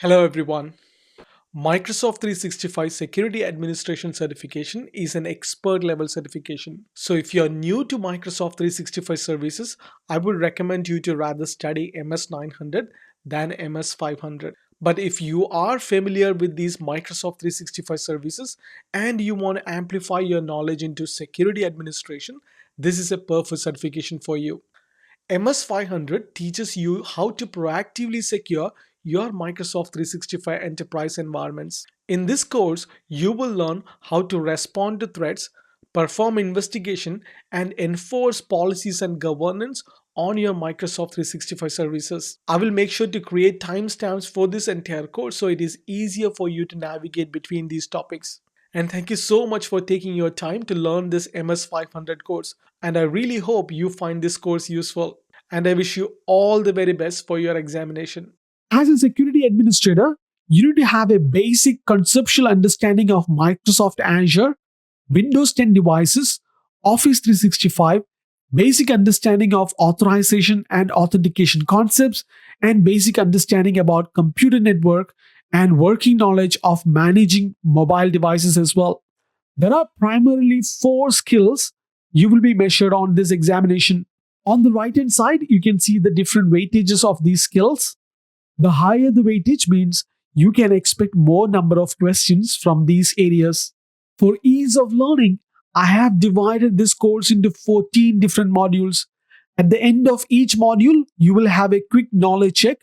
Hello everyone. Microsoft 365 Security Administration certification is an expert level certification. So if you're new to Microsoft 365 services, I would recommend you to rather study MS-900 than MS-500. But if you are familiar with these Microsoft 365 services and you want to amplify your knowledge into security administration, this is a perfect certification for you. MS-500 teaches you how to proactively secure your Microsoft 365 enterprise environments. In this course, you will learn how to respond to threats, perform investigation, and enforce policies and governance on your Microsoft 365 services. I will make sure to create timestamps for this entire course so it is easier for you to navigate between these topics. And thank you so much for taking your time to learn this MS-500 course. And I really hope you find this course useful. And I wish you all the very best for your examination. As a security administrator, you need to have a basic conceptual understanding of Microsoft Azure, Windows 10 devices, Office 365, basic understanding of authorization and authentication concepts, and basic understanding about computer network and working knowledge of managing mobile devices as well. There are primarily four skills you will be measured on this examination. On the right hand side, you can see the different weightages of these skills. The higher the weightage means you can expect more number of questions from these areas. For ease of learning, I have divided this course into 14 different modules. At the end of each module, you will have a quick knowledge check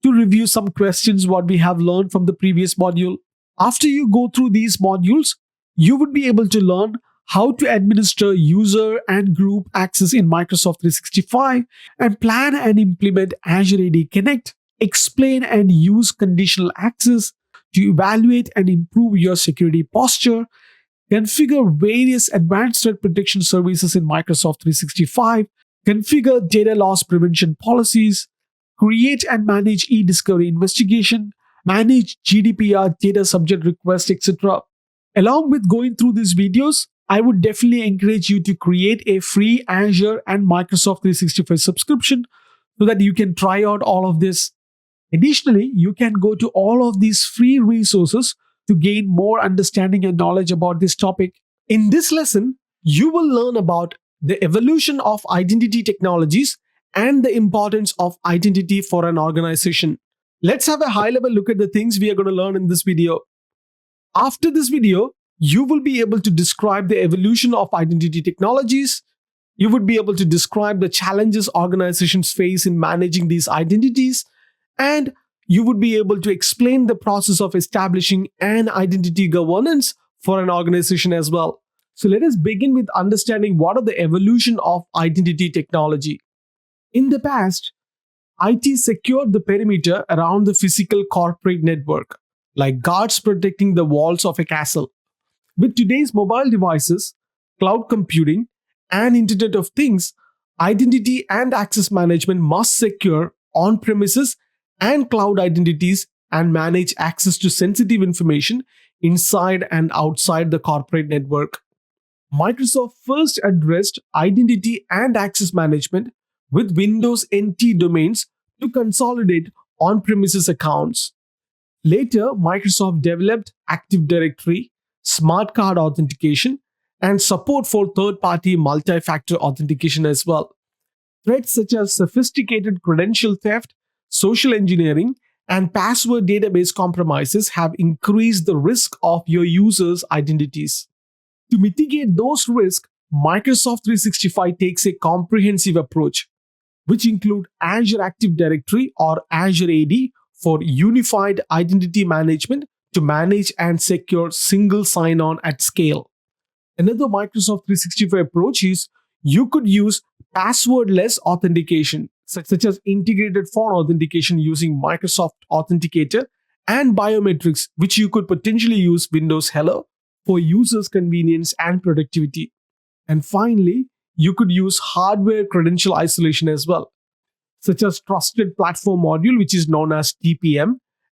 to review some questions what we have learned from the previous module. After you go through these modules, you would be able to learn how to administer user and group access in Microsoft 365 and plan and implement Azure AD Connect, explain and use conditional access to evaluate and improve your security posture, configure various advanced threat protection services in Microsoft 365, configure data loss prevention policies, create and manage e-discovery investigation, manage GDPR data subject request, etc. Along with going through these videos, I would definitely encourage you to create a free Azure and Microsoft 365 subscription so that you can try out all of this. Additionally, you can go to all of these free resources to gain more understanding and knowledge about this topic. In this lesson, you will learn about the evolution of identity technologies and the importance of identity for an organization. Let's have a high level look at the things we are going to learn in this video. After this video, you will be able to describe the evolution of identity technologies. You would be able to describe the challenges organizations face in managing these identities, and you would be able to explain the process of establishing an identity governance for an organization as well. So let us begin with understanding what are the evolution of identity technology. In the past, IT secured the perimeter around the physical corporate network, like guards protecting the walls of a castle. With today's mobile devices, cloud computing, and Internet of Things, identity and access management must secure on premises and cloud identities and manage access to sensitive information inside and outside the corporate network. Microsoft first addressed identity and access management with Windows NT domains to consolidate on premises accounts. Later, Microsoft developed Active Directory, smart card authentication, and support for third party multi factor authentication as well. Threats such as sophisticated credential theft, social engineering, and password database compromises have increased the risk of your users' identities. To mitigate those risks, Microsoft 365 takes a comprehensive approach, which include Azure Active Directory or Azure AD for unified identity management to manage and secure single sign-on at scale. Another Microsoft 365 approach is you could use passwordless authentication, such as integrated phone authentication using Microsoft Authenticator and biometrics, which you could potentially use Windows Hello for users' convenience and productivity. And finally, you could use hardware credential isolation as well, such as Trusted Platform Module, which is known as TPM,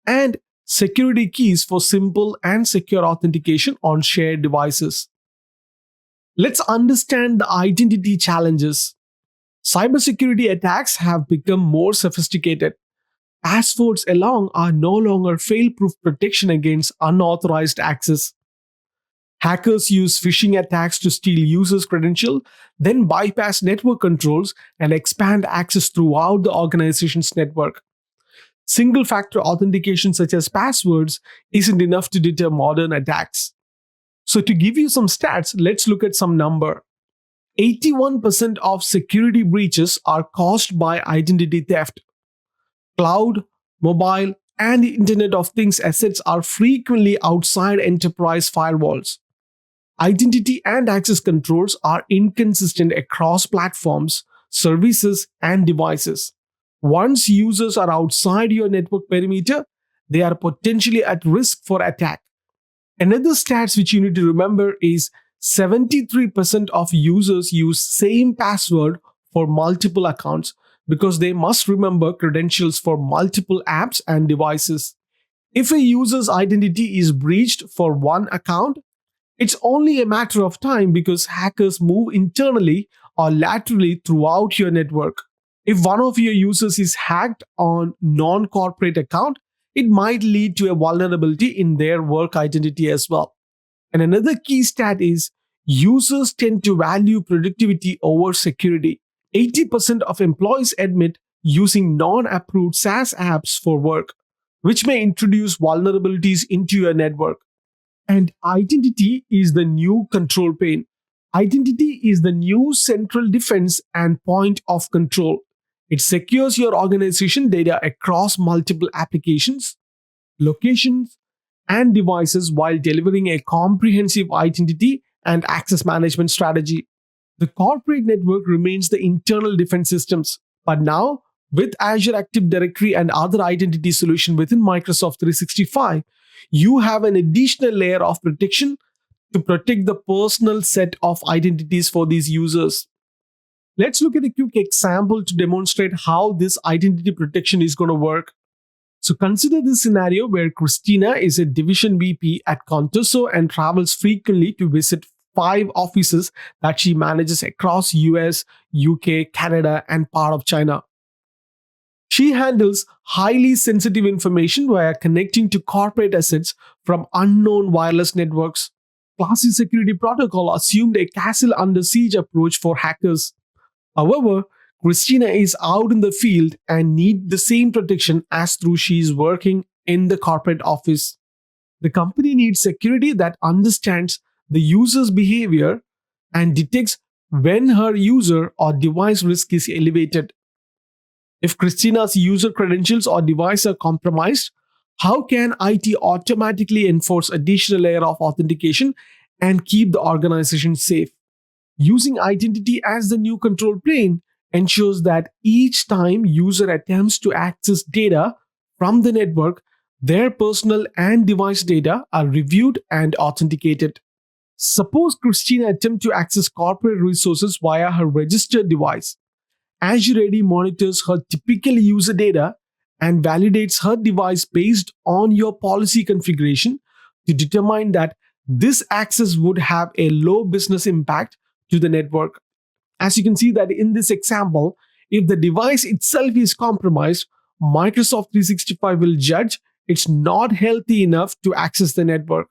and security keys for simple and secure authentication on shared devices. Let's understand the identity challenges. Cybersecurity attacks have become more sophisticated. Passwords alone are no longer fail-proof protection against unauthorized access. Hackers use phishing attacks to steal users' credentials, then bypass network controls and expand access throughout the organization's network. Single factor authentication, such as passwords, isn't enough to deter modern attacks. So, to give you some stats, let's look at some number. 81% of security breaches are caused by identity theft. Cloud, mobile, and Internet of Things assets are frequently outside enterprise firewalls. Identity and access controls are inconsistent across platforms, services, and devices. Once users are outside your network perimeter, they are potentially at risk for attack. Another stats which you need to remember is 73% of users use same password for multiple accounts because they must remember credentials for multiple apps and devices. If a user's identity is breached for one account, it's only a matter of time because hackers move internally or laterally throughout your network. If one of your users is hacked on non-corporate account, it might lead to a vulnerability in their work identity as well. And another key stat is users tend to value productivity over security. 80% of employees admit using non-approved SaaS apps for work, which may introduce vulnerabilities into your network. And identity is the new control plane. Identity is the new central defense and point of control. It secures your organization data across multiple applications, locations, and devices while delivering a comprehensive identity and access management strategy. The corporate network remains the internal defense systems, but now with Azure Active Directory and other identity solution within Microsoft 365, you have an additional layer of protection to protect the personal set of identities for these users. Let's look at a quick example to demonstrate how this identity protection is going to work. So consider this scenario where Christina is a division VP at Contoso and travels frequently to visit 5 offices that she manages across US, UK, Canada, and part of China. She handles highly sensitive information via connecting to corporate assets from unknown wireless networks. Classic security protocol assumed a castle under siege approach for hackers. However, Christina is out in the field and needs the same protection as though she is working in the corporate office. The company needs security that understands the user's behavior and detects when her user or device risk is elevated. If Christina's user credentials or device are compromised, how can IT automatically enforce additional layer of authentication and keep the organization safe? Using identity as the new control plane ensures that each time user attempts to access data from the network, their personal and device data are reviewed and authenticated. Suppose Christina attempts to access corporate resources via her registered device. Azure AD monitors her typical user data and validates her device based on your policy configuration to determine that this access would have a low business impact to the network. As you can see that in this example, if the device itself is compromised, Microsoft 365 will judge it's not healthy enough to access the network.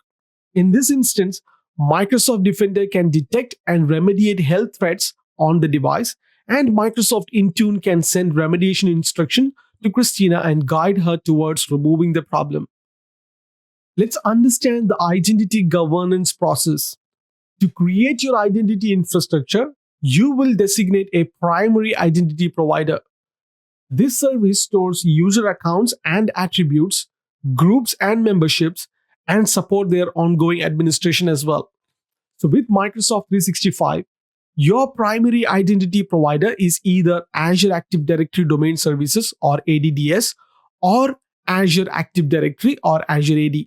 In this instance, Microsoft Defender can detect and remediate health threats on the device, and Microsoft Intune can send remediation instruction to Christina and guide her towards removing the problem. Let's understand the identity governance process. To create your identity infrastructure, you will designate a primary identity provider. This service stores user accounts and attributes, groups and memberships, and support their ongoing administration as well. So with Microsoft 365, your primary identity provider is either Azure Active Directory Domain Services or ADDS or Azure Active Directory or Azure AD.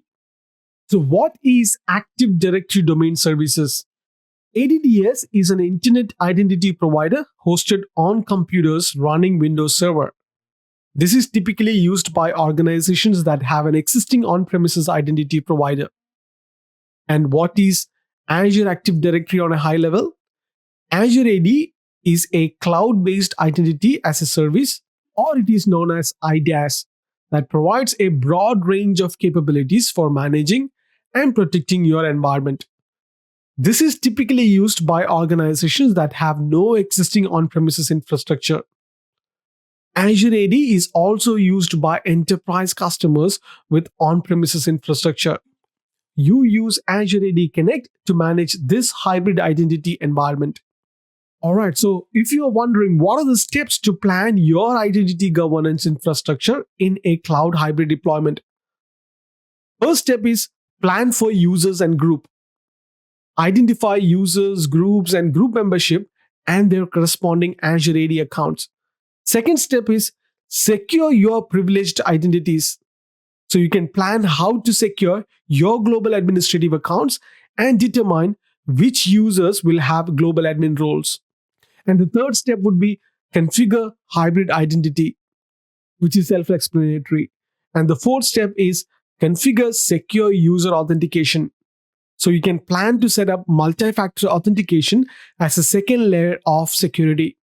So what is Active Directory Domain Services? ADDS is an internet identity provider hosted on computers running Windows Server. This is typically used by organizations that have an existing on-premises identity provider. And what is Azure Active Directory on a high level? Azure AD is a cloud-based identity as a service, or it is known as IDaaS. that provides a broad range of capabilities for managing and protecting your environment. This is typically used by organizations that have no existing on premises infrastructure. Azure AD is also used by enterprise customers with on premises infrastructure. You use Azure AD Connect to manage this hybrid identity environment. All right, so if you are wondering what are the steps to plan your identity governance infrastructure in a cloud hybrid deployment, first step is plan for users and group. Identify users, groups, and group membership and their corresponding Azure AD accounts. Second step is secure your privileged identities. So you can plan how to secure your global administrative accounts and determine which users will have global admin roles. And the third step would be configure hybrid identity, which is self explanatory. And the fourth step is configure secure user authentication. So you can plan to set up multi factor authentication as a second layer of security.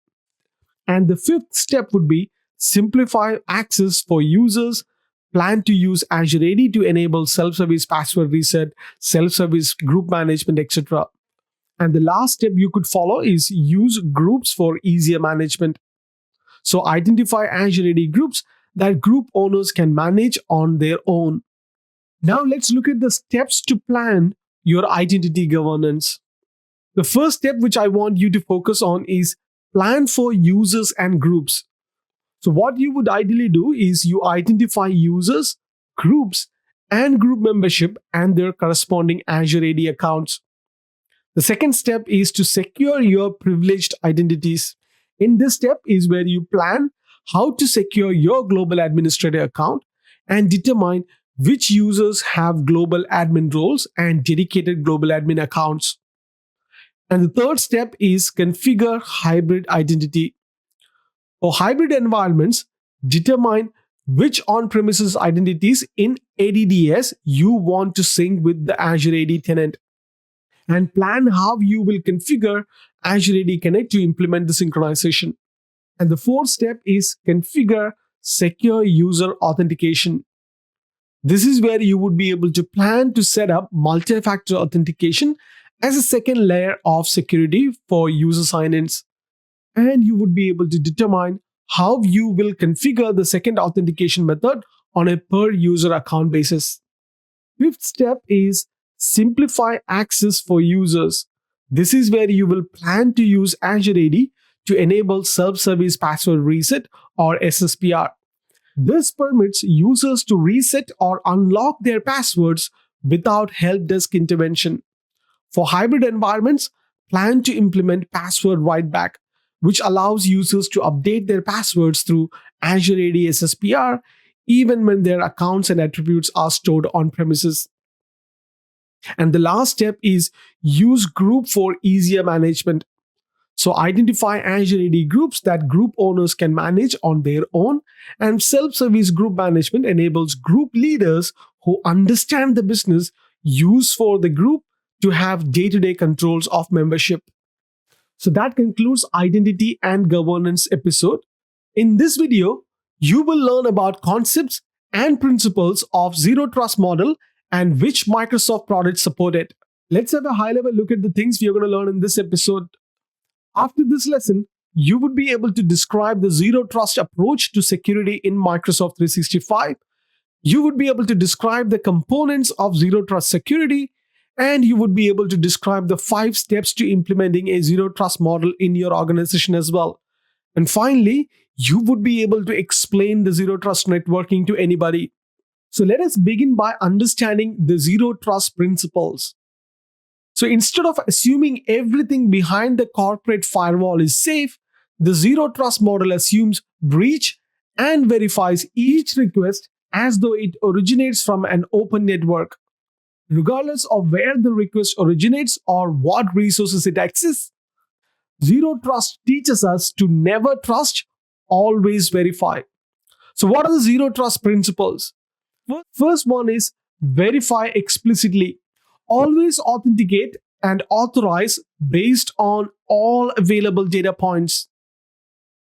And the fifth step would be simplify access for users. Plan to use Azure AD to enable self-service password reset, self-service group management, etc. And the last step you could follow is use groups for easier management. So identify Azure AD groups that group owners can manage on their own. Now let's look at the steps to plan your identity governance. The first step which I want you to focus on is plan for users and groups. So what you would ideally do is you identify users, groups, and group membership and their corresponding Azure AD accounts. The second step is to secure your privileged identities. In this step is where you plan how to secure your global administrator account and determine which users have global admin roles and dedicated global admin accounts. And the third step is configure hybrid identity. For hybrid environments, determine which on-premises identities in ADDS you want to sync with the Azure AD tenant, and plan how you will configure Azure AD Connect to implement the synchronization. And the fourth step is configure secure user authentication. This is where you would be able to plan to set up multi-factor authentication as a second layer of security for user sign-ins. And you would be able to determine how you will configure the second authentication method on a per user account basis. Fifth step is simplify access for users. This is where you will plan to use Azure AD to enable self-service password reset or SSPR. This permits users to reset or unlock their passwords without help desk intervention. For hybrid environments, plan to implement password write-back, which allows users to update their passwords through Azure AD SSPR even when their accounts and attributes are stored on premises. And the last step is use group for easier management. So identify Azure AD groups that group owners can manage on their own, and self-service group management enables group leaders who understand the business use for the group to have day-to-day controls of membership. So that concludes identity and governance episode. In this video, you will learn about concepts and principles of zero trust model and which Microsoft products support it. Let's have a high-level look at the things we are going to learn in this episode. After this lesson, you would be able to describe the zero trust approach to security in Microsoft 365. You would be able to describe the components of zero trust security, and you would be able to describe the 5 steps to implementing a zero trust model in your organization as well. And finally, you would be able to explain the zero trust networking to anybody. So let us begin by understanding the zero trust principles. So instead of assuming everything behind the corporate firewall is safe, the zero trust model assumes breach and verifies each request as though it originates from an open network. Regardless of where the request originates or what resources it accesses, zero trust teaches us to never trust, always verify. So what are the zero trust principles? First one is verify explicitly. Always authenticate and authorize based on all available data points.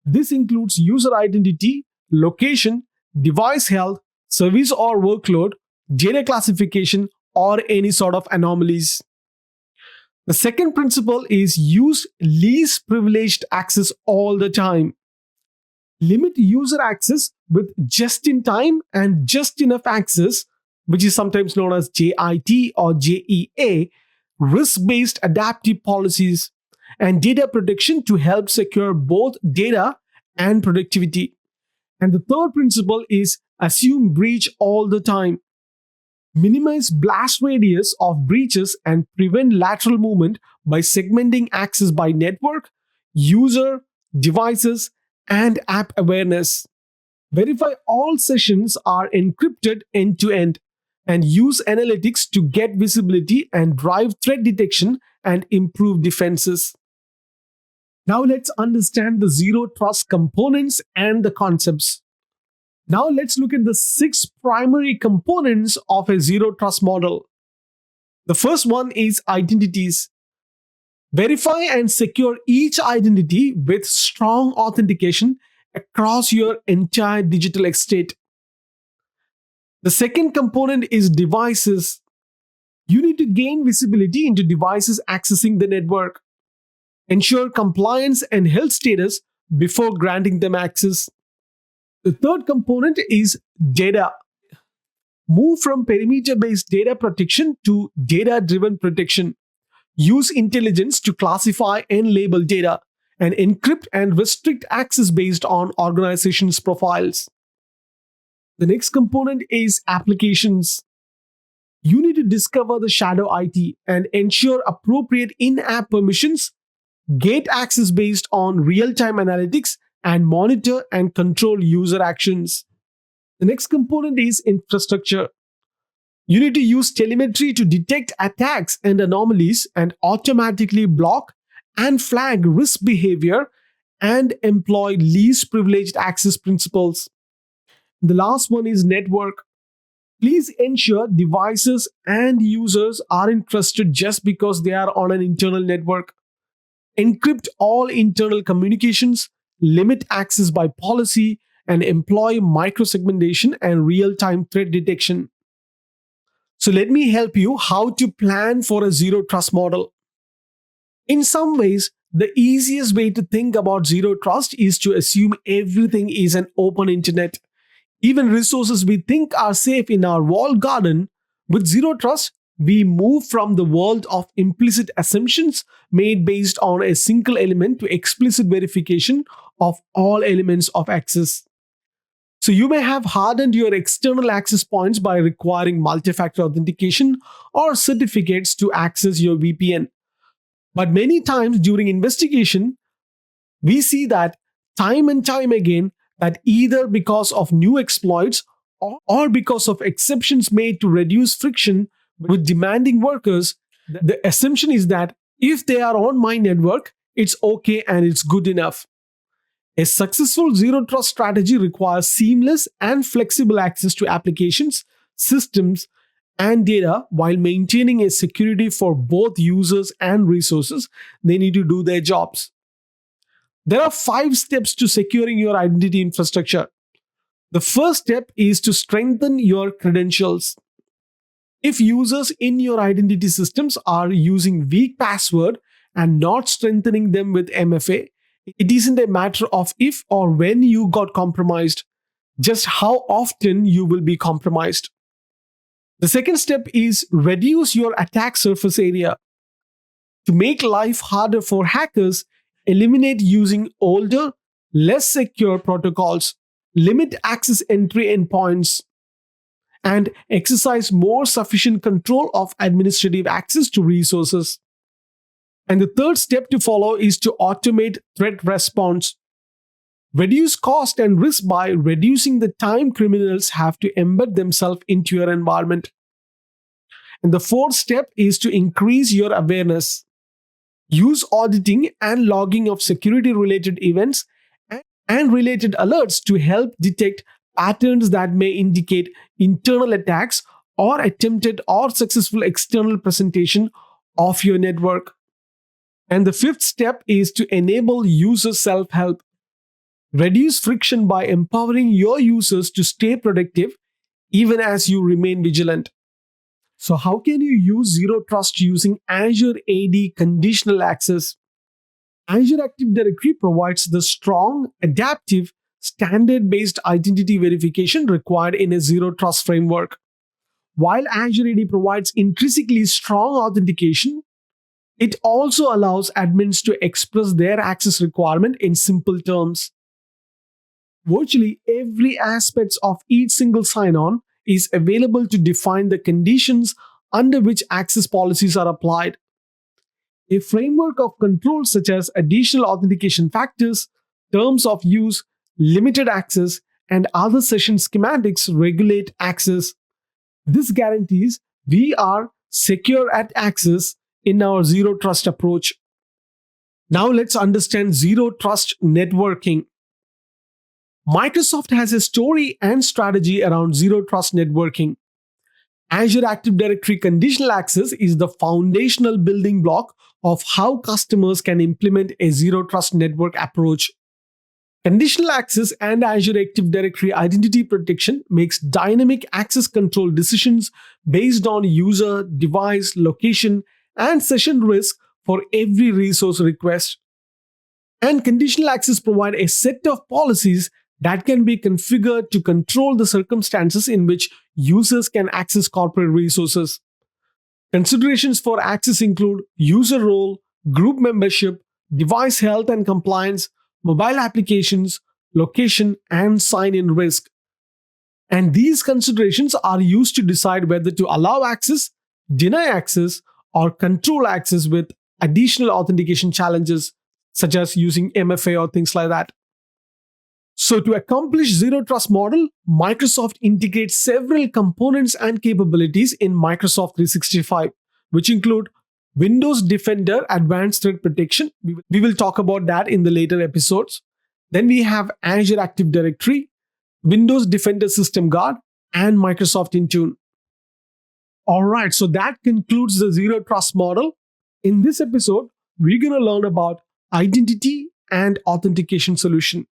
This includes user identity, location, device health, service or workload, data classification, or any sort of anomalies. The second principle is use least privileged access all the time. Limit user access with just in time and just enough access, which is sometimes known as JIT or JEA, risk based adaptive policies, and data protection to help secure both data and productivity. And the third principle is assume breach all the time. Minimize blast radius of breaches and prevent lateral movement by segmenting access by network, user, devices, and app awareness. Verify all sessions are encrypted end to end and use analytics to get visibility and drive threat detection and improve defenses. Now let's understand the zero trust components and the concepts. Now let's look at the 6 primary components of a zero trust model. The first one is identities. Verify and secure each identity with strong authentication across your entire digital estate. The second component is devices. You need to gain visibility into devices accessing the network. Ensure compliance and health status before granting them access. The third component is data. Move from perimeter based data protection to data driven protection. Use intelligence to classify and label data and encrypt and restrict access based on organizations' profiles. The next component is applications. You need to discover the shadow IT and ensure appropriate in app permissions, gate access based on real time analytics, and monitor and control user actions. The next component is infrastructure. You need to use telemetry to detect attacks and anomalies and automatically block and flag risk behavior and employ least privileged access principles. The last one is network. Please ensure devices and users aren't trusted just because they are on an internal network. Encrypt all internal communications, limit access by policy, and employ microsegmentation and real time threat detection. So, let me help you how to plan for a zero trust model. In some ways, the easiest way to think about zero trust is to assume everything is an open internet. Even resources we think are safe in our walled garden, with zero trust, we move from the world of implicit assumptions made based on a single element to explicit verification of all elements of access. So you may have hardened your external access points by requiring multi-factor authentication or certificates to access your VPN. But many times during investigation, we see that time and time again that either because of new exploits or because of exceptions made to reduce friction with demanding workers, the assumption is that if they are on my network, it's okay and it's good enough. A successful zero trust strategy requires seamless and flexible access to applications, systems, and data while maintaining a security for both users and resources. They need to do their jobs. There are 5 steps to securing your identity infrastructure. The first step is to strengthen your credentials. If users in your identity systems are using weak password and not strengthening them with MFA, it isn't a matter of if or when you got compromised, just how often you will be compromised. The second step is reduce your attack surface area. To make life harder for hackers, eliminate using older, less secure protocols, limit access entry endpoints, and exercise more sufficient control of administrative access to resources. And the third step to follow is to automate threat response. Reduce cost and risk by reducing the time criminals have to embed themselves into your environment. And the fourth step is to increase your awareness. Use auditing and logging of security related events and related alerts to help detect patterns that may indicate internal attacks or attempted or successful external presentation of your network. And the fifth step is to enable user self help. Reduce friction by empowering your users to stay productive even as you remain vigilant. So, how can you use Zero Trust using Azure AD conditional access? Azure Active Directory provides the strong, adaptive, standard based identity verification required in a Zero Trust framework. While Azure AD provides intrinsically strong authentication, it also allows admins to express their access requirement in simple terms. Virtually every aspect of each single sign-on is available to define the conditions under which access policies are applied. A framework of controls such as additional authentication factors, terms of use, limited access, and other session schematics regulate access. This guarantees we are secure at access in our zero trust approach. Now let's understand zero trust networking. Microsoft has a story and strategy around zero trust networking. Azure Active Directory conditional access is the foundational building block of how customers can implement a zero trust network approach. Conditional access and Azure Active Directory identity protection makes dynamic access control decisions based on user, device, location, and session risk for every resource request. And conditional access provide a set of policies that can be configured to control the circumstances in which users can access corporate resources. Considerations for access include user role, group membership, device health and compliance, mobile applications, location, and sign in risk. And these considerations are used to decide whether to allow access, deny access, or control access with additional authentication challenges, such as using MFA or things like that. So, to accomplish Zero Trust model, Microsoft integrates several components and capabilities in Microsoft 365, which include Windows Defender Advanced Threat Protection. We will talk about that in the later episodes. Then we have Azure Active Directory, Windows Defender System Guard, and Microsoft Intune. All right, so that concludes the Zero Trust model. In this episode, we're going to learn about identity and authentication solution.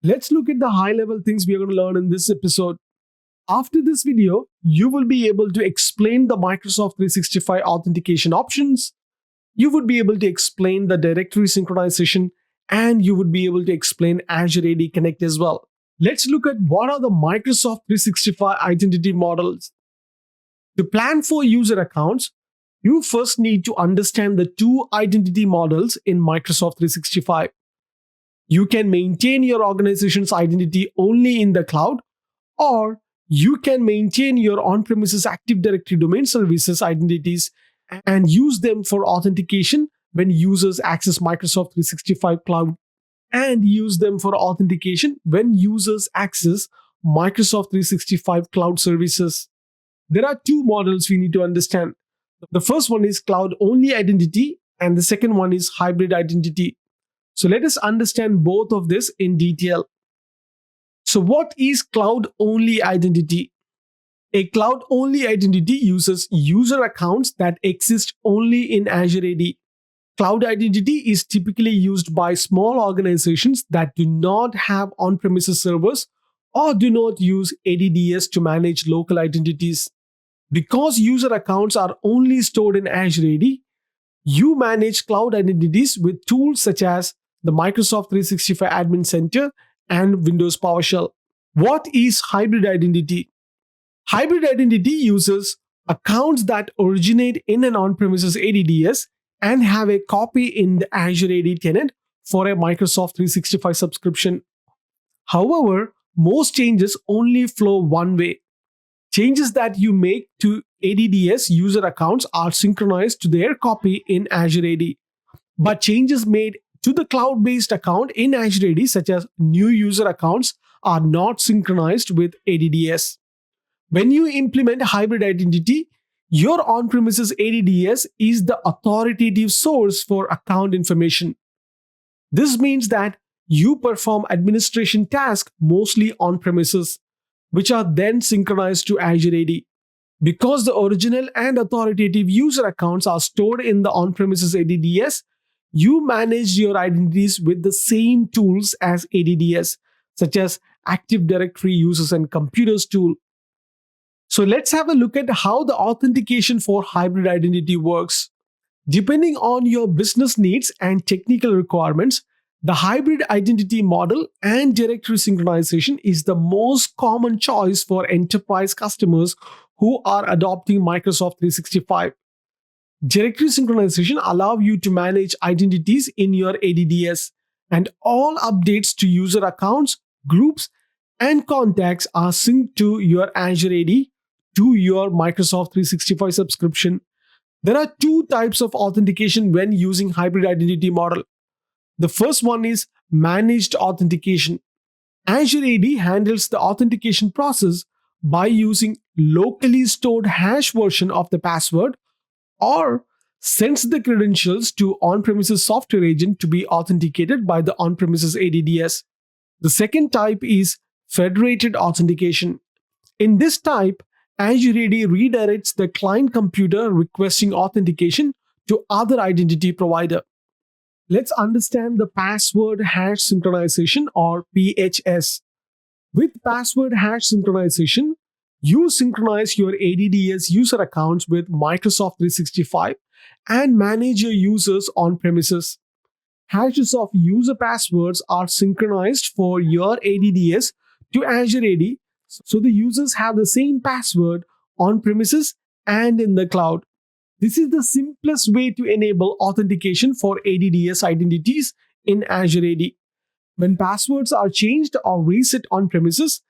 Let's look at the high-level things we are going to learn in this episode. After this video, you will be able to explain the Microsoft 365 authentication options. You would be able to explain the directory synchronization, and you would be able to explain Azure AD Connect as well. Let's look at what are the Microsoft 365 identity models. To plan for user accounts, you first need to understand the two identity models in Microsoft 365. You can maintain your organization's identity only in the cloud, or you can maintain your on-premises Active Directory domain services identities and use them for authentication when users access Microsoft 365 Cloud, and use them for authentication when users access Microsoft 365 Cloud services. There are two models we need to understand. The first one is cloud-only identity, and the second one is hybrid identity. So let us understand both of this in detail. So what is cloud-only identity? A cloud-only identity uses user accounts that exist only in Azure AD. Cloud identity is typically used by small organizations that do not have on-premises servers or do not use ADDS to manage local identities. Because user accounts are only stored in Azure AD, you manage cloud identities with tools such as the Microsoft 365 Admin Center and Windows PowerShell. What is hybrid identity? Hybrid identity uses accounts that originate in an on-premises ADDS and have a copy in the Azure AD tenant for a Microsoft 365 subscription. However, most changes only flow one way. Changes that you make to ADDS user accounts are synchronized to their copy in Azure AD. But changes made to the cloud-based account in Azure AD, such as new user accounts, are not synchronized with ADDS. When you implement hybrid identity, your on-premises ADDS is the authoritative source for account information. This means that you perform administration tasks mostly on-premises, which are then synchronized to Azure AD. Because the original and authoritative user accounts are stored in the on-premises ADDS, you manage your identities with the same tools as ADDS, such as Active Directory Users and Computers tool. So let's have a look at how the authentication for hybrid identity works. Depending on your business needs and technical requirements, the hybrid identity model and directory synchronization is the most common choice for enterprise customers who are adopting Microsoft 365. Directory synchronization allows you to manage identities in your ADDS, and all updates to user accounts, groups, and contacts are synced to your Azure AD to your Microsoft 365 subscription. There are two types of authentication when using hybrid identity model. The first one is managed authentication. Azure AD handles the authentication process by using locally stored hash version of the password or sends the credentials to on-premises software agent to be authenticated by the on-premises ADDS. The second type is federated authentication. In this type, Azure AD redirects the client computer requesting authentication to other identity provider. Let's understand the password hash synchronization or PHS. With password hash synchronization, you synchronize your ADDS user accounts with Microsoft 365 and manage your users on premises. Hashes of user passwords are synchronized for your ADDS to Azure AD, so the users have the same password on premises and in the cloud. This is the simplest way to enable authentication for ADDS identities in Azure AD. When passwords are changed or reset on premises,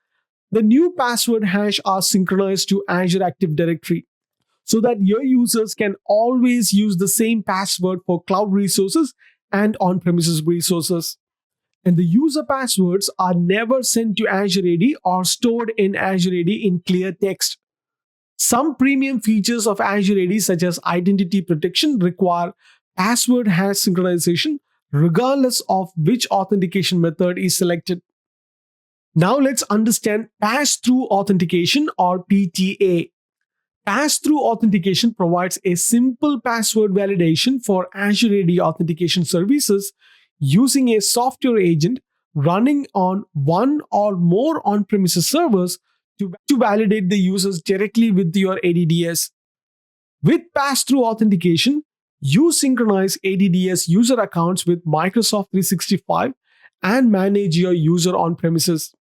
the new password hash are synchronized to Azure Active Directory so that your users can always use the same password for cloud resources and on premises resources. And the user passwords are never sent to Azure AD or stored in Azure AD in clear text. Some premium features of Azure AD, such as identity protection, require password hash synchronization regardless of which authentication method is selected. Now let's understand pass-through authentication or PTA. Pass-through authentication provides a simple password validation for Azure AD authentication services using a software agent running on one or more on-premises servers to validate the users directly with your ADDS. With pass-through authentication, you synchronize ADDS user accounts with Microsoft 365 and manage your user on-premises.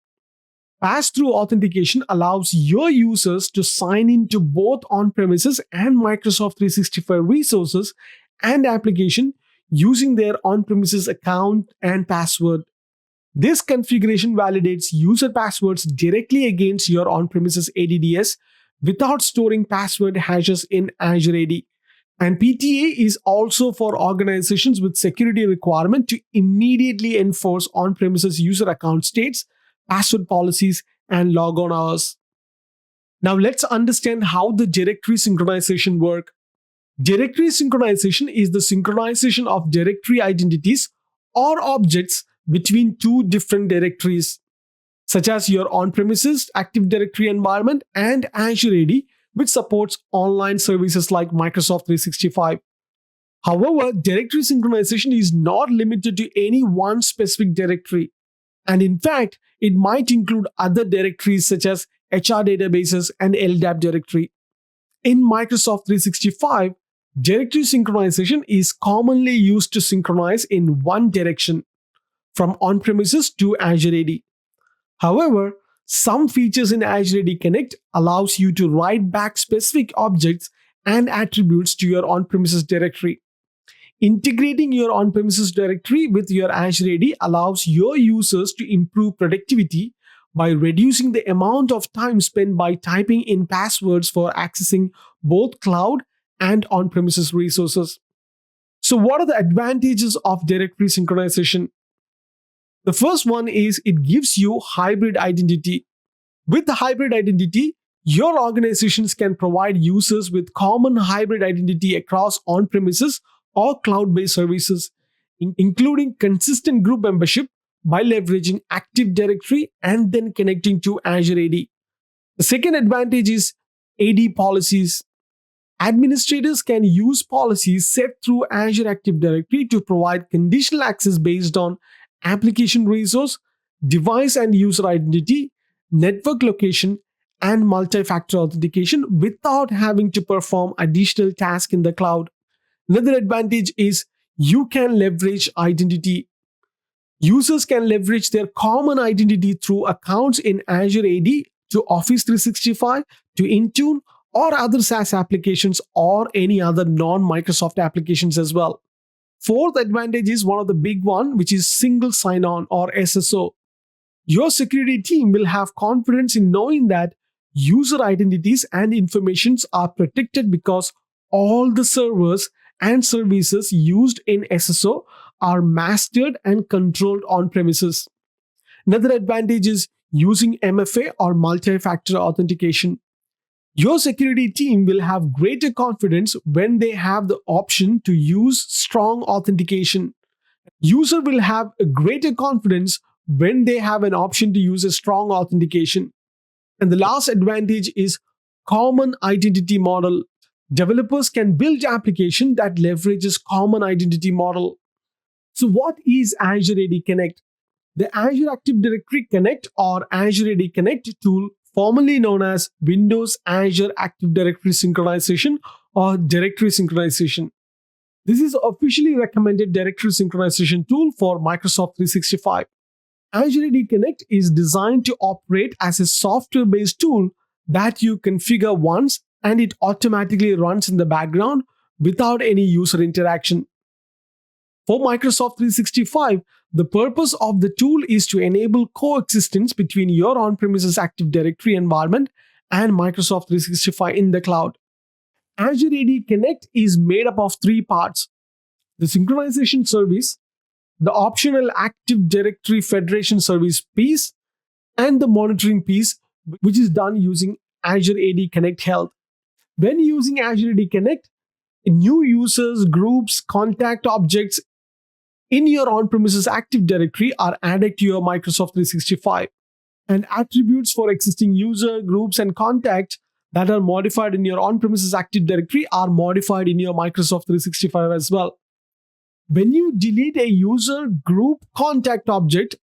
Pass-through authentication allows your users to sign into both on-premises and Microsoft 365 resources and application using their on-premises account and password. This configuration validates user passwords directly against your on-premises ADDS without storing password hashes in Azure AD. And PTA is also for organizations with security requirement to immediately enforce on-premises user account states, password policies, and logon hours. Now let's understand how the directory synchronization work. Directory synchronization is the synchronization of directory identities or objects between two different directories, such as your on-premises Active Directory environment and Azure AD, which supports online services like Microsoft 365. However, directory synchronization is not limited to any one specific directory. And in fact, it might include other directories such as HR databases and LDAP directory. In Microsoft 365, directory synchronization is commonly used to synchronize in one direction from on-premises to Azure AD. However, some features in Azure AD Connect allows you to write back specific objects and attributes to your on-premises directory. Integrating your on-premises directory with your Azure AD allows your users to improve productivity by reducing the amount of time spent by typing in passwords for accessing both cloud and on-premises resources. So, what are the advantages of directory synchronization? The first one is it gives you hybrid identity. With the hybrid identity, your organizations can provide users with common hybrid identity across on-premises or cloud-based services, including consistent group membership by leveraging Active Directory and then connecting to Azure AD. The second advantage is AD policies. Administrators can use policies set through Azure Active Directory to provide conditional access based on application resource, device and user identity, network location, and multi-factor authentication without having to perform additional tasks in the cloud. Another advantage is you can leverage identity. Users can leverage their common identity through accounts in Azure AD to Office 365 to Intune or other SaaS applications or any other non-Microsoft applications as well. Fourth advantage is one of the big one, which is single sign-on or SSO. Your security team will have confidence in knowing that user identities and informations are protected because all the servers and services used in SSO are mastered and controlled on premises. Another advantage is using MFA or multi-factor authentication. Your security team will have greater confidence when they have the option to use strong authentication. User will have a greater confidence when they have an option to use a strong authentication. And the last advantage is common identity model. Developers can build application that leverages common identity model. So what is Azure AD Connect? The Azure Active Directory Connect or Azure AD Connect tool, formerly known as Windows Azure Active Directory Synchronization or Directory Synchronization. This is officially recommended directory synchronization tool for Microsoft 365. Azure AD Connect is designed to operate as a software-based tool that you configure once and it automatically runs in the background without any user interaction. For Microsoft 365, the purpose of the tool is to enable coexistence between your on-premises Active Directory environment and Microsoft 365 in the cloud. Azure AD Connect is made up of three parts: the synchronization service, the optional Active Directory Federation service piece, and the monitoring piece, which is done using Azure AD Connect Health. When using Azure AD Connect, new users, groups, contact objects in your on-premises Active Directory are added to your Microsoft 365. And attributes for existing user, groups, and contacts that are modified in your on-premises Active Directory are modified in your Microsoft 365 as well. When you delete a user, group, contact object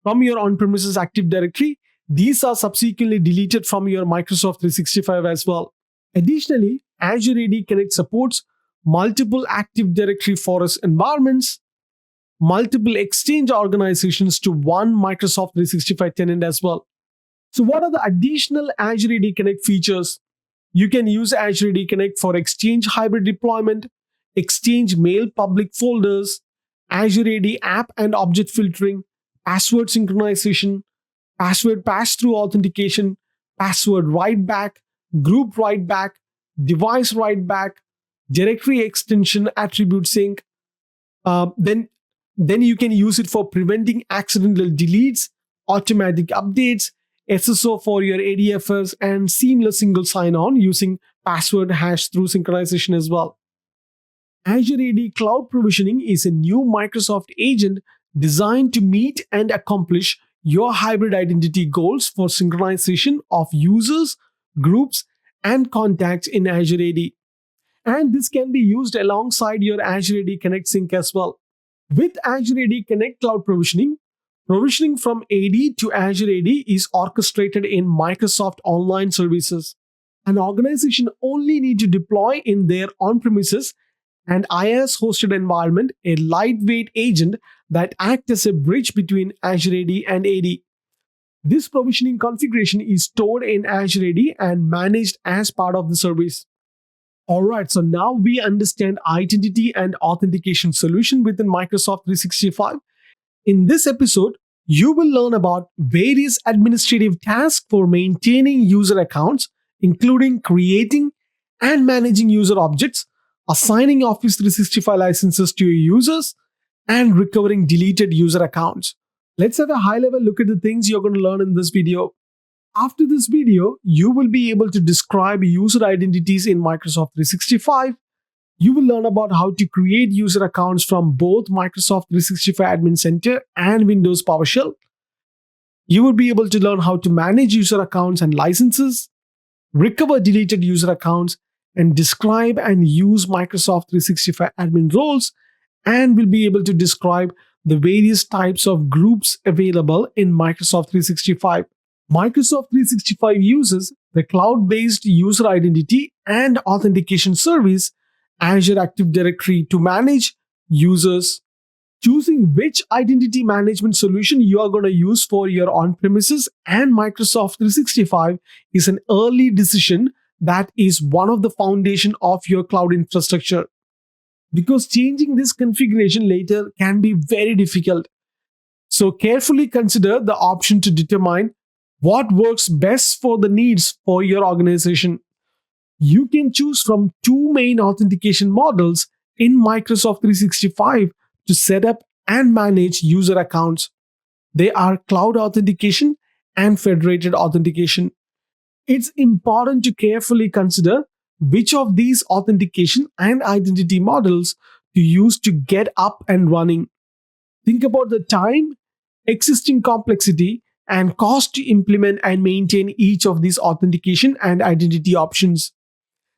from your on-premises Active Directory, these are subsequently deleted from your Microsoft 365 as well. Additionally, Azure AD Connect supports multiple Active Directory forest environments, multiple Exchange organizations to one Microsoft 365 tenant as well. So what are the additional Azure AD Connect features? You can use Azure AD Connect for Exchange hybrid deployment, Exchange mail public folders, Azure AD app and object filtering, password synchronization, password pass-through authentication, password write-back, group write-back, device write-back, directory extension attribute sync. Then you can use it for preventing accidental deletes, automatic updates, SSO for your ADFS, and seamless single sign-on using password hash through synchronization as well. Azure AD Cloud Provisioning is a new Microsoft agent designed to meet and accomplish your hybrid identity goals for synchronization of users, groups, and contacts in Azure AD. And this can be used alongside your Azure AD Connect sync as well. With Azure AD Connect Cloud Provisioning, provisioning from AD to Azure AD is orchestrated in Microsoft Online Services. An organization only need to deploy in their on-premises and IaaS-hosted environment a lightweight agent that acts as a bridge between Azure AD and AD. This provisioning configuration is stored in Azure AD and managed as part of the service. Alright, so now we understand identity and authentication solution within Microsoft 365. In this episode, you will learn about various administrative tasks for maintaining user accounts, including creating and managing user objects, assigning Office 365 licenses to your users, and recovering deleted user accounts. Let's have a high-level look at the things you're going to learn in this video. After this video, you will be able to describe user identities in Microsoft 365. You will learn about how to create user accounts from both Microsoft 365 Admin Center and Windows PowerShell. You will be able to learn how to manage user accounts and licenses, recover deleted user accounts, and describe and use Microsoft 365 admin roles, and will be able to describe the various types of groups available in Microsoft 365. Microsoft 365 uses the cloud-based user identity and authentication service, Azure Active Directory to manage users. Choosing which identity management solution you are going to use for your on-premises and Microsoft 365 is an early decision that is one of the foundation of your cloud infrastructure, because changing this configuration later can be very difficult. So carefully consider the option to determine what works best for the needs for your organization. You can choose from two main authentication models in Microsoft 365 to set up and manage user accounts. They are cloud authentication and federated authentication. It's important to carefully consider which of these authentication and identity models to use to get up and running. Think about the time, existing complexity, and cost to implement and maintain each of these authentication and identity options.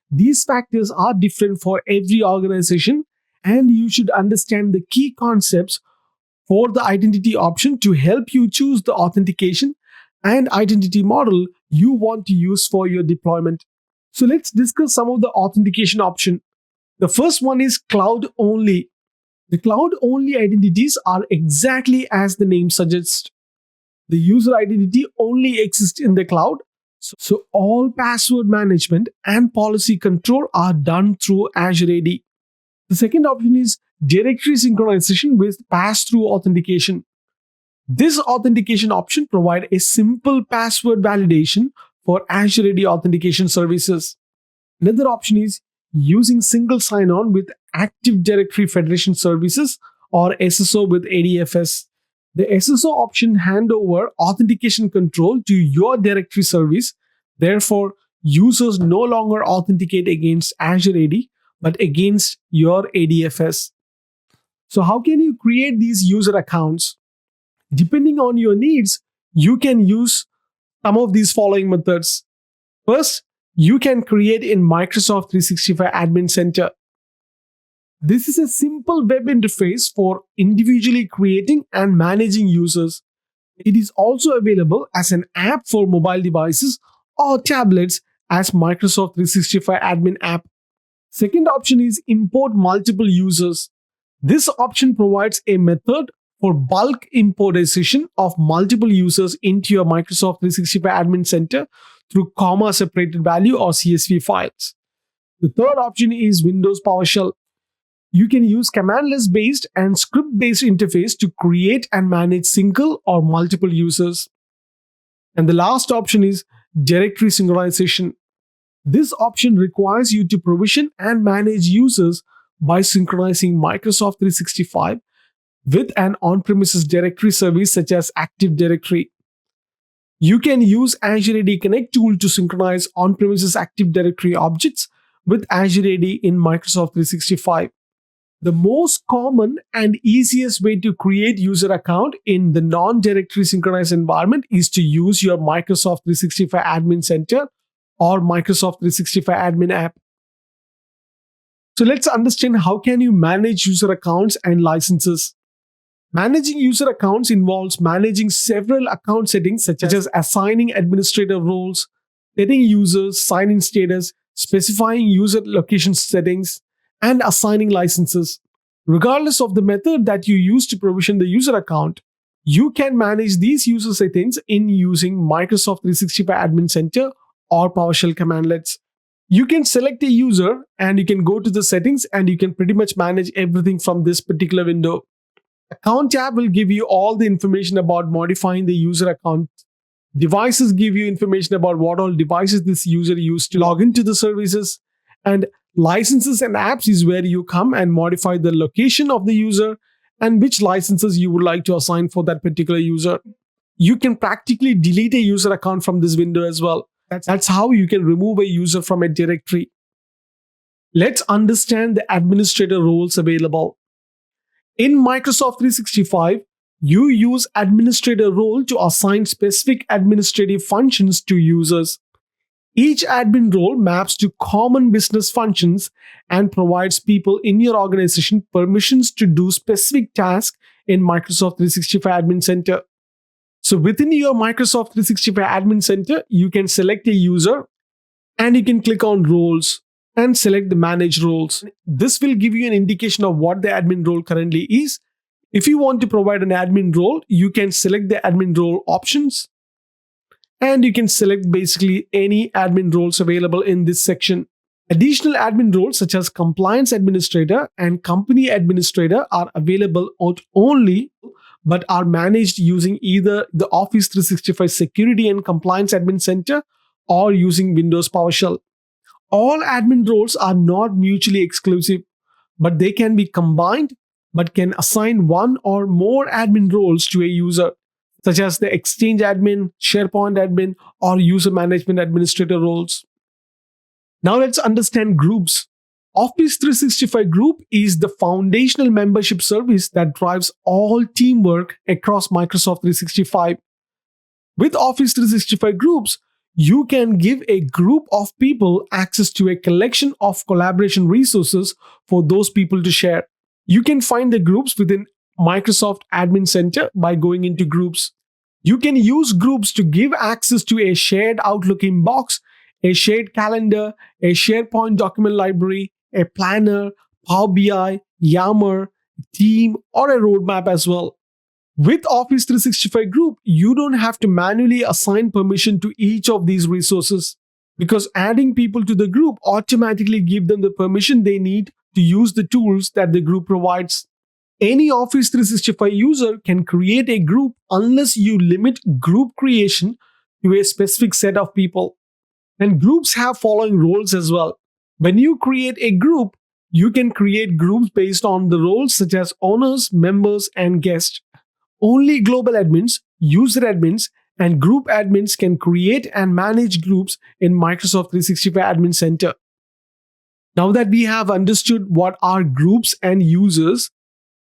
These factors are different for every organization, and you should understand the key concepts for the identity option to help you choose the authentication and identity model you want to use for your deployment. So let's discuss some of the authentication option. The first one is cloud only. The cloud only identities are exactly as the name suggests. The user identity only exists in the cloud, so all password management and policy control are done through Azure AD. The second option is directory synchronization with pass-through authentication. This authentication option provides a simple password validation for Azure AD authentication services. Another option is using single sign-on with Active Directory Federation Services or SSO with ADFS. The SSO option hand over authentication control to your directory service. Therefore, users no longer authenticate against Azure AD, but against your ADFS. So how can you create these user accounts? Depending on your needs, you can use some of these following methods. First, you can create in Microsoft 365 Admin Center. This is a simple web interface for individually creating and managing users. It is also available as an app for mobile devices or tablets as Microsoft 365 Admin app. Second option is import multiple users. This option provides a method for bulk importation of multiple users into your Microsoft 365 Admin Center through comma separated value or CSV files. The third option is Windows PowerShell. You can use commandless based and script based interface to create and manage single or multiple users. And the last option is directory synchronization. This option requires you to provision and manage users by synchronizing Microsoft 365 with an on-premises directory service such as Active Directory. You can use Azure AD Connect tool to synchronize on-premises Active Directory objects with Azure AD in Microsoft 365. The most common and easiest way to create user account in the non-directory synchronized environment is to use your Microsoft 365 Admin Center or Microsoft 365 Admin app. So let's understand how can you manage user accounts and licenses. Managing user accounts involves managing several account settings such as assigning administrator roles, setting users sign-in status, specifying user location settings, and assigning licenses. Regardless of the method that you use to provision the user account, you can manage these user settings in using Microsoft 365 Admin Center or PowerShell commandlets. You can select a user and you can go to the settings and you can pretty much manage everything from this particular window. Account tab will give you all the information about modifying the user account. Devices give you information about what all devices this user used to log into the services. And licenses and apps is where you come and modify the location of the user and which licenses you would like to assign for that particular user. You can practically delete a user account from this window as well. That's how you can remove a user from a directory. Let's understand the administrator roles available. In Microsoft 365, you use administrator role to assign specific administrative functions to users. Each admin role maps to common business functions and provides people in your organization permissions to do specific tasks in Microsoft 365 Admin Center. So within your Microsoft 365 Admin Center, you can select a user and you can click on roles and select the manage roles. This will give you an indication of what the admin role currently is. If you want to provide an admin role, you can select the admin role options and you can select basically any admin roles available in this section. Additional admin roles such as compliance administrator and company administrator are available not only but are managed using either the Office 365 Security and Compliance Admin Center or using Windows PowerShell. All admin roles are not mutually exclusive, but they can be combined, but can assign one or more admin roles to a user, such as the Exchange admin, SharePoint admin, or user management administrator roles. Now let's understand groups. Office 365 Group is the foundational membership service that drives all teamwork across Microsoft 365. With Office 365 Groups, you can give a group of people access to a collection of collaboration resources for those people to share. You can find the groups within Microsoft Admin Center by going into groups. You can use groups to give access to a shared Outlook inbox, a shared calendar, a SharePoint document library, a planner, Power BI, Yammer, team, or a roadmap as well. With Office 365 Group, you don't have to manually assign permission to each of these resources because adding people to the group automatically give them the permission they need to use the tools that the group provides. Any Office 365 user can create a group unless you limit group creation to a specific set of people. And groups have following roles as well. When you create a group, you can create groups based on the roles such as owners, members, and guests. Only global admins, user admins, and group admins can create and manage groups in Microsoft 365 Admin Center. Now that we have understood what are groups and users,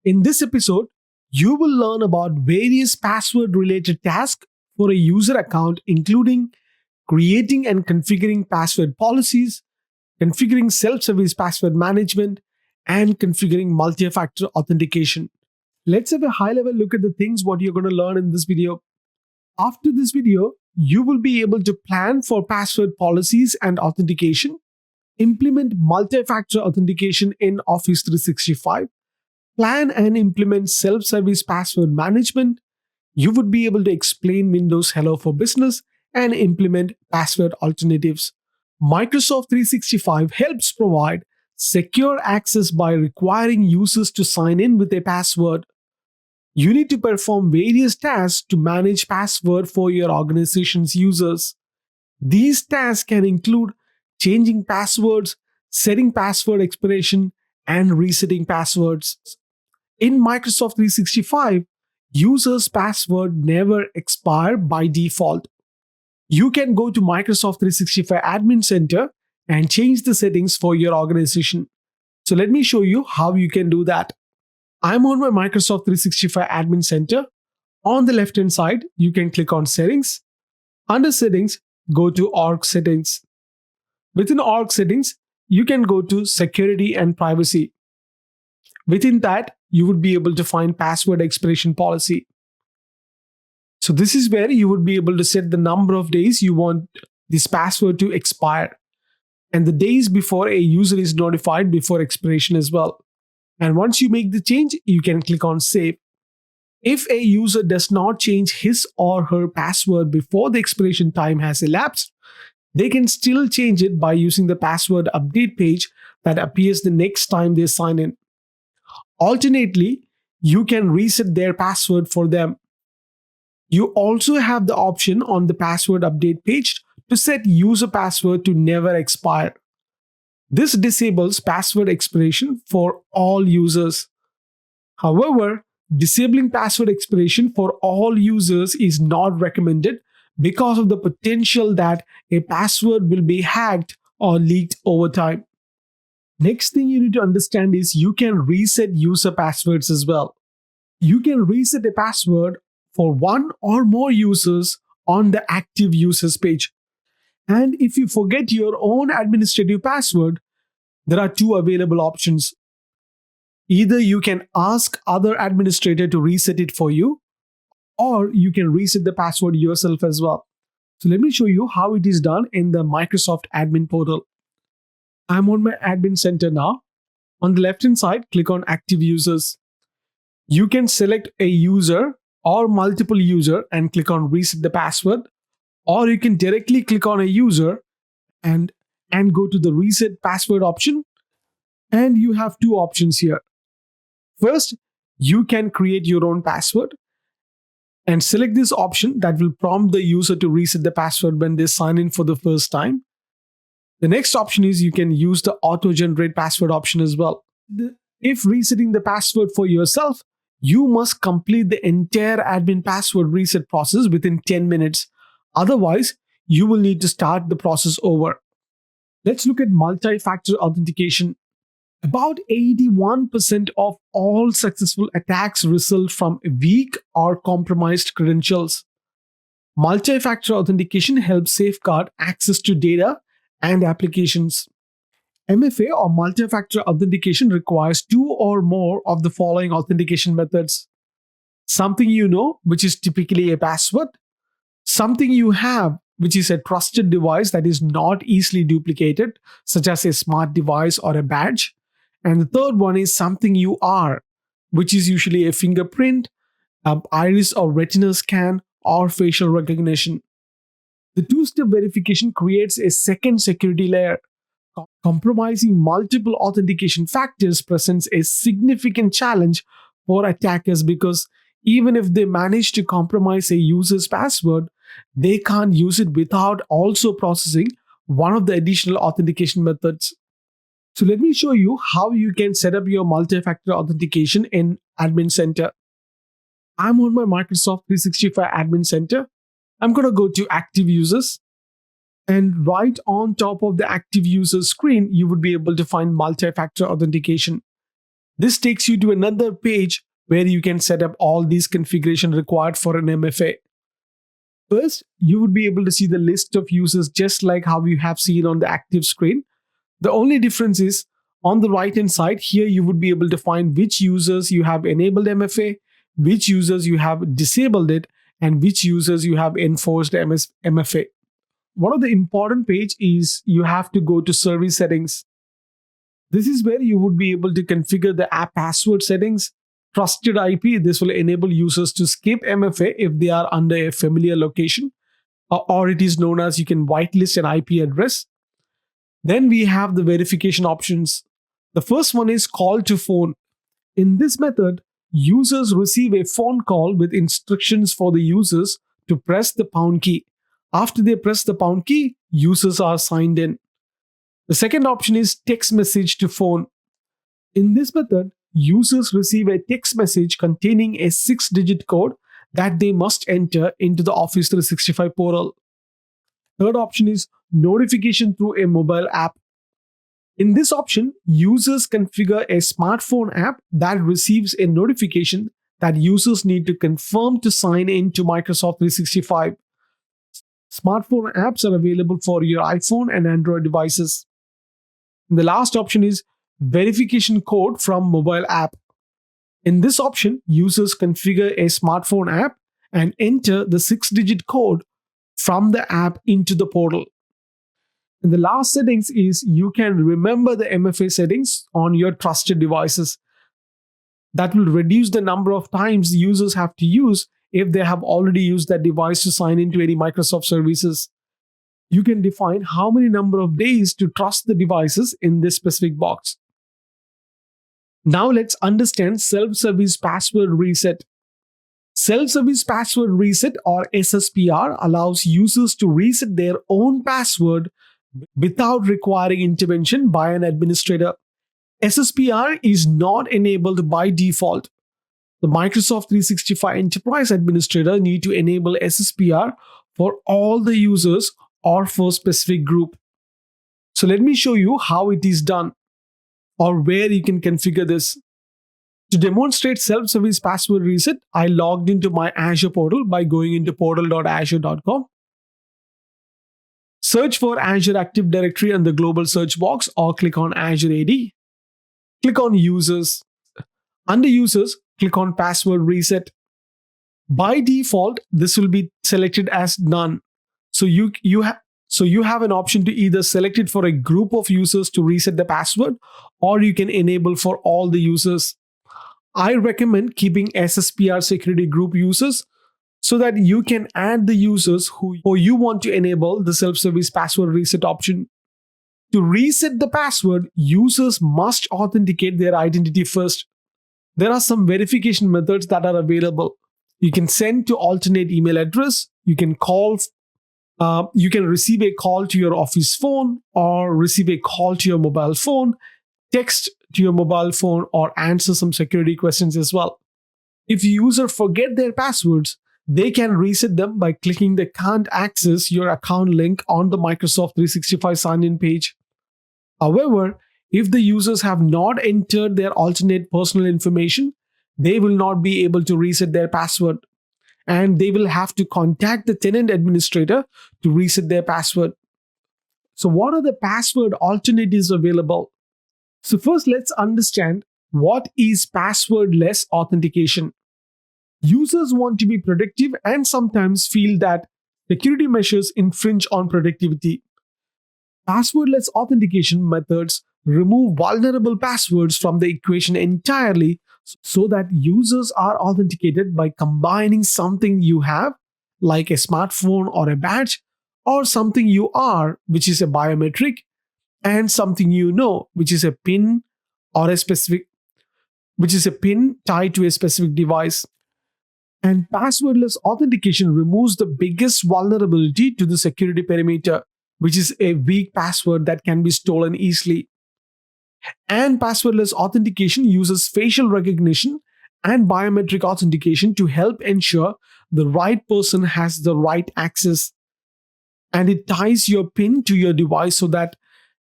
in this episode, you will learn about various password related tasks for a user account, including creating and configuring password policies, configuring self service password management, and configuring multi factor authentication. Let's have a high level look at the things what you're going to learn in this video. After this video, you will be able to plan for password policies and authentication, implement multi-factor authentication in Office 365, plan and implement self-service password management. You would be able to explain Windows Hello for Business and implement password alternatives. Microsoft 365 helps provide secure access by requiring users to sign in with a password. You need to perform various tasks to manage password for your organization's users. These tasks can include changing passwords, setting password expiration, and resetting passwords. In Microsoft 365, users' password never expire by default. You can go to Microsoft 365 Admin Center and change the settings for your organization. So let me show you how you can do that. I'm on my Microsoft 365 Admin Center. On the left hand side, you can click on Settings. Under Settings, go to Org Settings. Within Org Settings, you can go to Security and Privacy. Within that, you would be able to find Password Expiration Policy. So this is where you would be able to set the number of days you want this password to expire and the days before a user is notified before expiration as well. And once you make the change, you can click on Save. If a user does not change his or her password before the expiration time has elapsed, they can still change it by using the password update page that appears the next time they sign in. Alternately, you can reset their password for them. You also have the option on the password update page to set user password to never expire. This disables password expiration for all users. However, disabling password expiration for all users is not recommended because of the potential that a password will be hacked or leaked over time. Next thing you need to understand is you can reset user passwords as well. You can reset a password for one or more users on the active users page. And if you forget your own administrative password, there are two available options. Either you can ask other administrator to reset it for you, or you can reset the password yourself as well. So let me show you how it is done in the Microsoft admin portal. I'm on my admin center now. On the left hand side, click on active users. You can select a user or multiple user and click on reset the password, or you can directly click on a user and go to the reset password option, and you have two options here. First, you can create your own password and select this option that will prompt the user to reset the password when they sign in for the first time. The next option is you can use the auto generate password option as well. If resetting the password for yourself, you must complete the entire admin password reset process within 10 minutes. Otherwise, you will need to start the process over. Let's look at multi factor authentication. About 81% of all successful attacks result from weak or compromised credentials. Multi factor authentication helps safeguard access to data and applications. MFA or multi factor authentication requires two or more of the following authentication methods: something you know, which is typically a password; something you have, which is a trusted device that is not easily duplicated, such as a smart device or a badge; and the third one is something you are, which is usually a fingerprint, iris or retina scan, or facial recognition. The two step verification creates a second security layer. Compromising multiple authentication factors presents a significant challenge for attackers because even if they manage to compromise a user's password, they can't use it without also processing one of the additional authentication methods. So let me show you how you can set up your multi-factor authentication in Admin Center. I'm on my Microsoft 365 Admin Center. I'm going to go to Active Users. And right on top of the active user screen, you would be able to find multi-factor authentication. This takes you to another page where you can set up all these configuration required for an MFA. First, you would be able to see the list of users just like how you have seen on the active screen. The only difference is on the right hand side here, you would be able to find which users you have enabled MFA, which users you have disabled it, and which users you have enforced MFA. One of the important page is you have to go to service settings. This is where you would be able to configure the app password settings. Trusted IP, this will enable users to skip MFA if they are under a familiar location, or it is known as you can whitelist an IP address. Then we have the verification options. The first one is call to phone. In this method, users receive a phone call with instructions for the users to press the pound key. After they press the pound key, users are signed in. The second option is text message to phone. In this method, users receive a text message containing a 6-digit code that they must enter into the Office 365 portal. Third option is notification through a mobile app. In this option, users configure a smartphone app that receives a notification that users need to confirm to sign in to Microsoft 365. Smartphone apps are available for your iPhone and Android devices. And the last option is verification code from mobile app. In this option, users configure a smartphone app and enter the 6-digit code from the app into the portal. And the last settings is you can remember the MFA settings on your trusted devices. That will reduce the number of times users have to use if they have already used that device to sign into any Microsoft services. You can define how many number of days to trust the devices in this specific box. Now let's understand self-service password reset. Self-service password reset or SSPR allows users to reset their own password without requiring intervention by an administrator. SSPR is not enabled by default. The Microsoft 365 Enterprise Administrator need to enable SSPR for all the users or for specific group. So let me show you how it is done or where you can configure this. To demonstrate self-service password reset, I logged into my Azure portal by going into portal.azure.com. Search for Azure Active Directory in the global search box or click on Azure AD. Click on Users. Under Users, click on Password Reset. By default, this will be selected as none. So you have an option to either select it for a group of users to reset the password, or you can enable for all the users. I recommend keeping SSPR security group users so that you can add the users who you want to enable the self-service password reset option. To reset the password, users must authenticate their identity first. There are some verification methods that are available. You can send to alternate email address, you can receive a call to your office phone or receive a call to your mobile phone, text to your mobile phone, or answer some security questions as well. If user forget their passwords, they can reset them by clicking the can't access your account link on the Microsoft 365 sign-in page. However, if the users have not entered their alternate personal information, they will not be able to reset their password, and they will have to contact the tenant administrator to reset their password. So, what are the password alternatives available? So, first, let's understand what is passwordless authentication. Users want to be productive and sometimes feel that security measures infringe on productivity. Passwordless authentication methods remove vulnerable passwords from the equation entirely so that users are authenticated by combining something you have, like a smartphone or a badge, or something you are, which is a biometric, and something you know, which is a pin or a specific which is a pin tied to a specific device. And passwordless authentication removes the biggest vulnerability to the security perimeter, which is a weak password that can be stolen easily. And passwordless authentication uses facial recognition and biometric authentication to help ensure the right person has the right access. And it ties your PIN to your device so that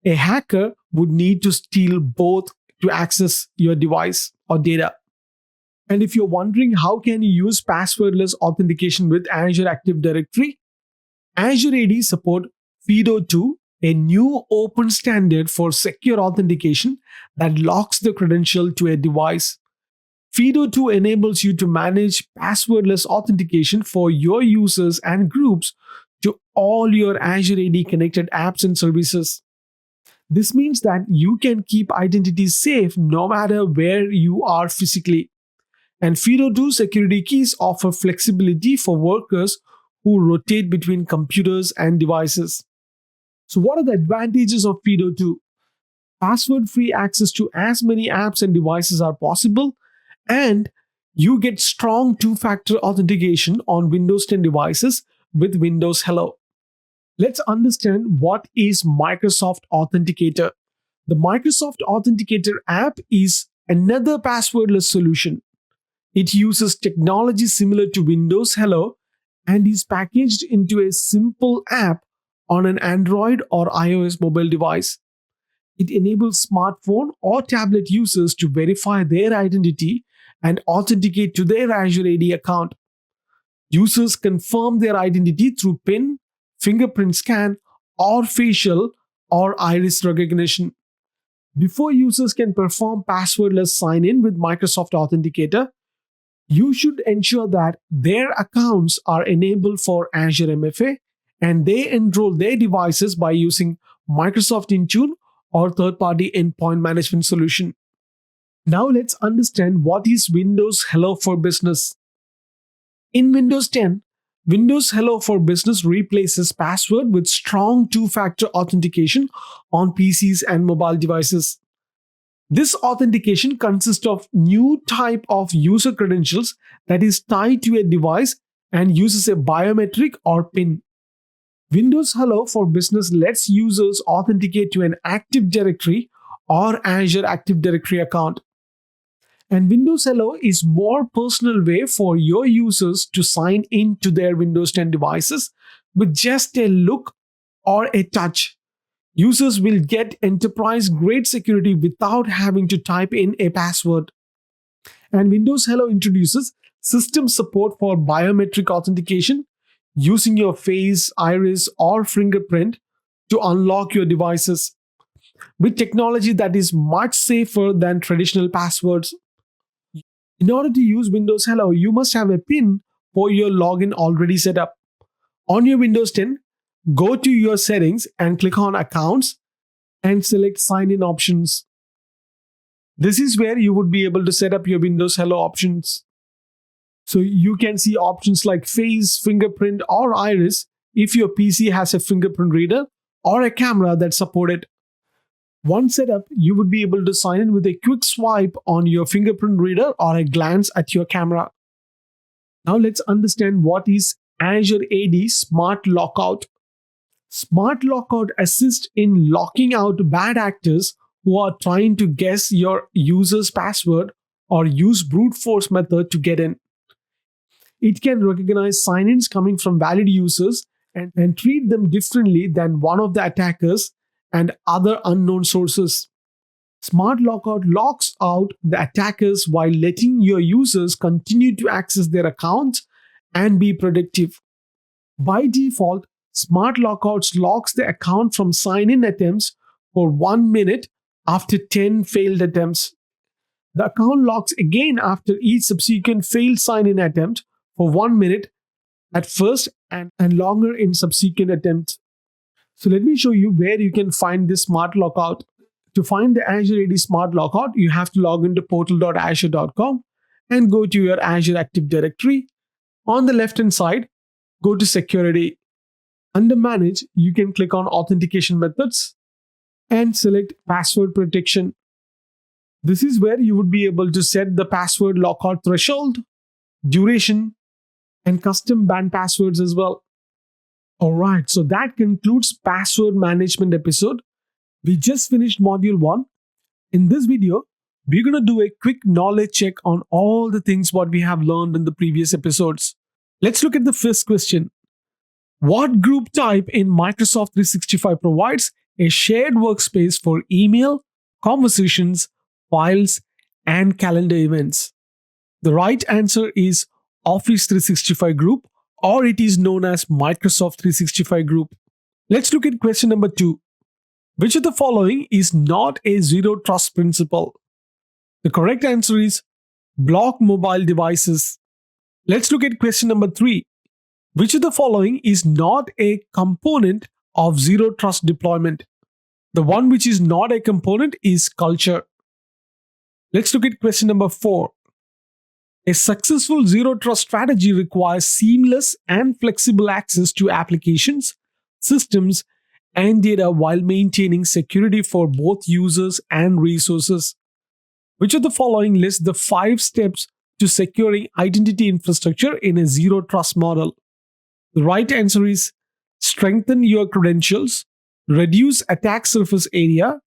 a hacker would need to steal both to access your device or data. And if you're wondering how can you use passwordless authentication with Azure Active Directory, Azure AD support FIDO2, a new open standard for secure authentication that locks the credential to a device. FIDO2 enables you to manage passwordless authentication for your users and groups to all your Azure AD connected apps and services. This means that you can keep identities safe no matter where you are physically. And FIDO2 security keys offer flexibility for workers who rotate between computers and devices. So, what are the advantages of FIDO2? Password free access to as many apps and devices are possible, and you get strong two factor authentication on Windows 10 devices with Windows Hello. Let's understand what is Microsoft Authenticator. The Microsoft Authenticator app is another passwordless solution. It uses technology similar to Windows Hello and is packaged into a simple app on an Android or iOS mobile device. It enables smartphone or tablet users to verify their identity and authenticate to their Azure AD account. Users confirm their identity through PIN, fingerprint scan, or facial or iris recognition. Before users can perform passwordless sign in with Microsoft Authenticator, you should ensure that their accounts are enabled for Azure MFA and they enroll their devices by using Microsoft Intune or third party endpoint management solution. Now let's understand what is Windows Hello for Business. In Windows 10, Windows Hello for Business replaces password with strong two-factor authentication on PCs and mobile devices. This authentication consists of new type of user credentials that is tied to a device and uses a biometric or PIN. Windows Hello for Business lets users authenticate to an Active Directory or Azure Active Directory account. And Windows Hello is more personal way for your users to sign in to their Windows 10 devices with just a look or a touch. Users will get enterprise grade security without having to type in a password. And Windows Hello introduces system support for biometric authentication using your face, iris, or fingerprint to unlock your devices with technology that is much safer than traditional passwords. In order to use Windows Hello, you must have a PIN for your login already set up. On your Windows 10, go to your settings and click on Accounts and select Sign In options. This is where you would be able to set up your Windows Hello options. So you can see options like face, fingerprint, or iris if your PC has a fingerprint reader or a camera that support it. Once set up, you would be able to sign in with a quick swipe on your fingerprint reader or a glance at your camera. Now let's understand what is Azure AD Smart Lockout. Smart Lockout assists in locking out bad actors who are trying to guess your user's password or use brute force method to get in. It can recognize sign-ins coming from valid users and treat them differently than one of the attackers and other unknown sources. Smart Lockout locks out the attackers while letting your users continue to access their accounts and be productive. By default, Smart Lockouts locks the account from sign-in attempts for 1 minute after 10 failed attempts. The account locks again after each subsequent failed sign-in attempt for 1 minute at first and longer in subsequent attempts. So let me show you where you can find this Smart Lockout. To find the Azure AD Smart Lockout, you have to log into portal.azure.com and go to your Azure Active Directory. On the left-hand side, go to Security. Under Manage, you can click on Authentication Methods and select Password Protection. This is where you would be able to set the password lockout threshold, duration, and custom banned passwords as well. Alright, so that concludes password management episode. We just finished module 1. In this video, we're going to do a quick knowledge check on all the things what we have learned in the previous episodes. Let's look at the first question. What group type in Microsoft 365 provides a shared workspace for email, conversations, files, and calendar events? The right answer is Office 365 group, or it is known as Microsoft 365 group. Let's look at question number 2. Which of the following is not a zero trust principle? The correct answer is block mobile devices. Let's look at question number 3. Which of the following is not a component of zero trust deployment? The one which is not a component is culture. Let's look at question number 4. A successful zero trust strategy requires seamless and flexible access to applications, systems, and data while maintaining security for both users and resources. Which of the following lists the 5 steps to securing identity infrastructure in a zero trust model? The right answer is strengthen your credentials, reduce attack surface area,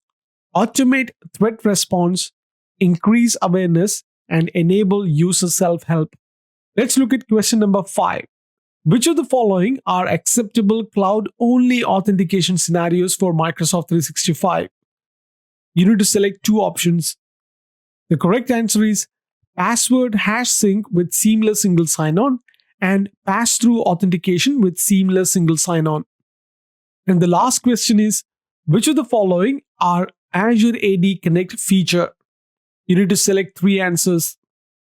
automate threat response, increase awareness, and enable user self-help. Let's look at question number 5. Which of the following are acceptable cloud-only authentication scenarios for Microsoft 365? You need to select 2 options. The correct answer is password hash sync with seamless single sign-on and pass-through authentication with seamless single sign-on. And the last question is, which of the following are Azure AD Connect feature? You need to select 3 answers.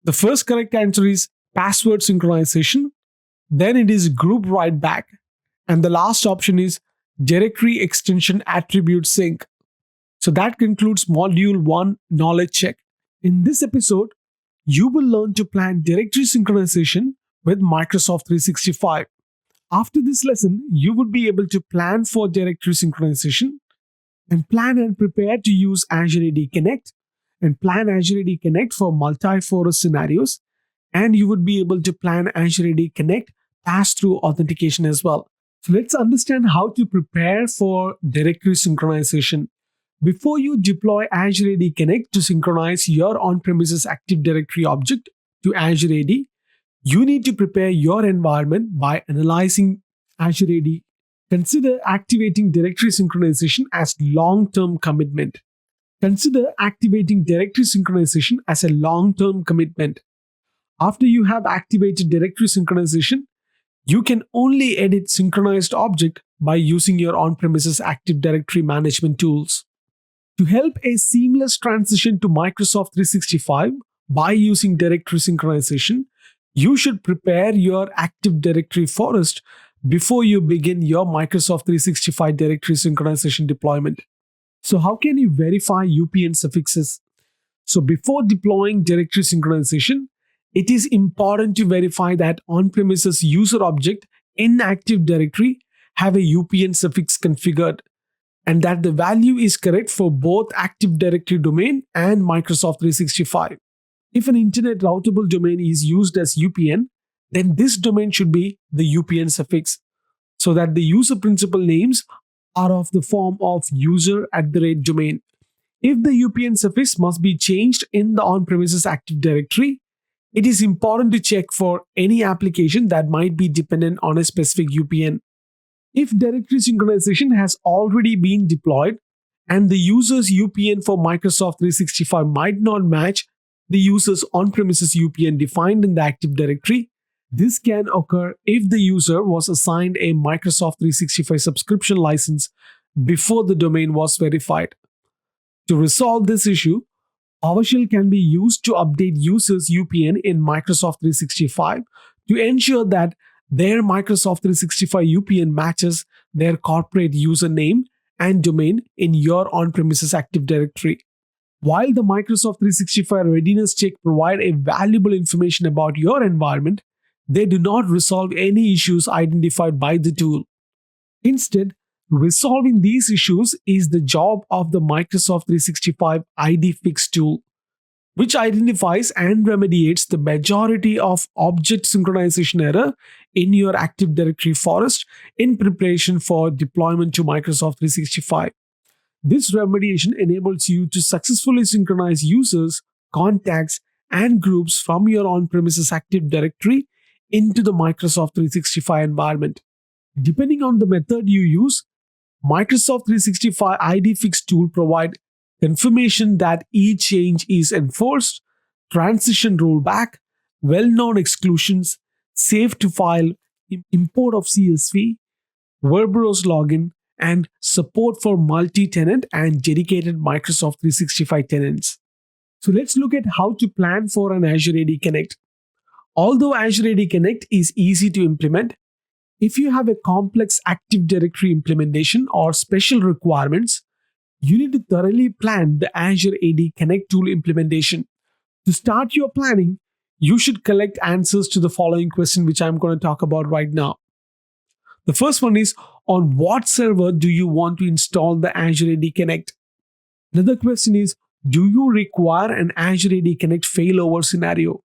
The first correct answer is password synchronization. Then it is group write back. And the last option is directory extension attribute sync. So that concludes module 1 knowledge check. In this episode, you will learn to plan directory synchronization with Microsoft 365. After this lesson, you would be able to plan for directory synchronization and plan and prepare to use Azure AD Connect and plan Azure AD Connect for multi-forest scenarios. And you would be able to plan Azure AD Connect pass-through authentication as well. So let's understand how to prepare for directory synchronization. Before you deploy Azure AD Connect to synchronize your on-premises Active Directory object to Azure AD, you need to prepare your environment by analyzing Azure AD. Consider activating directory synchronization as long-term commitment. Consider activating directory synchronization as a long-term commitment. After you have activated directory synchronization, you can only edit synchronized object by using your on-premises Active Directory management tools. To help a seamless transition to Microsoft 365 by using directory synchronization, You should prepare your Active Directory forest before you begin your Microsoft 365 directory synchronization deployment. So, how can you verify UPN suffixes? So, before deploying directory synchronization, it is important to verify that on premises user object in Active Directory have a UPN suffix configured and that the value is correct for both Active Directory domain and Microsoft 365. If an internet routable domain is used as UPN, then this domain should be the UPN suffix so that the user principal names are of the form of user at the rate domain. If the UPN suffix must be changed in the on-premises Active Directory, it is important to check for any application that might be dependent on a specific UPN. If directory synchronization has already been deployed and the user's UPN for Microsoft 365 might not match the user's on-premises UPN defined in the Active Directory, this can occur if the user was assigned a Microsoft 365 subscription license before the domain was verified. To resolve this issue, PowerShell can be used to update users' UPN in Microsoft 365 to ensure that their Microsoft 365 UPN matches their corporate username and domain in your on-premises Active Directory. While the Microsoft 365 readiness check provide a valuable information about your environment, they do not resolve any issues identified by the tool. Instead, resolving these issues is the job of the Microsoft 365 ID Fix tool, which identifies and remediates the majority of object synchronization error in your Active Directory forest in preparation for deployment to Microsoft 365. This remediation enables you to successfully synchronize users, contacts, and groups from your on-premises Active Directory into the Microsoft 365 environment. Depending on the method you use, Microsoft 365 ID Fix tool provide confirmation that each change is enforced, transition rollback, well-known exclusions, save to file, import of CSV, Verboros login, and support for multi-tenant and dedicated Microsoft 365 tenants. So let's look at how to plan for an Azure AD Connect. Although Azure AD Connect is easy to implement, if you have a complex Active Directory implementation or special requirements, you need to thoroughly plan the Azure AD Connect tool implementation. To start your planning, you should collect answers to the following question, which I'm going to talk about right now. The first one is, on what server do you want to install the Azure AD Connect? Another question is, do you require an Azure AD Connect failover scenario?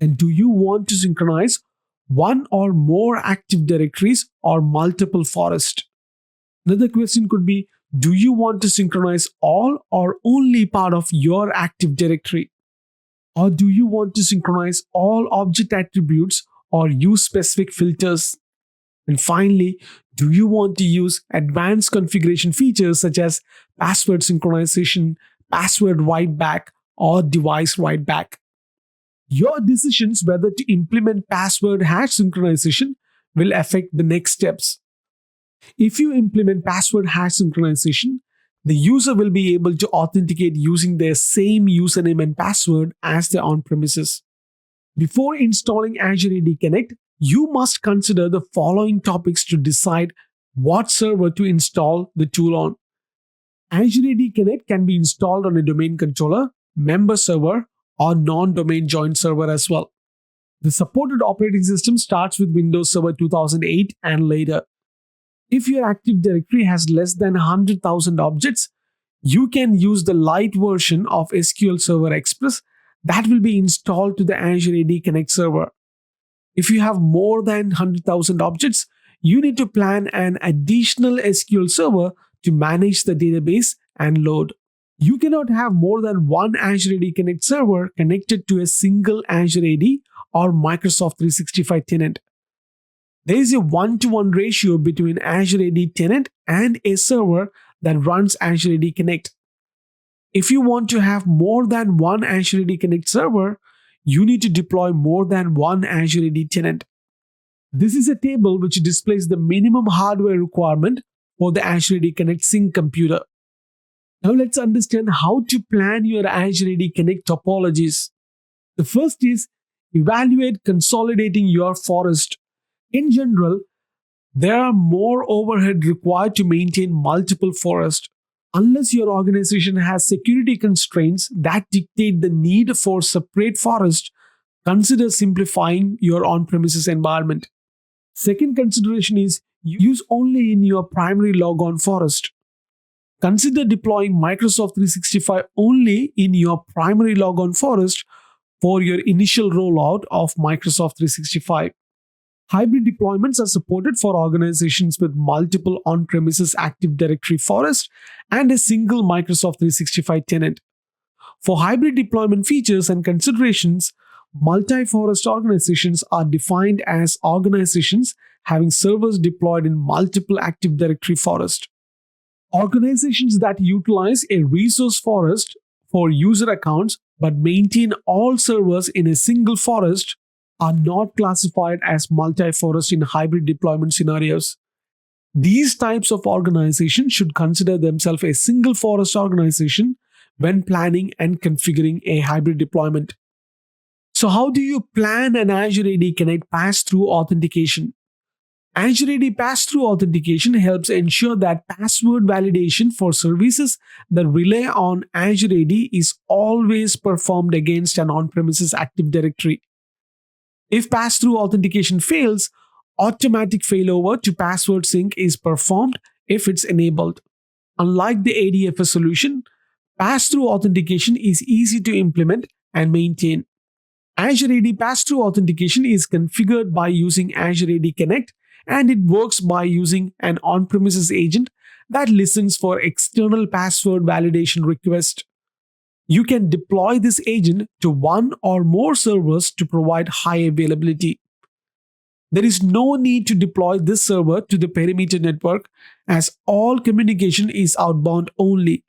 And do you want to synchronize one or more Active Directories or multiple forests? Another question could be, do you want to synchronize all or only part of your Active Directory? Or do you want to synchronize all object attributes or use specific filters? And finally, do you want to use advanced configuration features such as password synchronization, password write back, or device write back? Your decisions whether to implement password hash synchronization will affect the next steps. If you implement password hash synchronization, the user will be able to authenticate using their same username and password as their on-premises. Before installing Azure AD Connect, you must consider the following topics to decide what server to install the tool on. Azure AD Connect can be installed on a domain controller, member server, or non-domain joint server as well. The supported operating system starts with Windows Server 2008 and later. If your Active Directory has less than 100,000 objects, you can use the light version of SQL Server Express that will be installed to the Azure AD Connect server. If you have more than 100,000 objects, you need to plan an additional SQL server to manage the database and load. You cannot have more than one Azure AD Connect server connected to a single Azure AD or Microsoft 365 tenant. There is a 1-to-1 ratio between Azure AD tenant and a server that runs Azure AD Connect. If you want to have more than one Azure AD Connect server, you need to deploy more than one Azure AD tenant. This is a table which displays the minimum hardware requirement for the Azure AD Connect Sync computer. Now let's understand how to plan your Azure AD Connect topologies. The first is Evaluate consolidating your forest. In general, there are more overhead required to maintain multiple forests. Unless your organization has security constraints that dictate the need for separate forest, consider simplifying your on premises environment. Second consideration is use only in your primary logon forest. Consider deploying Microsoft 365 only in your primary logon forest for your initial rollout of Microsoft 365. Hybrid deployments are supported for organizations with multiple on premises Active Directory forests and a single Microsoft 365 tenant. For hybrid deployment features and considerations, multi forest organizations are defined as organizations having servers deployed in multiple Active Directory forests. Organizations that utilize a resource forest for user accounts but maintain all servers in a single forest are not classified as multi forest in hybrid deployment scenarios. These types of organizations should consider themselves a single forest organization when planning and configuring a hybrid deployment. So, how do you plan an Azure AD Connect pass-through authentication? Azure AD pass-through authentication helps ensure that password validation for services that rely on Azure AD is always performed against an on-premises Active Directory. If pass-through authentication fails, automatic failover to password sync is performed if it's enabled. Unlike the ADFS solution, pass-through authentication is easy to implement and maintain. Azure AD pass-through authentication is configured by using Azure AD Connect, and it works by using an on-premises agent that listens for external password validation requests. You can deploy this agent to one or more servers to provide high availability. There is no need to deploy this server to the perimeter network as all communication is outbound only.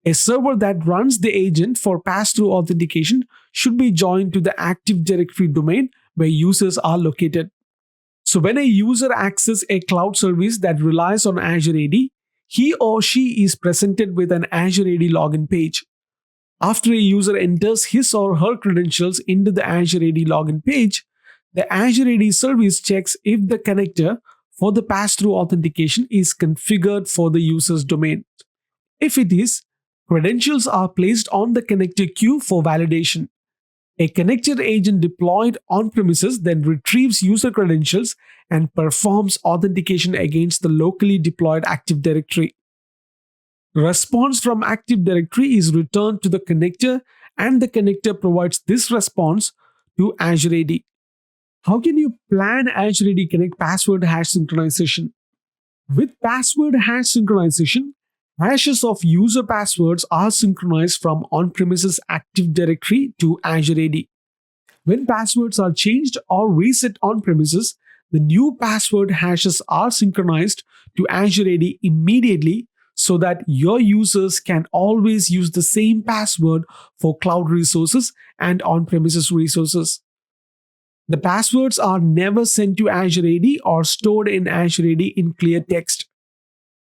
A server that runs the agent for pass-through authentication should be joined to the Active Directory domain where users are located. So when a user accesses a cloud service that relies on Azure AD, he or she is presented with an Azure AD login page. After a user enters his or her credentials into the Azure AD login page, the Azure AD service checks if the connector for the pass-through authentication is configured for the user's domain. If it is, credentials are placed on the connector queue for validation. A connector agent deployed on premises then retrieves user credentials and performs authentication against the locally deployed Active Directory. Response from Active Directory is returned to the connector, and the connector provides this response to Azure AD. How can you plan Azure AD Connect password hash synchronization? With password hash synchronization, hashes of user passwords are synchronized from on-premises Active Directory to Azure AD. When passwords are changed or reset on-premises, the new password hashes are synchronized to Azure AD immediately so that your users can always use the same password for cloud resources and on-premises resources. The passwords are never sent to Azure AD or stored in Azure AD in clear text.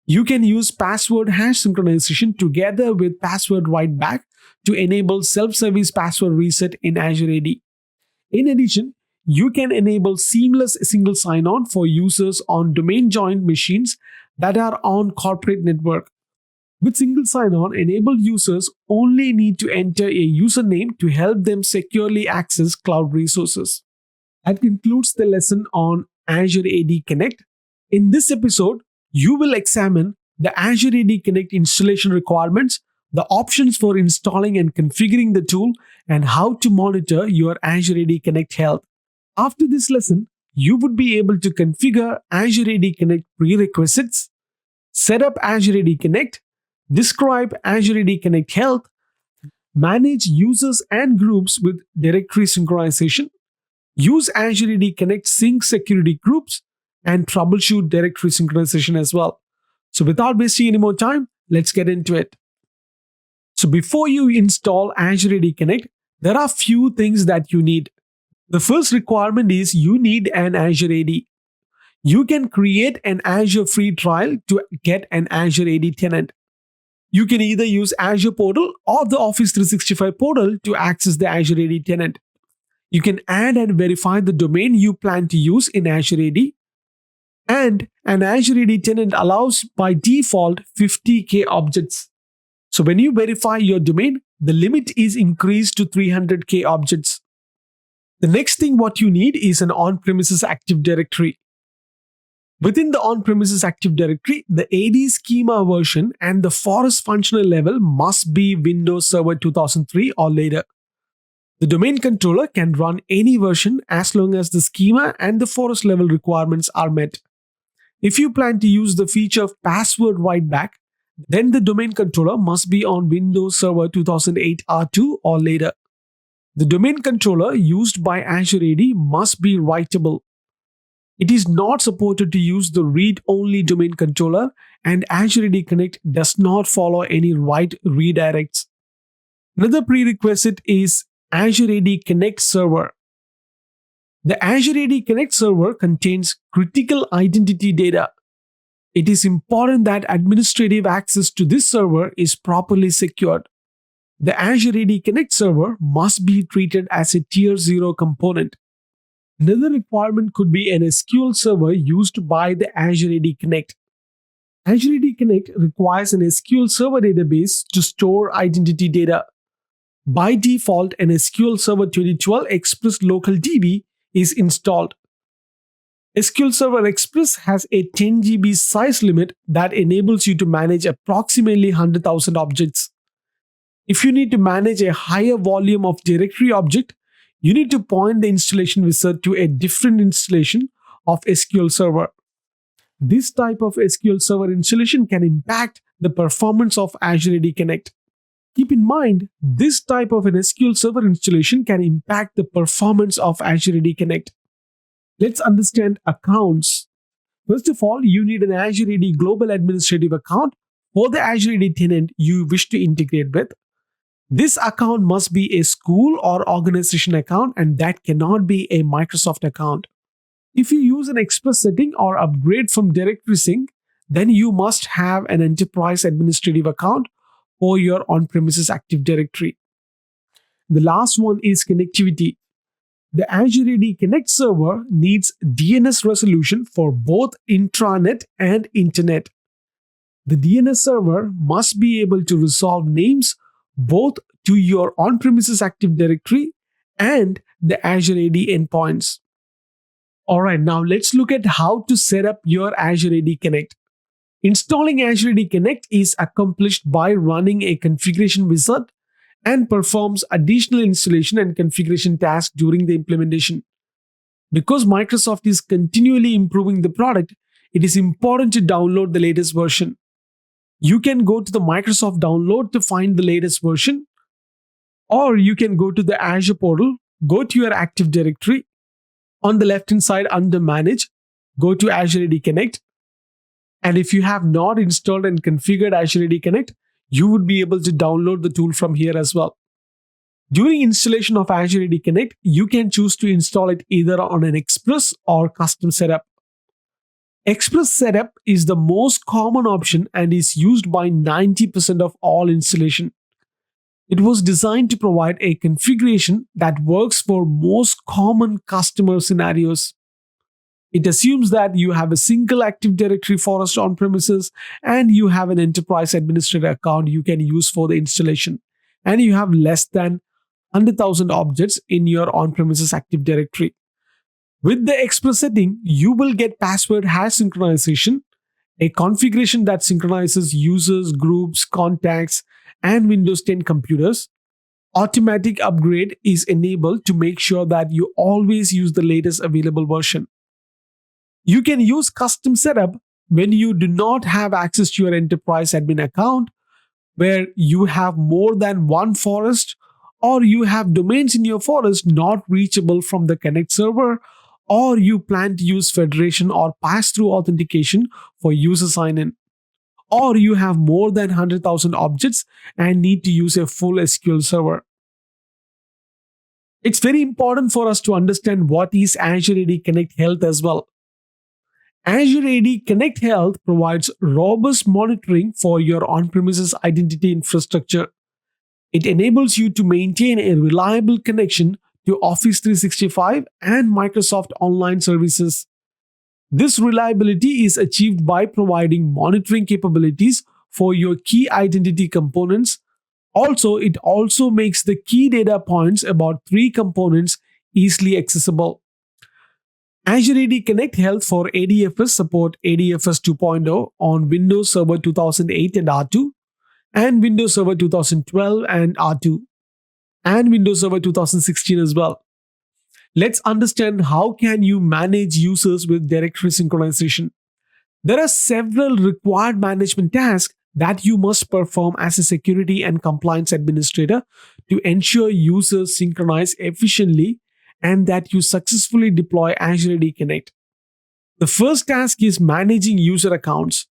You can use password hash synchronization together with password write back to enable self-service password reset in Azure AD. In addition, you can enable seamless single sign-on for users on domain-joined machines that are on corporate network. With single sign-on, enabled users only need to enter a username to help them securely access cloud resources. That concludes the lesson on Azure AD Connect. In this episode, you will examine the Azure AD Connect installation requirements, the options for installing and configuring the tool, and how to monitor your Azure AD Connect health. After this lesson, you would be able to configure Azure AD Connect prerequisites, set up Azure AD Connect, describe Azure AD Connect health, manage users and groups with directory synchronization, use Azure AD Connect sync security groups, and troubleshoot directory synchronization as well. So without wasting any more time, let's get into it. So before you install Azure AD Connect, there are few things that you need. The first requirement is you need an Azure AD. You can create an Azure free trial to get an Azure AD tenant. You can either use Azure Portal or the Office 365 portal to access the Azure AD tenant. You can add and verify the domain you plan to use in Azure AD, and an Azure AD tenant allows by default 50K objects. So when you verify your domain, the limit is increased to 300K objects. The next thing what you need is an on-premises Active Directory. Within the on-premises Active Directory, the AD schema version and the forest functional level must be Windows Server 2003 or later. The domain controller can run any version as long as the schema and the forest level requirements are met. If you plan to use the feature of password write back, then the domain controller must be on Windows Server 2008 R2 or later. The domain controller used by Azure AD must be writable. It is not supported to use the read-only domain controller, and Azure AD Connect does not follow any write redirects. Another prerequisite is Azure AD Connect server. The Azure AD Connect server contains critical identity data. It is important that administrative access to this server is properly secured. The Azure AD Connect server must be treated as a Tier 0 component. Another requirement could be an SQL server used by the Azure AD Connect. Azure AD Connect requires an SQL Server database to store identity data. By default, an SQL Server 2012 Express Local DB is installed. SQL Server Express has a 10 GB size limit that enables you to manage approximately 100,000 objects. If you need to manage a higher volume of directory object, you need to point the installation wizard to a different installation of SQL Server. This type of SQL Server installation can impact the performance of Azure AD Connect. Keep in mind, this type of an SQL Server installation can impact the performance of Azure AD Connect. Let's understand accounts. First of all, you need an Azure AD Global Administrative account for the Azure AD tenant you wish to integrate with. This account must be a school or organization account, and that cannot be a Microsoft account. If you use an Express setting or upgrade from Directory Sync, then you must have an enterprise administrative account for your on-premises Active Directory. The last one is connectivity. The Azure AD Connect server needs DNS resolution for both intranet and internet. The DNS server must be able to resolve names both to your on-premises Active Directory and the Azure AD endpoints. Alright, now let's look at how to set up your Azure AD Connect. Installing Azure AD Connect is accomplished by running a configuration wizard and performs additional installation and configuration tasks during the implementation. Because Microsoft is continually improving the product, it is important to download the latest version. You can go to the Microsoft download to find the latest version, or you can go to the Azure portal, go to your Active Directory. On the left-hand side under Manage, go to Azure AD Connect. And if you have not installed and configured Azure AD Connect, you would be able to download the tool from here as well. During installation of Azure AD Connect, you can choose to install it either on an Express or custom setup. Express setup is the most common option and is used by 90% of all installation. It was designed to provide a configuration that works for most common customer scenarios. It assumes that you have a single Active Directory forest on premises and you have an enterprise administrator account you can use for the installation, and you have less than 100,000 objects in your on-premises Active Directory. With the Express setting, you will get password hash synchronization, a configuration that synchronizes users, groups, contacts, and Windows 10 computers. Automatic upgrade is enabled to make sure that you always use the latest available version. You can use custom setup when you do not have access to your enterprise admin account, where you have more than one forest, or you have domains in your forest not reachable from the Connect server, or you plan to use federation or pass-through authentication for user sign-in, or you have more than 100,000 objects and need to use a full SQL server. It's very important for us to understand what is Azure AD Connect Health as well. Azure AD Connect Health provides robust monitoring for your on-premises identity infrastructure. It enables you to maintain a reliable connection to Office 365 and Microsoft Online Services. This reliability is achieved by providing monitoring capabilities for your key identity components. Also, it also makes the key data points about three components easily accessible. Azure AD Connect helps for ADFS support ADFS 2.0 on Windows Server 2008 and R2, and Windows Server 2012 and R2, and Windows Server 2016 as well. Let's understand how can you manage users with directory synchronization. There are several required management tasks that you must perform as a security and compliance administrator to ensure users synchronize efficiently and that you successfully deploy Azure AD Connect. The first task is managing user accounts.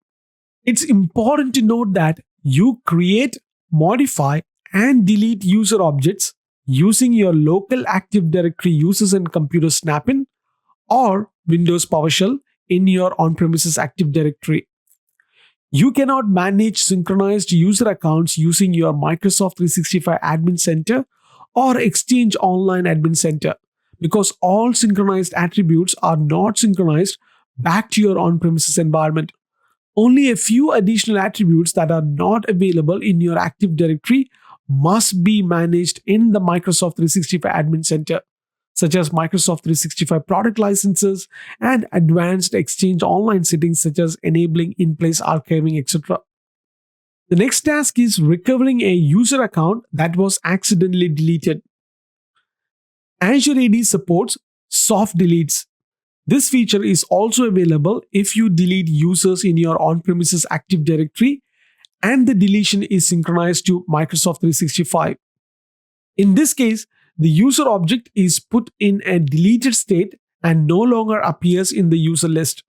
It's important to note that you create, modify, and delete user objects using your local Active Directory users and computer snap-in or Windows PowerShell in your on-premises Active Directory. You cannot manage synchronized user accounts using your Microsoft 365 Admin Center or Exchange Online Admin Center because all synchronized attributes are not synchronized back to your on-premises environment. Only a few additional attributes that are not available in your Active Directory must be managed in the Microsoft 365 Admin Center, such as Microsoft 365 product licenses and advanced Exchange Online settings such as enabling in-place archiving, etc. The next task is recovering a user account that was accidentally deleted. Azure AD supports soft deletes. This feature is also available if you delete users in your on-premises Active Directory and the deletion is synchronized to Microsoft 365. In this case, the user object is put in a deleted state and no longer appears in the user list,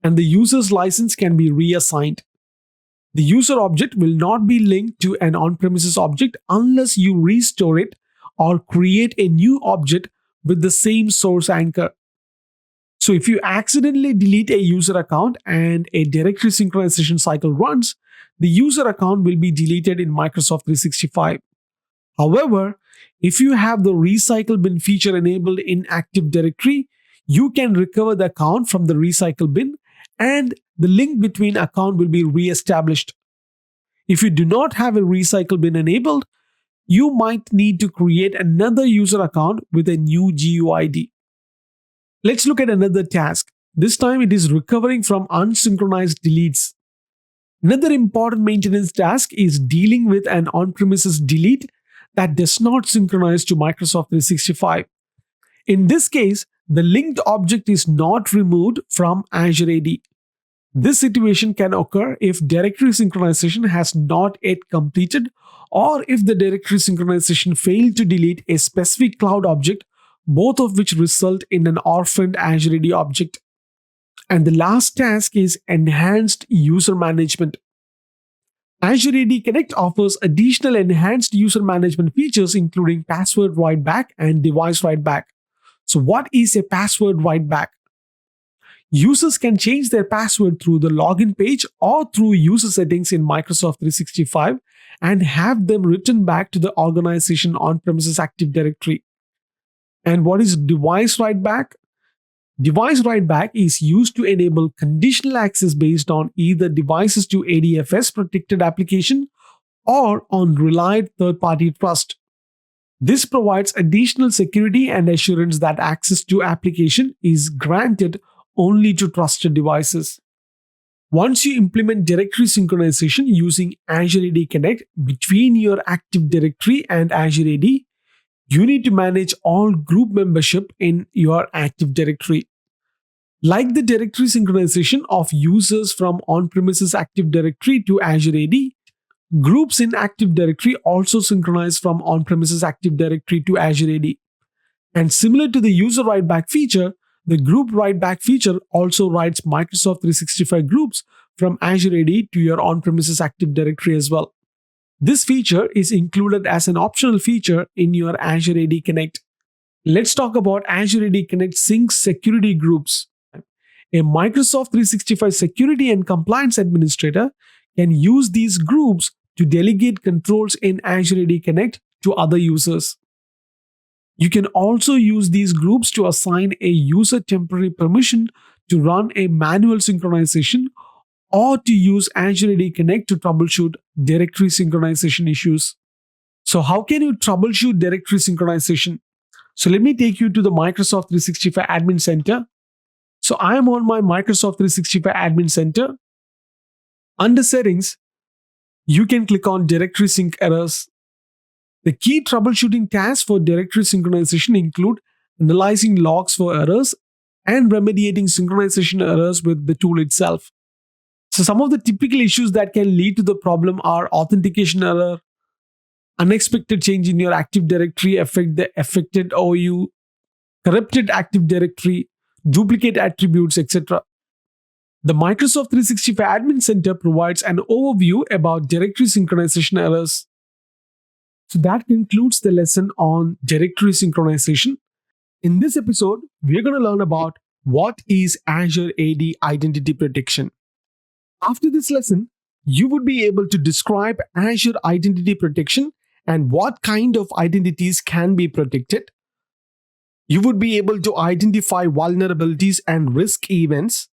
and the user's license can be reassigned. The user object will not be linked to an on-premises object unless you restore it or create a new object with the same source anchor. So if you accidentally delete a user account and a directory synchronization cycle runs, the user account will be deleted in Microsoft 365. However, if you have the recycle bin feature enabled in Active Directory, you can recover the account from the recycle bin and the link between account will be re-established. If you do not have a recycle bin enabled, you might need to create another user account with a new GUID. Let's look at another task. This time it is recovering from unsynchronized deletes. Another important maintenance task is dealing with an on-premises delete that does not synchronize to Microsoft 365. In this case, the linked object is not removed from Azure AD. This situation can occur if directory synchronization has not yet completed or if the directory synchronization failed to delete a specific cloud object, both of which result in an orphaned Azure AD object. And the last task is enhanced user management. Azure AD Connect offers additional enhanced user management features including password write back and device write back. So what is a password write back? Users can change their password through the login page or through user settings in Microsoft 365 and have them written back to the organization on-premises Active Directory. And what is device write back? Device write back is used to enable conditional access based on either devices to ADFS protected application or on relied third-party trust. This provides additional security and assurance that access to application is granted only to trusted devices. Once you implement directory synchronization using Azure AD Connect between your Active Directory and Azure AD, you need to manage all group membership in your Active Directory. Like the directory synchronization of users from on-premises Active Directory to Azure AD, groups in Active Directory also synchronize from on-premises Active Directory to Azure AD. And similar to the user write back feature, the group write back feature also writes Microsoft 365 groups from Azure AD to your on-premises Active Directory as well. This feature is included as an optional feature in your Azure AD Connect. Let's talk about Azure AD Connect Sync security groups. A Microsoft 365 security and compliance administrator can use these groups to delegate controls in Azure AD Connect to other users. You can also use these groups to assign a user temporary permission to run a manual synchronization or to use Azure AD Connect to troubleshoot directory synchronization issues. So, how can you troubleshoot directory synchronization? So, let me take you to the Microsoft 365 Admin Center. So, I am on my Microsoft 365 Admin Center. Under Settings, you can click on Directory Sync Errors. The key troubleshooting tasks for directory synchronization include analyzing logs for errors and remediating synchronization errors with the tool itself. So, some of the typical issues that can lead to the problem are authentication error, unexpected change in your Active Directory affect the affected OU, corrupted Active Directory, duplicate attributes, etc. The Microsoft 365 Admin Center provides an overview about directory synchronization errors. So that concludes the lesson on directory synchronization. In this episode, we're going to learn about what is Azure AD Identity Protection. After this lesson, you would be able to describe Azure Identity Protection and what kind of identities can be protected. You would be able to identify vulnerabilities and risk events.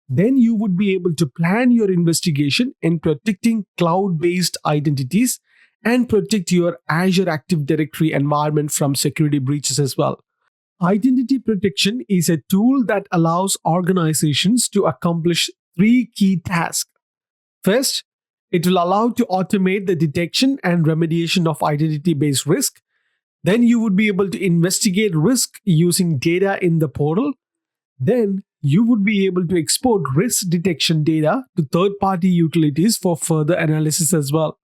Then you would be able to plan your investigation in protecting cloud-based identities and protect your Azure Active Directory environment from security breaches as well. Identity protection is a tool that allows organizations to accomplish three key tasks. First, it will allow to automate the detection and remediation of identity-based risk. Then you would be able to investigate risk using data in the portal. Then you would be able to export risk detection data to third-party utilities for further analysis as well.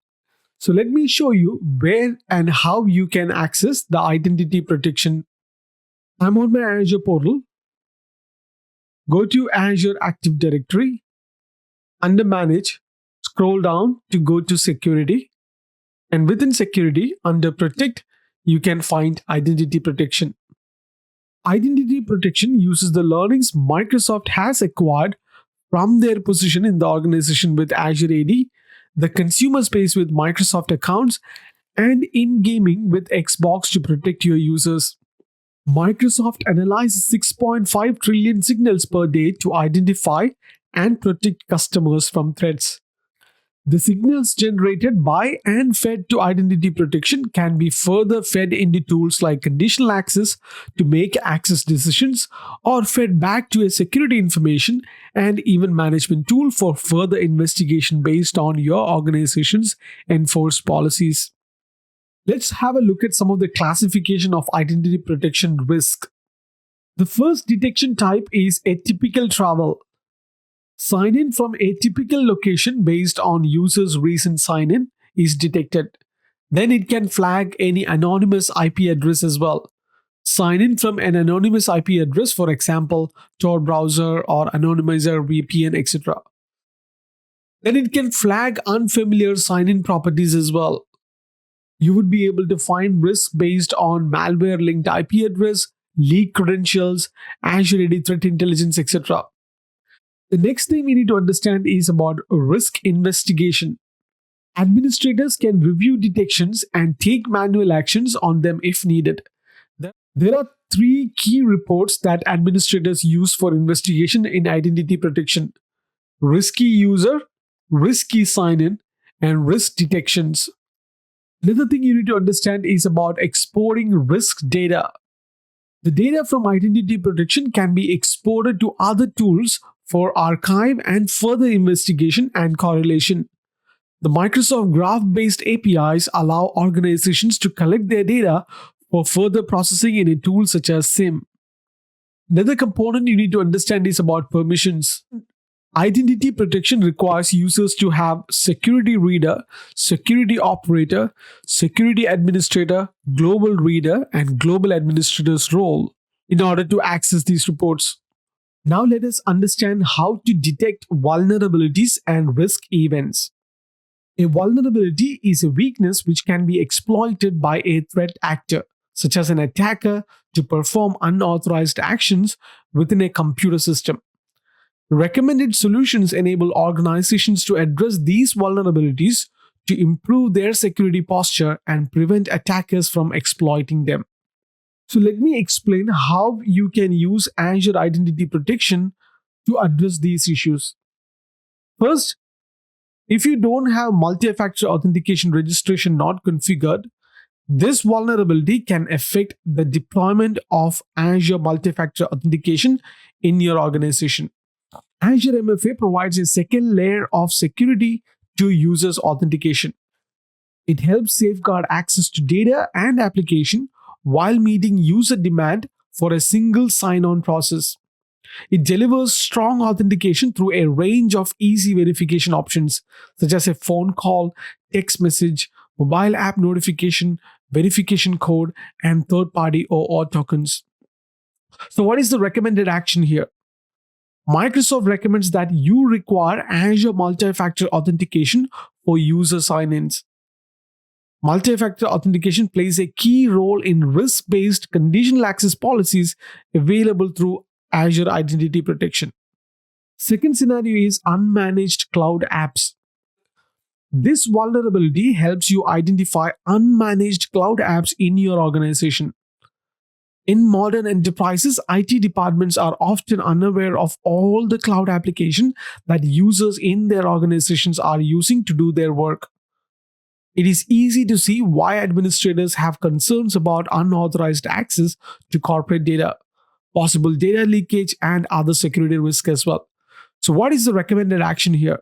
So let me show you where and how you can access the identity protection. I'm on my Azure portal. Go to Azure Active Directory. Under Manage, scroll down to go to Security. And within Security, under Protect, you can find Identity Protection. Identity protection uses the learnings Microsoft has acquired from their position in the organization with Azure AD, the consumer space with Microsoft accounts, and in gaming with Xbox to protect your users. Microsoft analyzes 6.5 trillion signals per day to identify and protect customers from threats. The signals generated by and fed to identity protection can be further fed into tools like conditional access to make access decisions, or fed back to a security information and even management tool for further investigation based on your organization's enforced policies. Let's have a look at some of the classification of identity protection risk. The first detection type is atypical travel. Sign in from a typical location based on user's recent sign in is detected. Then it can flag any anonymous IP address as well. Sign in from an anonymous IP address, for example, Tor browser or anonymizer VPN, etc. Then it can flag unfamiliar sign in properties as well. You would be able to find risk based on malware linked IP address, leak credentials, Azure AD threat intelligence, etc. The next thing we need to understand is about risk investigation. Administrators can review detections and take manual actions on them if needed. There are three key reports that administrators use for investigation in identity protection: risky user, risky sign-in, and risk detections. Another thing you need to understand is about exporting risk data. The data from identity protection can be exported to other tools for archive and further investigation and correlation. The Microsoft Graph-based APIs allow organizations to collect their data for further processing in a tool such as SIM. Another component you need to understand is about permissions. Identity protection requires users to have security reader, security operator, security administrator, global reader, and global administrator's role in order to access these reports. Now let us understand how to detect vulnerabilities and risk events. A vulnerability is a weakness which can be exploited by a threat actor, such as an attacker, to perform unauthorized actions within a computer system. Recommended solutions enable organizations to address these vulnerabilities to improve their security posture and prevent attackers from exploiting them. So let me explain how you can use Azure Identity Protection to address these issues. First, if you don't have multi-factor authentication registration not configured, this vulnerability can affect the deployment of Azure multi-factor authentication in your organization. Azure MFA provides a second layer of security to users' authentication. It helps safeguard access to data and application while meeting user demand for a single sign-on process. It delivers strong authentication through a range of easy verification options, such as a phone call, text message, mobile app notification, verification code, and third party OAuth tokens. So, what is the recommended action here? Microsoft recommends that you require Azure multi factor authentication for user sign ins. Multi factor authentication plays a key role in risk based conditional access policies available through Azure Identity Protection. Second scenario is unmanaged cloud apps. This vulnerability helps you identify unmanaged cloud apps in your organization. In modern enterprises, IT departments are often unaware of all the cloud applications that users in their organizations are using to do their work. It is easy to see why administrators have concerns about unauthorized access to corporate data, possible data leakage, and other security risks as well. So, what is the recommended action here?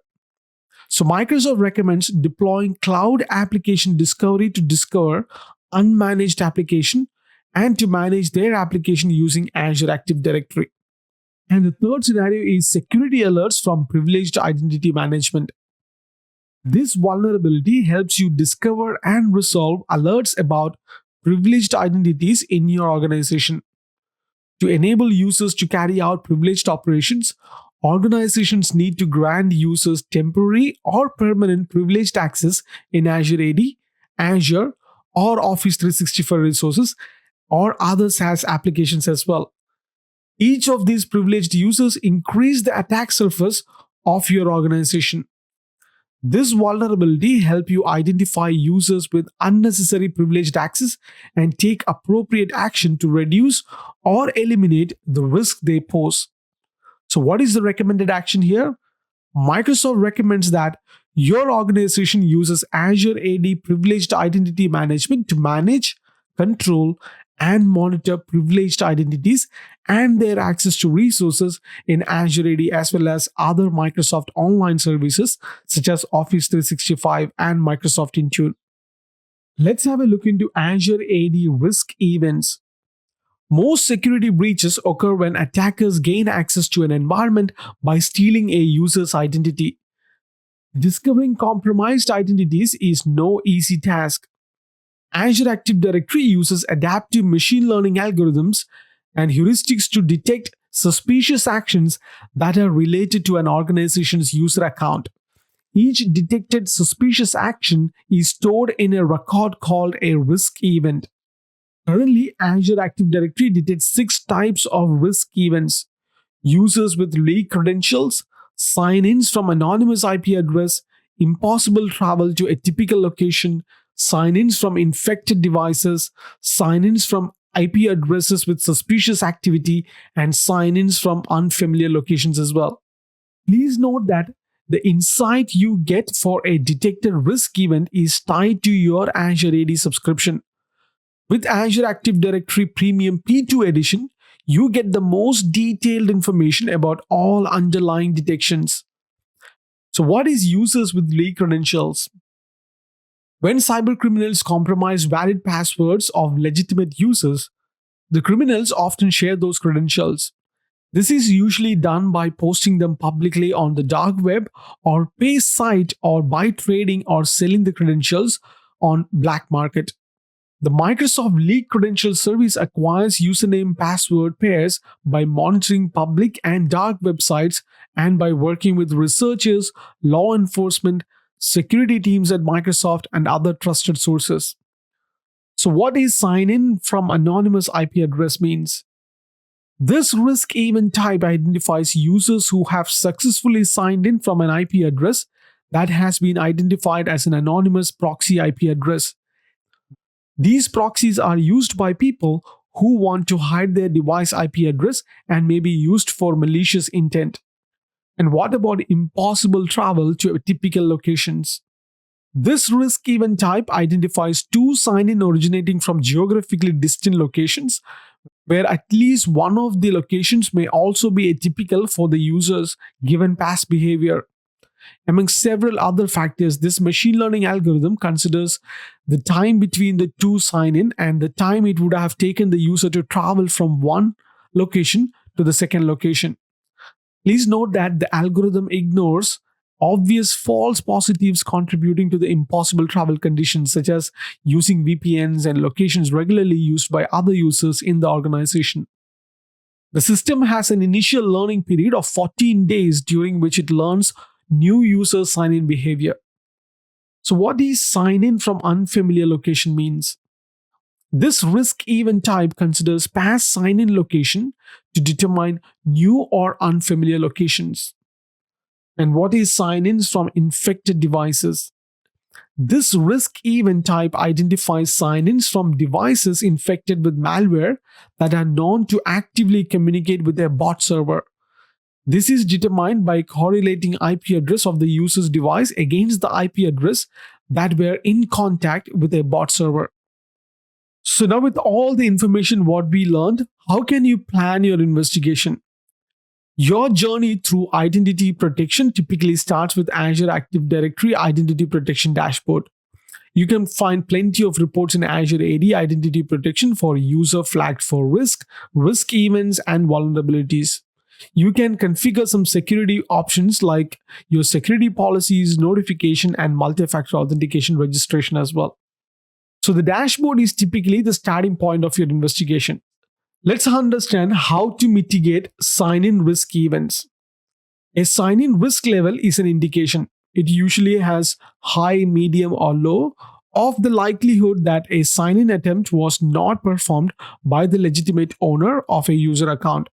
So, Microsoft recommends deploying cloud application discovery to discover unmanaged application and to manage their application using Azure Active Directory. And the third scenario is security alerts from privileged identity management. This vulnerability helps you discover and resolve alerts about privileged identities in your organization. To enable users to carry out privileged operations, organizations need to grant users temporary or permanent privileged access in Azure AD, Azure, or Office 365 resources, or other SaaS applications as well. Each of these privileged users increase the attack surface of your organization. This vulnerability helps you identify users with unnecessary privileged access and take appropriate action to reduce or eliminate the risk they pose. So, what is the recommended action here? Microsoft recommends that your organization uses Azure AD Privileged Identity Management to manage, control, and monitor privileged identities and their access to resources in Azure AD as well as other Microsoft online services such as Office 365 and Microsoft Intune. Let's have a look into Azure AD risk events. Most security breaches occur when attackers gain access to an environment by stealing a user's identity. Discovering compromised identities is no easy task. Azure Active Directory uses adaptive machine learning algorithms and heuristics to detect suspicious actions that are related to an organization's user account. Each detected suspicious action is stored in a record called a risk event. Currently, Azure Active Directory detects 6 types of risk events: users with leaked credentials, sign ins from anonymous IP address, impossible travel to a typical location, sign ins from infected devices, sign ins from IP addresses with suspicious activity, and sign ins from unfamiliar locations as well. Please note that the insight you get for a detected risk event is tied to your Azure AD subscription. With Azure Active Directory Premium P2 Edition, you get the most detailed information about all underlying detections. So, what is users with leaked credentials? When cybercriminals compromise valid passwords of legitimate users, the criminals often share those credentials. This is usually done by posting them publicly on the dark web or pay site or by trading or selling the credentials on black market. The Microsoft Leak Credential Service acquires username password pairs by monitoring public and dark websites and by working with researchers, law enforcement, security teams at Microsoft, and other trusted sources. So, what is sign in from anonymous IP address means? This risk event type identifies users who have successfully signed in from an IP address that has been identified as an anonymous proxy IP address. These proxies are used by people who want to hide their device IP address and may be used for malicious intent. And what about impossible travel to typical locations? This risk event type identifies two sign-in originating from geographically distant locations where at least one of the locations may also be atypical for the user's given past behavior. Among several other factors, this machine learning algorithm considers the time between the two sign in and the time it would have taken the user to travel from one location to the second location. Please note that the algorithm ignores obvious false positives contributing to the impossible travel conditions, such as using VPNs and locations regularly used by other users in the organization. The system has an initial learning period of 14 days during which it learns new user sign in behavior. So, what is sign in from unfamiliar location means? This risk event type considers past sign in location to determine new or unfamiliar locations. And what is sign ins from infected devices? This risk event type identifies sign ins from devices infected with malware that are known to actively communicate with a bot server. This is determined by correlating IP address of the user's device against the IP address that were in contact with a bot server. So now with all the information what we learned, how can you plan your investigation? Your journey through identity protection typically starts with Azure Active Directory Identity Protection Dashboard. You can find plenty of reports in Azure AD Identity Protection for user flagged for risk events, and vulnerabilities. You can configure some security options like your security policies, notification, and multi-factor authentication registration as well. So the dashboard is typically the starting point of your investigation. Let's understand how to mitigate sign-in risk events. A sign-in risk level is an indication. It usually has high, medium, or low of the likelihood that a sign-in attempt was not performed by the legitimate owner of a user account.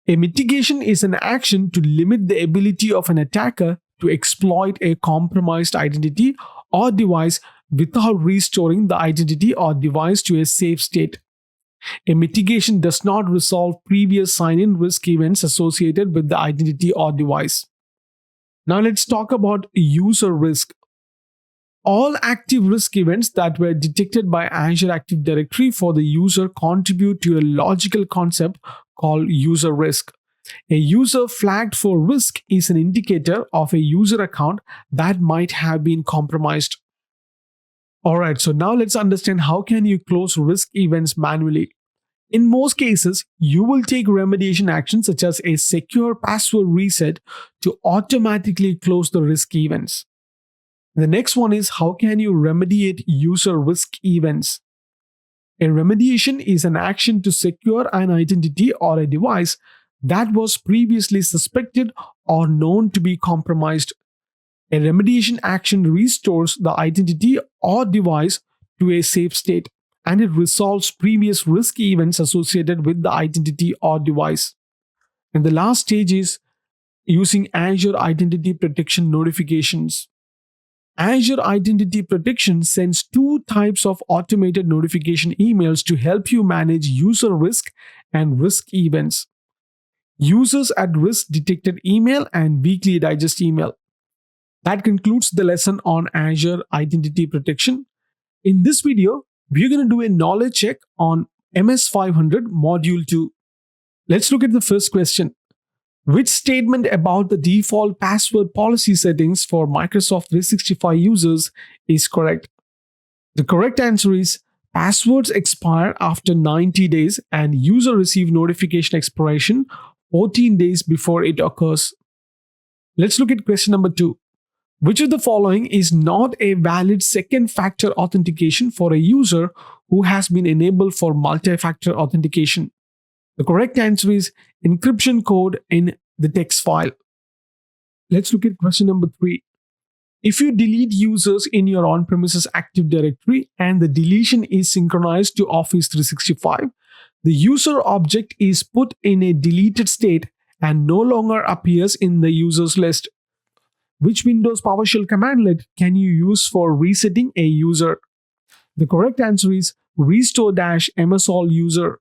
A mitigation is an action to limit the ability of an attacker to exploit a compromised identity or device without restoring the identity or device to a safe state. A mitigation does not resolve previous sign-in risk events associated with the identity or device. Now let's talk about user risk. All active risk events that were detected by Azure Active Directory for the user contribute to a logical concept called user risk. A user flagged for risk is an indicator of a user account that might have been compromised. Alright, so now let's understand how can you close risk events manually. In most cases, you will take remediation actions such as a secure password reset to automatically close the risk events. The next one is how can you remediate user risk events? A remediation is an action to secure an identity or a device that was previously suspected or known to be compromised. A remediation action restores the identity or device to a safe state, and it resolves previous risk events associated with the identity or device. And the last stage is using Azure Identity Protection notifications. Azure Identity Protection sends two types of automated notification emails to help you manage user risk and risk events. Users at risk detected email and weekly digest email. That concludes the lesson on Azure Identity Protection. In this video, we're going to do a knowledge check on MS-500 Module 2. Let's look at the first question. Which statement about the default password policy settings for Microsoft 365 users is correct? The correct answer is passwords expire after 90 days and user receive notification expiration 14 days before it occurs. Let's look at question number 2. Which of the following is not a valid second factor authentication for a user who has been enabled for multi-factor authentication? The correct answer is encryption code in the text file. Let's look at question number 3. If you delete users in your on-premises Active Directory and the deletion is synchronized to Office 365, the user object is put in a deleted state and no longer appears in the users list. Which Windows PowerShell commandlet can you use for resetting a user? The correct answer is restore-ms all user.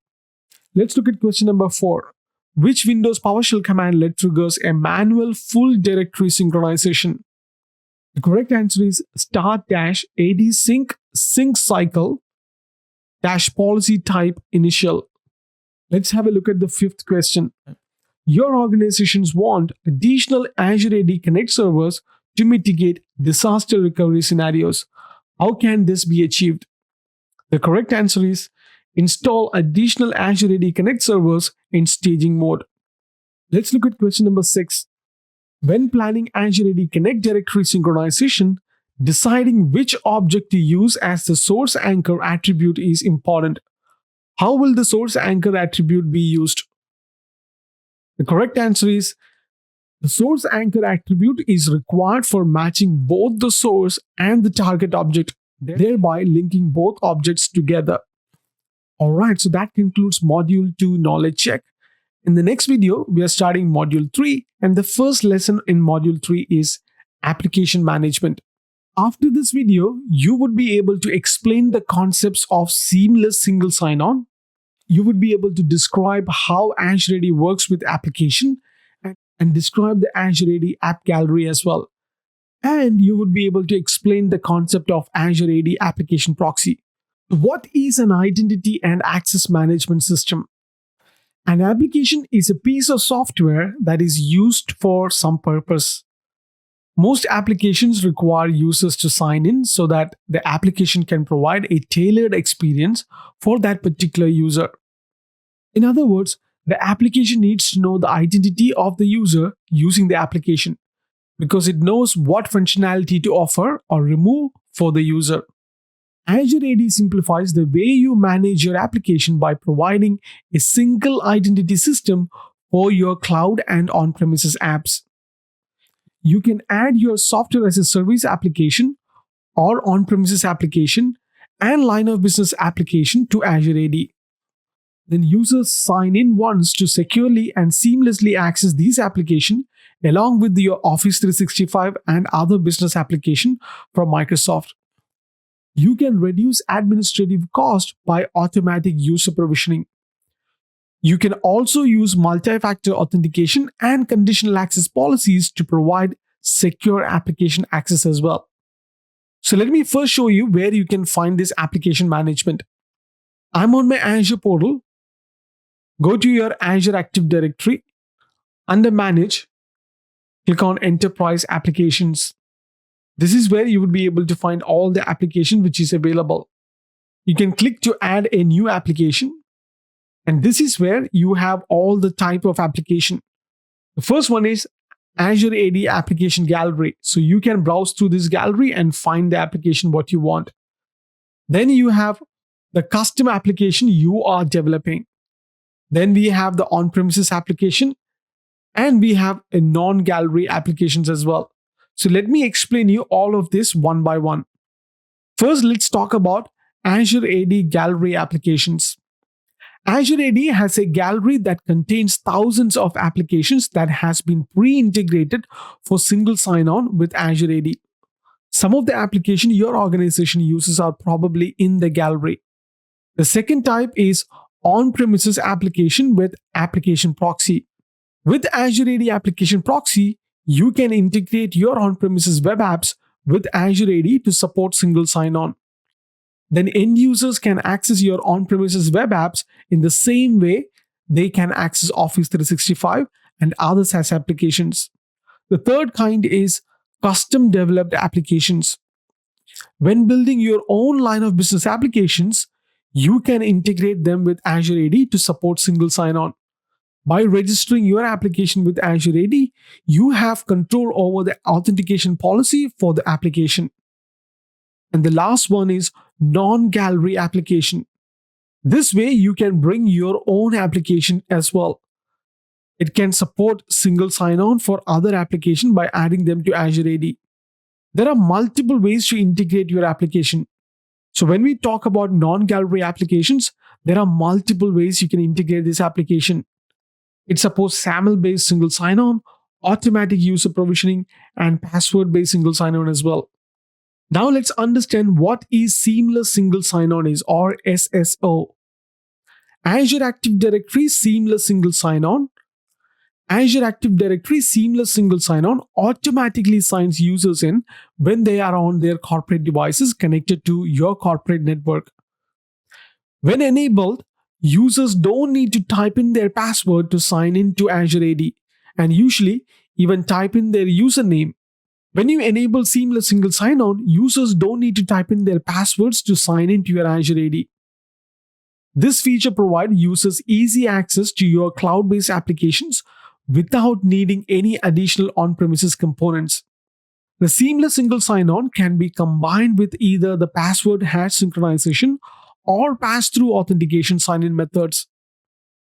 Let's look at question number 4. Which Windows PowerShell command triggers a manual full directory synchronization? The correct answer is start-adsync sync cycle dash policy type initial. Let's have a look at the 5th question. Your organizations want additional Azure AD Connect servers to mitigate disaster recovery scenarios. How can this be achieved? The correct answer is install additional Azure AD Connect servers in staging mode. Let's look at question number 6. When planning Azure AD Connect directory synchronization, deciding which object to use as the source anchor attribute is important. How will the source anchor attribute be used? The correct answer is the source anchor attribute is required for matching both the source and the target object, thereby linking both objects together. Alright, so that concludes Module 2 Knowledge Check. In the next video, we are starting Module 3, and the first lesson in Module 3 is Application Management. After this video, you would be able to explain the concepts of seamless single sign-on. You would be able to describe how Azure AD works with application and describe the Azure AD App Gallery as well. And you would be able to explain the concept of Azure AD Application Proxy. What is an identity and access management system? An application is a piece of software that is used for some purpose. Most applications require users to sign in so that the application can provide a tailored experience for that particular user. In other words, the application needs to know the identity of the user using the application because it knows what functionality to offer or remove for the user. Azure AD simplifies the way you manage your application by providing a single identity system for your cloud and on-premises apps. You can add your software as a service application or on-premises application and line of business application to Azure AD. Then users sign in once to securely and seamlessly access these applications along with your Office 365 and other business applications from Microsoft. You can reduce administrative cost by automatic user provisioning. You can also use multi-factor authentication and conditional access policies to provide secure application access as well. So let me first show you where you can find this application management. I'm on my Azure portal. Go to your Azure Active Directory. Under Manage, click on Enterprise Applications. This is where you would be able to find all the application which is available. You can click to add a new application. And this is where you have all the type of application. The first one is Azure AD Application Gallery. So you can browse through this gallery and find the application what you want. Then you have the custom application you are developing. Then we have the on-premises application and we have a non-gallery applications as well. So let me explain you all of this one by one. First, let's talk about Azure AD Gallery applications. Azure AD has a gallery that contains thousands of applications that has been pre-integrated for single sign-on with Azure AD. Some of the applications your organization uses are probably in the gallery. The second type is on-premises application with application proxy. With Azure AD Application Proxy, you can integrate your on-premises web apps with Azure AD to support single sign-on. Then end users can access your on-premises web apps in the same way they can access Office 365 and other SaaS applications. The third kind is custom developed applications. When building your own line of business applications, you can integrate them with Azure AD to support single sign-on. By registering your application with Azure AD, you have control over the authentication policy for the application. And the last one is non-gallery application. This way, you can bring your own application as well. It can support single sign-on for other applications by adding them to Azure AD. There are multiple ways to integrate your application. So when we talk about non-gallery applications, there are multiple ways you can integrate this application. It supports SAML-based single sign-on, automatic user provisioning, and password-based single sign-on as well. Now let's understand what is Seamless Single Sign-On is, or SSO. Azure Active Directory Seamless Single Sign-On. Azure Active Directory Seamless Single Sign-On automatically signs users in when they are on their corporate devices connected to your corporate network. When enabled, users don't need to type in their password to sign in to Azure AD, and usually even type in their username. When you enable Seamless Single Sign-On, users don't need to type in their passwords to sign into your Azure AD. This feature provides users easy access to your cloud-based applications without needing any additional on-premises components. The Seamless Single Sign-On can be combined with either the password hash synchronization or pass-through authentication sign-in methods.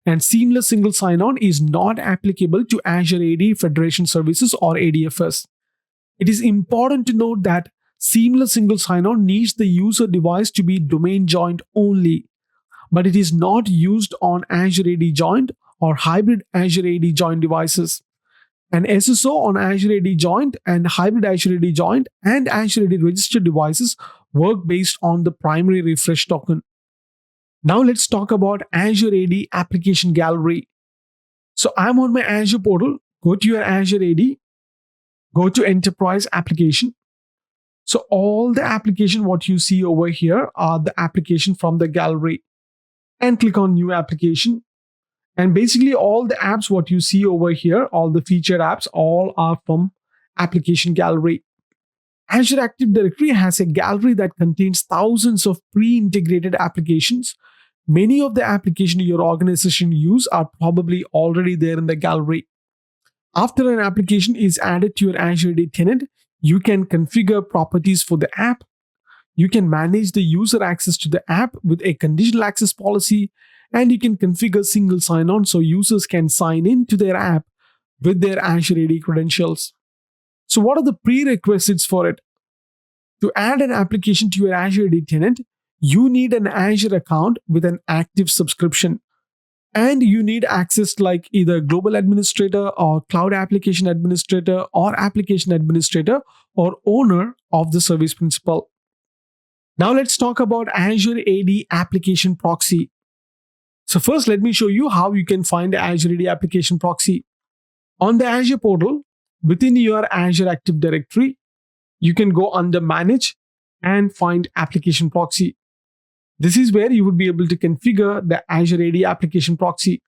And Seamless Single Sign-On is not applicable to Azure AD Federation Services or ADFS. It is important to note that Seamless Single Sign-On needs the user device to be domain joined only, but it is not used on Azure AD joined or hybrid Azure AD joined devices. An SSO on Azure AD joined and hybrid Azure AD joined and Azure AD registered devices work based on the primary refresh token. Now let's talk about Azure AD Application Gallery. So I'm on my Azure portal. Go to your Azure AD, go to Enterprise Application. So all the application what you see over here are the application from the gallery. And click on New Application. And basically all the apps what you see over here, all the featured apps, all are from Application Gallery. Azure Active Directory has a gallery that contains thousands of pre-integrated applications. Many of the applications your organization use are probably already there in the gallery. After an application is added to your Azure AD tenant, you can configure properties for the app. You can manage the user access to the app with a conditional access policy, and you can configure single sign-on so users can sign in to their app with their Azure AD credentials. So what are the prerequisites for it? To add an application to your Azure AD tenant, you need an Azure account with an active subscription. And you need access like either global administrator or cloud application administrator or application administrator or owner of the service principal. Now let's talk about Azure AD Application Proxy. So first, let me show you how you can find the Azure AD Application Proxy. On the Azure portal, within your Azure Active Directory, you can go under Manage and find Application Proxy. This is where you would be able to configure the Azure AD Application Proxy.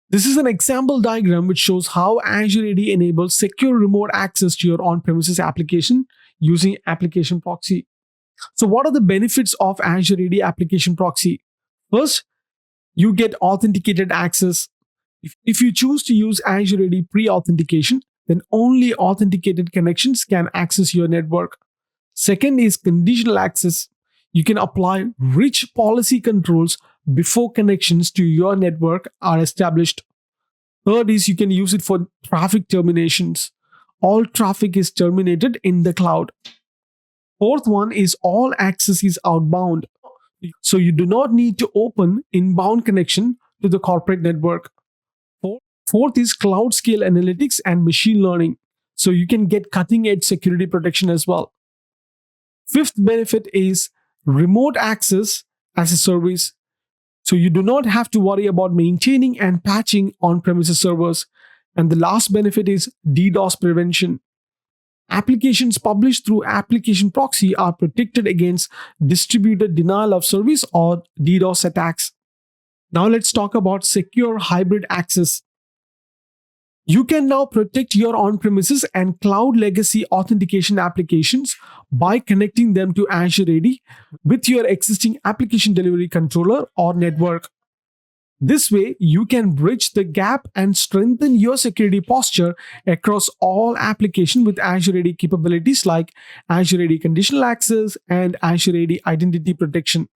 This is an example diagram which shows how Azure AD enables secure remote access to your on-premises application using Application Proxy. So what are the benefits of Azure AD Application Proxy? First, you get authenticated access. If you choose to use Azure AD pre-authentication, then only authenticated connections can access your network. Second is conditional access. You can apply rich policy controls before connections to your network are established. Third is you can use it for traffic terminations. All traffic is terminated in the cloud. Fourth one is all access is outbound. So you do not need to open inbound connection to the corporate network. Fourth is cloud scale analytics and machine learning. So you can get cutting edge security protection as well. Fifth benefit is remote access as a service. So you do not have to worry about maintaining and patching on-premises servers. And the last benefit is DDoS prevention. Applications published through Application Proxy are protected against distributed denial of service or DDoS attacks. Now let's talk about secure hybrid access. You can now protect your on-premises and cloud legacy authentication applications by connecting them to Azure AD with your existing application delivery controller or network. This way, you can bridge the gap and strengthen your security posture across all applications with Azure AD capabilities like Azure AD Conditional Access and Azure AD Identity Protection.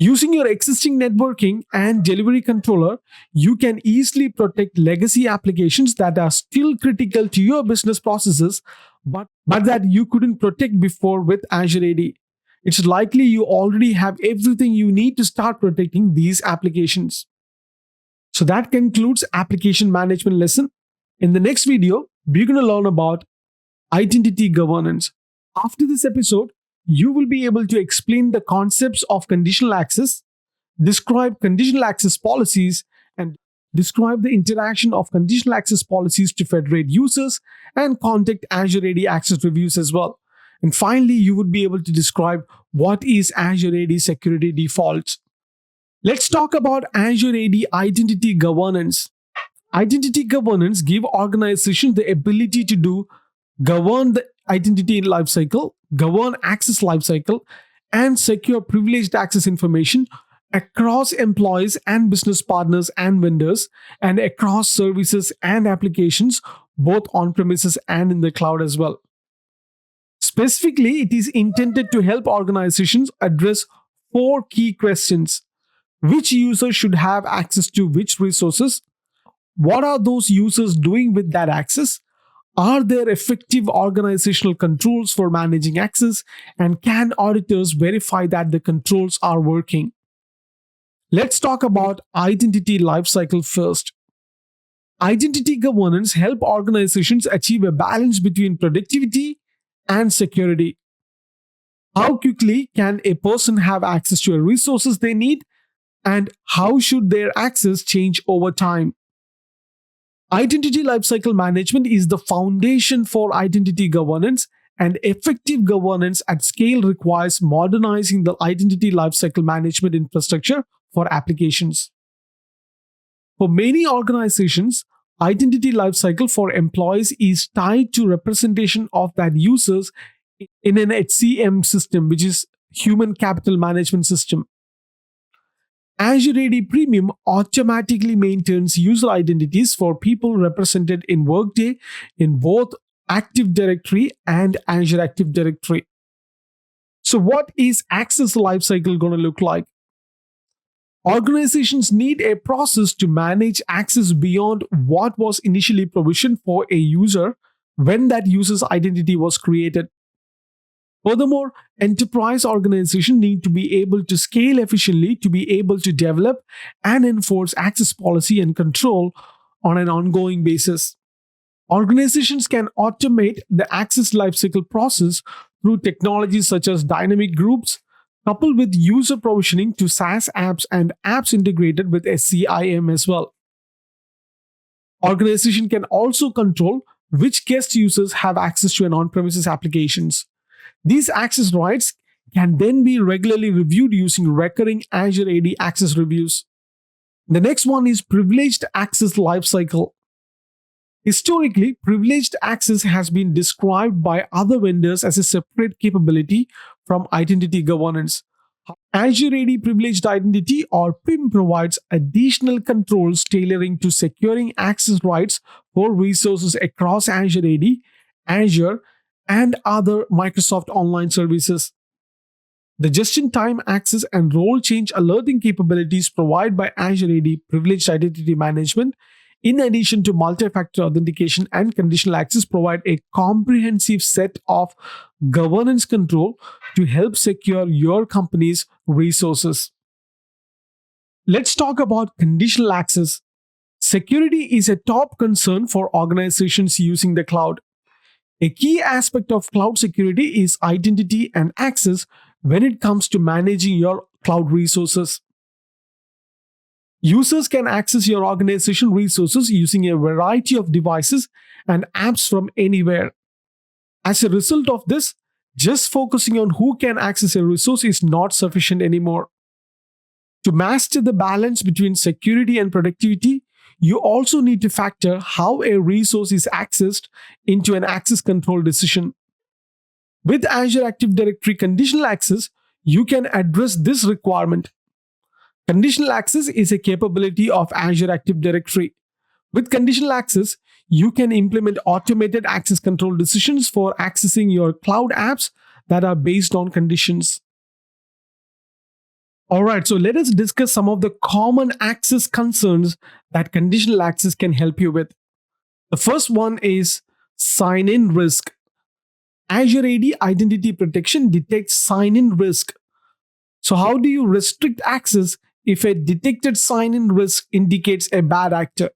Using your existing networking and delivery controller, you can easily protect legacy applications that are still critical to your business processes, but that you couldn't protect before with Azure AD. It's likely you already have everything you need to start protecting these applications. So that concludes application management lesson. In the next video, we're going to learn about identity governance. After this episode, you will be able to explain the concepts of conditional access, describe conditional access policies, and describe the interaction of conditional access policies to federate users and conduct Azure AD access reviews as well. And finally, you would be able to describe what is Azure AD security defaults. Let's talk about Azure AD identity governance. Identity governance give organizations the ability to govern the identity lifecycle, govern access lifecycle, and secure privileged access information across employees and business partners and vendors, and across services and applications, both on premises and in the cloud as well. Specifically, it is intended to help organizations address four key questions: which users should have access to which resources? What are those users doing with that access? Are there effective organizational controls for managing access? And can auditors verify that the controls are working? Let's talk about identity lifecycle first. Identity governance help organizations achieve a balance between productivity and security. How quickly can a person have access to the resources they need, and how should their access change over time? Identity lifecycle management is the foundation for identity governance, and effective governance at scale requires modernizing the identity lifecycle management infrastructure for applications. For many organizations, identity lifecycle for employees is tied to representation of that users in an HCM system, which is human capital management system. Azure AD Premium automatically maintains user identities for people represented in Workday in both Active Directory and Azure Active Directory. So, what is access lifecycle going to look like? Organizations need a process to manage access beyond what was initially provisioned for a user when that user's identity was created. Furthermore, enterprise organizations need to be able to scale efficiently to be able to develop and enforce access policy and control on an ongoing basis. Organizations can automate the access lifecycle process through technologies such as dynamic groups, coupled with user provisioning to SaaS apps and apps integrated with SCIM as well. Organization can also control which guest users have access to an on-premises applications. These access rights can then be regularly reviewed using recurring Azure AD access reviews. The next one is privileged access lifecycle. Historically, privileged access has been described by other vendors as a separate capability from identity governance. Azure AD Privileged Identity or PIM provides additional controls tailoring to securing access rights for resources across Azure AD, Azure, and other Microsoft Online services. The just-in-time access and role change alerting capabilities provided by Azure AD Privileged Identity Management, in addition to multi-factor authentication and conditional access, provide a comprehensive set of governance control to help secure your company's resources. Let's talk about conditional access. Security is a top concern for organizations using the cloud. A key aspect of cloud security is identity and access when it comes to managing your cloud resources. Users can access your organization resources using a variety of devices and apps from anywhere. As a result of this, just focusing on who can access a resource is not sufficient anymore. To master the balance between security and productivity, you also need to factor how a resource is accessed into an access control decision. With Azure Active Directory conditional access, you can address this requirement. Conditional access is a capability of Azure Active Directory. With conditional access, you can implement automated access control decisions for accessing your cloud apps that are based on conditions. Alright, so let us discuss some of the common access concerns that conditional access can help you with. The first one is sign-in risk. Azure AD Identity Protection detects sign-in risk. So how do you restrict access if a detected sign-in risk indicates a bad actor?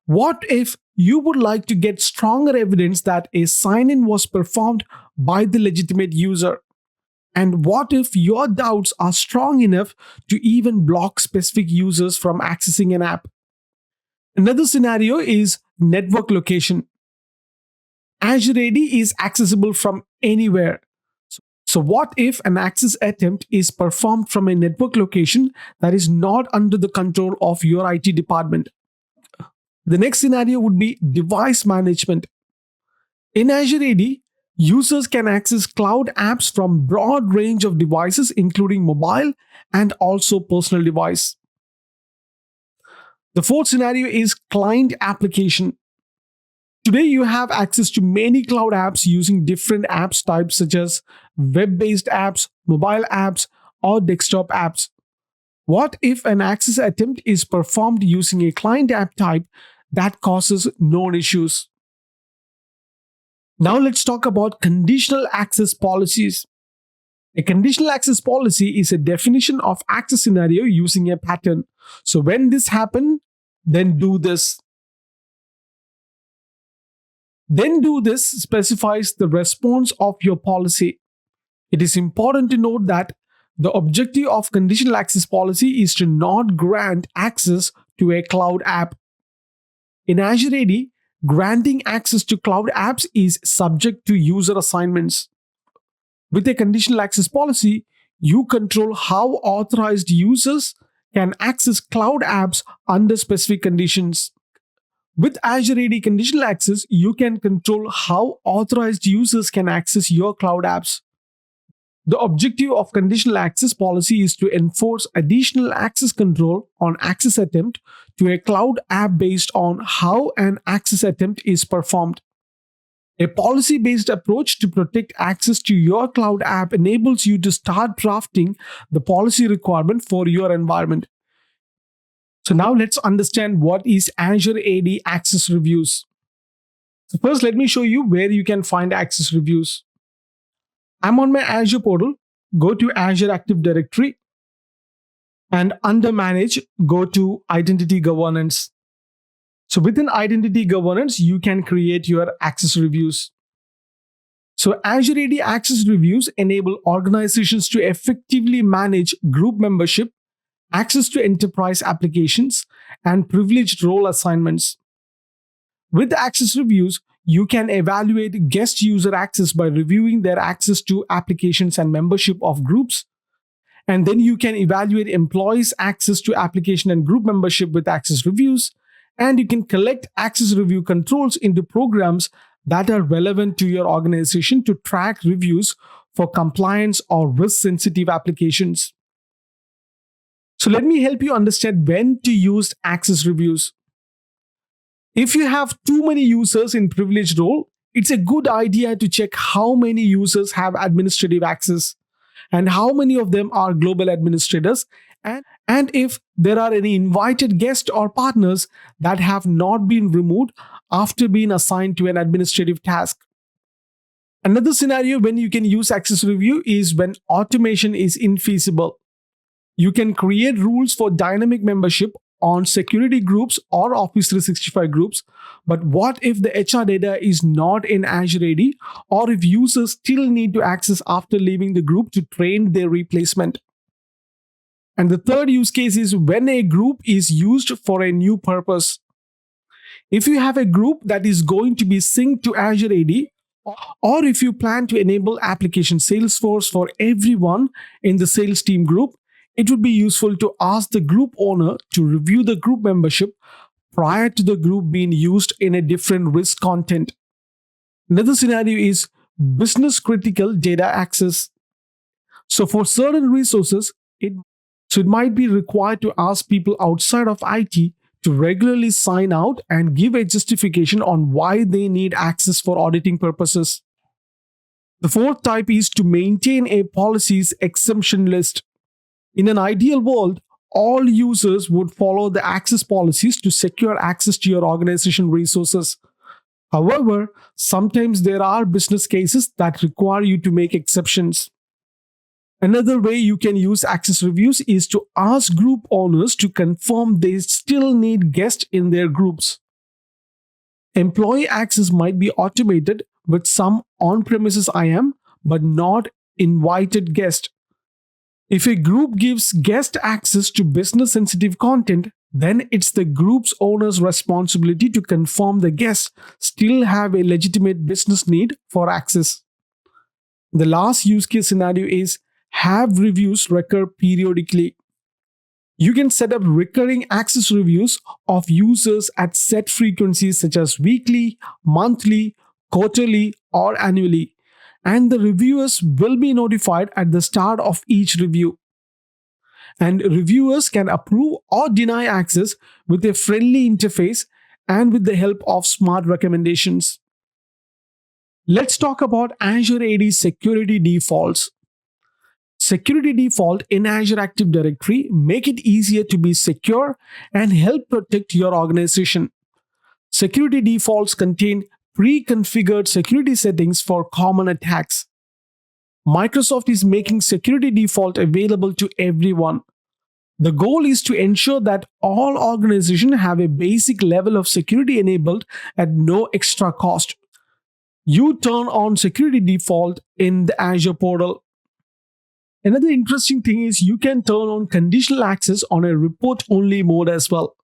What if you would like to get stronger evidence that a sign in was performed by the legitimate user. And what if your doubts are strong enough to even block specific users from accessing an app? Another scenario is network location. Azure AD is accessible from anywhere. So, what if an access attempt is performed from a network location that is not under the control of your IT department? The next scenario would be device management. In Azure AD, users can access cloud apps from broad range of devices including mobile and also personal device. The fourth scenario is client application. Today you have access to many cloud apps using different apps types such as web-based apps, mobile apps, or desktop apps. What if an access attempt is performed using a client app type that causes known issues? Now let's talk about conditional access policies. A conditional access policy is a definition of access scenario using a pattern. So when this happens, then do this. Then do this specifies the response of your policy. It is important to note that the objective of conditional access policy is to not grant access to a cloud app. In Azure AD, granting access to cloud apps is subject to user assignments. With a conditional access policy, you control how authorized users can access cloud apps under specific conditions. With Azure AD conditional access, you can control how authorized users can access your cloud apps. The objective of conditional access policy is to enforce additional access control on access attempt to a cloud app based on how an access attempt is performed. A policy-based approach to protect access to your cloud app enables you to start drafting the policy requirement for your environment. So now let's understand what is Azure AD access reviews. So first, let me show you where you can find access reviews. I'm on my Azure portal. Go to Azure Active Directory and under Manage, go to Identity Governance. So within Identity Governance, you can create your access reviews. So Azure AD access reviews enable organizations to effectively manage group membership, access to enterprise applications, and privileged role assignments. With access reviews, you can evaluate guest user access by reviewing their access to applications and membership of groups. And then you can evaluate employees' access to application and group membership with access reviews. And you can collect access review controls into programs that are relevant to your organization to track reviews for compliance or risk-sensitive applications. So let me help you understand when to use access reviews. If you have too many users in privileged role, it's a good idea to check how many users have administrative access and how many of them are global administrators, and if there are any invited guests or partners that have not been removed after being assigned to an administrative task. Another scenario when you can use access review is when automation is infeasible. You can create rules for dynamic membership on security groups or Office 365 groups, but what if the HR data is not in Azure AD, or if users still need to access after leaving the group to train their replacement? And the third use case is when a group is used for a new purpose. If you have a group that is going to be synced to Azure AD, or if you plan to enable application Salesforce for everyone in the sales team group, it would be useful to ask the group owner to review the group membership prior to the group being used in a different risk content. Another scenario is business critical data access. So for certain resources, it might be required to ask people outside of IT to regularly sign out and give a justification on why they need access for auditing purposes. The fourth type is to maintain a policy's exemption list. In an ideal world, all users would follow the access policies to secure access to your organization resources. However, sometimes there are business cases that require you to make exceptions. Another way you can use access reviews is to ask group owners to confirm they still need guests in their groups. Employee access might be automated with some on-premises IAM, but not invited guest. If a group gives guest access to business sensitive content, then it's the group's owner's responsibility to confirm the guests still have a legitimate business need for access. The last use case scenario is have reviews recur periodically. You can set up recurring access reviews of users at set frequencies such as weekly, monthly, quarterly, or annually, and the reviewers will be notified at the start of each review. And reviewers can approve or deny access with a friendly interface and with the help of smart recommendations. Let's talk about Azure AD security defaults. Security default in Azure Active Directory make it easier to be secure and help protect your organization. Security defaults contain pre-configured security settings for common attacks. Microsoft is making security default available to everyone. The goal is to ensure that all organizations have a basic level of security enabled at no extra cost. You turn on security default in the Azure portal. Another interesting thing is you can turn on conditional access on a report-only mode as well.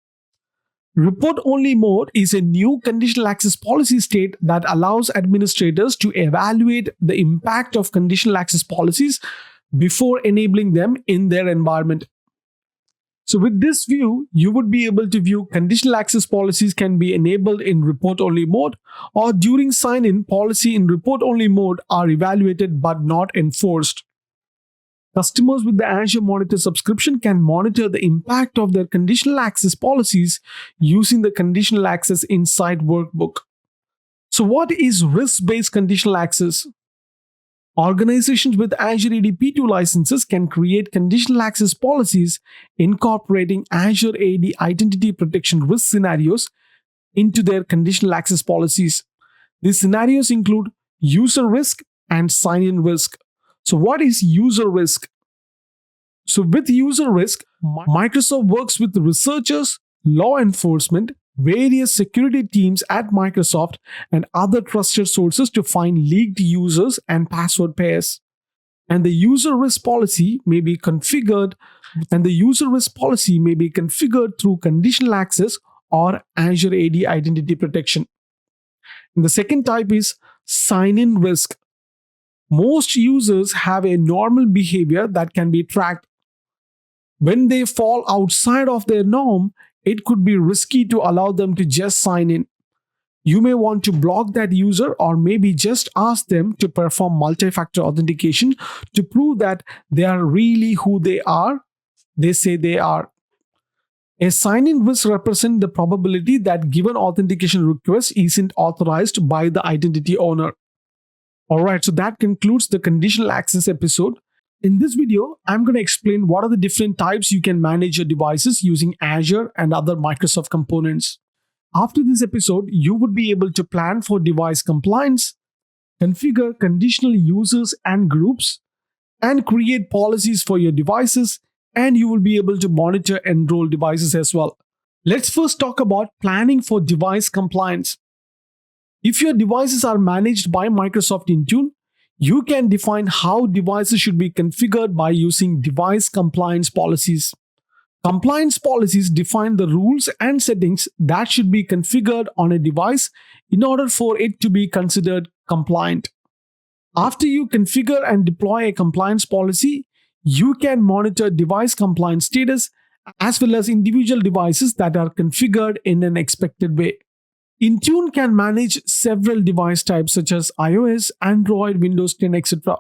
Report-only mode is a new conditional access policy state that allows administrators to evaluate the impact of conditional access policies before enabling them in their environment. So with this view, you would be able to view conditional access policies can be enabled in report-only mode, or during sign-in, policy in report-only mode are evaluated but not enforced. Customers with the Azure Monitor subscription can monitor the impact of their conditional access policies using the Conditional Access Insight workbook. So what is risk-based conditional access? Organizations with Azure AD P2 licenses can create conditional access policies incorporating Azure AD identity protection risk scenarios into their conditional access policies. These scenarios include user risk and sign-in risk. So what is user risk? So with user risk, Microsoft works with researchers, law enforcement, various security teams at Microsoft, and other trusted sources to find leaked users and password pairs. And the user risk policy may be configured through conditional access or Azure AD identity protection. And the second type is sign-in risk. Most users have a normal behavior that can be tracked. When they fall outside of their norm, it could be risky to allow them to just sign in. You may want to block that user or maybe just ask them to perform multi-factor authentication to prove that they are really who they say they are. A sign-in risk represents the probability that given authentication request isn't authorized by the identity owner. Alright, so that concludes the conditional access episode. In this video, I'm going to explain what are the different types you can manage your devices using Azure and other Microsoft components. After this episode, you would be able to plan for device compliance, configure conditional users and groups, and create policies for your devices, and you will be able to monitor enrolled devices as well. Let's first talk about planning for device compliance. If your devices are managed by Microsoft Intune, you can define how devices should be configured by using device compliance policies. Compliance policies define the rules and settings that should be configured on a device in order for it to be considered compliant. After you configure and deploy a compliance policy, you can monitor device compliance status as well as individual devices that are configured in an expected way. Intune can manage several device types such as iOS, Android, Windows 10, etc.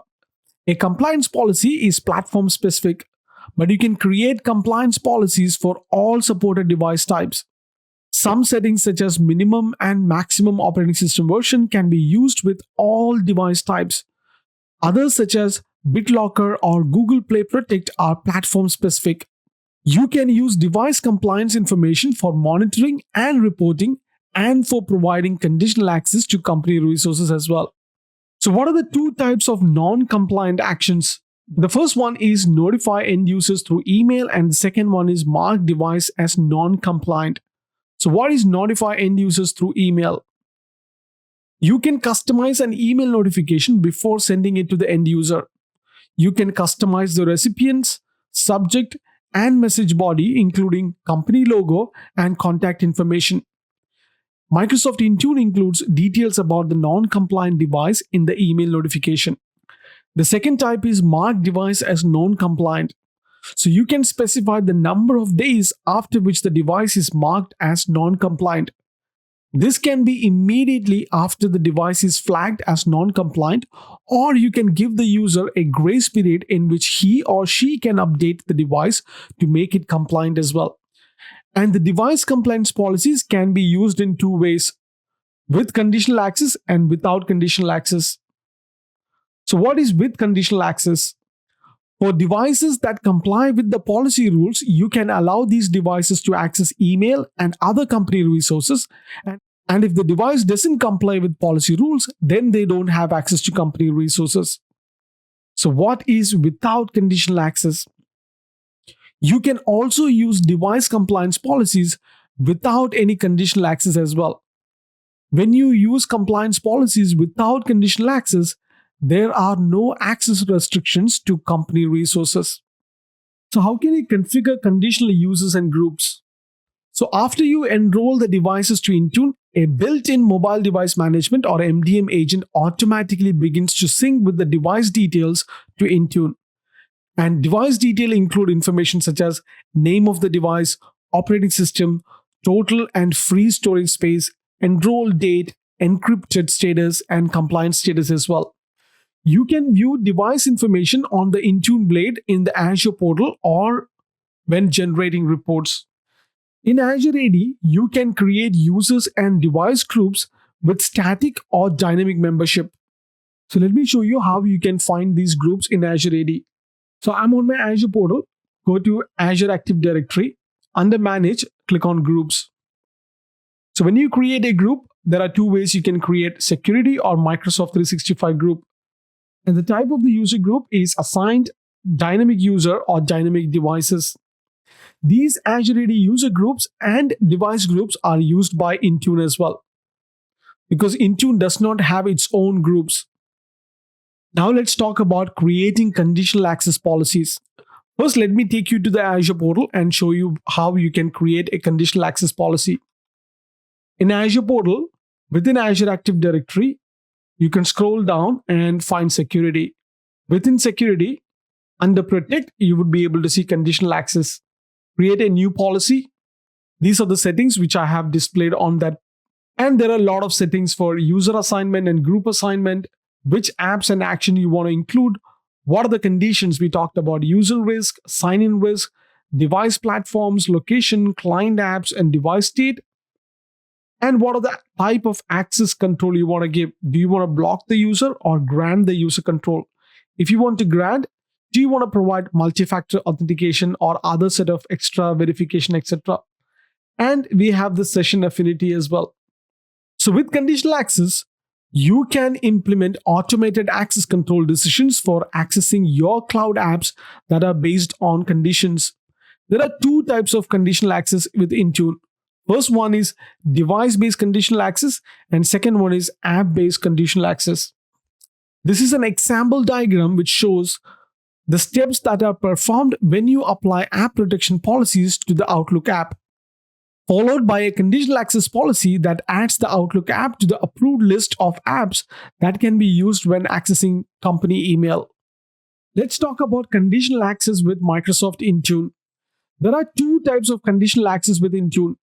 A compliance policy is platform specific, but you can create compliance policies for all supported device types. Some settings such as minimum and maximum operating system version can be used with all device types. Others such as BitLocker or Google Play Protect are platform specific. You can use device compliance information for monitoring and reporting and for providing conditional access to company resources as well. So what are the two types of non-compliant actions? The first one is notify end users through email, and the second one is mark device as non-compliant. So what is notify end users through email? You can customize an email notification before sending it to the end user. You can customize the recipient's subject and message body, including company logo and contact information. Microsoft Intune includes details about the non compliant device in the email notification. The second type is mark device as non compliant. So you can specify the number of days after which the device is marked as non compliant. This can be immediately after the device is flagged as non compliant, or you can give the user a grace period in which he or she can update the device to make it compliant as well. And the device compliance policies can be used in two ways: with conditional access and without conditional access. So, what is with conditional access? For devices that comply with the policy rules, you can allow these devices to access email and other company resources. And if the device doesn't comply with policy rules, then they don't have access to company resources. So, what is without conditional access? You can also use device compliance policies without any conditional access as well. When you use compliance policies without conditional access, there are no access restrictions to company resources. So, how can you configure conditional users and groups? So, after you enroll the devices to Intune, a built in mobile device management or MDM agent automatically begins to sync with the device details to Intune. And device detail include information such as name of the device, operating system, total and free storage space, enroll date, encrypted status, and compliance status as well. You can view device information on the Intune Blade in the Azure portal or when generating reports. In Azure AD, you can create users and device groups with static or dynamic membership. So let me show you how you can find these groups in Azure AD. So I'm on my Azure portal. Go to Azure Active Directory. Under Manage, click on Groups. So when you create a group, there are two ways you can create: security or Microsoft 365 group. And the type of the user group is assigned, dynamic user, or dynamic devices. These Azure AD user groups and device groups are used by Intune as well, because Intune does not have its own groups. Now let's talk about creating conditional access policies. First, let me take you to the Azure portal and show you how you can create a conditional access policy. In Azure portal, within Azure Active Directory, you can scroll down and find security. Within security, under protect, you would be able to see conditional access. Create a new policy. These are the settings which I have displayed on that. And there are a lot of settings for user assignment and group assignment, which apps and action you want to include, what are the conditions we talked about: user risk, sign-in risk, device platforms, location, client apps, and device state. And what are the type of access control you want to give? Do you want to block the user or grant the user control? If you want to grant, do you want to provide multi-factor authentication or other set of extra verification, etc.? And we have the session affinity as well. So with conditional access, you can implement automated access control decisions for accessing your cloud apps that are based on conditions. There are two types of conditional access with Intune. First one is device-based conditional access, and second one is app-based conditional access. This is an example diagram which shows the steps that are performed when you apply app protection policies to the Outlook app, followed by a conditional access policy that adds the Outlook app to the approved list of apps that can be used when accessing company email. Let's talk about conditional access with Microsoft Intune. There are two types of conditional access with Intune: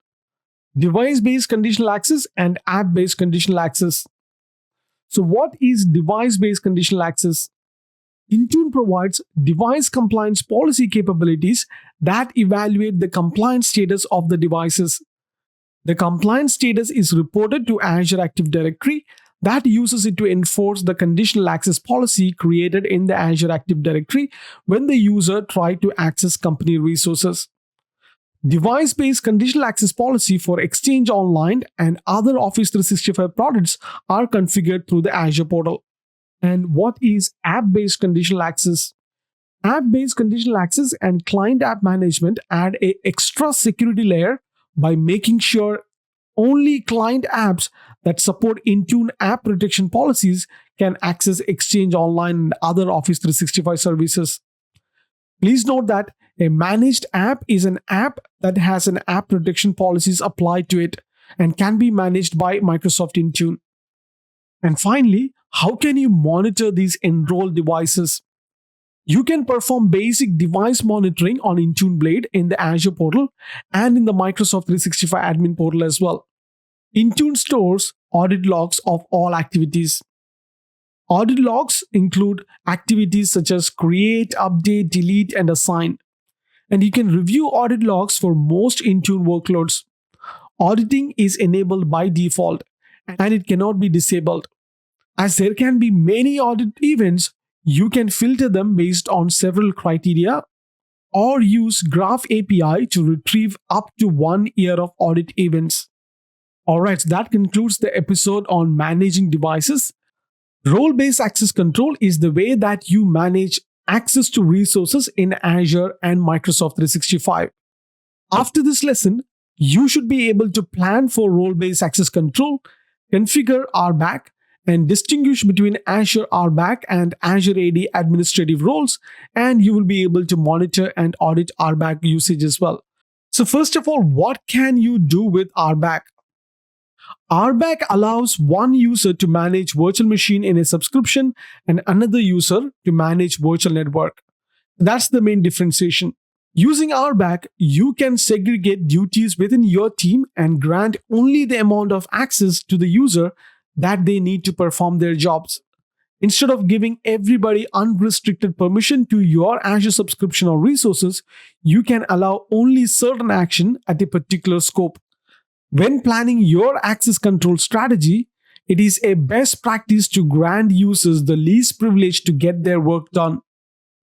device-based conditional access and app-based conditional access. So what is device-based conditional access? Intune provides device compliance policy capabilities that evaluate the compliance status of the devices. The compliance status is reported to Azure Active Directory that uses it to enforce the conditional access policy created in the Azure Active Directory when the user tried to access company resources. Device-based conditional access policy for Exchange Online and other Office 365 products are configured through the Azure portal. And what is app-based conditional access? App-based conditional access and client app management add an extra security layer by making sure Only client apps that support Intune app protection policies can access Exchange Online and other Office 365 services. Please note that a managed app is an app that has an app protection policies applied to it and can be managed by Microsoft Intune. And finally, how can you monitor these enrolled devices? You can perform basic device monitoring on Intune Blade in the Azure portal and in the Microsoft 365 admin portal as well. Intune stores audit logs of all activities. Audit logs include activities such as create, update, delete, and assign. And you can review audit logs for most Intune workloads. Auditing is enabled by default and it cannot be disabled. As there can be many audit events, you can filter them based on several criteria or use Graph API to retrieve up to 1 year of audit events. Alright, so that concludes the episode on managing devices. Role-based access control is the way that you manage access to resources in Azure and Microsoft 365. After this lesson, you should be able to plan for role-based access control, configure RBAC, and distinguish between Azure RBAC and Azure AD administrative roles, and you will be able to monitor and audit RBAC usage as well. So first of all, what can you do with RBAC? RBAC allows one user to manage virtual machine in a subscription and another user to manage virtual network. That's the main differentiation. Using RBAC, you can segregate duties within your team and grant only the amount of access to the user that they need to perform their jobs. Instead of giving everybody unrestricted permission to your Azure subscription or resources, you can allow only certain action at a particular scope. When planning your access control strategy, it is a best practice to grant users the least privilege to get their work done.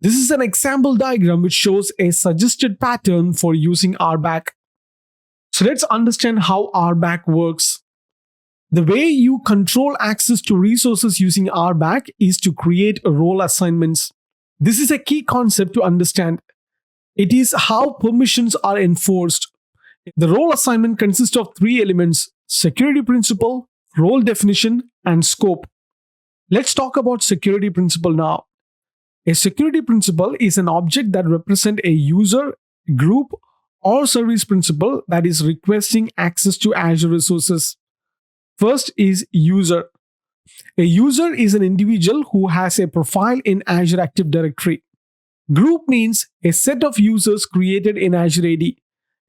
This is an example diagram which shows a suggested pattern for using RBAC. So let's understand how RBAC works. The way you control access to resources using RBAC is to create role assignments. This is a key concept to understand. It is how permissions are enforced. The role assignment consists of three elements: security principle, role definition, and scope. Let's talk about security principle now. A security principle is an object that represents a user, group, or service principal that is requesting access to Azure resources. First is user. A user is an individual who has a profile in Azure Active Directory. Group means a set of users created in Azure AD.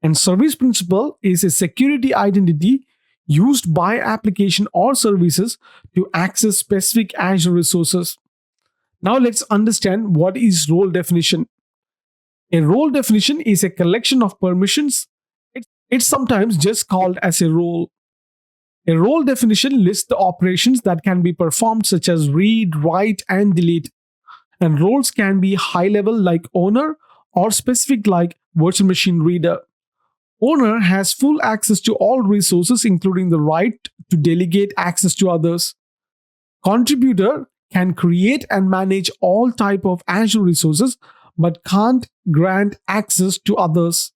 And service principal is a security identity used by application or services to access specific Azure resources. Now let's understand what is role definition. A role definition is a collection of permissions. It's sometimes just called as a role. A role definition lists the operations that can be performed, such as read, write, and delete. And roles can be high level like owner or specific like virtual machine reader. Owner has full access to all resources, including the right to delegate access to others. Contributor can create and manage all type of Azure resources but can't grant access to others.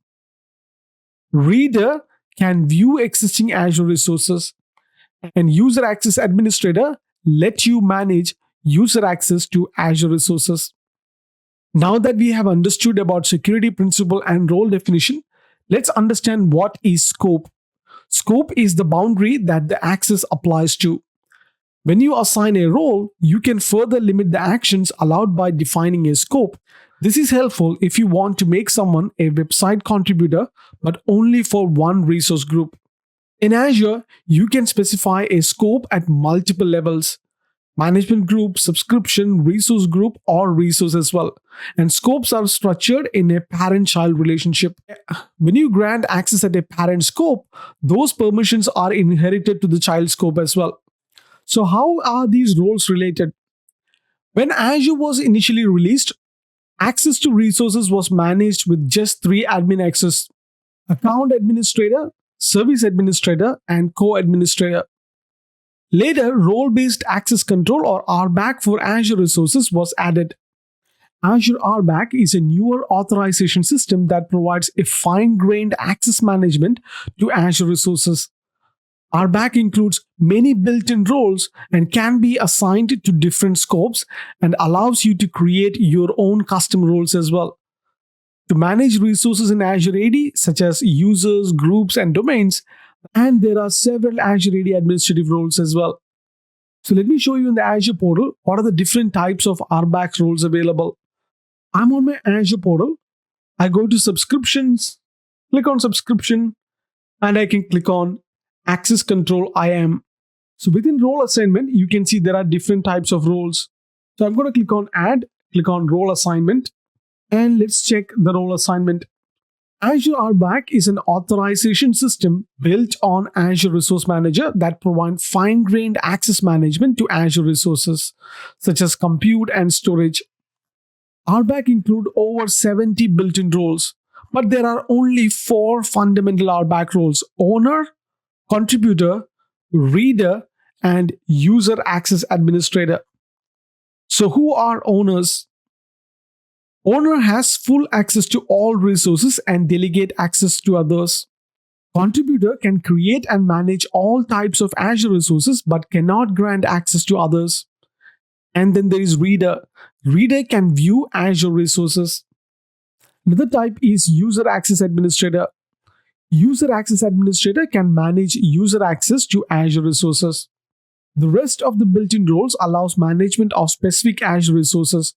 Reader can view existing Azure resources, and user access administrator let you manage user access to Azure resources. Now that we have understood about security principle and role definition, let's understand what is scope. Scope is the boundary that the access applies to. When you assign a role, you can further limit the actions allowed by defining a scope. This is helpful if you want to make someone a website contributor, but only for one resource group. In Azure, you can specify a scope at multiple levels: management group, subscription, resource group, or resource as well. And scopes are structured in a parent-child relationship. When you grant access at a parent scope, those permissions are inherited to the child scope as well. So how are these roles related? When Azure was initially released, access to resources was managed with just three admin access: account administrator, service administrator, and co-administrator. Later, role-based access control or RBAC for Azure resources was added. Azure RBAC is a newer authorization system that provides a fine-grained access management to Azure resources. RBAC includes many built-in roles and can be assigned to different scopes and allows you to create your own custom roles as well. To manage resources in Azure AD, such as users, groups, and domains, and there are several Azure AD administrative roles as well. So let me show you in the Azure portal what are the different types of RBAC roles available. I'm on my Azure portal. I go to subscriptions, click on subscription, and I can click on access control IAM. So within role assignment, you can see there are different types of roles. So I'm going to click on add, click on role assignment, and let's check the role assignment. Azure RBAC is an authorization system built on Azure Resource Manager that provides fine-grained access management to Azure resources, such as compute and storage. RBAC include over 70 built-in roles, but there are only 4 fundamental RBAC roles: owner, contributor, reader, and user access administrator. So who are owners? Owner has full access to all resources and delegate access to others. Contributor can create and manage all types of Azure resources but cannot grant access to others. And then there is reader. Reader can view Azure resources. Another type is user access administrator. User access administrator can manage user access to Azure resources. The rest of the built-in roles allows management of specific Azure resources.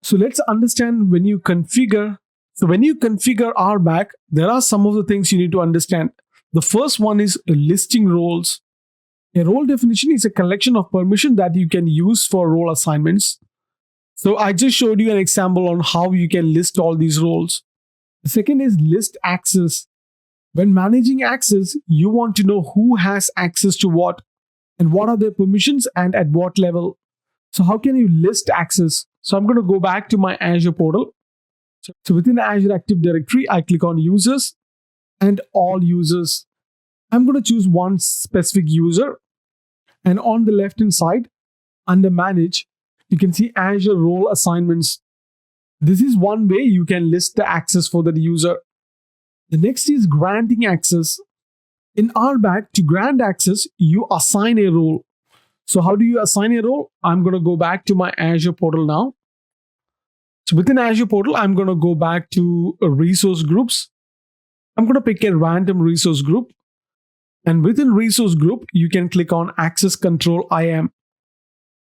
So let's understand when you configure. So when you configure RBAC, there are some of the things you need to understand. The first one is listing roles. A role definition is a collection of permission that you can use for role assignments. So I just showed you an example on how you can list all these roles. The second is list access. When managing access, you want to know who has access to what and what are their permissions and at what level. So how can you list access? So I'm going to go back to my Azure portal. So within Azure Active Directory, I click on users and all users. I'm going to choose one specific user. And on the left hand side, under manage, you can see Azure role assignments. This is one way you can list the access for that user. The next is granting access. In RBAC, to grant access, you assign a role. So how do you assign a role? I'm going to go back to my Azure portal now. So within Azure portal, I'm going to go back to resource groups. I'm going to pick a random resource group. And within resource group, you can click on access control IAM.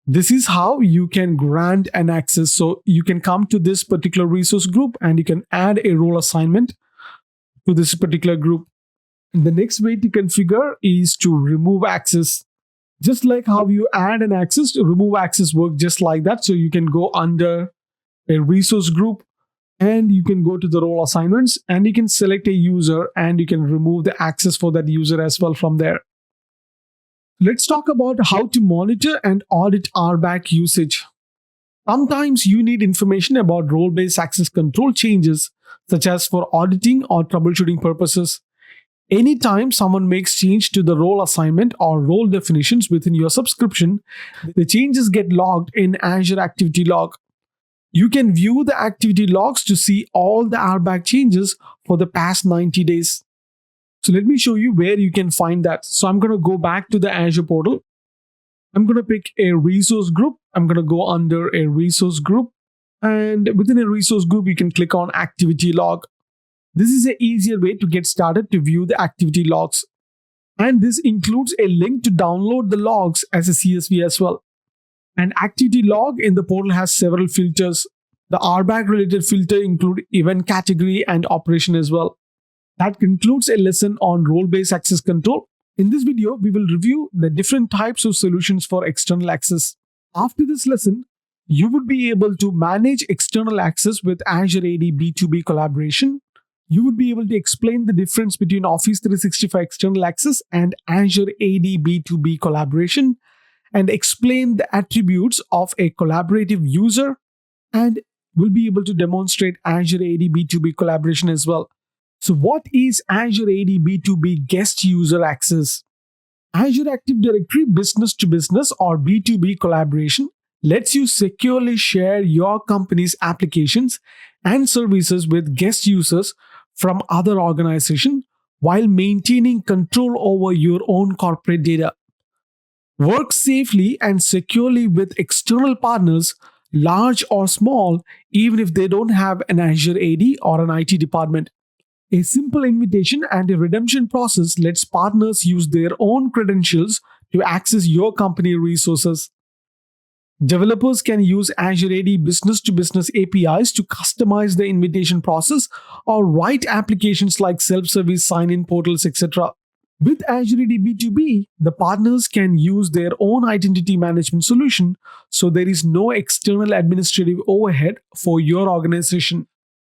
This is how you can grant an access. So you can come to this particular resource group and you can add a role assignment to this particular group. And the next way to configure is to remove access. Just like how you add an access, to remove access work just like that. So you can go under a resource group and you can go to the role assignments and you can select a user and you can remove the access for that user as well from there. Let's talk about how to monitor and audit RBAC usage. Sometimes you need information about role-based access control changes, such as for auditing or troubleshooting purposes. Anytime someone makes change to the role assignment or role definitions within your subscription, the changes get logged in Azure Activity Log. You can view the activity logs to see all the RBAC changes for the past 90 days. So let me show you where you can find that. So I'm going to go back to the Azure portal. I'm going to pick a resource group. I'm going to go under a resource group. And within a resource group, you can click on activity log. This is an easier way to get started to view the activity logs. And this includes a link to download the logs as a CSV as well. And activity log in the portal has several filters. The RBAC related filter include event category and operation as well. That concludes a lesson on role-based access control. In this video, we will review the different types of solutions for external access. After this lesson, you would be able to manage external access with Azure AD B2B collaboration. You would be able to explain the difference between Office 365 external access and Azure AD B2B collaboration, and explain the attributes of a collaborative user, and we'll be able to demonstrate Azure AD B2B collaboration as well. So what is Azure AD B2B guest user access? Azure Active Directory business to business or B2B collaboration lets you securely share your company's applications and services with guest users from other organizations while maintaining control over your own corporate data. Work safely and securely with external partners, large or small, even if they don't have an Azure AD or an IT department. A simple invitation and a redemption process lets partners use their own credentials to access your company resources. Developers can use Azure AD business to business APIs to customize the invitation process or write applications like self service sign in portals, etc. With Azure AD B2B, the partners can use their own identity management solution, so there is no external administrative overhead for your organization.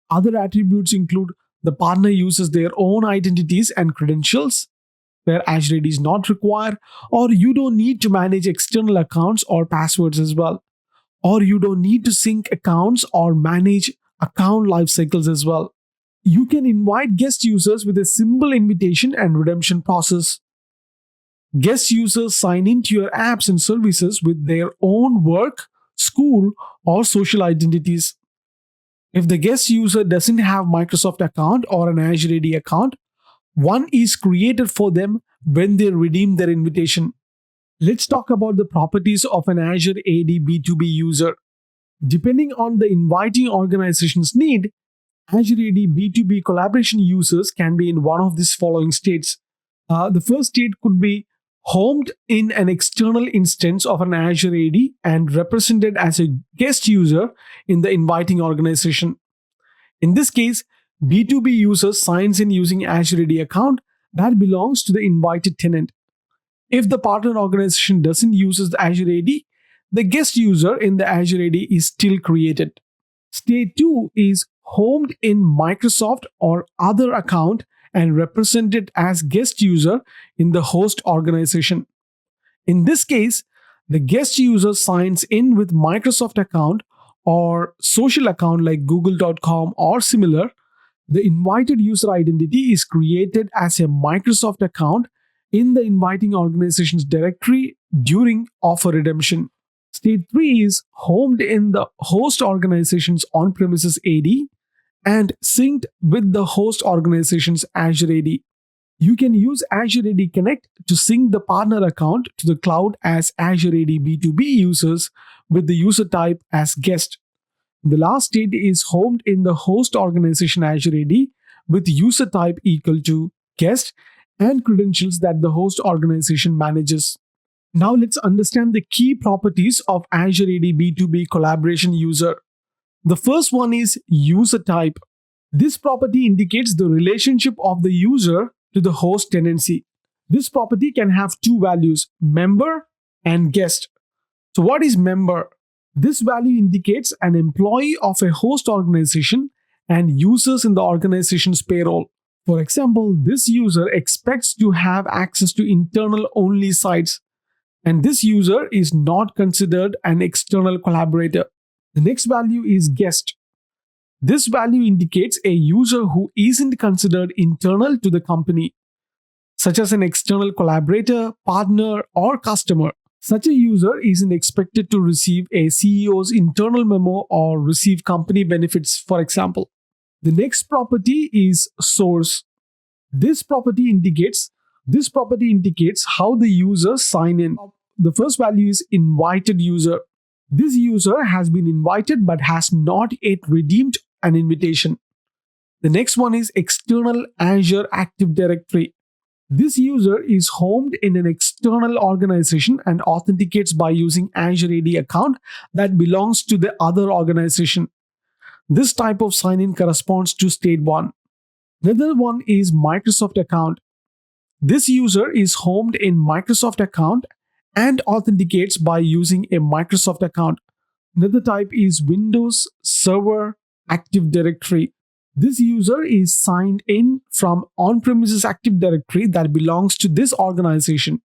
Other attributes include the partner uses their own identities and credentials, where Azure AD is not required, or you don't need to manage external accounts or passwords as well, or you don't need to sync accounts or manage account lifecycles as well. You can invite guest users with a simple invitation and redemption process. Guest users sign into your apps and services with their own work, school, or social identities. If the guest user doesn't have Microsoft account or an Azure AD account, one is created for them when they redeem their invitation. Let's talk about the properties of an Azure AD B2B user. Depending on the inviting organization's need, Azure AD B2B collaboration users can be in one of these following states. The first state could be homed in an external instance of an Azure AD and represented as a guest user in the inviting organization. In this case, B2B user signs in using Azure AD account that belongs to the invited tenant. If the partner organization doesn't use the Azure AD, the guest user in the Azure AD is still created. State 2 is homed in Microsoft or other account and represented as guest user in the host organization. In this case, the guest user signs in with Microsoft account or social account like google.com or similar. The invited user identity is created as a Microsoft account in the inviting organization's directory during offer redemption. State 3 is homed in the host organization's on-premises AD and synced with the host organization's Azure AD. You can use Azure AD Connect to sync the partner account to the cloud as Azure AD B2B users with the user type as guest. The last state is homed in the host organization Azure AD with user type equal to guest and credentials that the host organization manages. Now let's understand the key properties of Azure AD B2B collaboration user. The first one is user type. This property indicates the relationship of the user to the host tenancy. This property can have two values, member and guest. So what is member? This value indicates an employee of a host organization and users in the organization's payroll. For example, this user expects to have access to internal only sites, and this user is not considered an external collaborator. The next value is guest. This value indicates a user who isn't considered internal to the company, such as an external collaborator, partner, or customer. Such a user isn't expected to receive a CEO's internal memo or receive company benefits, for example. The next property is source. This property indicates how the users sign in. The first value is invited user. This user has been invited but has not yet redeemed an invitation. The next one is external Azure Active Directory. This user is homed in an external organization and authenticates by using Azure AD account that belongs to the other organization. This type of sign-in corresponds to state 1. Another one is Microsoft account. This user is homed in Microsoft account and authenticates by using a Microsoft account. Another type is Windows Server Active Directory. This user is signed in from on-premises Active Directory that belongs to this organization.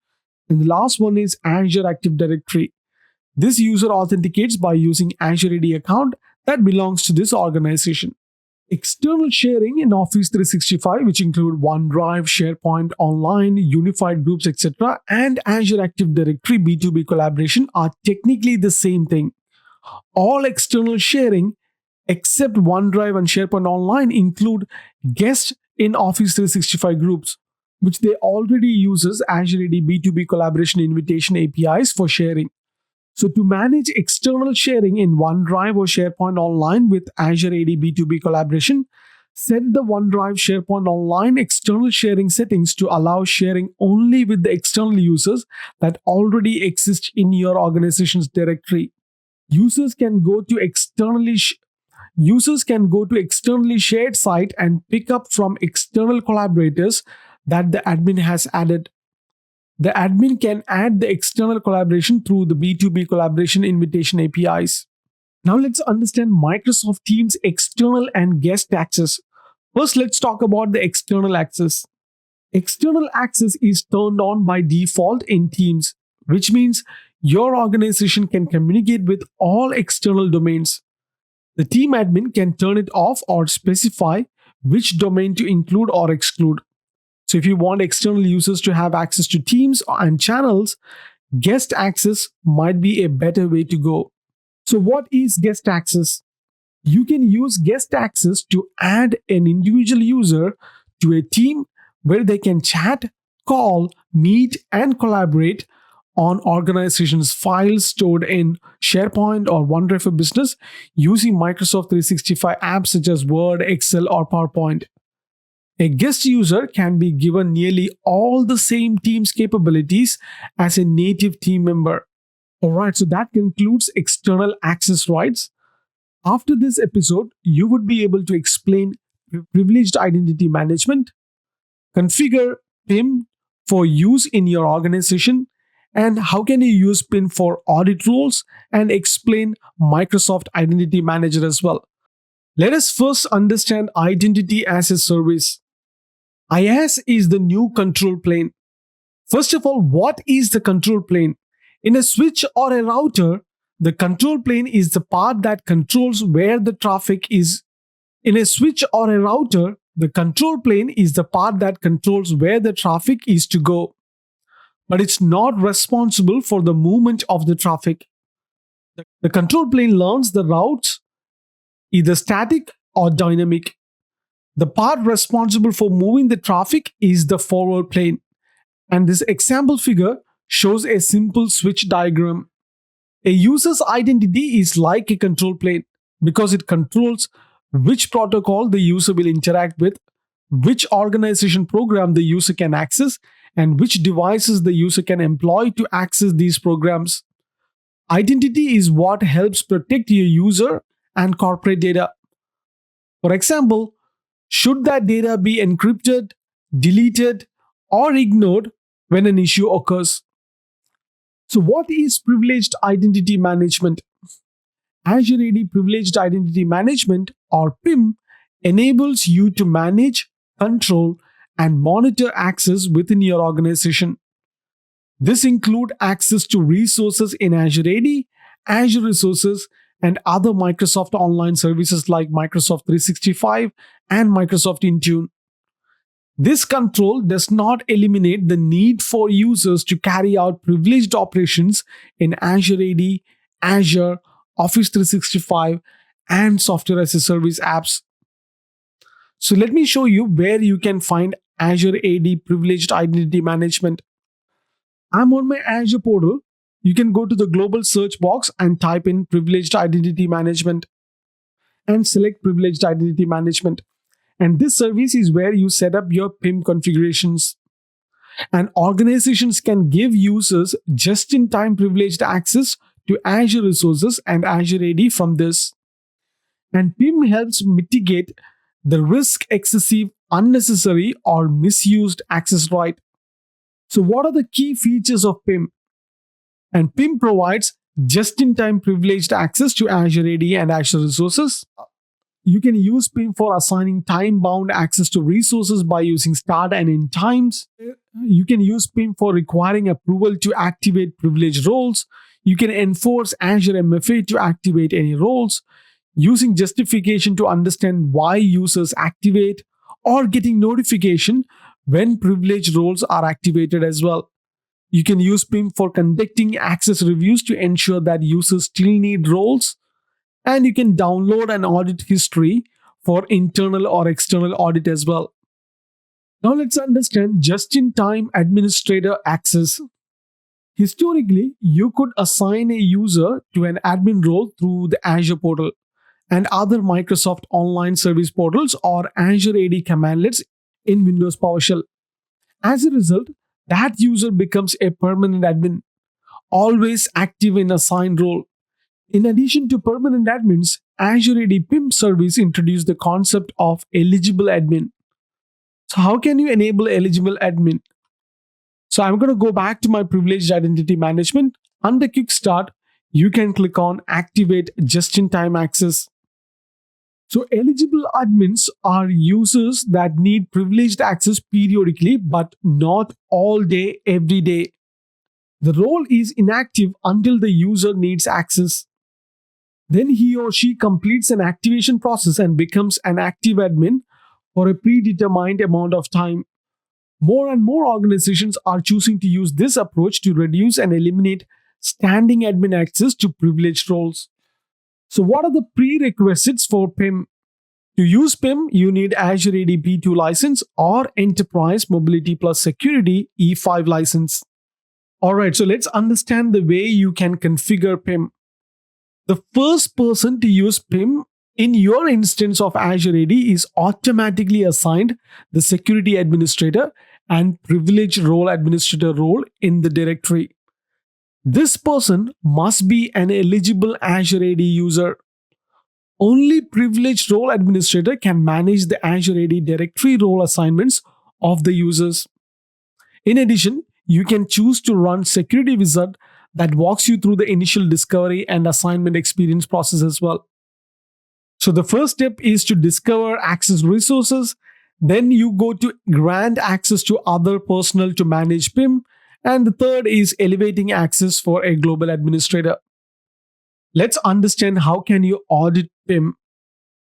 And the last one is Azure Active Directory. This user authenticates by using Azure AD account that belongs to this organization. External sharing in Office 365, which include OneDrive, SharePoint, Online, Unified Groups, etc., and Azure Active Directory B2B collaboration are technically the same thing. All external sharing except OneDrive and SharePoint Online include guest in Office 365 groups, which they already uses Azure AD B2B collaboration invitation APIs for sharing. So to manage external sharing in OneDrive or SharePoint Online with Azure AD B2B collaboration, set the OneDrive SharePoint Online external sharing settings to allow sharing only with the external users that already exist in your organization's directory. Users can go to externally Users can go to externally shared site and pick up from external collaborators that the admin has added. The admin can add the external collaboration through the B2B collaboration invitation APIs. Now let's understand Microsoft Teams external and guest access. First, let's talk about the external access. External access is turned on by default in Teams, which means your organization can communicate with all external domains. The team admin can turn it off or specify which domain to include or exclude. So if you want external users to have access to Teams and channels, guest access might be a better way to go. So what is guest access? You can use guest access to add an individual user to a team where they can chat, call, meet, and collaborate on organization's files stored in SharePoint or OneDrive for Business using Microsoft 365 apps such as Word, Excel, or PowerPoint. A guest user can be given nearly all the same Teams capabilities as a native team member. Alright, so that concludes external access rights. After this episode, you would be able to explain privileged identity management, configure PIM for use in your organization, and how can you use PIM for audit rules, and explain Microsoft Identity Manager as well. Let us first understand Identity as a Service. IaaS is the new control plane. First of all, what is the control plane? In a switch or a router, the control plane is the part that controls where the traffic is. In a switch or a router, the control plane is the part that controls where the traffic is to go. But it's not responsible for the movement of the traffic. The control plane learns the routes, either static or dynamic. The part responsible for moving the traffic is the forward plane. And this example figure shows a simple switch diagram. A user's identity is like a control plane because it controls which protocol the user will interact with, which organization program the user can access, and which devices the user can employ to access these programs. Identity is what helps protect your user and corporate data. For example, should that data be encrypted, deleted, or ignored when an issue occurs? So what is privileged identity management? Azure AD Privileged Identity Management, or PIM, enables you to manage, control, and monitor access within your organization. This includes access to resources in Azure AD, Azure resources, and other Microsoft online services like Microsoft 365 and Microsoft Intune. This control does not eliminate the need for users to carry out privileged operations in Azure AD, Azure, Office 365, and Software as a Service apps. So let me show you where you can find Azure AD Privileged Identity Management. I'm on my Azure portal. You can go to the global search box and type in Privileged Identity Management and select Privileged Identity Management. And this service is where you set up your PIM configurations. And organizations can give users just-in-time privileged access to Azure resources and Azure AD from this. And PIM helps mitigate the risk excessive, unnecessary, or misused access right. So what are the key features of PIM? And PIM provides just-in-time privileged access to Azure AD and Azure resources. You can use PIM for assigning time-bound access to resources by using start and end times. You can use PIM for requiring approval to activate privileged roles. You can enforce Azure MFA to activate any roles, using justification to understand why users activate, or getting notification when privileged roles are activated as well. You can use PIM for conducting access reviews to ensure that users still need roles. And you can download an audit history for internal or external audit as well. Now let's understand just-in-time administrator access. Historically, you could assign a user to an admin role through the Azure portal and other Microsoft online service portals or Azure AD commandlets in Windows PowerShell. As a result, that user becomes a permanent admin, always active in assigned role. In addition to permanent admins, Azure AD PIM service introduced the concept of eligible admin. So, how can you enable eligible admin? So, I'm going to go back to my privileged identity management. Under Quick Start, you can click on Activate Just in Time Access. So, eligible admins are users that need privileged access periodically, but not all day, every day. The role is inactive until the user needs access. Then he or she completes an activation process and becomes an active admin for a predetermined amount of time. More and more organizations are choosing to use this approach to reduce and eliminate standing admin access to privileged roles. So, what are the prerequisites for PIM? To use PIM, you need Azure AD P2 license or Enterprise Mobility Plus Security E5 license. Alright, so let's understand the way you can configure PIM. The first person to use PIM in your instance of Azure AD is automatically assigned the security administrator and privileged role administrator role in the directory. This person must be an eligible Azure AD user. Only privileged role administrator can manage the Azure AD directory role assignments of the users. In addition, you can choose to run security wizard that walks you through the initial discovery and assignment experience process as well. So the first step is to discover access resources. Then you go to grant access to other personnel to manage PIM. And the third is elevating access for a global administrator. Let's understand how can you audit PIM.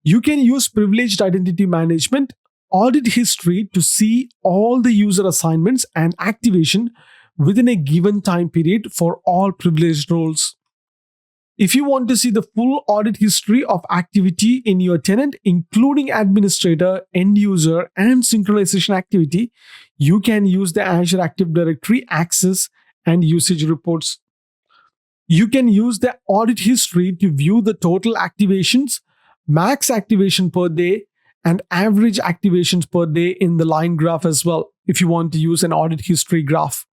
You can use privileged identity management audit history to see all the user assignments and activation within a given time period for all privileged roles. If you want to see the full audit history of activity in your tenant, including administrator, end user, and synchronization activity, you can use the Azure Active Directory access and usage reports. You can use the audit history to view the total activations, max activation per day, and average activations per day in the line graph as well, if you want to use an audit history graph.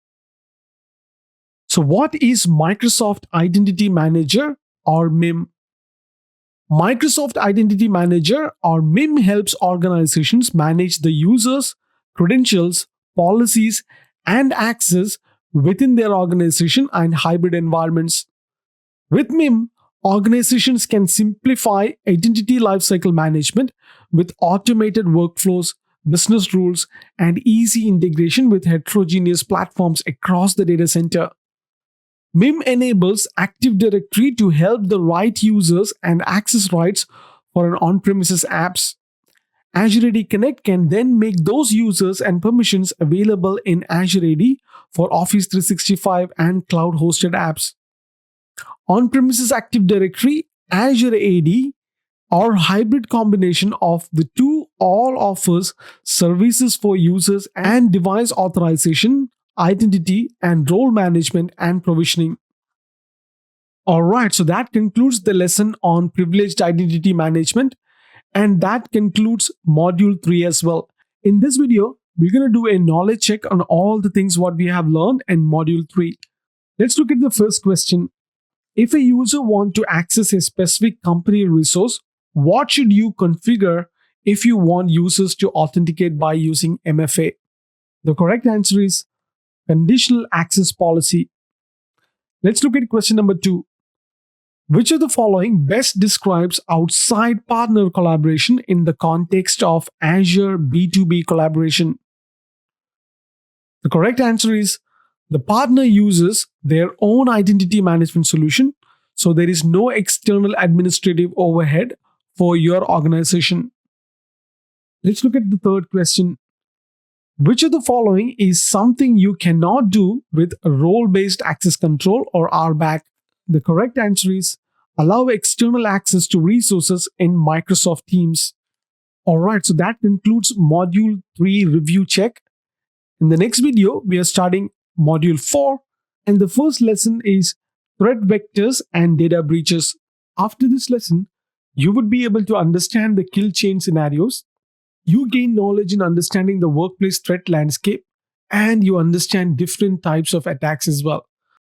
So, what is Microsoft Identity Manager or MIM? Microsoft Identity Manager or MIM helps organizations manage the users, credentials, policies, and access within their organization and hybrid environments. With MIM, organizations can simplify identity lifecycle management with automated workflows, business rules, and easy integration with heterogeneous platforms across the data center. MIM enables Active Directory to help the right users and access rights for an on-premises apps. Azure AD Connect can then make those users and permissions available in Azure AD for Office 365 and cloud-hosted apps. On-premises Active Directory, Azure AD, or hybrid combination of the two all offers services for users and device authorization, identity, and role management and provisioning. Alright, so that concludes the lesson on privileged identity management, and that concludes module 3 as well. In this video, we're going to do a knowledge check on all the things what we have learned in module 3. Let's look at the first question. If a user wants to access a specific company resource, what should you configure if you want users to authenticate by using MFA? The correct answer is conditional access policy. Let's look at question number 2. Which of the following best describes outside partner collaboration in the context of Azure B2B collaboration? The correct answer is the partner uses their own identity management solution, so there is no external administrative overhead for your organization. Let's look at the third question. Which of the following is something you cannot do with role-based access control or RBAC? The correct answer is allow external access to resources in Microsoft Teams. Alright, so that concludes Module 3 review check. In the next video, we are starting Module 4, and the first lesson is threat vectors and data breaches. After this lesson, you would be able to understand the kill chain scenarios. You gain knowledge in understanding the workplace threat landscape, and you understand different types of attacks as well.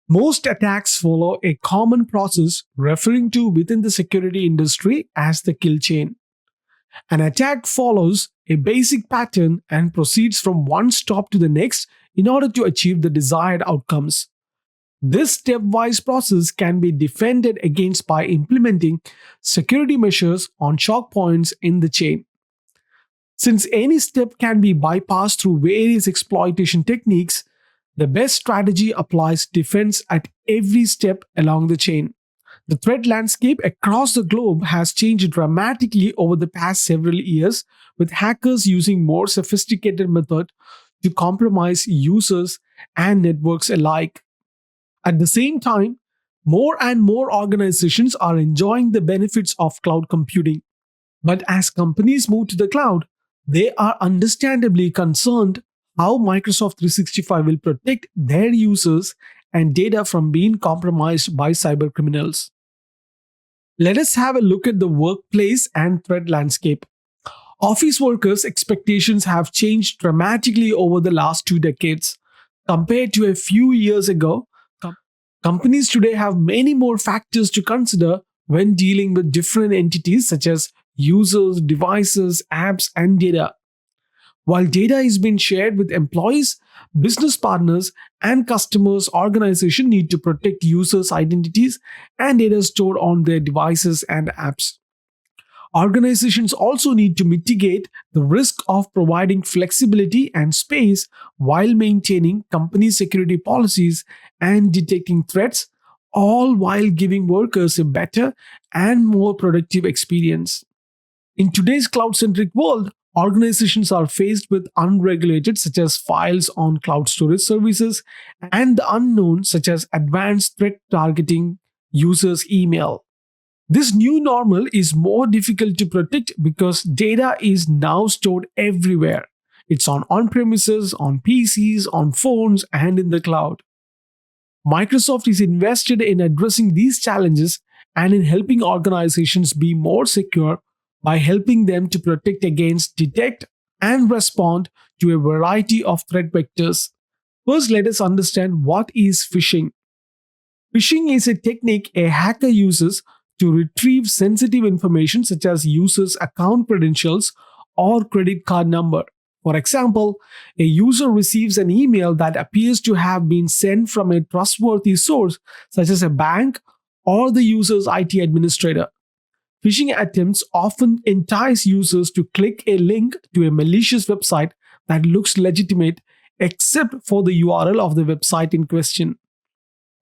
Most attacks follow a common process referring to within the security industry as the kill chain. An attack follows a basic pattern and proceeds from one stop to the next in order to achieve the desired outcomes. This stepwise process can be defended against by implementing security measures on choke points in the chain. Since any step can be bypassed through various exploitation techniques, the best strategy applies defense at every step along the chain. The threat landscape across the globe has changed dramatically over the past several years, with hackers using more sophisticated methods to compromise users and networks alike. At the same time, more and more organizations are enjoying the benefits of cloud computing. But as companies move to the cloud, they are understandably concerned how Microsoft 365 will protect their users and data from being compromised by cybercriminals. Let us have a look at the workplace and threat landscape. Office workers' expectations have changed dramatically over the last 2 decades. Compared to a few years ago, companies today have many more factors to consider when dealing with different entities such as users, devices, apps, and data. While data is being shared with employees, business partners, and customers, organizations need to protect users' identities and data stored on their devices and apps. Organizations also need to mitigate the risk of providing flexibility and space while maintaining company security policies and detecting threats, all while giving workers a better and more productive experience. In today's cloud centric world, organizations are faced with unregulated, such as files on cloud storage services, and the unknown, such as advanced threat targeting users' email. This new normal is more difficult to protect because data is now stored everywhere. It's on premises, on PCs, on phones, and in the cloud. Microsoft is invested in addressing these challenges and in helping organizations be more secure by helping them to protect against, detect, and respond to a variety of threat vectors. First, let us understand what is phishing. Phishing is a technique a hacker uses to retrieve sensitive information such as users' account credentials or credit card number. For example, a user receives an email that appears to have been sent from a trustworthy source, such as a bank or the user's IT administrator. Phishing attempts often entice users to click a link to a malicious website that looks legitimate except for the URL of the website in question.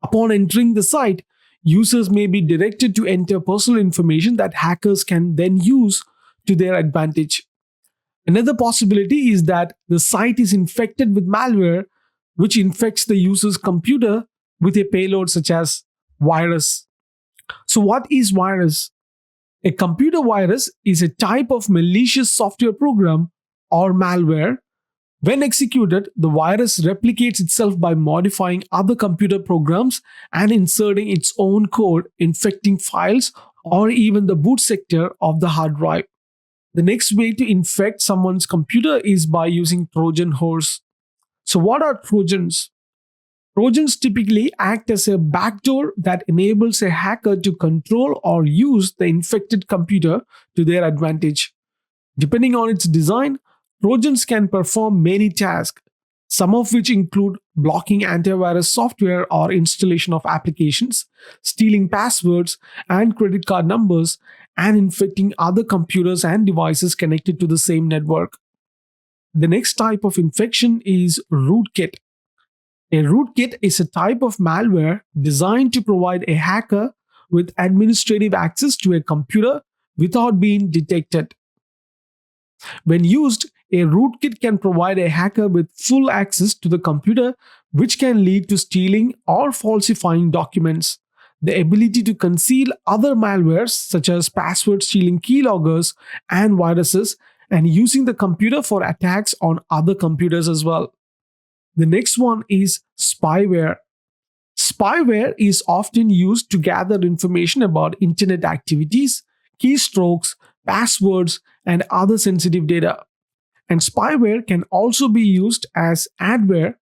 Upon entering the site, users may be directed to enter personal information that hackers can then use to their advantage. Another possibility is that the site is infected with malware, which infects the user's computer with a payload such as virus. So, what is virus? A computer virus is a type of malicious software program or malware. When executed, the virus replicates itself by modifying other computer programs and inserting its own code, infecting files, or even the boot sector of the hard drive. The next way to infect someone's computer is by using Trojan horse. So, what are Trojans? Trojans typically act as a backdoor that enables a hacker to control or use the infected computer to their advantage. Depending on its design, Trojans can perform many tasks, some of which include blocking antivirus software or installation of applications, stealing passwords and credit card numbers, and infecting other computers and devices connected to the same network. The next type of infection is rootkit. A rootkit is a type of malware designed to provide a hacker with administrative access to a computer without being detected. When used, a rootkit can provide a hacker with full access to the computer, which can lead to stealing or falsifying documents. The ability to conceal other malwares, such as password stealing keyloggers and viruses, and using the computer for attacks on other computers as well. The next one is spyware. Spyware is often used to gather information about internet activities, keystrokes, passwords, and other sensitive data. And spyware can also be used as adware,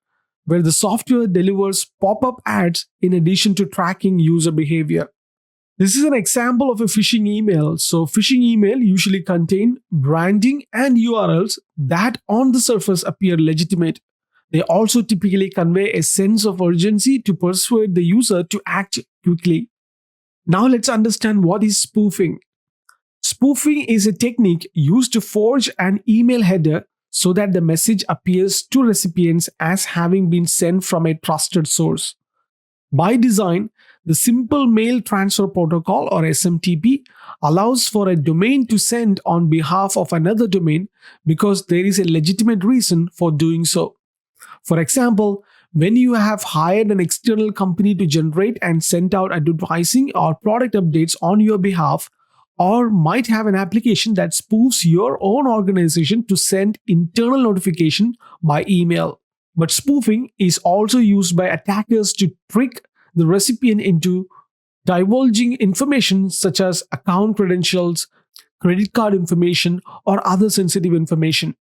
where the software delivers pop up ads in addition to tracking user behavior. This is an example of a phishing email. So, phishing email usually contain branding and URLs that on the surface appear legitimate. They also typically convey a sense of urgency to persuade the user to act quickly. Now, let's understand what is spoofing. Spoofing is a technique used to forge an email header so that the message appears to recipients as having been sent from a trusted source. By design, the Simple Mail Transfer Protocol or SMTP allows for a domain to send on behalf of another domain because there is a legitimate reason for doing so. For example, when you have hired an external company to generate and send out advertising or product updates on your behalf, or might have an application that spoofs your own organization to send internal notification by email. But spoofing is also used by attackers to trick the recipient into divulging information such as account credentials, credit card information, or other sensitive information.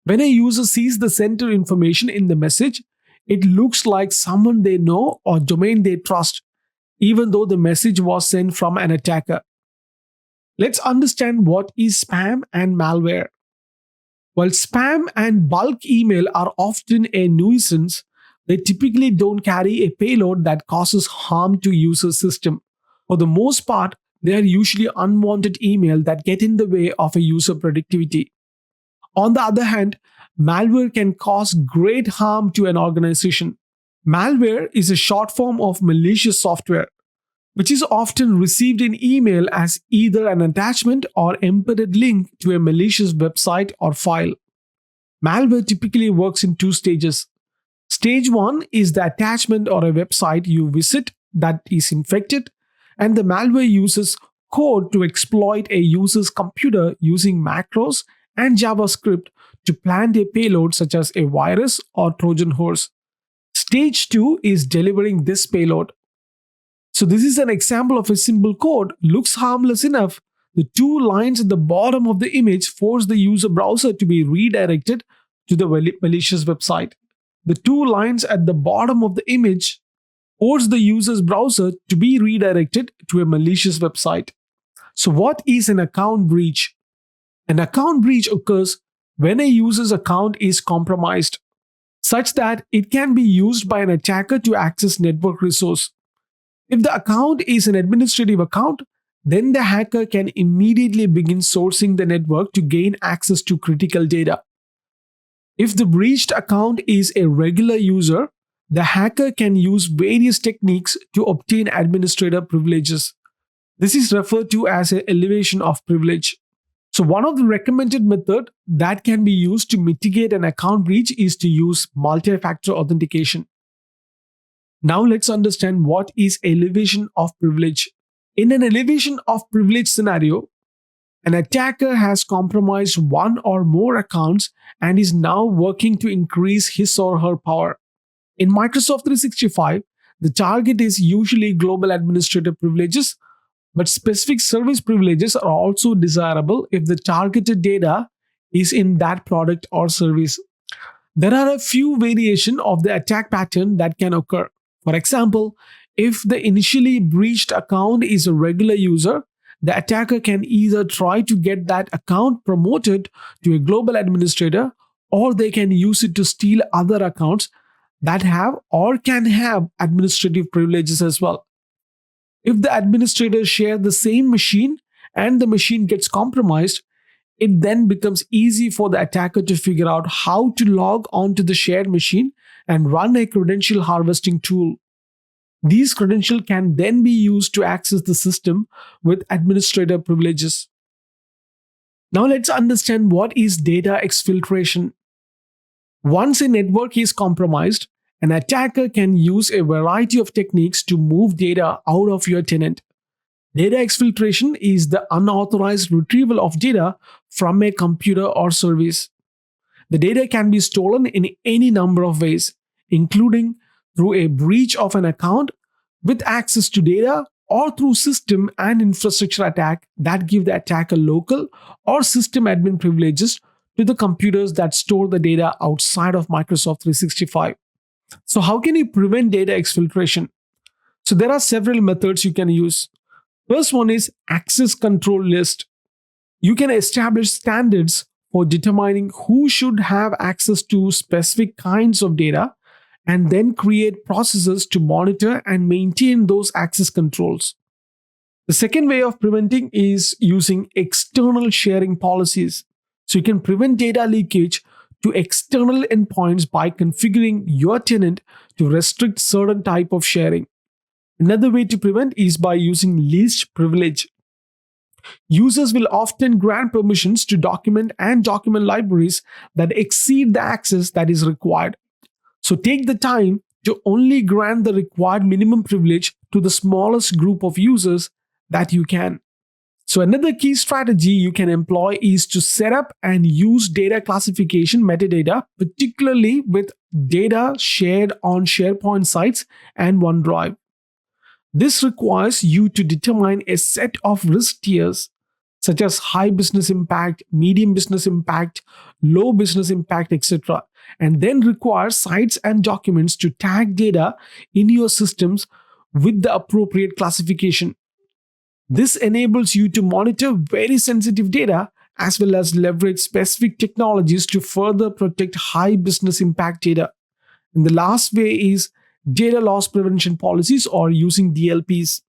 When a user sees the sender information in the message, it looks like someone they know or domain they trust, even though the message was sent from an attacker. Let's understand what is spam and malware. While spam and bulk email are often a nuisance, they typically don't carry a payload that causes harm to user system. For the most part, they are usually unwanted email that get in the way of a user productivity. On the other hand, malware can cause great harm to an organization. Malware is a short form of malicious software, which is often received in email as either an attachment or embedded link to a malicious website or file. Malware typically works in two stages. Stage 1 is the attachment or a website you visit that is infected, and the malware uses code to exploit a user's computer using macros and JavaScript to plant a payload such as a virus or Trojan horse. Stage 2 is delivering this payload. So this is an example of a simple code. Looks harmless enough. The two lines at the bottom of the image force the user browser to be redirected to the malicious website. The two lines at the bottom of the image force the user's browser to be redirected to a malicious website. So what is an account breach? An account breach occurs when a user's account is compromised, such that it can be used by an attacker to access network resource. If the account is an administrative account, then the hacker can immediately begin sourcing the network to gain access to critical data. If the breached account is a regular user, the hacker can use various techniques to obtain administrator privileges. This is referred to as an elevation of privilege. So one of the recommended methods that can be used to mitigate an account breach is to use multi-factor authentication. Now let's understand what is elevation of privilege. In an elevation of privilege scenario, an attacker has compromised one or more accounts and is now working to increase his or her power. In Microsoft 365, the target is usually global administrator privileges, but specific service privileges are also desirable if the targeted data is in that product or service. There are a few variations of the attack pattern that can occur. For example, if the initially breached account is a regular user, the attacker can either try to get that account promoted to a global administrator, or they can use it to steal other accounts that have or can have administrative privileges as well. If the administrators share the same machine and the machine gets compromised, it then becomes easy for the attacker to figure out how to log onto the shared machine and run a credential harvesting tool. These credentials can then be used to access the system with administrator privileges. Now let's understand what is data exfiltration. Once a network is compromised, an attacker can use a variety of techniques to move data out of your tenant. Data exfiltration is the unauthorized retrieval of data from a computer or service. The data can be stolen in any number of ways, including through a breach of an account with access to data or through system and infrastructure attack that give the attacker local or system admin privileges to the computers that store the data outside of Microsoft 365. So how can you prevent data exfiltration? So there are several methods you can use. First one is access control list. You can establish standards for determining who should have access to specific kinds of data and then create processes to monitor and maintain those access controls. The second way of preventing is using external sharing policies. So you can prevent data leakage to external endpoints by configuring your tenant to restrict certain type of sharing. Another way to prevent is by using least privilege. Users will often grant permissions to document and document libraries that exceed the access that is required. So take the time to only grant the required minimum privilege to the smallest group of users that you can. So another key strategy you can employ is to set up and use data classification metadata, particularly with data shared on SharePoint sites and OneDrive. This requires you to determine a set of risk tiers such as high business impact, medium business impact, low business impact, etc. And then require sites and documents to tag data in your systems with the appropriate classification. This enables you to monitor very sensitive data as well as leverage specific technologies to further protect high business impact data. And the last way is data loss prevention policies or using DLPs.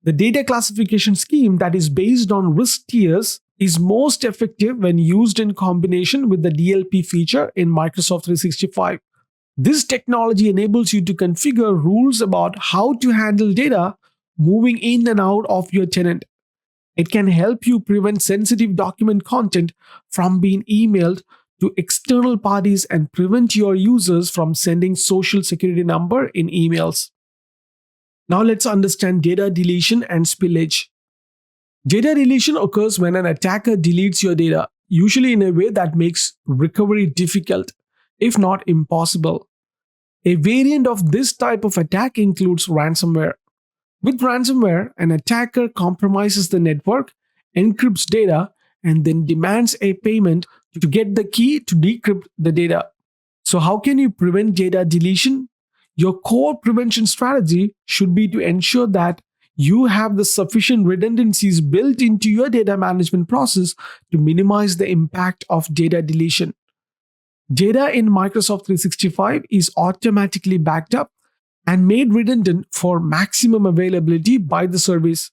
The data classification scheme that is based on risk tiers is most effective when used in combination with the DLP feature in Microsoft 365. This technology enables you to configure rules about how to handle data moving in and out of your tenant. It can help you prevent sensitive document content from being emailed to external parties and prevent your users from sending social security number in emails. Now let's understand data deletion and spillage. Data deletion occurs when an attacker deletes your data, usually in a way that makes recovery difficult, if not impossible. A variant of this type of attack includes ransomware. With ransomware, an attacker compromises the network, encrypts data, and then demands a payment to get the key to decrypt the data. So, how can you prevent data deletion? Your core prevention strategy should be to ensure that you have the sufficient redundancies built into your data management process to minimize the impact of data deletion. Data in Microsoft 365 is automatically backed up and made redundant for maximum availability by the service.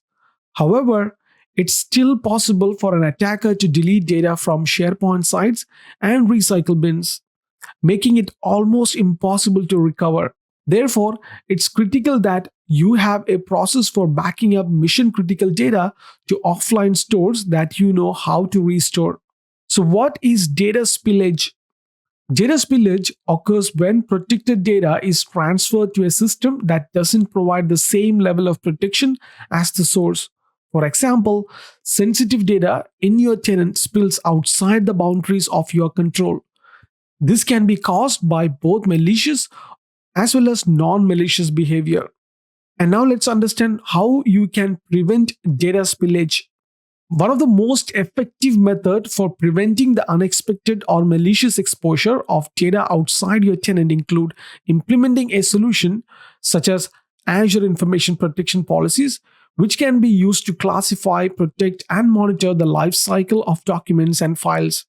However, it's still possible for an attacker to delete data from SharePoint sites and recycle bins, making it almost impossible to recover. Therefore, it's critical that you have a process for backing up mission critical data to offline stores that you know how to restore. So, what is data spillage? Data spillage occurs when protected data is transferred to a system that doesn't provide the same level of protection as the source. For example, sensitive data in your tenant spills outside the boundaries of your control. This can be caused by both malicious as well as non-malicious behavior. And now let's understand how you can prevent data spillage. One of the most effective methods for preventing the unexpected or malicious exposure of data outside your tenant include implementing a solution such as Azure Information Protection Policies, which can be used to classify, protect, and monitor the life cycle of documents and files.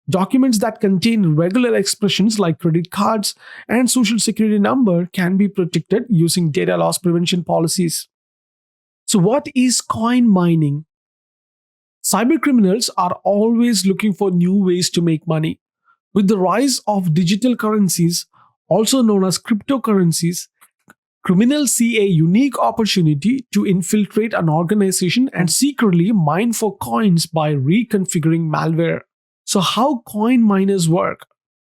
Documents that contain regular expressions like credit cards and social security number can be protected using data loss prevention policies. So what is coin mining? Cybercriminals are always looking for new ways to make money. With the rise of digital currencies, also known as cryptocurrencies, criminals see a unique opportunity to infiltrate an organization and secretly mine for coins by reconfiguring malware. So, how coin miners work?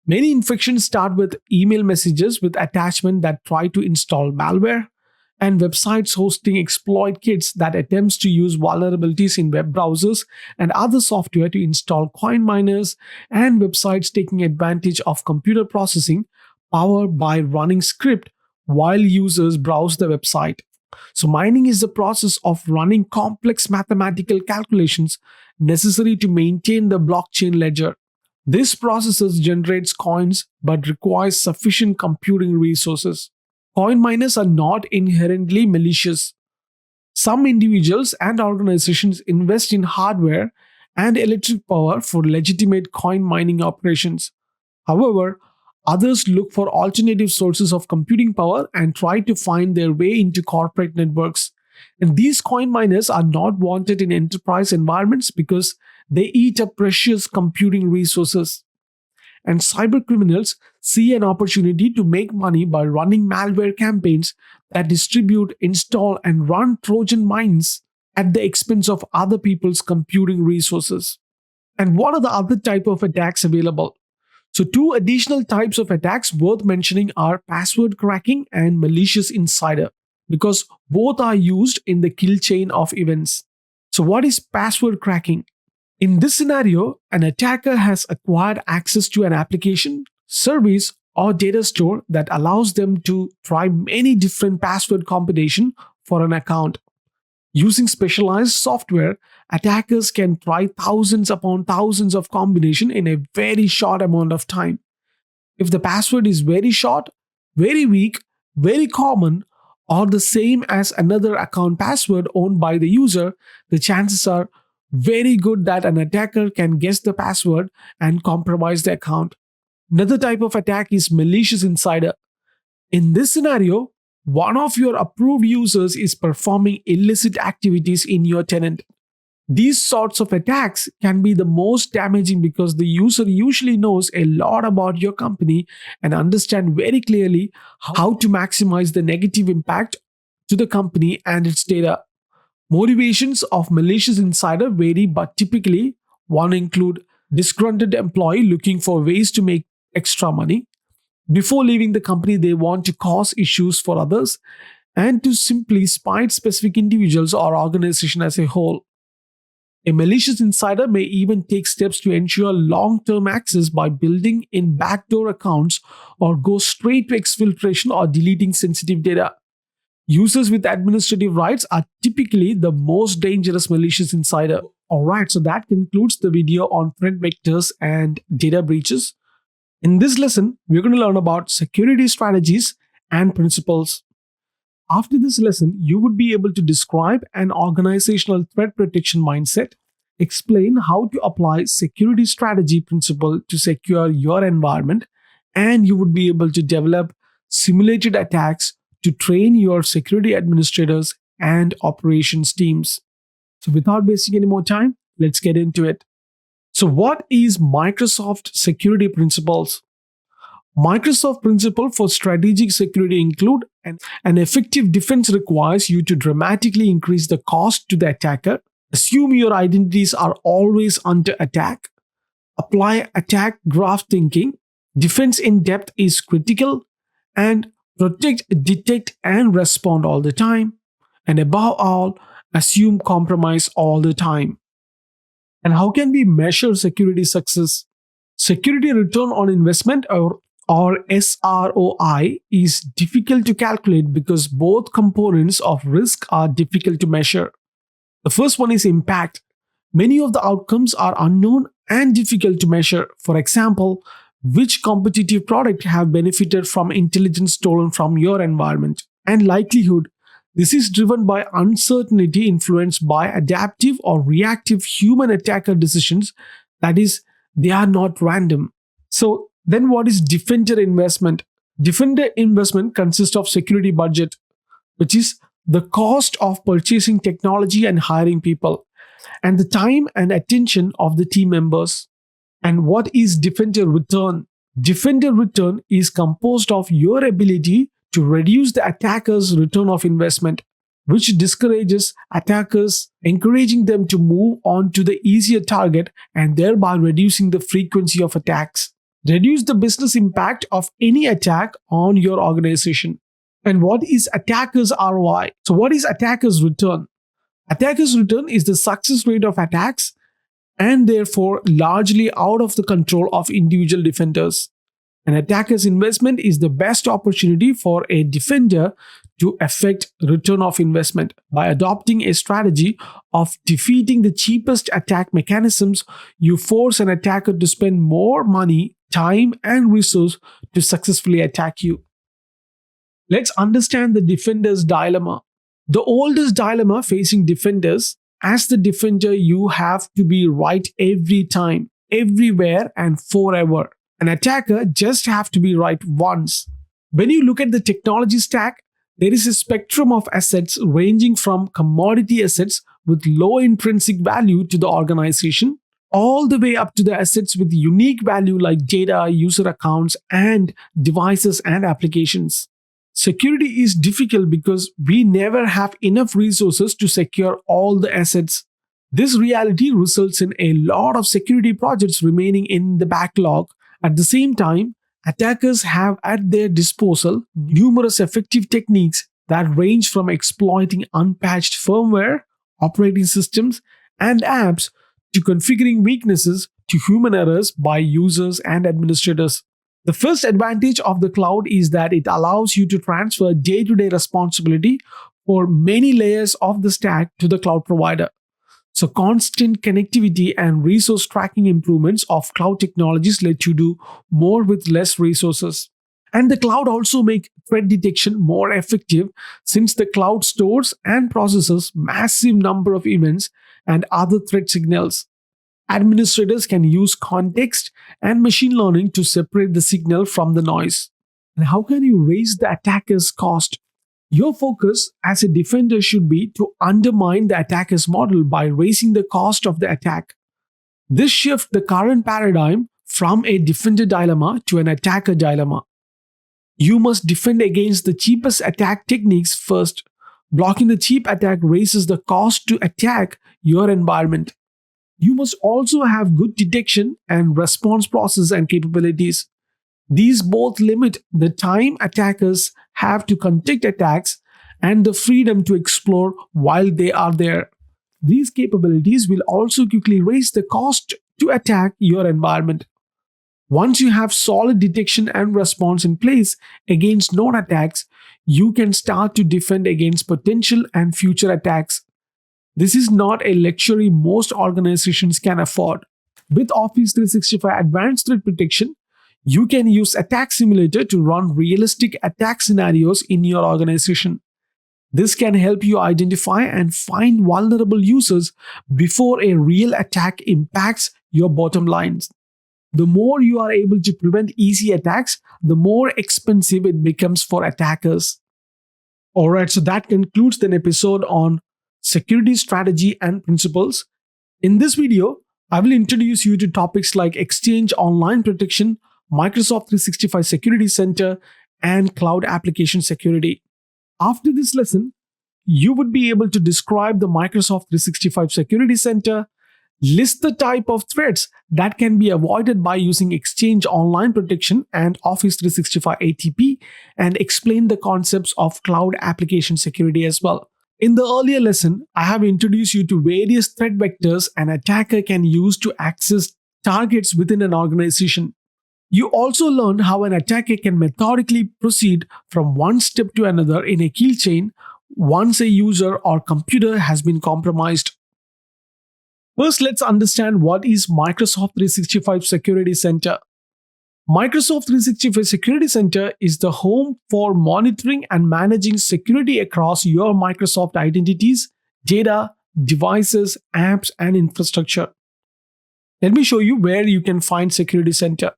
Many infections start with email messages with attachments that try to install malware, and websites hosting exploit kits that attempts to use vulnerabilities in web browsers and other software to install coin miners, and websites taking advantage of computer processing power by running script while users browse the website. So mining is the process of running complex mathematical calculations necessary to maintain the blockchain ledger. This process generates coins but requires sufficient computing resources. Coin miners are not inherently malicious. Some individuals and organizations invest in hardware and electric power for legitimate coin mining operations. However, others look for alternative sources of computing power and try to find their way into corporate networks. And these coin miners are not wanted in enterprise environments because they eat up precious computing resources. And cybercriminals see an opportunity to make money by running malware campaigns that distribute, install, and run Trojan mines at the expense of other people's computing resources. And what are the other type of attacks available? So, two additional types of attacks worth mentioning are password cracking and malicious insider, because both are used in the kill chain of events. So, what is password cracking? In this scenario, an attacker has acquired access to an application, service, or data store that allows them to try many different password combinations for an account. Using specialized software, attackers can try thousands upon thousands of combinations in a very short amount of time. If the password is very short, very weak, very common, or the same as another account password owned by the user, the chances are very good that an attacker can guess the password and compromise the account. Another type of attack is malicious insider. In this scenario, one of your approved users is performing illicit activities in your tenant. These sorts of attacks can be the most damaging because the user usually knows a lot about your company and understand very clearly how to maximize the negative impact to the company and its data. Motivations of malicious insider vary, but typically one include disgruntled employee looking for ways to make extra money. Before leaving the company, they want to cause issues for others and to simply spite specific individuals or organization as a whole. A malicious insider may even take steps to ensure long-term access by building in backdoor accounts or go straight to exfiltration or deleting sensitive data. Users with administrative rights are typically the most dangerous malicious insider. Alright, so that concludes the video on threat vectors and data breaches. In this lesson, we're going to learn about security strategies and principles. After this lesson, you would be able to describe an organizational threat protection mindset, explain how to apply security strategy principle to secure your environment, and you would be able to develop simulated attacks to train your security administrators and operations teams. So without wasting any more time, let's get into it. So what is Microsoft security principles? Microsoft principle for strategic security include an effective defense requires you to dramatically increase the cost to the attacker, assume your identities are always under attack, apply attack graph thinking, defense in depth is critical, and protect, detect, and respond all the time, and above all, assume compromise all the time. And how can we measure security success? Security return on investment or SROI is difficult to calculate because both components of risk are difficult to measure. The first one is impact. Many of the outcomes are unknown and difficult to measure. For example, which competitive product have benefited from intelligence stolen from your environment? And likelihood. This is driven by uncertainty influenced by adaptive or reactive human attacker decisions. That is, they are not random. So then what is defender investment? Defender investment consists of security budget, which is the cost of purchasing technology and hiring people, and the time and attention of the team members. And what is defender return? Defender return is composed of your ability to reduce the attacker's return of investment, which discourages attackers, encouraging them to move on to the easier target and thereby reducing the frequency of attacks. Reduce the business impact of any attack on your organization. And what is attacker's ROI? So, what is attacker's return? Attacker's return is the success rate of attacks and therefore largely out of the control of individual defenders. An attacker's investment is the best opportunity for a defender to affect return of investment. By adopting a strategy of defeating the cheapest attack mechanisms, you force an attacker to spend more money, time, and resource to successfully attack you. Let's understand the defender's dilemma. The oldest dilemma facing defenders: as the defender, you have to be right every time, everywhere, and forever. An attacker just have to be right once. When you look at the technology stack, there is a spectrum of assets ranging from commodity assets with low intrinsic value to the organization, all the way up to the assets with unique value like data, user accounts, and devices and applications. Security is difficult because we never have enough resources to secure all the assets. This reality results in a lot of security projects remaining in the backlog. At the same time, attackers have at their disposal numerous effective techniques that range from exploiting unpatched firmware, operating systems, and apps to configuring weaknesses to human errors by users and administrators. The first advantage of the cloud is that it allows you to transfer day to day responsibility for many layers of the stack to the cloud provider. So, constant connectivity and resource tracking improvements of cloud technologies let you do more with less resources. And the cloud also make threat detection more effective since the cloud stores and processes massive number of events and other threat signals. Administrators can use context and machine learning to separate the signal from the noise. And how can you raise the attacker's cost? Your focus as a defender should be to undermine the attacker's model by raising the cost of the attack. This shifts the current paradigm from a defender dilemma to an attacker dilemma. You must defend against the cheapest attack techniques first. Blocking the cheap attack raises the cost to attack your environment. You must also have good detection and response process and capabilities. These both limit the time attackers have to conduct attacks and the freedom to explore while they are there. These capabilities will also quickly raise the cost to attack your environment. Once you have solid detection and response in place against known attacks, you can start to defend against potential and future attacks. This is not a luxury most organizations can afford. With Office 365 Advanced Threat Protection, you can use Attack Simulator to run realistic attack scenarios in your organization. This can help you identify and find vulnerable users before a real attack impacts your bottom lines. The more you are able to prevent easy attacks, the more expensive it becomes for attackers. Alright, so that concludes an episode on security strategy and principles. In this video, I will introduce you to topics like Exchange Online Protection, Microsoft 365 Security Center, and Cloud Application Security. After this lesson, you would be able to describe the Microsoft 365 Security Center, list the type of threats that can be avoided by using Exchange Online Protection and Office 365 ATP, and explain the concepts of Cloud Application Security as well. In the earlier lesson, I have introduced you to various threat vectors an attacker can use to access targets within an organization. You also learned how an attacker can methodically proceed from one step to another in a kill chain once a user or computer has been compromised. First, let's understand what is Microsoft 365 Security Center. Microsoft 365 Security Center is the home for monitoring and managing security across your Microsoft identities, data, devices, apps, and infrastructure. Let me show you where you can find Security Center.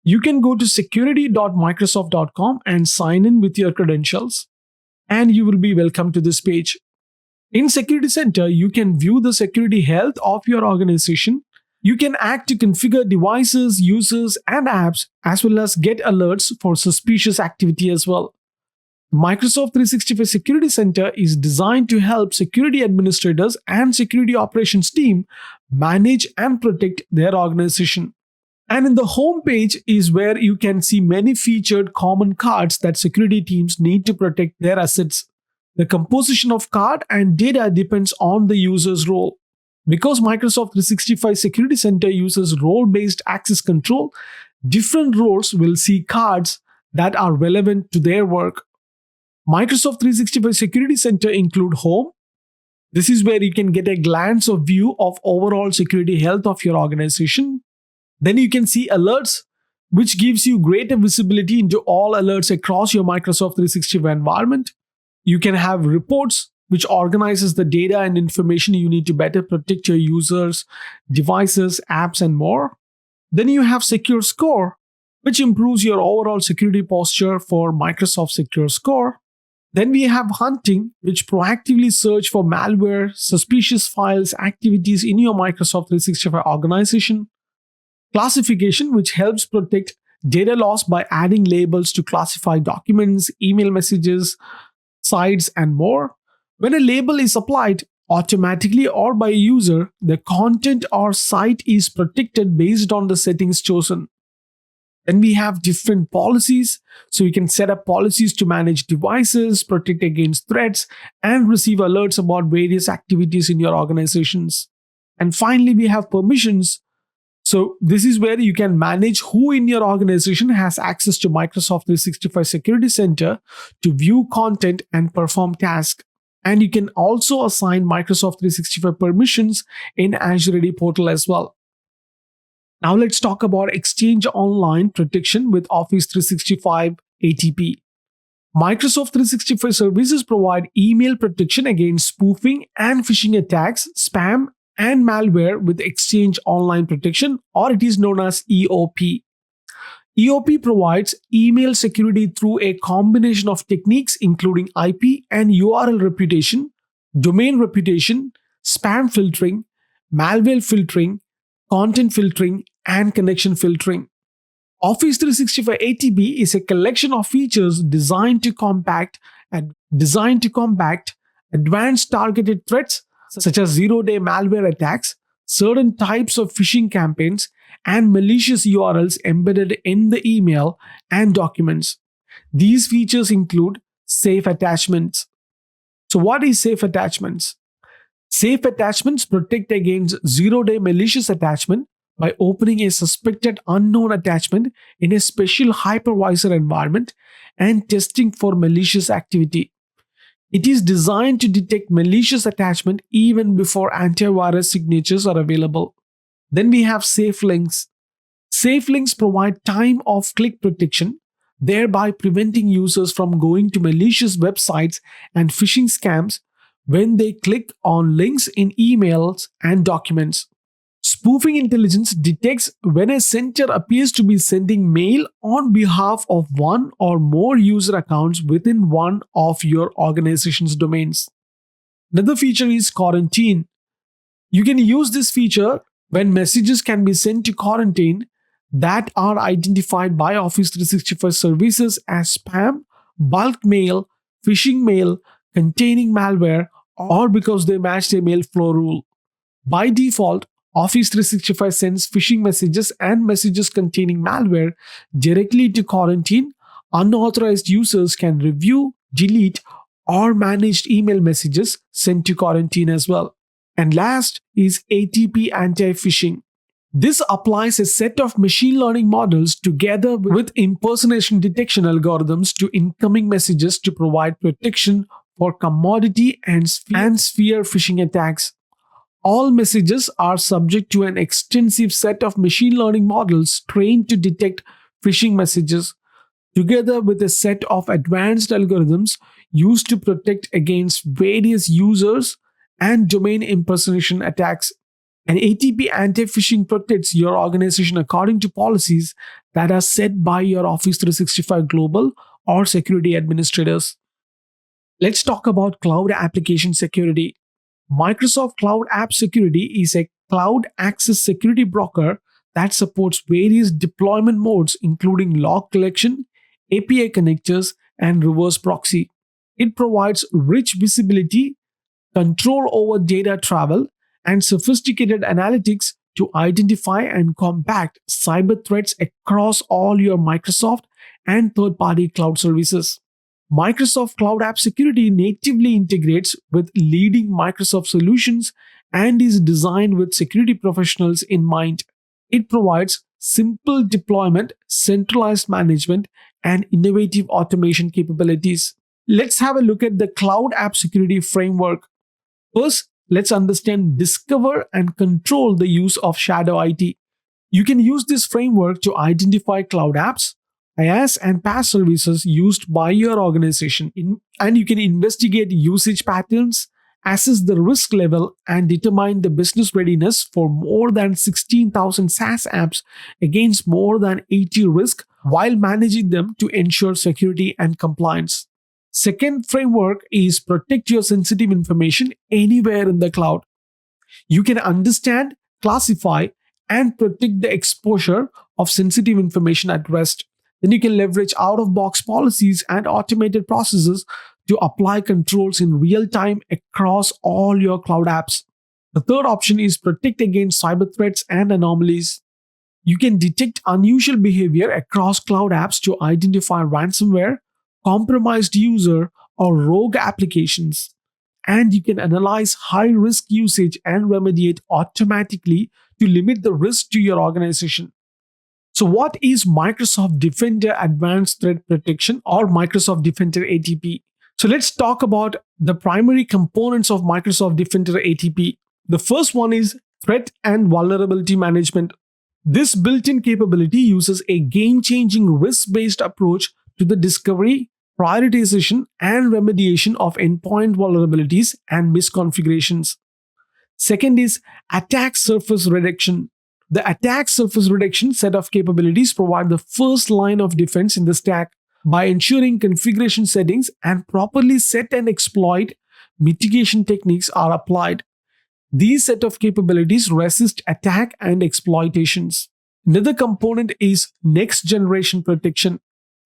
You can go to security.microsoft.com and sign in with your credentials, and you will be welcome to this page. In Security Center, you can view the security health of your organization. You can act to configure devices, users, and apps, as well as get alerts for suspicious activity as well. Microsoft 365 Security Center is designed to help security administrators and security operations team manage and protect their organization. And in the home page is where you can see many featured common cards that security teams need to protect their assets. The composition of card and data depends on the user's role. Because Microsoft 365 Security Center uses role-based access control, different roles will see cards that are relevant to their work. Microsoft 365 Security Center include Home. This is where you can get a glance of view of overall security health of your organization. Then you can see Alerts, which gives you greater visibility into all alerts across your Microsoft 365 environment. You can have Reports, which organizes the data and information you need to better protect your users, devices, apps, and more. Then you have Secure Score, which improves your overall security posture for Microsoft Secure Score. Then we have Hunting, which proactively search for malware, suspicious files, activities in your Microsoft 365 organization. Classification, which helps protect data loss by adding labels to classify documents, email messages, sites, and more. When a label is applied automatically or by a user, the content or site is protected based on the settings chosen. Then we have different policies. So you can set up policies to manage devices, protect against threats, and receive alerts about various activities in your organizations. And finally, we have permissions. So this is where you can manage who in your organization has access to Microsoft 365 Security Center to view content and perform tasks. And you can also assign Microsoft 365 permissions in Azure AD Portal as well. Now let's talk about Exchange Online protection with Office 365 ATP. Microsoft 365 services provide email protection against spoofing and phishing attacks, spam, and malware with Exchange Online protection, or it is known as EOP. EOP provides email security through a combination of techniques including IP and URL reputation, domain reputation, spam filtering, malware filtering, content filtering, and connection filtering. Office 365 ATP is a collection of features designed to combat advanced targeted threats such as zero-day malware attacks, certain types of phishing campaigns, and malicious URLs embedded in the email and documents. These features include safe attachments. So what is safe attachments? Safe attachments protect against zero-day malicious attachment by opening a suspected unknown attachment in a special hypervisor environment and testing for malicious activity. It is designed to detect malicious attachment even before antivirus signatures are available. Then we have safe links. Safe links provide time-of-click protection, thereby preventing users from going to malicious websites and phishing scams when they click on links in emails and documents. Spoofing intelligence detects when a sender appears to be sending mail on behalf of one or more user accounts within one of your organization's domains. Another feature is quarantine. You can use this feature when messages can be sent to quarantine that are identified by Office 365 services as spam, bulk mail, phishing mail containing malware, or because they match the mail flow rule. By default, Office 365 sends phishing messages and messages containing malware directly to quarantine. Unauthorized users can review, delete, or manage email messages sent to quarantine as well. And last is ATP anti-phishing. This applies a set of machine learning models together with impersonation detection algorithms to incoming messages to provide protection for commodity and sphere phishing attacks. All messages are subject to an extensive set of machine learning models trained to detect phishing messages, together with a set of advanced algorithms used to protect against various users and domain impersonation attacks. An ATP anti-phishing protects your organization according to policies that are set by your Office 365 Global or security administrators. Let's talk about cloud application security. Microsoft Cloud App Security is a cloud access security broker that supports various deployment modes, including log collection, API connectors, and reverse proxy. It provides rich visibility, control over data travel, and sophisticated analytics to identify and combat cyber threats across all your Microsoft and third party cloud services. Microsoft Cloud App Security natively integrates with leading Microsoft solutions and is designed with security professionals in mind. It provides simple deployment, centralized management, and innovative automation capabilities. Let's have a look at the Cloud App Security Framework. First, let's understand, discover, and control the use of shadow IT. You can use this framework to identify cloud apps, IaaS, and PaaS services used by your organization. And you can investigate usage patterns, assess the risk level, and determine the business readiness for more than 16,000 SaaS apps against more than 80 risks while managing them to ensure security and compliance. Second framework is protect your sensitive information anywhere in the cloud. You can understand, classify, and protect the exposure of sensitive information at rest. Then you can leverage out of box policies and automated processes to apply controls in real time across all your cloud apps. The third option is protect against cyber threats and anomalies. You can detect unusual behavior across cloud apps to identify ransomware, compromised user, or rogue applications. And you can analyze high risk usage and remediate automatically to limit the risk to your organization. So, what is Microsoft Defender Advanced Threat Protection, or Microsoft Defender ATP? So, let's talk about the primary components of Microsoft Defender ATP. The first one is Threat and Vulnerability Management. This built in capability uses a game changing risk based approach to the discovery, prioritization, and remediation of endpoint vulnerabilities and misconfigurations. Second is Attack Surface Reduction. The attack surface reduction set of capabilities provide the first line of defense in the stack by ensuring configuration settings and properly set and exploit mitigation techniques are applied. These set of capabilities resist attack and exploitations. Another component is next generation protection.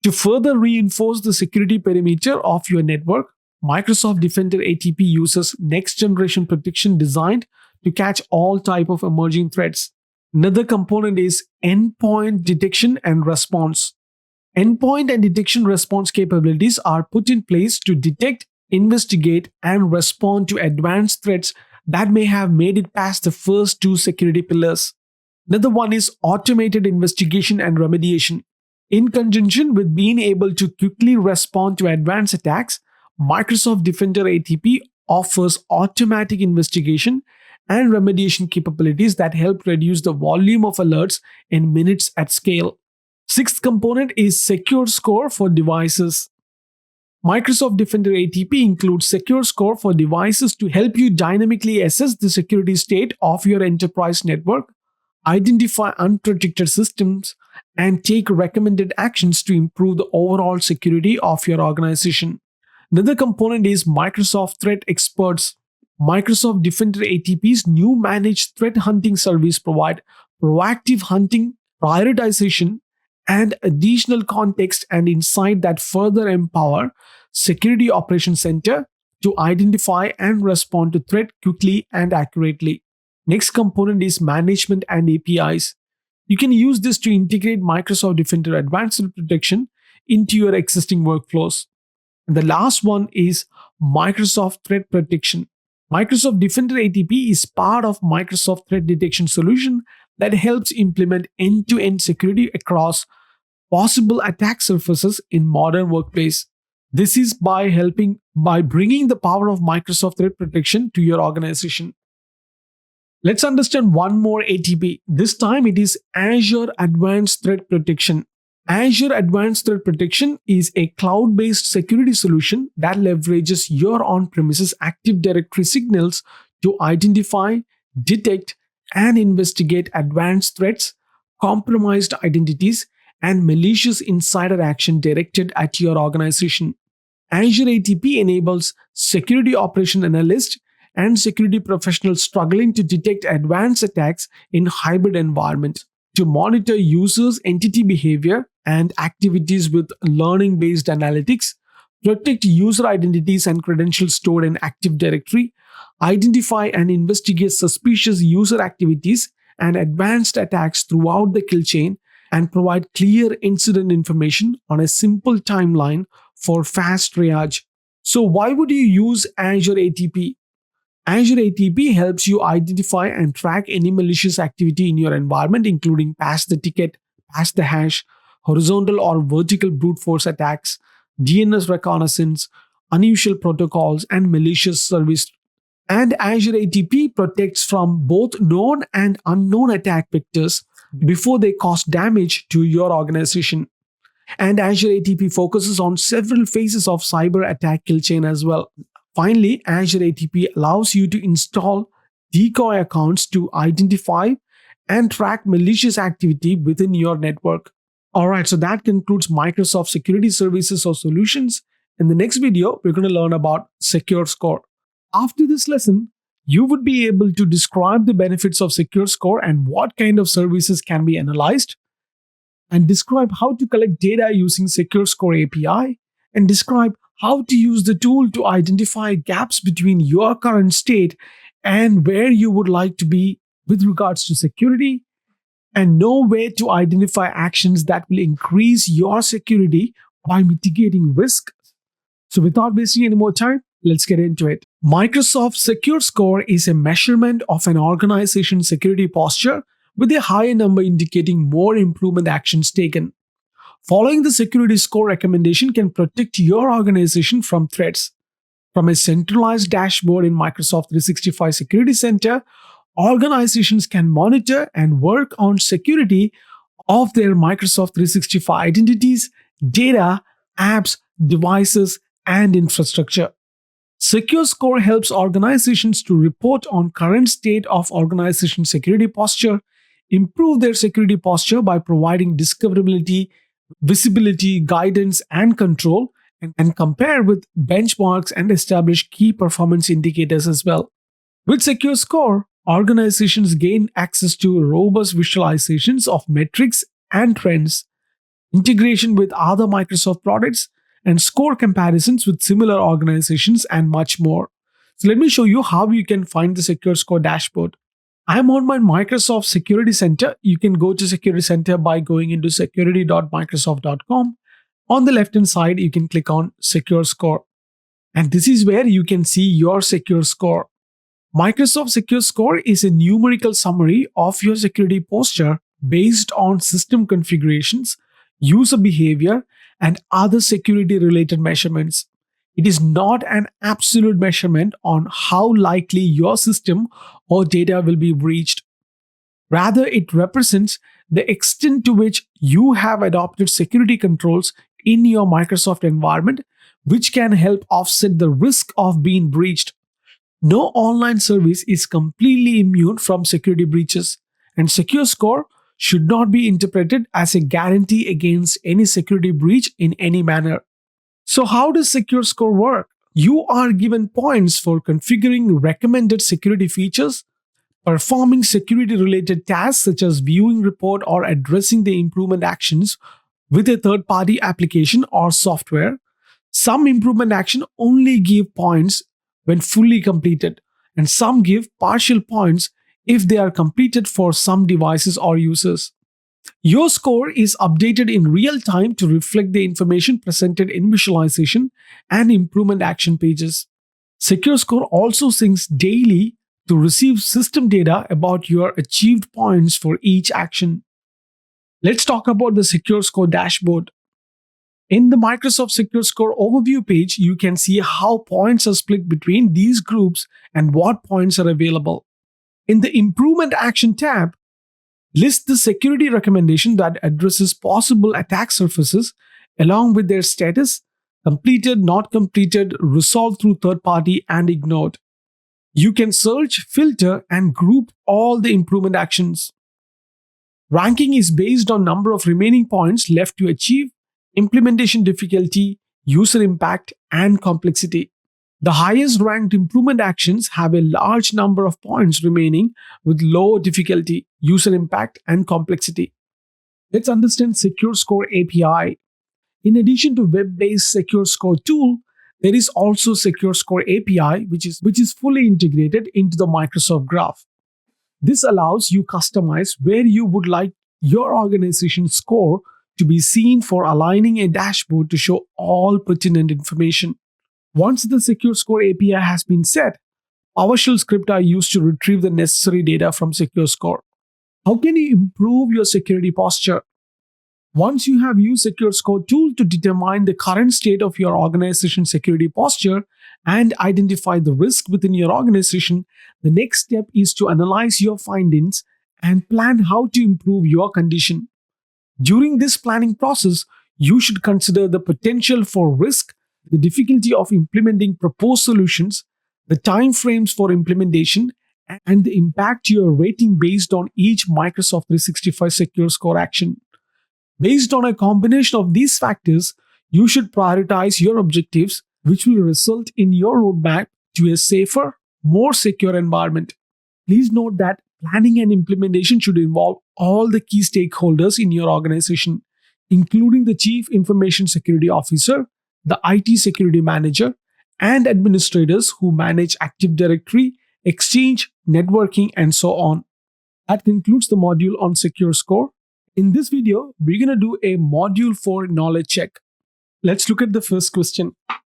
To further reinforce the security perimeter of your network, Microsoft Defender ATP uses next generation protection designed to catch all type of emerging threats. Another component is endpoint detection and response. Endpoint and detection response capabilities are put in place to detect, investigate, and respond to advanced threats that may have made it past the first two security pillars. Another one is automated investigation and remediation. In conjunction with being able to quickly respond to advanced attacks, Microsoft Defender ATP offers automatic investigation and remediation capabilities that help reduce the volume of alerts in minutes at scale. Sixth component is Secure Score for devices. Microsoft Defender ATP includes Secure Score for devices to help you dynamically assess the security state of your enterprise network, identify unprotected systems, and take recommended actions to improve the overall security of your organization. Another component is Microsoft Threat Experts. Microsoft Defender ATP's new managed threat hunting service provide proactive hunting, prioritization, and additional context and insight that further empower Security Operations Center to identify and respond to threat quickly and accurately. Next component is management and APIs. You can use this to integrate Microsoft Defender Advanced Threat Protection into your existing workflows. And the last one is Microsoft Threat Protection. Microsoft Defender ATP is part of Microsoft Threat Detection solution that helps implement end-to-end security across possible attack surfaces in modern workplace. This is by bringing the power of Microsoft Threat Protection to your organization. Let's understand one more ATP. This time it is Azure Advanced Threat Protection. Azure Advanced Threat Protection is a cloud-based security solution that leverages your on-premises Active Directory signals to identify, detect, and investigate advanced threats, compromised identities, and malicious insider action directed at your organization. Azure ATP enables security operation analysts and security professionals struggling to detect advanced attacks in hybrid environments to monitor users' entity behavior and activities with learning-based analytics, protect user identities and credentials stored in Active Directory, identify and investigate suspicious user activities, and advanced attacks throughout the kill chain and provide clear incident information on a simple timeline for fast triage. So, why would you use Azure ATP? Azure ATP helps you identify and track any malicious activity in your environment, including pass the ticket, pass the hash, horizontal or vertical brute force attacks, DNS reconnaissance, unusual protocols, and malicious service. And Azure ATP protects from both known and unknown attack vectors before they cause damage to your organization. And Azure ATP focuses on several phases of cyber attack kill chain as well. Finally, Azure ATP allows you to install decoy accounts to identify and track malicious activity within your network. Alright, so that concludes Microsoft Security Services or Solutions. In the next video, we're going to learn about Secure Score. After this lesson, you would be able to describe the benefits of Secure Score and what kind of services can be analyzed, and describe how to collect data using Secure Score API, and describe how to use the tool to identify gaps between your current state and where you would like to be with regards to security, and know where to identify actions that will increase your security while mitigating risk. So, without wasting any more time, let's get into it. Microsoft Secure Score is a measurement of an organization's security posture with a higher number indicating more improvement actions taken. Following the security score recommendation can protect your organization from threats. From a centralized dashboard in Microsoft 365 Security Center, organizations can monitor and work on security of their Microsoft 365 identities, data, apps, devices, and infrastructure. Secure Score helps organizations to report on current state of organization security posture, improve their security posture by providing discoverability, visibility, guidance, and control, and compare with benchmarks and establish key performance indicators as well. With Secure Score, organizations gain access to robust visualizations of metrics and trends, integration with other Microsoft products, and score comparisons with similar organizations, and much more. So, let me show you how you can find the Secure Score dashboard. I'm on my Microsoft Security Center. You can go to Security Center by going into security.microsoft.com. On the left hand side, you can click on Secure Score. And this is where you can see your Secure Score. Microsoft Secure Score is a numerical summary of your security posture based on system configurations, user behavior, and other security related measurements. It is not an absolute measurement on how likely your system or data will be breached. Rather, it represents the extent to which you have adopted security controls in your Microsoft environment, which can help offset the risk of being breached. No online service is completely immune from security breaches, and Secure Score should not be interpreted as a guarantee against any security breach in any manner. So, how does Secure Score work? You are given points for configuring recommended security features, performing security related tasks such as viewing report or addressing the improvement actions with a third party application or software. Some improvement action only give points when fully completed, and some give partial points if they are completed for some devices or users. Your score is updated in real time to reflect the information presented in visualization and improvement action pages. Secure Score also syncs daily to receive system data about your achieved points for each action. Let's talk about the Secure Score dashboard. In the Microsoft Secure Score overview page, you can see how points are split between these groups and what points are available. In the Improvement Action tab, list the security recommendation that addresses possible attack surfaces along with their status, completed, not completed, resolved through third party, and ignored. You can search, filter, and group all the improvement actions. Ranking is based on number of remaining points left to achieve, implementation difficulty, user impact, and complexity. The highest ranked improvement actions have a large number of points remaining with low difficulty, user impact, and complexity. Let's understand Secure Score API. In addition to web-based Secure Score tool, there is also Secure Score API, which is fully integrated into the Microsoft Graph. This allows you customize where you would like your organization's score to be seen for aligning a dashboard to show all pertinent information. Once the Secure Score API has been set, PowerShell scripts are used to retrieve the necessary data from Secure Score. How can you improve your security posture? Once you have used Secure Score tool to determine the current state of your organization's security posture and identify the risk within your organization, the next step is to analyze your findings and plan how to improve your condition. During this planning process, you should consider the potential for risk, the difficulty of implementing proposed solutions, the time frames for implementation, and the impact you are rating based on each Microsoft 365 Secure Score action. Based on a combination of these factors, you should prioritize your objectives, which will result in your roadmap to a safer, more secure environment. Please note that planning and implementation should involve all the key stakeholders in your organization, including the Chief Information Security Officer, the IT Security Manager, and administrators who manage Active Directory, Exchange, networking, and so on. That concludes the module on Secure Score. In this video, we're going to do a module 4 knowledge check. Let's look at the first question.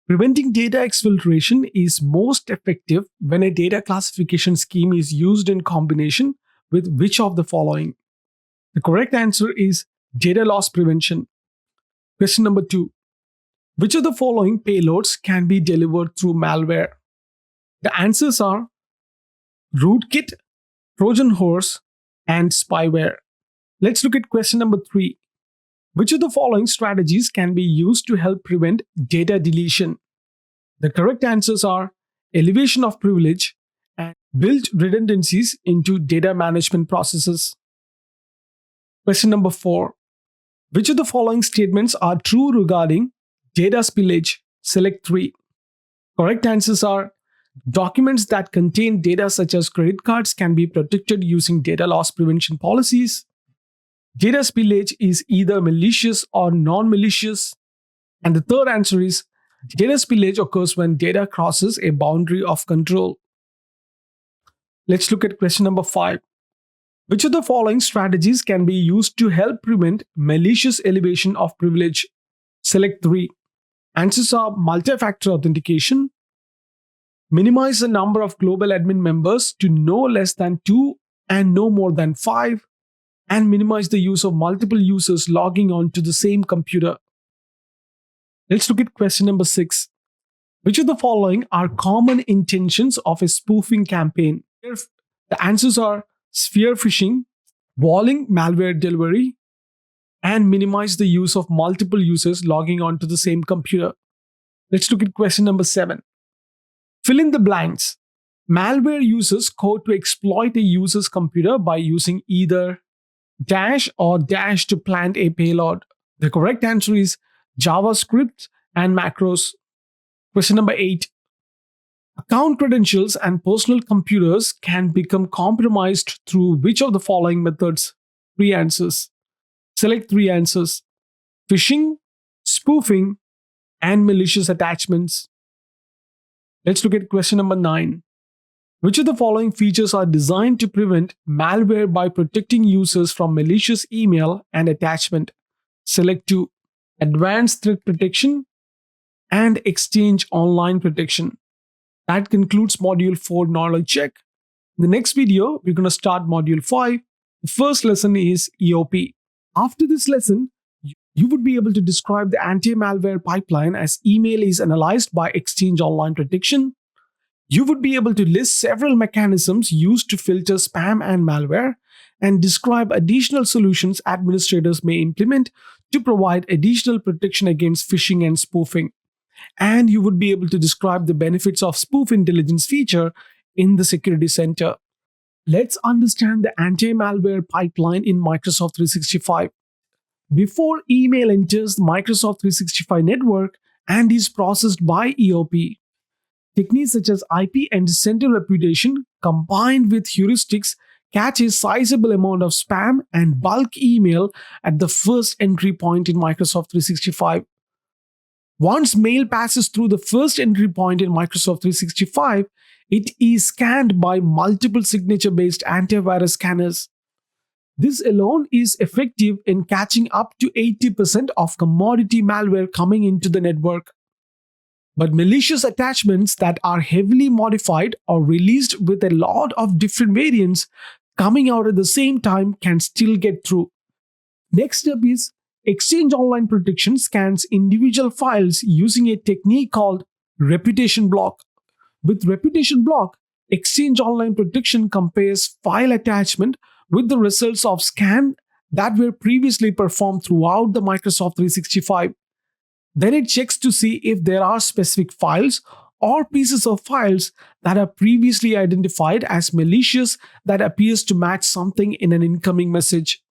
Preventing data exfiltration is most effective when a data classification scheme is used in combination with which of the following? The correct answer is data loss prevention. Question number 2. Which of the following payloads can be delivered through malware? The answers are rootkit, Trojan horse, and spyware. Let's look at question number 3. Which of the following strategies can be used to help prevent data deletion? The correct answers are elevation of privilege and build redundancies into data management processes. Question number 4. Which of the following statements are true regarding data spillage? Select 3. Correct answers are documents that contain data such as credit cards can be protected using data loss prevention policies. Data spillage is either malicious or non-malicious. And the third answer is data spillage occurs when data crosses a boundary of control. Let's look at question number 5. Which of the following strategies can be used to help prevent malicious elevation of privilege? Select 3. Answers are multi-factor authentication, minimize the number of global admin members to no less than 2 and no more than 5, and minimize the use of multiple users logging on to the same computer. Let's look at question number 6. Which of the following are common intentions of a spoofing campaign? The answers are spear phishing, walling malware delivery, and minimize the use of multiple users logging on to the same computer. Let's look at question number 7. Fill in the blanks. Malware uses code to exploit a user's computer by using either dash or dash to plant a payload. The correct answer is JavaScript and macros. Question number 8. Account credentials and personal computers can become compromised through which of the following methods? 3 answers. Select 3 answers. Phishing, spoofing, and malicious attachments. Let's look at question number 9. Which of the following features are designed to prevent malware by protecting users from malicious email and attachment? Select 2. Advanced threat protection and Exchange online protection. That concludes module 4 knowledge check. In the next video, we're going to start module 5. The first lesson is EOP. After this lesson, you would be able to describe the anti-malware pipeline as email is analyzed by Exchange online protection. You would be able to list several mechanisms used to filter spam and malware and describe additional solutions administrators may implement to provide additional protection against phishing and spoofing. And you would be able to describe the benefits of spoof intelligence feature in the Security Center. Let's understand the anti-malware pipeline in Microsoft 365. Before email enters the Microsoft 365 network and is processed by EOP, techniques such as IP and center reputation combined with heuristics catch a sizable amount of spam and bulk email at the first entry point in Microsoft 365. Once mail passes through the first entry point in Microsoft 365, it is scanned by multiple signature based antivirus scanners. This alone is effective in catching up to 80% of commodity malware coming into the network. But malicious attachments that are heavily modified or released with a lot of different variants coming out at the same time can still get through. Next up is Exchange Online Protection scans individual files using a technique called reputation block. With reputation block, Exchange Online Protection compares file attachment with the results of scan that were previously performed throughout the Microsoft 365. Then it checks to see if there are specific files or pieces of files that are previously identified as malicious that appears to match something in an incoming message.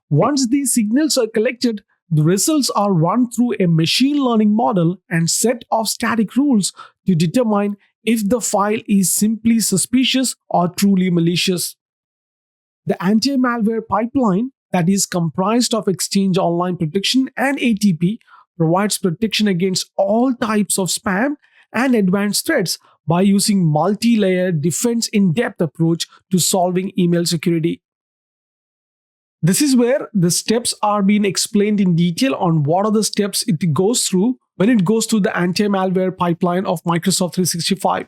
Once these signals are collected, the results are run through a machine learning model and set of static rules to determine if the file is simply suspicious or truly malicious. The anti-malware pipeline that is comprised of Exchange Online Protection and ATP provides protection against all types of spam and advanced threats by using multi-layer defense in-depth approach to solving email security. This is where the steps are being explained in detail on what are the steps it goes through when it goes through the anti-malware pipeline of Microsoft 365.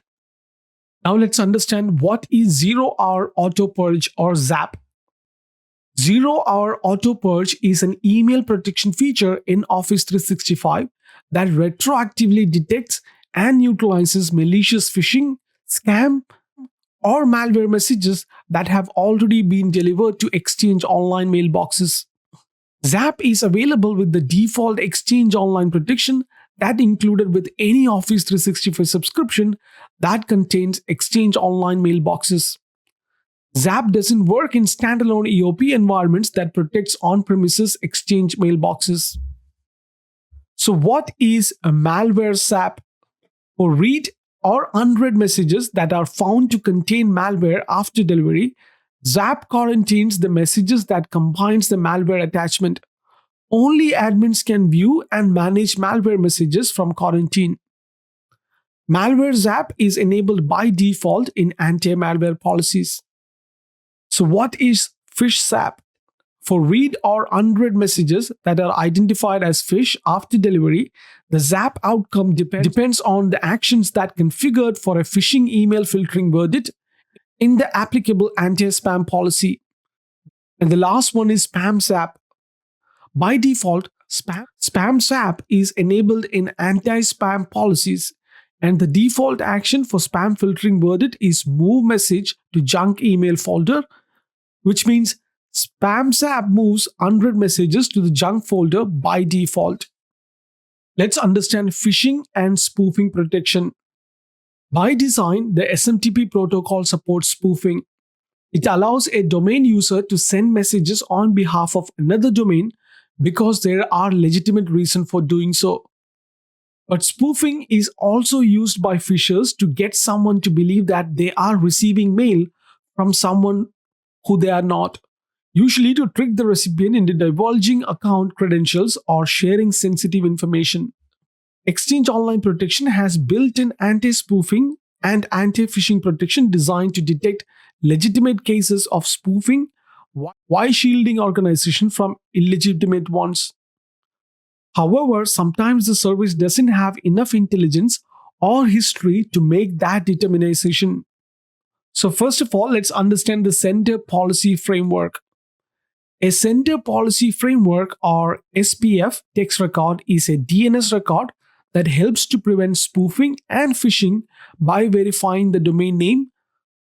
Now let's understand what is zero-hour auto purge or ZAP. Zero-hour auto purge is an email protection feature in Office 365 that retroactively detects and neutralizes malicious phishing, scam, or malware messages that have already been delivered to Exchange Online mailboxes. ZAP is available with the default Exchange Online protection that included with any Office 365 subscription that contains Exchange Online mailboxes. ZAP doesn't work in standalone EOP environments that protects on-premises Exchange mailboxes. So what is a malware ZAP? For read or unread messages that are found to contain malware after delivery, ZAP quarantines the messages that combines the malware attachment. Only admins can view and manage malware messages from quarantine. Malware ZAP is enabled by default in anti-malware policies. So what is phish ZAP? For read or unread messages that are identified as phish after delivery, the ZAP outcome depends on the actions that configured for a phishing email filtering verdict in the applicable anti-spam policy. And the last one is spam ZAP. By default, spam ZAP is enabled in anti-spam policies, and the default action for spam filtering verdict is move message to junk email folder, which means spam ZAP moves unread messages to the junk folder by default. Let's understand phishing and spoofing protection. By design, the SMTP protocol supports spoofing. It allows a domain user to send messages on behalf of another domain because there are legitimate reasons for doing so. But spoofing is also used by phishers to get someone to believe that they are receiving mail from someone who they are not, usually to trick the recipient into divulging account credentials or sharing sensitive information. Exchange Online Protection has built-in anti-spoofing and anti-phishing protection designed to detect legitimate cases of spoofing while shielding organizations from illegitimate ones. However, sometimes the service doesn't have enough intelligence or history to make that determination. So first of all, let's understand the Sender Policy Framework. A Sender Policy Framework or SPF text record is a DNS record that helps to prevent spoofing and phishing by verifying the domain name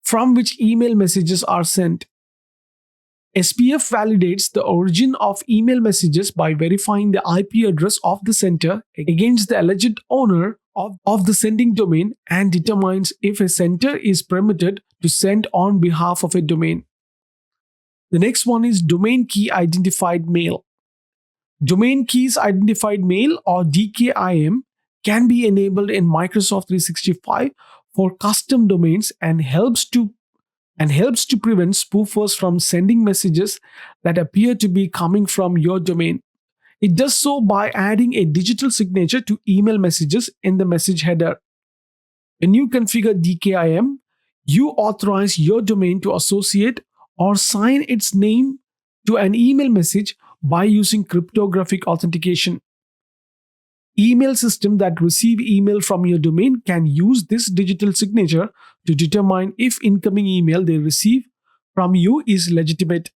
from which email messages are sent. SPF validates the origin of email messages by verifying the IP address of the sender against the alleged owner of the sending domain and determines if a sender is permitted to send on behalf of a domain. The next one is Domain Key Identified Mail. Domain Keys Identified Mail or DKIM can be enabled in Microsoft 365 for custom domains and helps to prevent spoofers from sending messages that appear to be coming from your domain. It does so by adding a digital signature to email messages in the message header. When you configure DKIM, you authorize your domain to associate or sign its name to an email message by using cryptographic authentication. Email systems that receive email from your domain can use this digital signature to determine if incoming email they receive from you is legitimate.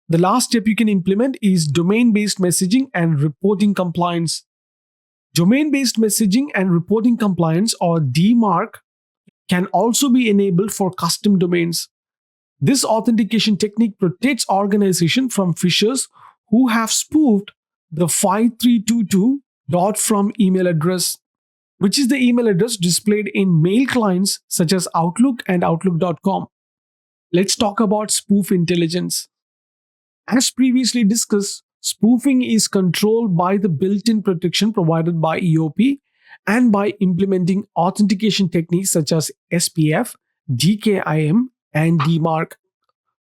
The last step you can implement is domain-based messaging and reporting compliance. Domain-based messaging and reporting compliance, or DMARC, can also be enabled for custom domains. This authentication technique protects organizations from phishers who have spoofed the 5322 dot from email address, which is the email address displayed in mail clients such as Outlook and Outlook.com. Let's talk about spoof intelligence. As previously discussed, spoofing is controlled by the built-in protection provided by EOP and by implementing authentication techniques such as SPF, DKIM, and DMARC.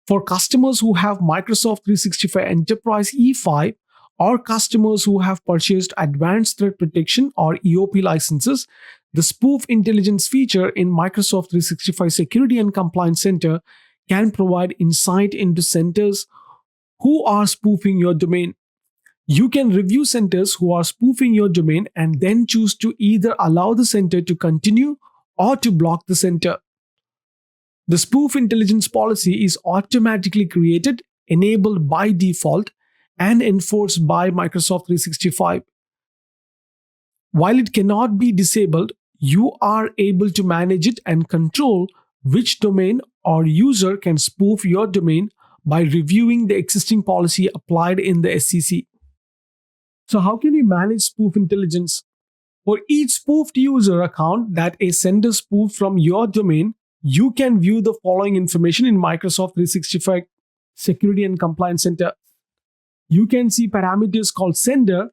For customers who have Microsoft 365 Enterprise E5 or customers who have purchased Advanced Threat Protection or EOP licenses, the Spoof Intelligence feature in Microsoft 365 Security and Compliance Center can provide insight into centers who are spoofing your domain. You can review centers who are spoofing your domain and then choose to either allow the center to continue or to block the center. The spoof intelligence policy is automatically created, enabled by default, and enforced by Microsoft 365. While it cannot be disabled, you are able to manage it and control which domain or user can spoof your domain by reviewing the existing policy applied in the SCC. So, how can you manage spoof intelligence? For each spoofed user account that a sender spoofed from your domain, you can view the following information in Microsoft 365 Security and Compliance Center. You can see parameters called sender.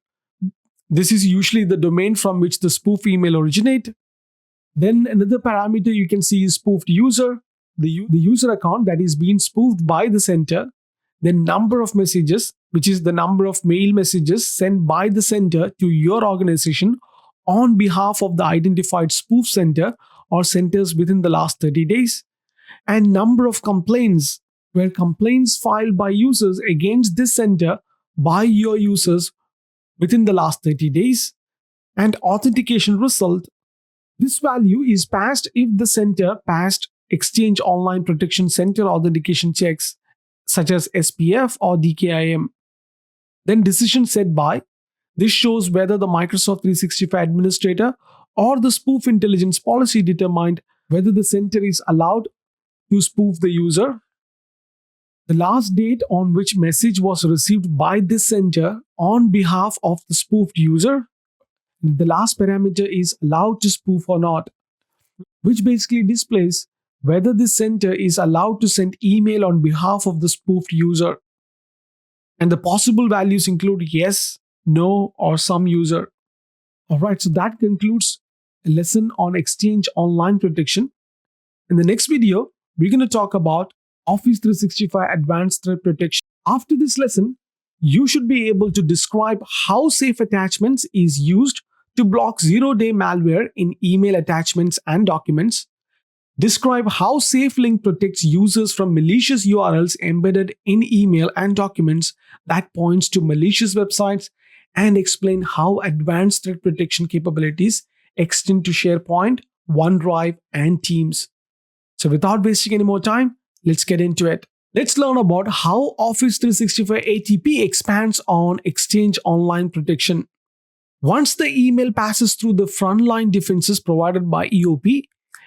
This is usually the domain from which the spoof email originates. Then another parameter you can see is spoofed user, the user account that is being spoofed by the sender. Then number of messages, which is the number of mail messages sent by the sender to your organization on behalf of the identified spoof center or centers within the last 30 days. And number of complaints, where complaints filed by users against this center by your users within the last 30 days. And authentication result. This value is passed if the center passed Exchange Online Protection Center authentication checks, such as SPF or DKIM. Then decision set by. This shows whether the Microsoft 365 administrator or the spoof intelligence policy determined whether the center is allowed to spoof the user. The last date on which message was received by this center on behalf of the spoofed user. The last parameter is allowed to spoof or not, which basically displays whether this center is allowed to send email on behalf of the spoofed user. And the possible values include yes, no, or some user. Alright, so that concludes a lesson on Exchange Online Protection. In the next video, we're going to talk about Office 365 Advanced Threat Protection. After this lesson, you should be able to describe how safe attachments is used to block zero-day malware in email attachments and documents. Describe how SafeLink protects users from malicious URLs embedded in email and documents that points to malicious websites, and explain how advanced threat protection capabilities extend to SharePoint, OneDrive, and Teams. So without wasting any more time, let's get into it. Let's learn about how Office 365 ATP expands on Exchange Online Protection. Once the email passes through the frontline defenses provided by EOP,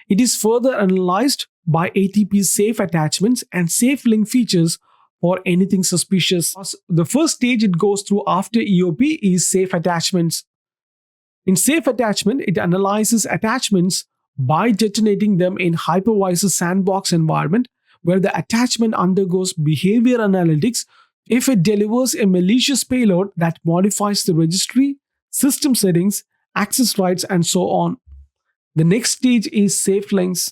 it is further analyzed by ATP's safe attachments and safe link features for anything suspicious. The first stage it goes through after EOP is safe attachments. In safe attachment, it analyzes attachments by detonating them in hypervisor sandbox environment, where the attachment undergoes behavior analytics if it delivers a malicious payload that modifies the registry, system settings, access rights, and so on. The next stage is safe links.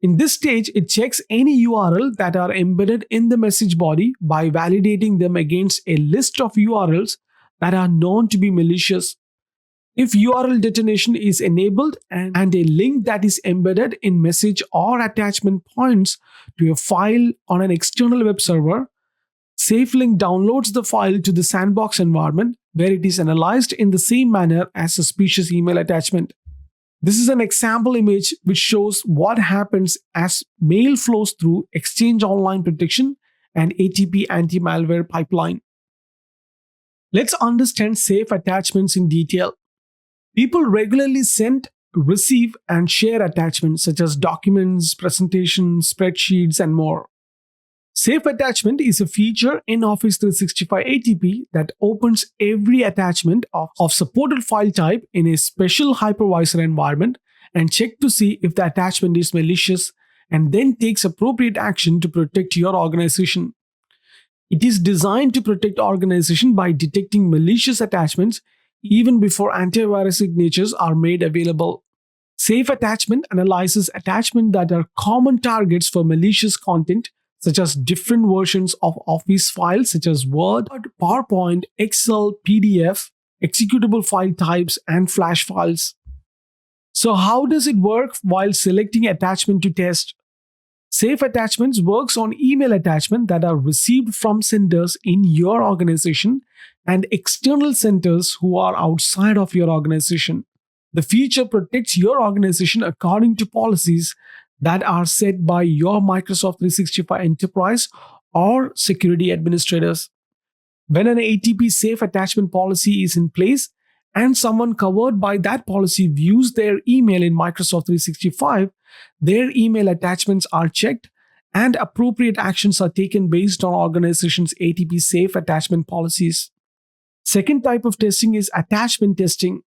In this stage, it checks any URL that are embedded in the message body by validating them against a list of URLs that are known to be malicious. If URL detonation is enabled and a link that is embedded in message or attachment points to a file on an external web server, SafeLink downloads the file to the sandbox environment where it is analyzed in the same manner as suspicious email attachment. This is an example image which shows what happens as mail flows through Exchange Online Protection and ATP anti-malware pipeline. Let's understand safe attachments in detail. People regularly send, receive, and share attachments such as documents, presentations, spreadsheets, and more. Safe attachment is a feature in Office 365 ATP that opens every attachment of supported file type in a special hypervisor environment and checks to see if the attachment is malicious and then takes appropriate action to protect your organization. It is designed to protect organization by detecting malicious attachments even before antivirus signatures are made available. Safe attachment analyzes attachments that are common targets for malicious content, such as different versions of Office files such as Word, PowerPoint, Excel, PDF, executable file types, and Flash files. So how does it work while selecting attachment to test? Safe attachments works on email attachments that are received from senders in your organization and external senders who are outside of your organization. The feature protects your organization according to policies that are set by your Microsoft 365 enterprise or security administrators. When an ATP safe attachment policy is in place and someone covered by that policy views their email in Microsoft 365, their email attachments are checked and appropriate actions are taken based on organization's ATP safe attachment policies. Second type of testing is attachment testing.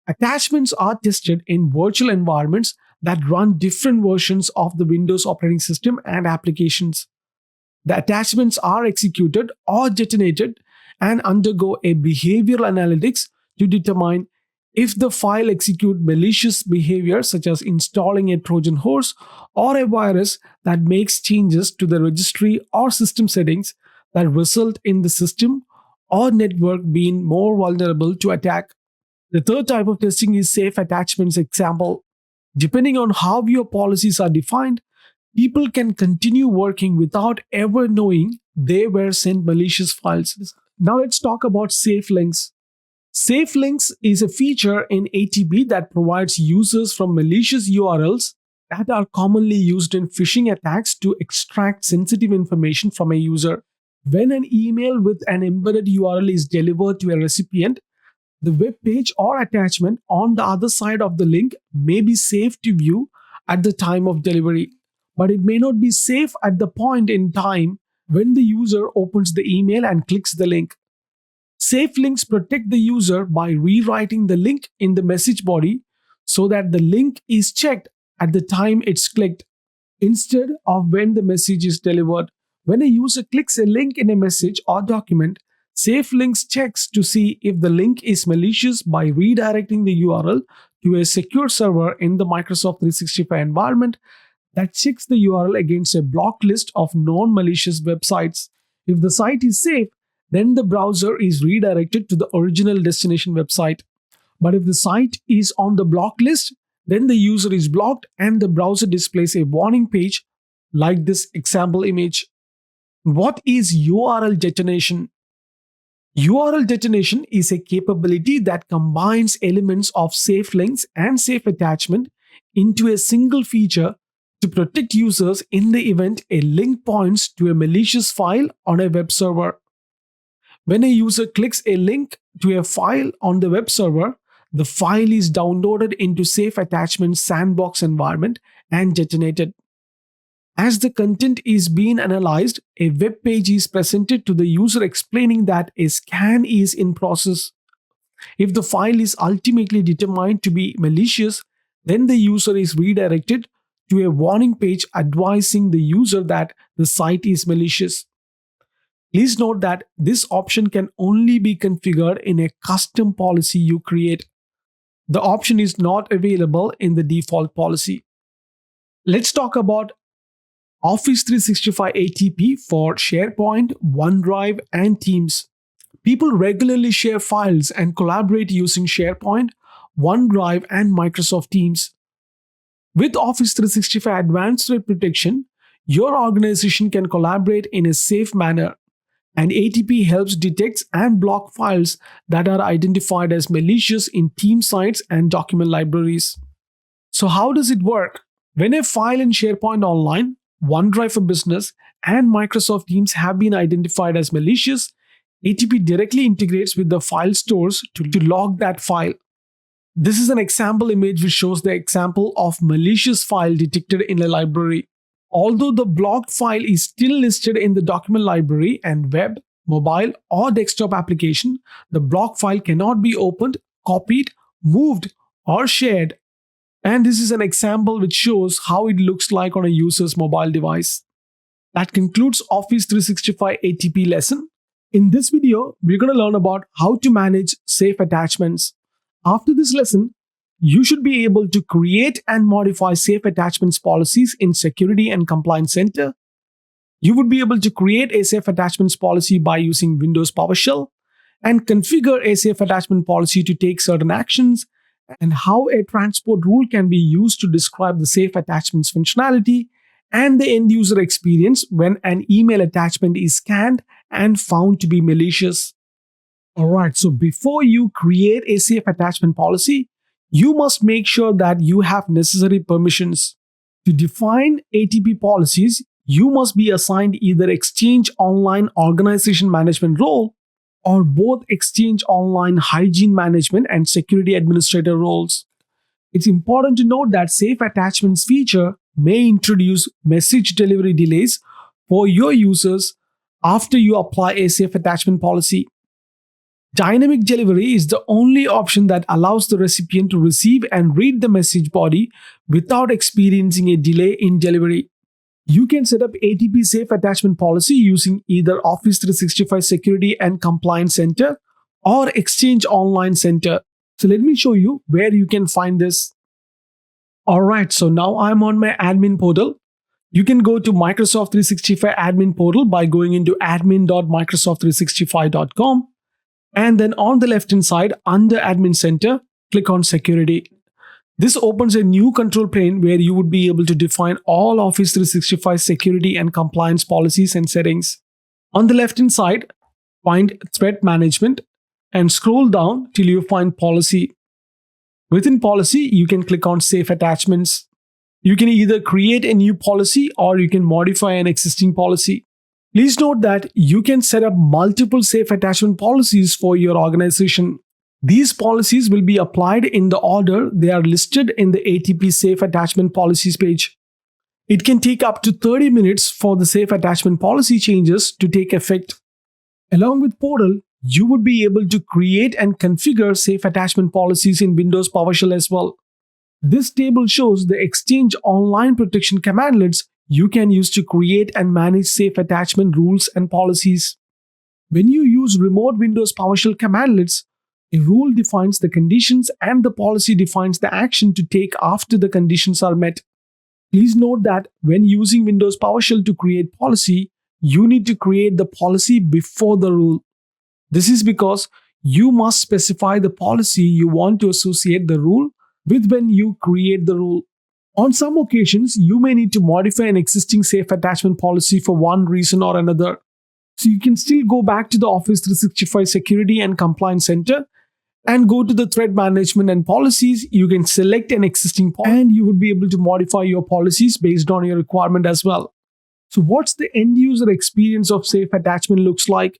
Attachments are tested in virtual environments that run different versions of the Windows operating system and applications. The attachments are executed or detonated and undergo a behavioral analytics to determine if the file executes malicious behavior such as installing a Trojan horse or a virus that makes changes to the registry or system settings that result in the system or network being more vulnerable to attack. The third type of testing is safe attachments example. Depending on how your policies are defined, people can continue working without ever knowing they were sent malicious files. Now let's talk about safe links. Safe links is a feature in ATP that provides users from malicious URLs that are commonly used in phishing attacks to extract sensitive information from a user. When an email with an embedded URL is delivered to a recipient, the web page or attachment on the other side of the link may be safe to view at the time of delivery, but it may not be safe at the point in time when the user opens the email and clicks the link. Safe links protect the user by rewriting the link in the message body so that the link is checked at the time it's clicked instead of when the message is delivered. When a user clicks a link in a message or document, Safe Links checks to see if the link is malicious by redirecting the URL to a secure server in the Microsoft 365 environment that checks the URL against a block list of non-malicious websites. If the site is safe, then the browser is redirected to the original destination website. But if the site is on the block list, then the user is blocked and the browser displays a warning page like this example image. What is URL detonation? URL detonation is a capability that combines elements of safe links and safe attachment into a single feature to protect users in the event a link points to a malicious file on a web server. When a user clicks a link to a file on the web server, the file is downloaded into Safe Attachment sandbox environment and detonated. As the content is being analyzed, a web page is presented to the user explaining that a scan is in process. If the file is ultimately determined to be malicious, then the user is redirected to a warning page advising the user that the site is malicious. Please note that this option can only be configured in a custom policy you create. The option is not available in the default policy. Let's talk about Office 365 ATP for SharePoint, OneDrive, and Teams. People regularly share files and collaborate using SharePoint, OneDrive, and Microsoft Teams. With Office 365 Advanced Threat Protection, your organization can collaborate in a safe manner, and ATP helps detect and block files that are identified as malicious in team sites and document libraries. So, how does it work? When a file in SharePoint Online, OneDrive for Business, and Microsoft Teams have been identified as malicious, ATP directly integrates with the file stores to log that file. This is an example image which shows the example of malicious file detected in a library. Although the blocked file is still listed in the document library and web, mobile, or desktop application, the blocked file cannot be opened, copied, moved, or shared. And this is an example which shows how it looks like on a user's mobile device. That concludes Office 365 ATP lesson. In this video, we're going to learn about how to manage safe attachments. After this lesson, you should be able to create and modify safe attachments policies in Security and Compliance Center. You would be able to create a safe attachments policy by using Windows PowerShell and configure a safe attachment policy to take certain actions, and how a transport rule can be used to describe the safe attachments functionality and the end user experience when an email attachment is scanned and found to be malicious. Alright, so before you create a safe attachment policy, you must make sure that you have necessary permissions. To define ATP policies, you must be assigned either Exchange Online Organization Management role or both Exchange Online Hygiene Management and Security Administrator roles. It's important to note that Safe Attachments feature may introduce message delivery delays for your users after you apply a safe attachment policy. Dynamic delivery is the only option that allows the recipient to receive and read the message body without experiencing a delay in delivery. You can set up ATP Safe Attachment Policy using either Office 365 Security and Compliance Center or Exchange Online Center. So let me show you where you can find this. Alright, so now I'm on my admin portal. You can go to Microsoft 365 admin portal by going into admin.microsoft365.com. And then on the left hand side, under Admin Center, click on Security. This opens a new control plane where you would be able to define all Office 365 security and compliance policies and settings. On the left hand side, find Threat Management and scroll down till you find Policy. Within Policy, you can click on Safe Attachments. You can either create a new policy or you can modify an existing policy. Please note that you can set up multiple safe attachment policies for your organization. These policies will be applied in the order they are listed in the ATP Safe Attachment Policies page. It can take up to 30 minutes for the safe attachment policy changes to take effect. Along with Portal, you would be able to create and configure safe attachment policies in Windows PowerShell as well. This table shows the Exchange Online Protection commandlets you can use to create and manage safe attachment rules and policies. When you use remote Windows PowerShell commandlets, a rule defines the conditions and the policy defines the action to take after the conditions are met. Please note that when using Windows PowerShell to create policy, you need to create the policy before the rule. This is because you must specify the policy you want to associate the rule with when you create the rule. On some occasions, you may need to modify an existing safe attachment policy for one reason or another. So you can still go back to the Office 365 Security and Compliance Center and go to the Threat Management and Policies. You can select an existing policy and you would be able to modify your policies based on your requirement as well. So what's the end user experience of safe attachment looks like?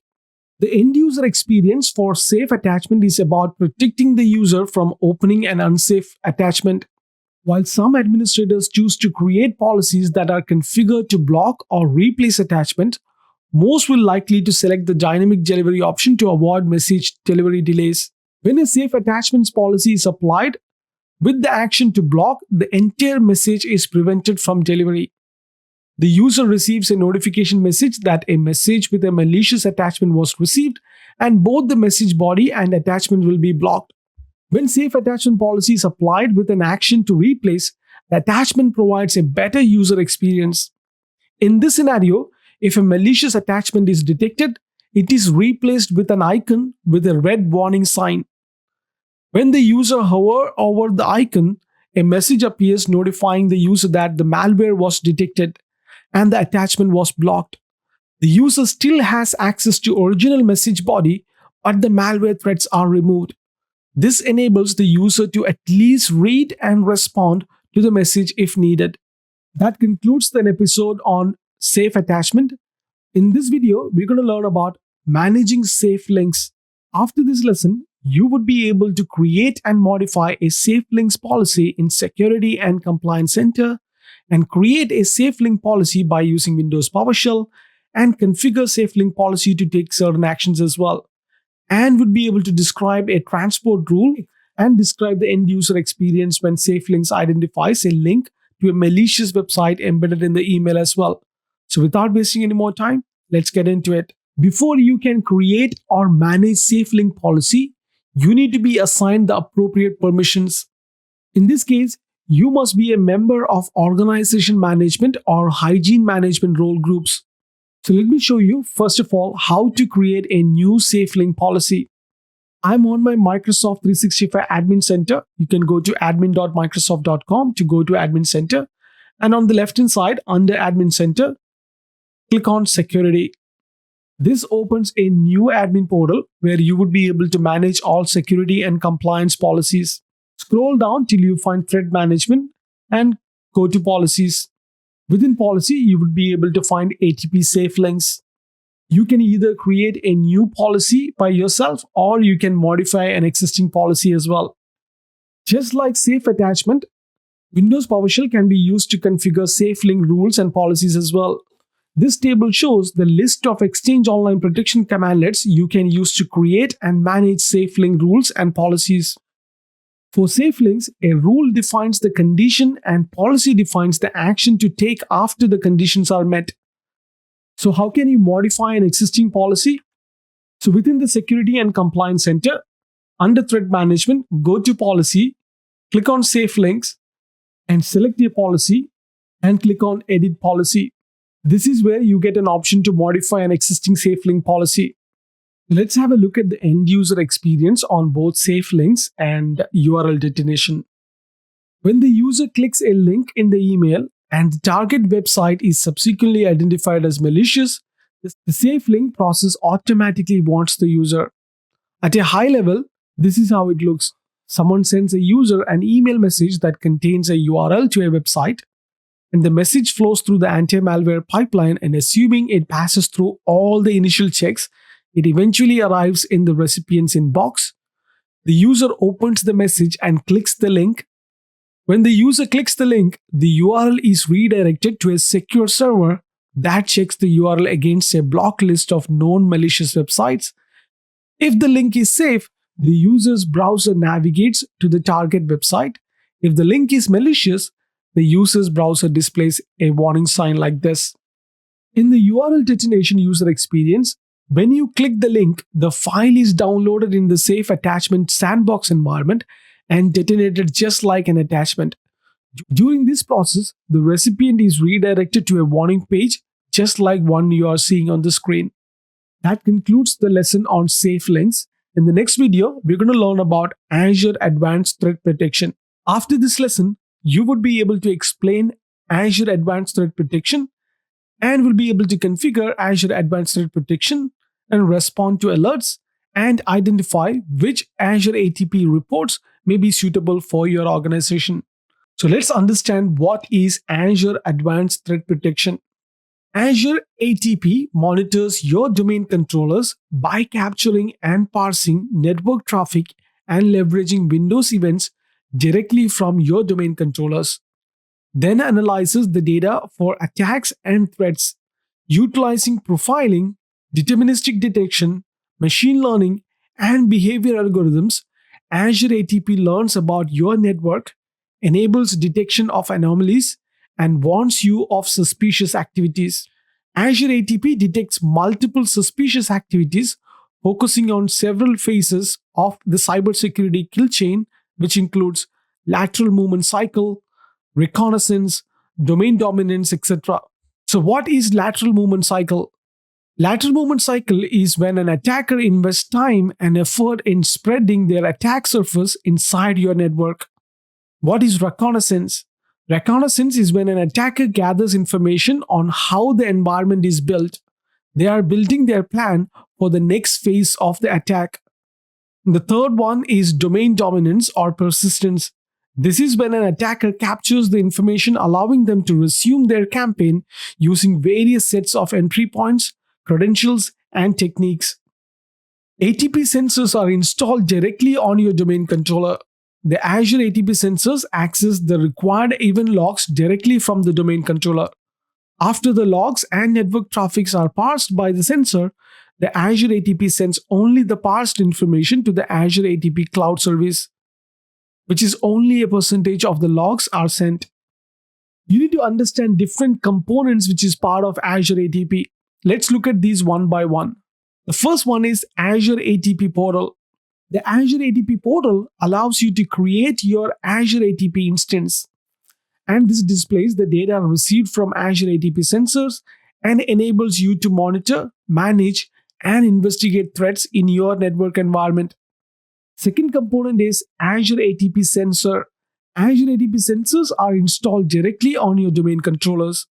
The end user experience for safe attachment is about protecting the user from opening an unsafe attachment. While some administrators choose to create policies that are configured to block or replace attachment, most will likely to select the dynamic delivery option to avoid message delivery delays. When a safe attachments policy is applied, with the action to block, the entire message is prevented from delivery. The user receives a notification message that a message with a malicious attachment was received, and both the message body and attachment will be blocked. When safe attachment policy is applied with an action to replace, the attachment provides a better user experience. In this scenario, if a malicious attachment is detected, it is replaced with an icon with a red warning sign. When the user hovers over the icon, a message appears notifying the user that the malware was detected and the attachment was blocked. The user still has access to original message body, but the malware threats are removed. This enables the user to at least read and respond to the message if needed. That concludes an episode on safe attachment. In this video, we're going to learn about managing safe links. After this lesson, you would be able to create and modify a safe links policy in Security and Compliance Center and create a safe link policy by using Windows PowerShell and configure safe link policy to take certain actions as well, and would be able to describe a transport rule and describe the end user experience when SafeLinks identifies a link to a malicious website embedded in the email as well. So without wasting any more time, let's get into it. Before you can create or manage SafeLink policy, you need to be assigned the appropriate permissions. In this case, you must be a member of organization management or hygiene management role groups. So let me show you, first of all, how to create a new SafeLink policy. I'm on my Microsoft 365 Admin Center. You can go to admin.microsoft.com to go to Admin Center. And on the left-hand side, under Admin Center, click on Security. This opens a new admin portal where you would be able to manage all security and compliance policies. Scroll down till you find Threat Management and go to Policies. Within Policy, you would be able to find ATP Safe Links. You can either create a new policy by yourself or you can modify an existing policy as well. Just like Safe Attachment, Windows PowerShell can be used to configure SafeLink rules and policies as well. This table shows the list of Exchange Online Protection commandlets you can use to create and manage SafeLink rules and policies. For SafeLinks, a rule defines the condition and policy defines the action to take after the conditions are met. So how can you modify an existing policy? So within the Security and Compliance Center, under Threat Management, go to Policy, click on SafeLinks, and select a policy and click on Edit Policy. This is where you get an option to modify an existing SafeLink policy. Let's have a look at the end user experience on both SafeLinks and URL detonation. When the user clicks a link in the email and the target website is subsequently identified as malicious, the SafeLink process automatically warns the user. At a high level, this is how it looks. Someone sends a user an email message that contains a URL to a website, and the message flows through the anti-malware pipeline, and assuming it passes through all the initial checks, it eventually arrives in the recipient's inbox. The user opens the message and clicks the link. When the user clicks the link, the URL is redirected to a secure server that checks the URL against a block list of known malicious websites. If the link is safe, the user's browser navigates to the target website. If the link is malicious, the user's browser displays a warning sign like this. In the URL detonation user experience, when you click the link, the file is downloaded in the safe attachment sandbox environment and detonated just like an attachment. During this process, the recipient is redirected to a warning page just like one you are seeing on the screen. That concludes the lesson on safe links. In the next video, we're going to learn about Azure Advanced Threat Protection. After this lesson, you would be able to explain Azure Advanced Threat Protection and will be able to configure Azure Advanced Threat Protection and respond to alerts and identify which Azure ATP reports may be suitable for your organization. So let's understand what is Azure Advanced Threat Protection. Azure ATP monitors your domain controllers by capturing and parsing network traffic and leveraging Windows events directly from your domain controllers. Then analyzes the data for attacks and threats, utilizing profiling, deterministic detection, machine learning, and behavior algorithms. Azure ATP learns about your network, enables detection of anomalies, and warns you of suspicious activities. Azure ATP detects multiple suspicious activities, focusing on several phases of the cybersecurity kill chain, which includes lateral movement cycle, reconnaissance, domain dominance, etc. So what is lateral movement cycle? Lateral movement cycle is when an attacker invests time and effort in spreading their attack surface inside your network. What is reconnaissance? Reconnaissance is when an attacker gathers information on how the environment is built. They are building their plan for the next phase of the attack. The third one is domain dominance or persistence. This is when an attacker captures the information, allowing them to resume their campaign using various sets of entry points, credentials, and techniques. ATP sensors are installed directly on your domain controller. The Azure ATP sensors access the required event logs directly from the domain controller. After the logs and network traffics are parsed by the sensor, the Azure ATP sends only the parsed information to the Azure ATP cloud service, which is only a percentage of the logs are sent. You need to understand different components which is part of Azure ATP. Let's look at these one by one. The first one is Azure ATP portal. The Azure ATP portal allows you to create your Azure ATP instance, and this displays the data received from Azure ATP sensors and enables you to monitor, manage, and investigate threats in your network environment. Second component is Azure ATP sensor. Azure ATP sensors are installed directly on your domain controllers.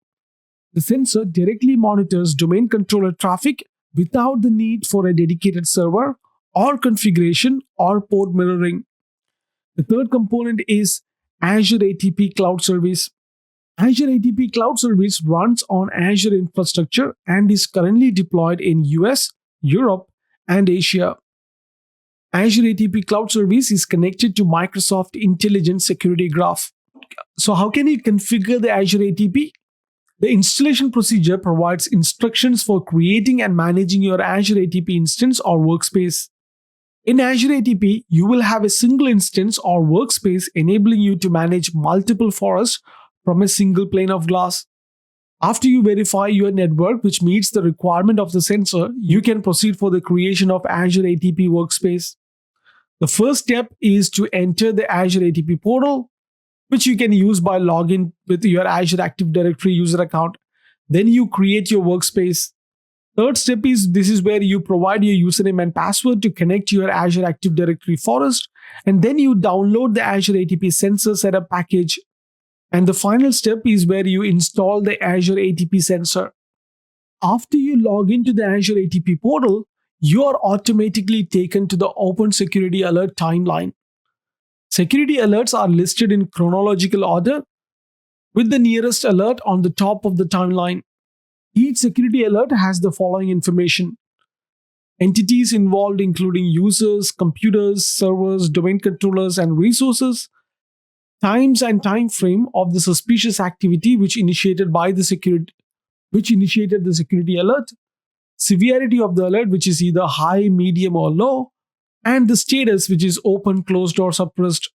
The sensor directly monitors domain controller traffic without the need for a dedicated server or configuration or port mirroring. The third component is Azure ATP Cloud Service. Azure ATP Cloud Service runs on Azure infrastructure and is currently deployed in US, Europe, and Asia. Azure ATP Cloud Service is connected to Microsoft Intelligent Security Graph. So how can you configure the Azure ATP? The installation procedure provides instructions for creating and managing your Azure ATP instance or workspace. In Azure ATP, you will have a single instance or workspace enabling you to manage multiple forests from a single pane of glass. After you verify your network which meets the requirement of the sensor, you can proceed for the creation of Azure ATP workspace. The first step is to enter the Azure ATP portal, which you can use by login with your Azure Active Directory user account. Then you create your workspace. Third step is this is where you provide your username and password to connect to your Azure Active Directory forest, and then you download the Azure ATP sensor setup package. And the final step is where you install the Azure ATP sensor. After you log into the Azure ATP portal, you are automatically taken to the Open Security Alert timeline. Security alerts are listed in chronological order with the nearest alert on the top of the timeline. Each security alert has the following information. Entities involved including users, computers, servers, domain controllers, and resources, times and time frame of the suspicious activity which initiated the security alert, severity of the alert which is either high, medium, or low, and the status which is open, closed, or suppressed.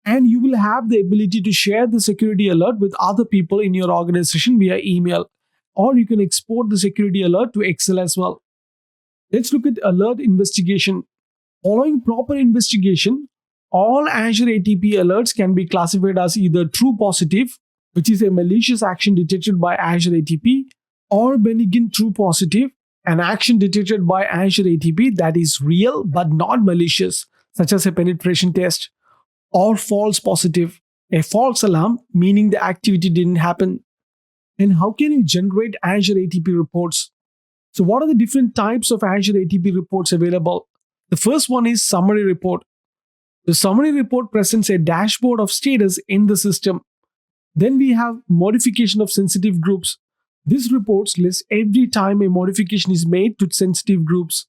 And you will have the ability to share the security alert with other people in your organization via email, or you can export the security alert to Excel as well. Let's look at alert investigation. Following proper investigation, all Azure ATP alerts can be classified as either true positive, which is a malicious action detected by Azure ATP, or benign true positive, an action detected by Azure ATP that is real but not malicious, such as a penetration test, or false positive, a false alarm, meaning the activity didn't happen. And how can you generate Azure ATP reports? So what are the different types of Azure ATP reports available? The first one is summary report. The summary report presents a dashboard of status in the system. Then we have modification of sensitive groups. This report lists every time a modification is made to sensitive groups.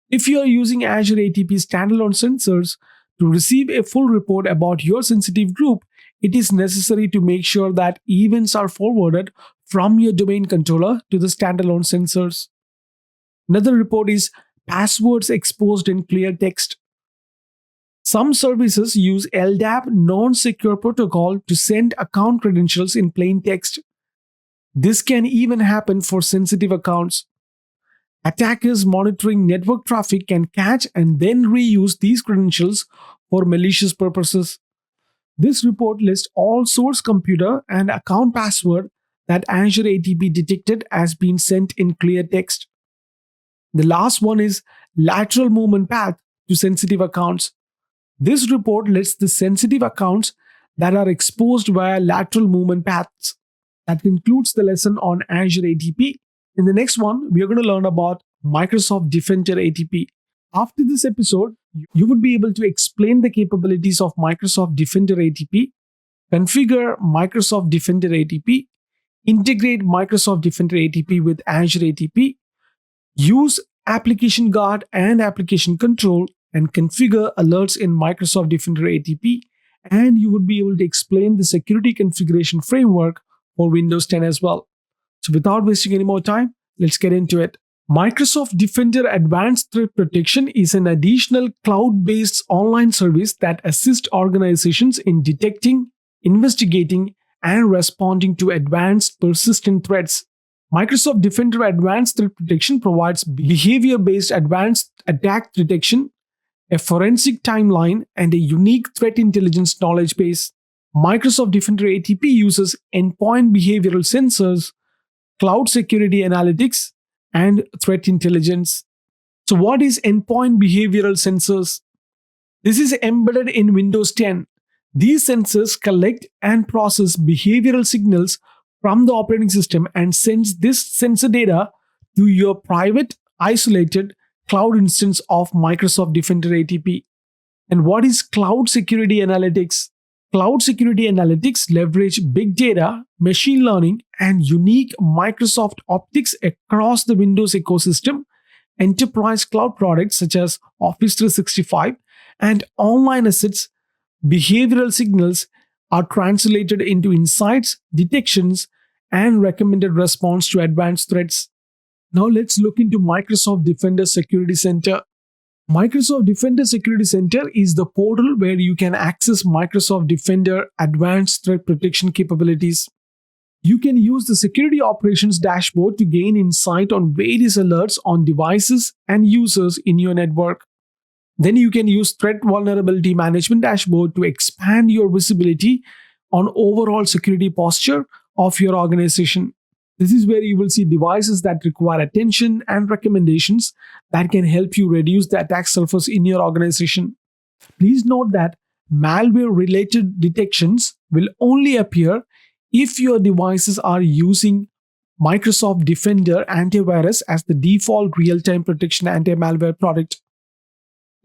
If you are using Azure ATP standalone sensors to receive a full report about your sensitive group, it is necessary to make sure that events are forwarded from your domain controller to the standalone sensors. Another report is passwords exposed in clear text. Some services use LDAP non-secure protocol to send account credentials in plain text. This can even happen for sensitive accounts. Attackers monitoring network traffic can catch and then reuse these credentials for malicious purposes. This report lists all source computer and account password that Azure ATP detected as being sent in clear text. The last one is lateral movement path to sensitive accounts. This report lists the sensitive accounts that are exposed via lateral movement paths. That concludes the lesson on Azure ATP. In the next one, we are going to learn about Microsoft Defender ATP. After this episode, you would be able to explain the capabilities of Microsoft Defender ATP, configure Microsoft Defender ATP, integrate Microsoft Defender ATP with Azure ATP, use Application Guard and Application Control, and configure alerts in Microsoft Defender ATP, and you would be able to explain the security configuration framework for Windows 10 as well. So without wasting any more time, let's get into it. Microsoft Defender Advanced Threat Protection is an additional cloud-based online service that assists organizations in detecting, investigating, and responding to advanced persistent threats. Microsoft Defender Advanced Threat Protection provides behavior-based advanced attack detection, a forensic timeline, and a unique threat intelligence knowledge base. Microsoft Defender ATP uses endpoint behavioral sensors, cloud security analytics, and threat intelligence. So, what is endpoint behavioral sensors? This is embedded in Windows 10. These sensors collect and process behavioral signals from the operating system and sends this sensor data to your private, isolated cloud instance of Microsoft Defender ATP. And what is cloud security analytics? Cloud security analytics leverage big data, machine learning, and unique Microsoft optics across the Windows ecosystem. Enterprise cloud products such as Office 365 and online assets, behavioral signals are translated into insights, detections, and recommended response to advanced threats. Now let's look into Microsoft Defender Security Center. Microsoft Defender Security Center is the portal where you can access Microsoft Defender Advanced Threat Protection capabilities. You can use the Security Operations dashboard to gain insight on various alerts on devices and users in your network. Then you can use Threat Vulnerability Management dashboard to expand your visibility on overall security posture of your organization. This is where you will see devices that require attention and recommendations that can help you reduce the attack surface in your organization. Please note that malware-related detections will only appear if your devices are using Microsoft Defender Antivirus as the default real-time protection anti-malware product.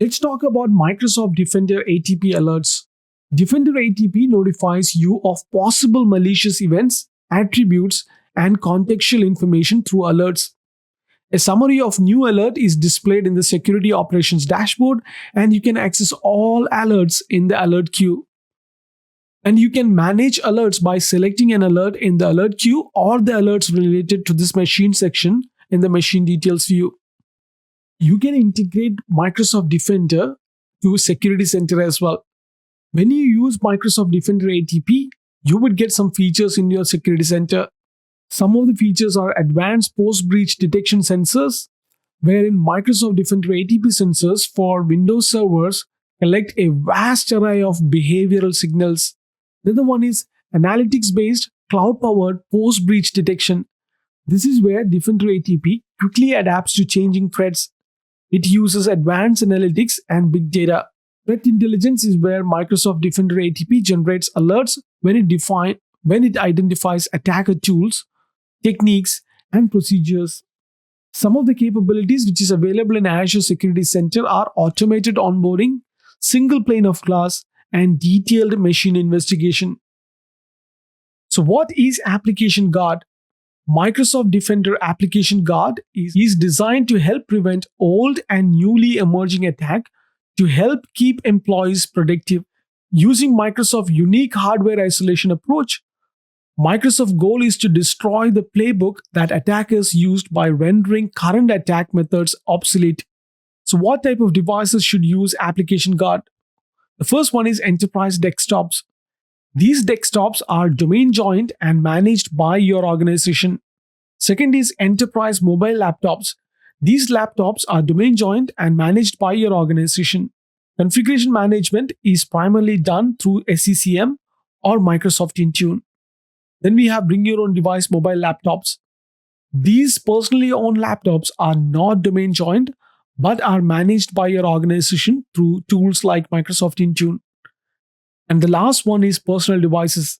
Let's talk about Microsoft Defender ATP alerts. Defender ATP notifies you of possible malicious events, attributes, and contextual information through alerts. A summary of new alert is displayed in the Security Operations dashboard, and you can access all alerts in the alert queue. And you can manage alerts by selecting an alert in the alert queue or the alerts related to this machine section in the machine details view. You can integrate Microsoft Defender to Security Center as well. When you use Microsoft Defender ATP, you would get some features in your Security Center. Some of the features are advanced post-breach detection sensors, wherein Microsoft Defender ATP sensors for Windows servers collect a vast array of behavioral signals. The other one is analytics-based, cloud-powered post-breach detection. This is where Defender ATP quickly adapts to changing threats. It uses advanced analytics and big data. Threat intelligence is where Microsoft Defender ATP generates alerts when it identifies attacker tools, techniques, and procedures. Some of the capabilities which is available in Azure Security Center are automated onboarding, single pane of glass, and detailed machine investigation. So what is Application Guard? Microsoft Defender Application Guard is designed to help prevent old and newly emerging attacks to help keep employees productive. Using Microsoft's unique hardware isolation approach, Microsoft's goal is to destroy the playbook that attackers used by rendering current attack methods obsolete. So what type of devices should use Application Guard? The first one is enterprise desktops. These desktops are domain joined and managed by your organization. Second is enterprise mobile laptops. These laptops are domain joined and managed by your organization. Configuration management is primarily done through SCCM or Microsoft Intune. Then we have bring your own device mobile laptops. These personally owned laptops are not domain joined but are managed by your organization through tools like Microsoft Intune. And the last one is personal devices.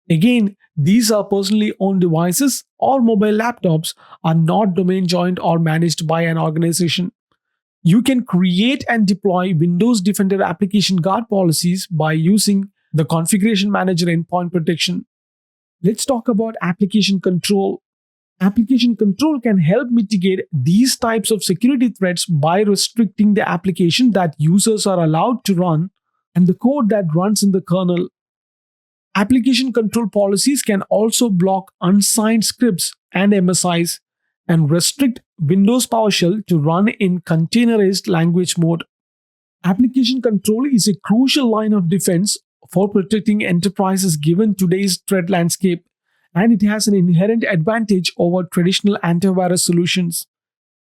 Again, these are personally owned devices or mobile laptops are not domain joined or managed by an organization. You can create and deploy Windows Defender application guard policies by using the Configuration Manager endpoint protection. Let's talk about application control. Application control can help mitigate these types of security threats by restricting the application that users are allowed to run and the code that runs in the kernel. Application control policies can also block unsigned scripts and MSIs and restrict Windows PowerShell to run in containerized language mode. Application control is a crucial line of defense for protecting enterprises given today's threat landscape, and it has an inherent advantage over traditional antivirus solutions.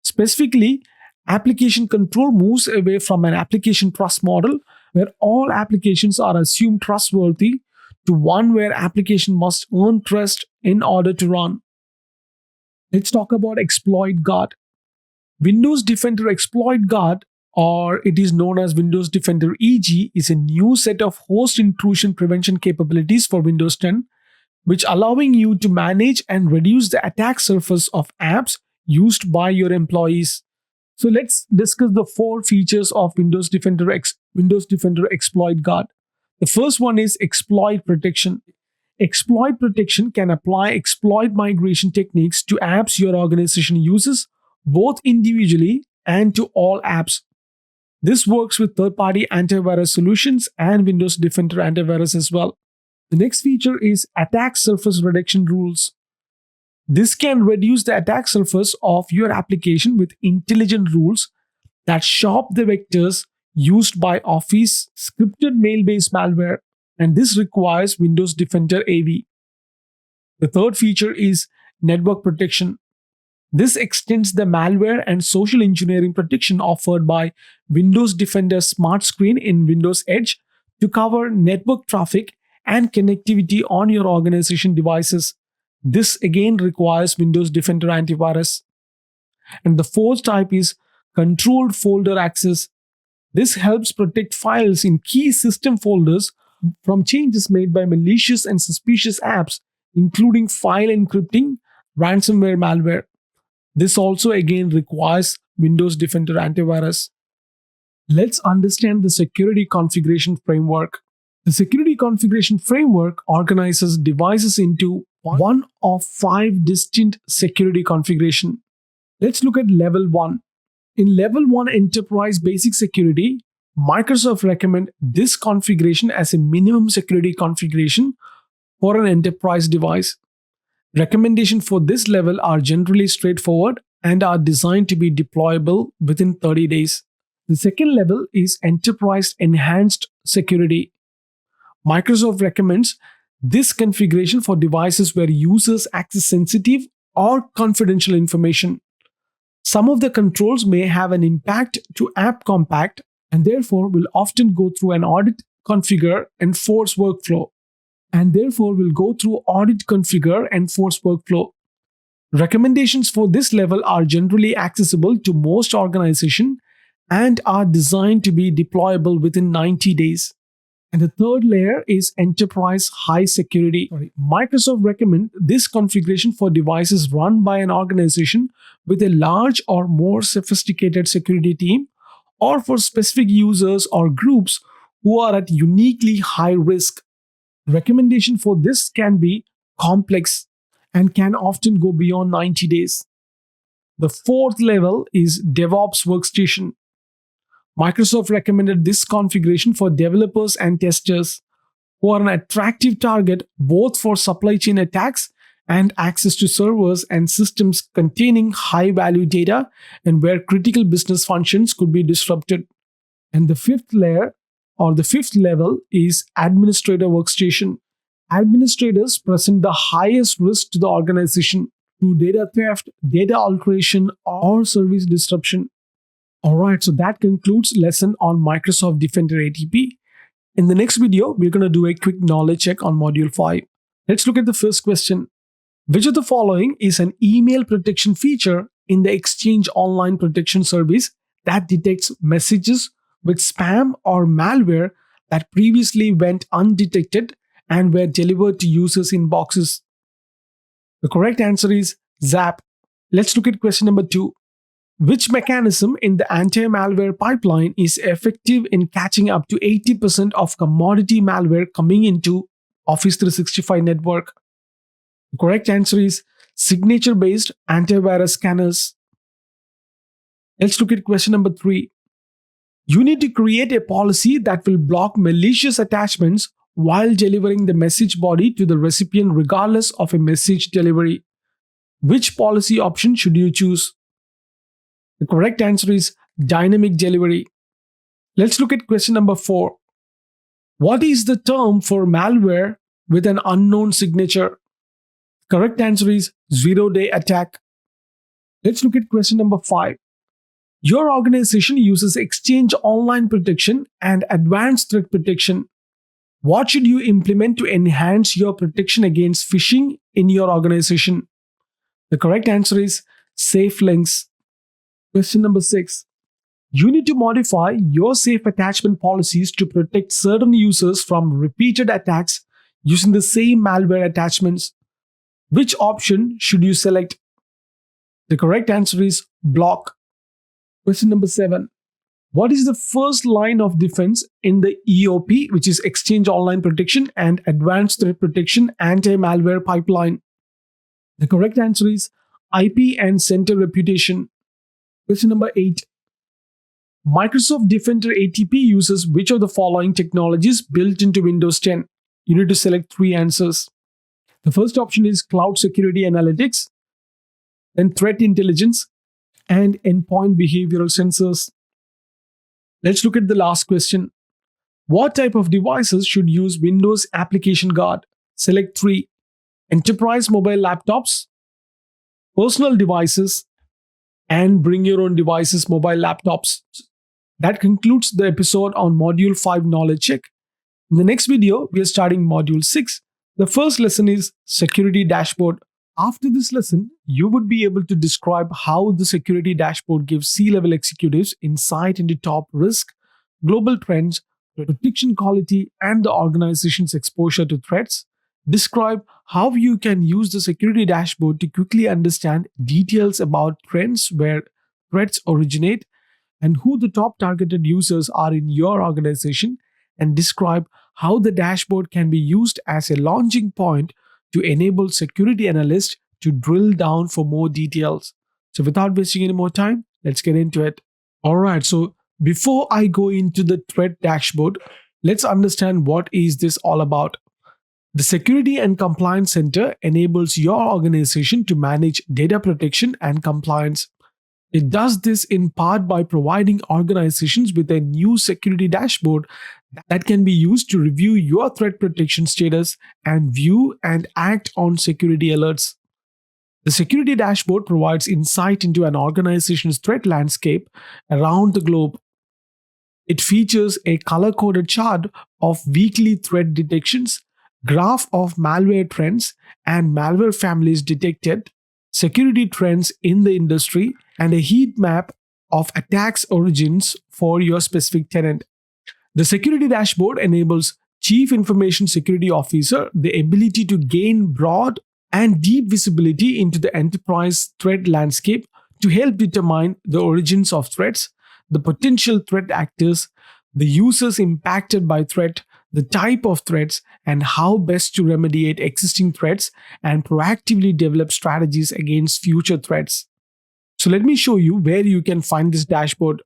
Specifically, application control moves away from an application trust model where all applications are assumed trustworthy to one where application must earn trust in order to run. Let's talk about exploit guard. Windows Defender Exploit Guard, or it is known as Windows Defender EG, is a new set of host intrusion prevention capabilities for Windows 10, which allowing you to manage and reduce the attack surface of apps used by your employees. So let's discuss the four features of Windows Defender Exploit Guard. The first one is exploit protection. Exploit protection can apply exploit migration techniques to apps your organization uses, both individually and to all apps. This works with third-party antivirus solutions and Windows Defender antivirus as well. The next feature is attack surface reduction rules. This can reduce the attack surface of your application with intelligent rules that shop the vectors used by Office scripted mail-based malware, and this requires Windows Defender AV. The third feature is network protection. This extends the malware and social engineering protection offered by Windows Defender Smart Screen in Windows Edge to cover network traffic and connectivity on your organization devices. This again requires Windows Defender antivirus. And the fourth type is controlled folder access. This helps protect files in key system folders from changes made by malicious and suspicious apps, including file encrypting, ransomware malware. This also again requires Windows Defender antivirus. Let's understand the security configuration framework. The security configuration framework organizes devices into one of 5 distinct security configurations. Let's look at level 1. In level 1 enterprise basic security, Microsoft recommend this configuration as a minimum security configuration for an enterprise device. Recommendations for this level are generally straightforward and are designed to be deployable within 30 days. The second level is Enterprise Enhanced Security. Microsoft recommends this configuration for devices where users access sensitive or confidential information. Some of the controls may have an impact to app compact and therefore will often go through an audit configure enforce workflow. Recommendations for this level are generally accessible to most organizations and are designed to be deployable within 90 days. And the third layer is Enterprise High Security. Microsoft recommends this configuration for devices run by an organization with a large or more sophisticated security team, or for specific users or groups who are at uniquely high risk. Recommendation for this can be complex and can often go beyond 90 days. The fourth level is DevOps Workstation. Microsoft recommended this configuration for developers and testers who are an attractive target both for supply chain attacks and access to servers and systems containing high-value data and where critical business functions could be disrupted. And the fifth layer or the fifth level is Administrator Workstation. Administrators present the highest risk to the organization through data theft, data alteration, or service disruption. Alright, so that concludes lesson on Microsoft Defender ATP. In the next video, we're going to do a quick knowledge check on Module 5. Let's look at the first question. Which of the following is an email protection feature in the Exchange Online Protection Service that detects messages with spam or malware that previously went undetected and were delivered to users' inboxes? The correct answer is ZAP. Let's look at question number 2. Which mechanism in the anti-malware pipeline is effective in catching up to 80% of commodity malware coming into Office 365 network? The correct answer is signature-based antivirus scanners. Let's look at question number 3. You need to create a policy that will block malicious attachments while delivering the message body to the recipient regardless of a message delivery. Which policy option should you choose? The correct answer is dynamic delivery. Let's look at question number 4. What is the term for malware with an unknown signature? Correct answer is zero-day attack. Let's look at question number 5. Your organization uses Exchange Online Protection and Advanced Threat Protection. What should you implement to enhance your protection against phishing in your organization? The correct answer is safe links. Question number 6. You need to modify your safe attachment policies to protect certain users from repeated attacks using the same malware attachments. Which option should you select? The correct answer is block. Question number 7. What is the first line of defense in the EOP, which is Exchange Online Protection and Advanced Threat Protection anti-malware pipeline? The correct answer is IP and center reputation. Question number 8. Microsoft Defender ATP uses which of the following technologies built into Windows 10? You need to select 3 answers. The first option is cloud security analytics, then threat intelligence, and endpoint behavioral sensors. Let's look at the last question. What type of devices should use Windows Application Guard? Select 3. Enterprise mobile laptops, personal devices, and bring your own devices mobile laptops. That concludes the episode on Module 5 Knowledge Check. In the next video, we are starting Module 6. The first lesson is Security Dashboard. After this lesson, you would be able to describe how the Security Dashboard gives C-level executives insight into top risk, global trends, protection quality, and the organization's exposure to threats. Describe how you can use the Security Dashboard to quickly understand details about trends where threats originate and who the top targeted users are in your organization, and describe how the dashboard can be used as a launching point to enable security analysts to drill down for more details. So without wasting any more time, let's get into it. All right, so before I go into the threat dashboard, let's understand what is this all about. The Security and Compliance Center enables your organization to manage data protection and compliance. It does this in part by providing organizations with a new security dashboard that can be used to review your threat protection status and view and act on security alerts. The security dashboard provides insight into an organization's threat landscape around the globe. It features a color-coded chart of weekly threat detections, graph of malware trends and malware families detected, security trends in the industry, and a heat map of attacks origins for your specific tenant. The security dashboard enables Chief Information Security Officer the ability to gain broad and deep visibility into the enterprise threat landscape to help determine the origins of threats, the potential threat actors, the users impacted by threat, the type of threats, and how best to remediate existing threats and proactively develop strategies against future threats. So let me show you where you can find this dashboard.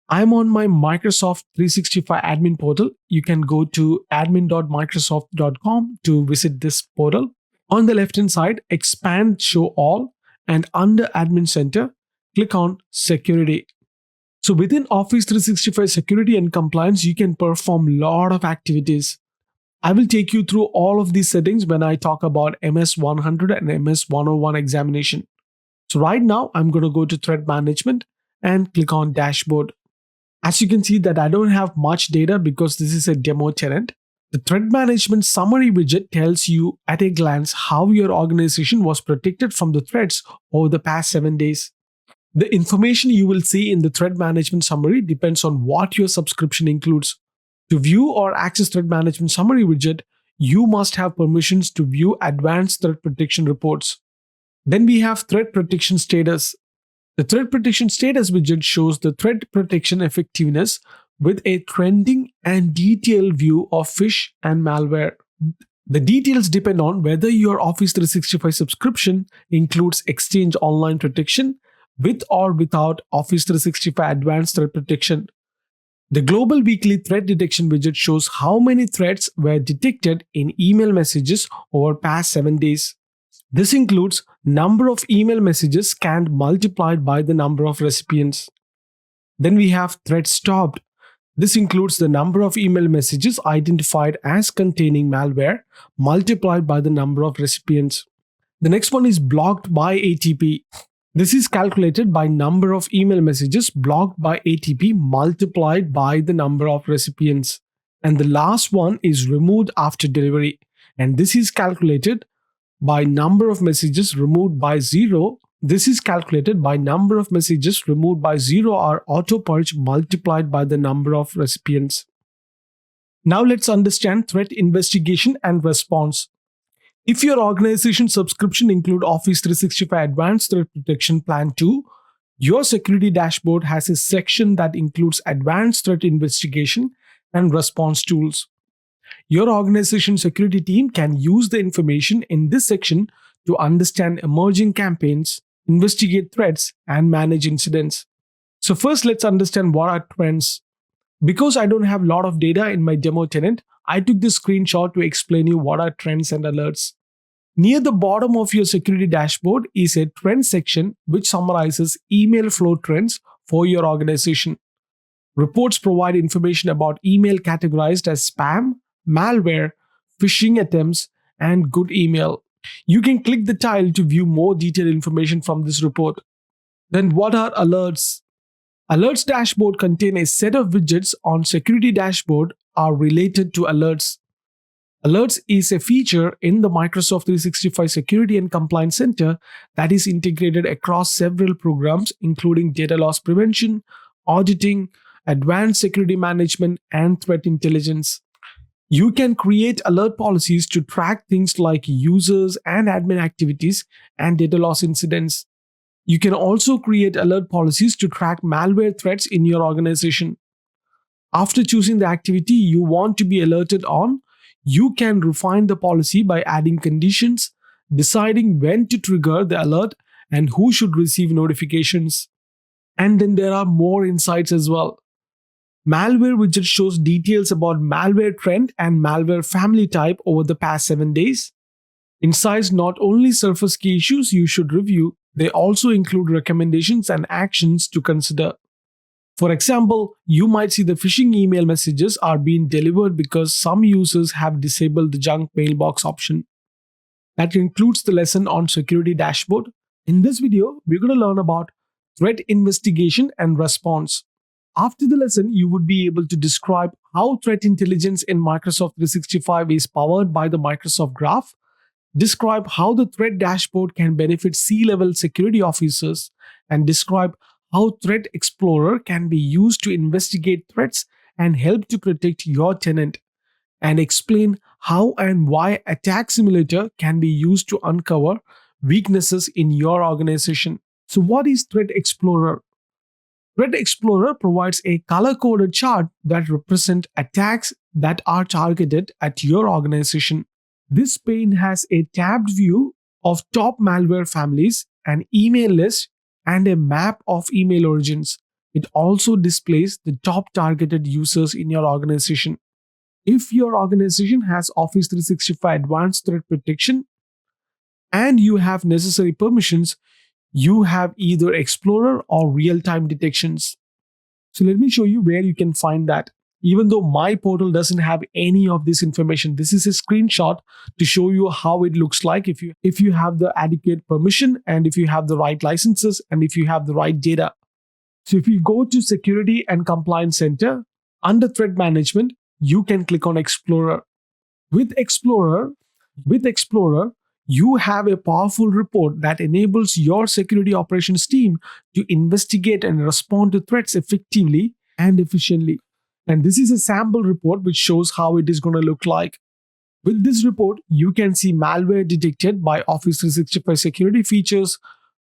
I'm on my Microsoft 365 admin portal. You can go to admin.microsoft.com to visit this portal. On the left hand side, expand show all, and under admin center, click on security. So within Office 365 security and compliance, you can perform a lot of activities. I will take you through all of these settings when I talk about MS-100 and MS-101 examination. So right now, I'm going to go to threat management and click on dashboard. As you can see that I don't have much data because this is a demo tenant. The threat management summary widget tells you at a glance how your organization was protected from the threats over the past 7 days. The information you will see in the threat management summary depends on what your subscription includes. To view or access threat management summary widget, you must have permissions to view advanced threat protection reports. Then we have threat protection status. The threat protection status widget shows the threat protection effectiveness with a trending and detailed view of phish and malware. The details depend on whether your Office 365 subscription includes Exchange Online Protection with or without Office 365 Advanced Threat Protection. The Global Weekly Threat Detection widget shows how many threats were detected in email messages over past 7 days. This includes number of email messages scanned multiplied by the number of recipients. Then we have threats stopped. This includes the number of email messages identified as containing malware multiplied by the number of recipients. The next one is blocked by ATP. This is calculated by number of email messages blocked by ATP multiplied by the number of recipients. And the last one is removed after delivery. And this is calculated by number of messages removed by 0. This is calculated by number of messages removed by 0 or auto purge multiplied by the number of recipients. Now let's understand threat investigation and response. If your organization subscription include Office 365 Advanced Threat Protection Plan 2, your security dashboard has a section that includes advanced threat investigation and response tools. Your organization security team can use the information in this section to understand emerging campaigns, investigate threats, and manage incidents. So first, let's understand what are trends. Because I don't have a lot of data in my demo tenant, I took this screenshot to explain you what are trends and alerts. Near the bottom of your security dashboard is a trend section which summarizes email flow trends for your organization. Reports provide information about email categorized as spam, malware, phishing attempts, and good email. You can click the tile to view more detailed information from this report. Then what are alerts? Alerts dashboard contain a set of widgets on security dashboard are related to alerts. Alerts is a feature in the Microsoft 365 Security and Compliance Center that is integrated across several programs including data loss prevention, auditing, advanced security management, and threat intelligence. You can create alert policies to track things like users and admin activities and data loss incidents. You can also create alert policies to track malware threats in your organization. After choosing the activity you want to be alerted on, you can refine the policy by adding conditions, deciding when to trigger the alert, and who should receive notifications. And then there are more insights as well. Malware widget shows details about malware trend and malware family type over the past 7 days. Insights not only surface key issues you should review, they also include recommendations and actions to consider. For example, you might see the phishing email messages are being delivered because some users have disabled the junk mailbox option. That concludes the lesson on security dashboard. In this video, we're going to learn about threat investigation and response. After the lesson, you would be able to describe how threat intelligence in Microsoft 365 is powered by the Microsoft Graph, describe how the threat dashboard can benefit C-level security officers, and describe how Threat Explorer can be used to investigate threats and help to protect your tenant, and explain how and why Attack Simulator can be used to uncover weaknesses in your organization. So what is Threat Explorer? Threat Explorer provides a color-coded chart that represents attacks that are targeted at your organization. This pane has a tabbed view of top malware families, an email list, and a map of email origins. It also displays the top targeted users in your organization. If your organization has Office 365 Advanced Threat Protection and you have necessary permissions, you have either Explorer or real-time detections. So let me show you where you can find that. Even though my portal doesn't have any of this information, this is a screenshot to show you how it looks like if you have the adequate permission and if you have the right licenses and if you have the right data. So if you go to Security and Compliance Center, under Threat Management, you can click on Explorer. With Explorer, with Explorer, you have a powerful report that enables your security operations team to investigate and respond to threats effectively and efficiently. And this is a sample report which shows how it is going to look like. With this report, you can see malware detected by Office 365 security features,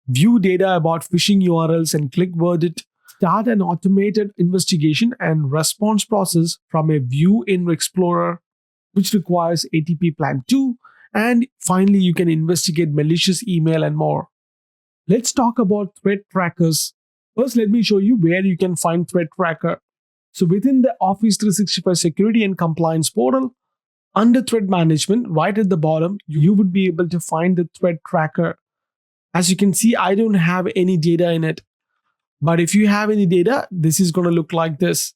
view data about phishing URLs and click verdict, start an automated investigation and response process from a view in Explorer, which requires ATP Plan 2, and finally, you can investigate malicious email and more. Let's talk about threat trackers. First, let me show you where you can find threat tracker. So within the Office 365 security and compliance portal, under threat management, right at the bottom, you would be able to find the threat tracker. As you can see, I don't have any data in it. But if you have any data, this is going to look like this.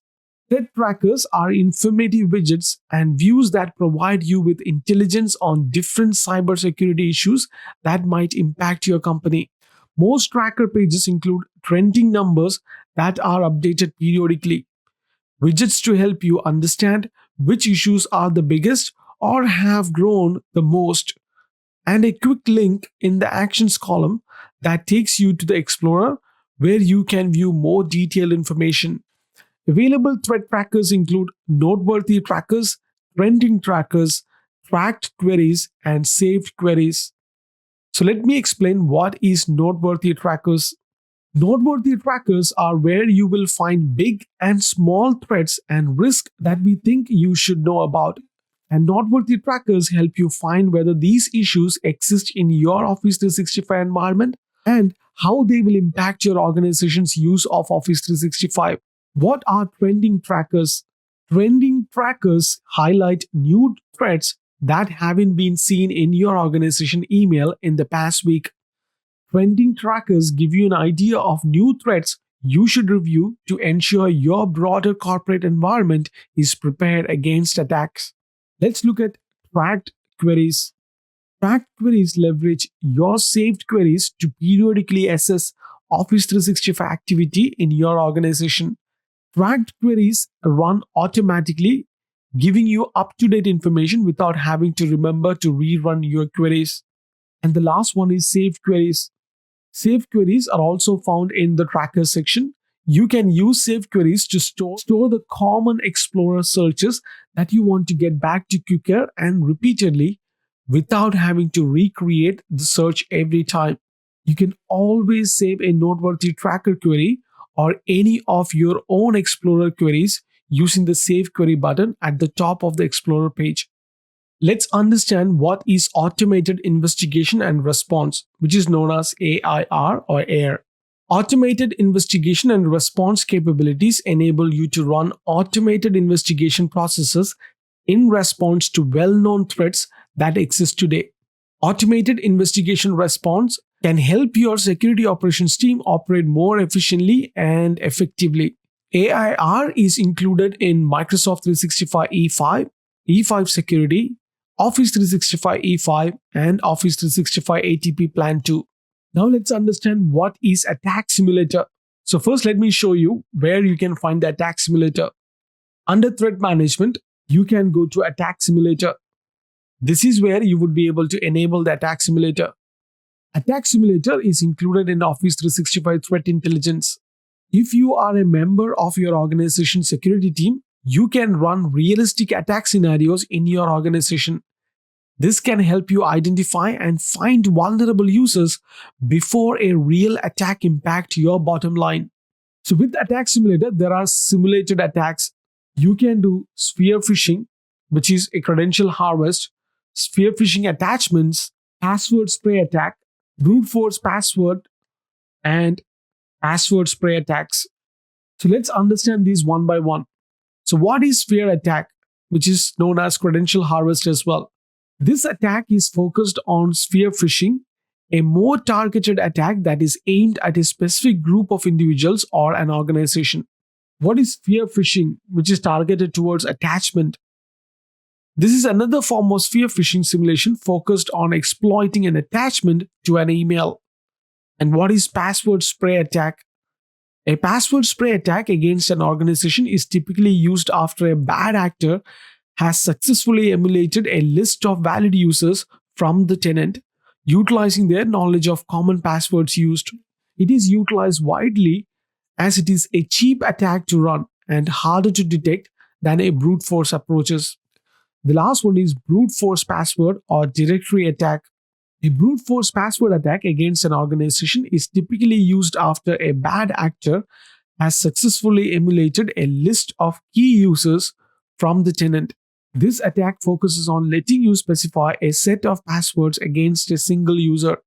Threat trackers are informative widgets and views that provide you with intelligence on different cybersecurity issues that might impact your company. Most tracker pages include trending numbers that are updated periodically, widgets to help you understand which issues are the biggest or have grown the most, and a quick link in the actions column that takes you to the Explorer where you can view more detailed information. Available threat trackers include noteworthy trackers, trending trackers, tracked queries, and saved queries. So let me explain what is noteworthy trackers. Noteworthy trackers are where you will find big and small threats and risks that we think you should know about. And noteworthy trackers help you find whether these issues exist in your Office 365 environment and how they will impact your organization's use of Office 365. What are trending trackers? Trending trackers highlight new threats that haven't been seen in your organization email in the past week. Trending trackers give you an idea of new threats you should review to ensure your broader corporate environment is prepared against attacks. Let's look at tracked queries. Tracked queries leverage your saved queries to periodically assess Office 365 activity in your organization. Tracked queries run automatically, giving you up to date information without having to remember to rerun your queries. And the last one is saved queries. Saved queries are also found in the tracker section. You can use saved queries to store the common Explorer searches that you want to get back to quicker and repeatedly without having to recreate the search every time. You can always save a noteworthy tracker query or any of your own Explorer queries using the Save Query button at the top of the Explorer page. Let's understand what is automated investigation and response, which is known as AIR or AIR. Automated investigation and response capabilities enable you to run automated investigation processes in response to well-known threats that exist today. Automated investigation response can help your security operations team operate more efficiently and effectively. AIR is included in Microsoft 365 E5, E5 Security, Office 365 E5, and Office 365 ATP Plan 2. Now let's understand what is Attack Simulator. So first let me show you where you can find the Attack Simulator. Under Threat Management, you can go to Attack Simulator. This is where you would be able to enable the Attack Simulator. Attack Simulator is included in Office 365 Threat Intelligence. If you are a member of your organization's security team, you can run realistic attack scenarios in your organization. This can help you identify and find vulnerable users before a real attack impacts your bottom line. So with Attack Simulator, there are simulated attacks. You can do spear phishing, which is a credential harvest, spear phishing attachments, password spray attack, brute force password, and password spray attacks. So let's understand these one by one. So what is spear attack, which is known as credential harvest as well? This attack is focused on spear phishing, a more targeted attack that is aimed at a specific group of individuals or an organization. What is spear phishing, which is targeted towards attachment? This is another form of spear phishing simulation focused on exploiting an attachment to an email. And what is password spray attack? A password spray attack against an organization is typically used after a bad actor has successfully emulated a list of valid users from the tenant, utilizing their knowledge of common passwords used. It is utilized widely as it is a cheap attack to run and harder to detect than a brute force approaches. The last one is brute force password or directory attack. A brute force password attack against an organization is typically used after a bad actor has successfully emulated a list of key users from the tenant. This attack focuses on letting you specify a set of passwords against a single user.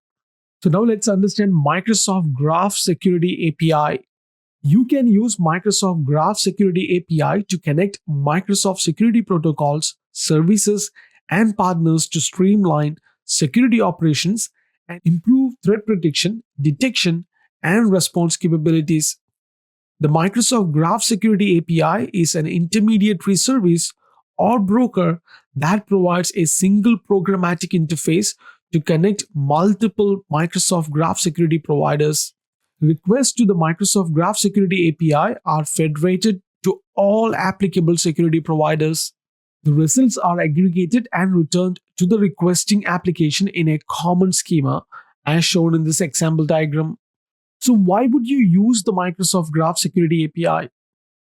So now let's understand Microsoft Graph Security API. You can use Microsoft Graph Security API to connect Microsoft security protocols, services, and partners to streamline security operations and improve threat protection, detection, and response capabilities. The Microsoft Graph Security API is an intermediary service or broker that provides a single programmatic interface to connect multiple Microsoft Graph Security providers. Requests to the Microsoft Graph Security API are federated to all applicable security providers. The results are aggregated and returned to the requesting application in a common schema, as shown in this example diagram. So, why would you use the Microsoft Graph Security API?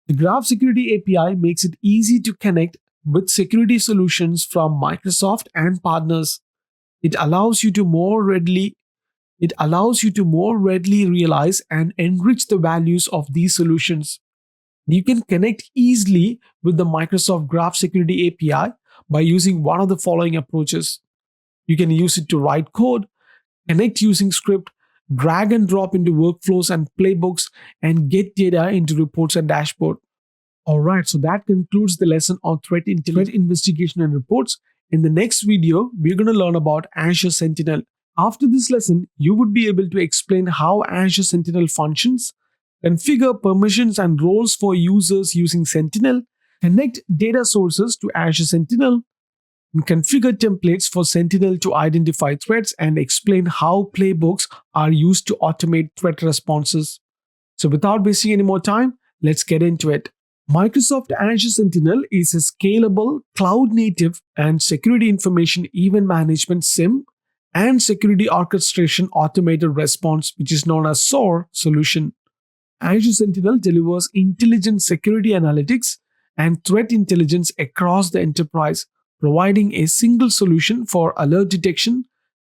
The Graph Security API makes it easy to connect with security solutions from Microsoft and partners. It allows you to more readily realize and enrich the values of these solutions. You can connect easily with the Microsoft Graph Security API by using one of the following approaches. You can use it to write code, connect using script, drag and drop into workflows and playbooks, and get data into reports and dashboard. Alright, so that concludes the lesson on threat investigation and reports. In the next video, we're going to learn about Azure Sentinel. After this lesson, you would be able to explain how Azure Sentinel functions, configure permissions and roles for users using Sentinel, connect data sources to Azure Sentinel, and configure templates for Sentinel to identify threats, and explain how playbooks are used to automate threat responses. So without wasting any more time, let's get into it. Microsoft Azure Sentinel is a scalable, cloud-native, and security information event management SIEM and security orchestration automated response, which is known as SOAR solution. Azure Sentinel delivers intelligent security analytics and threat intelligence across the enterprise, providing a single solution for alert detection,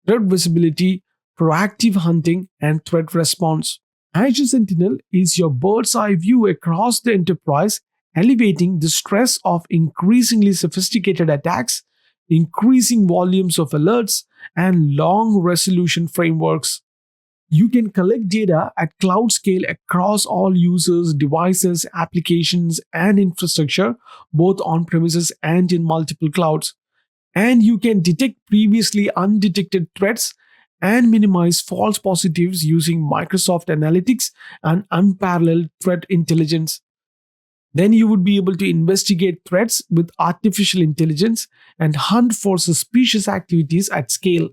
threat visibility, proactive hunting, and threat response. Azure Sentinel is your bird's eye view across the enterprise, elevating the stress of increasingly sophisticated attacks, increasing volumes of alerts, and long resolution frameworks. You can collect data at cloud scale across all users, devices, applications, and infrastructure, both on premises and in multiple clouds. And you can detect previously undetected threats and minimize false positives using Microsoft Analytics and unparalleled threat intelligence. Then you would be able to investigate threats with artificial intelligence and hunt for suspicious activities at scale,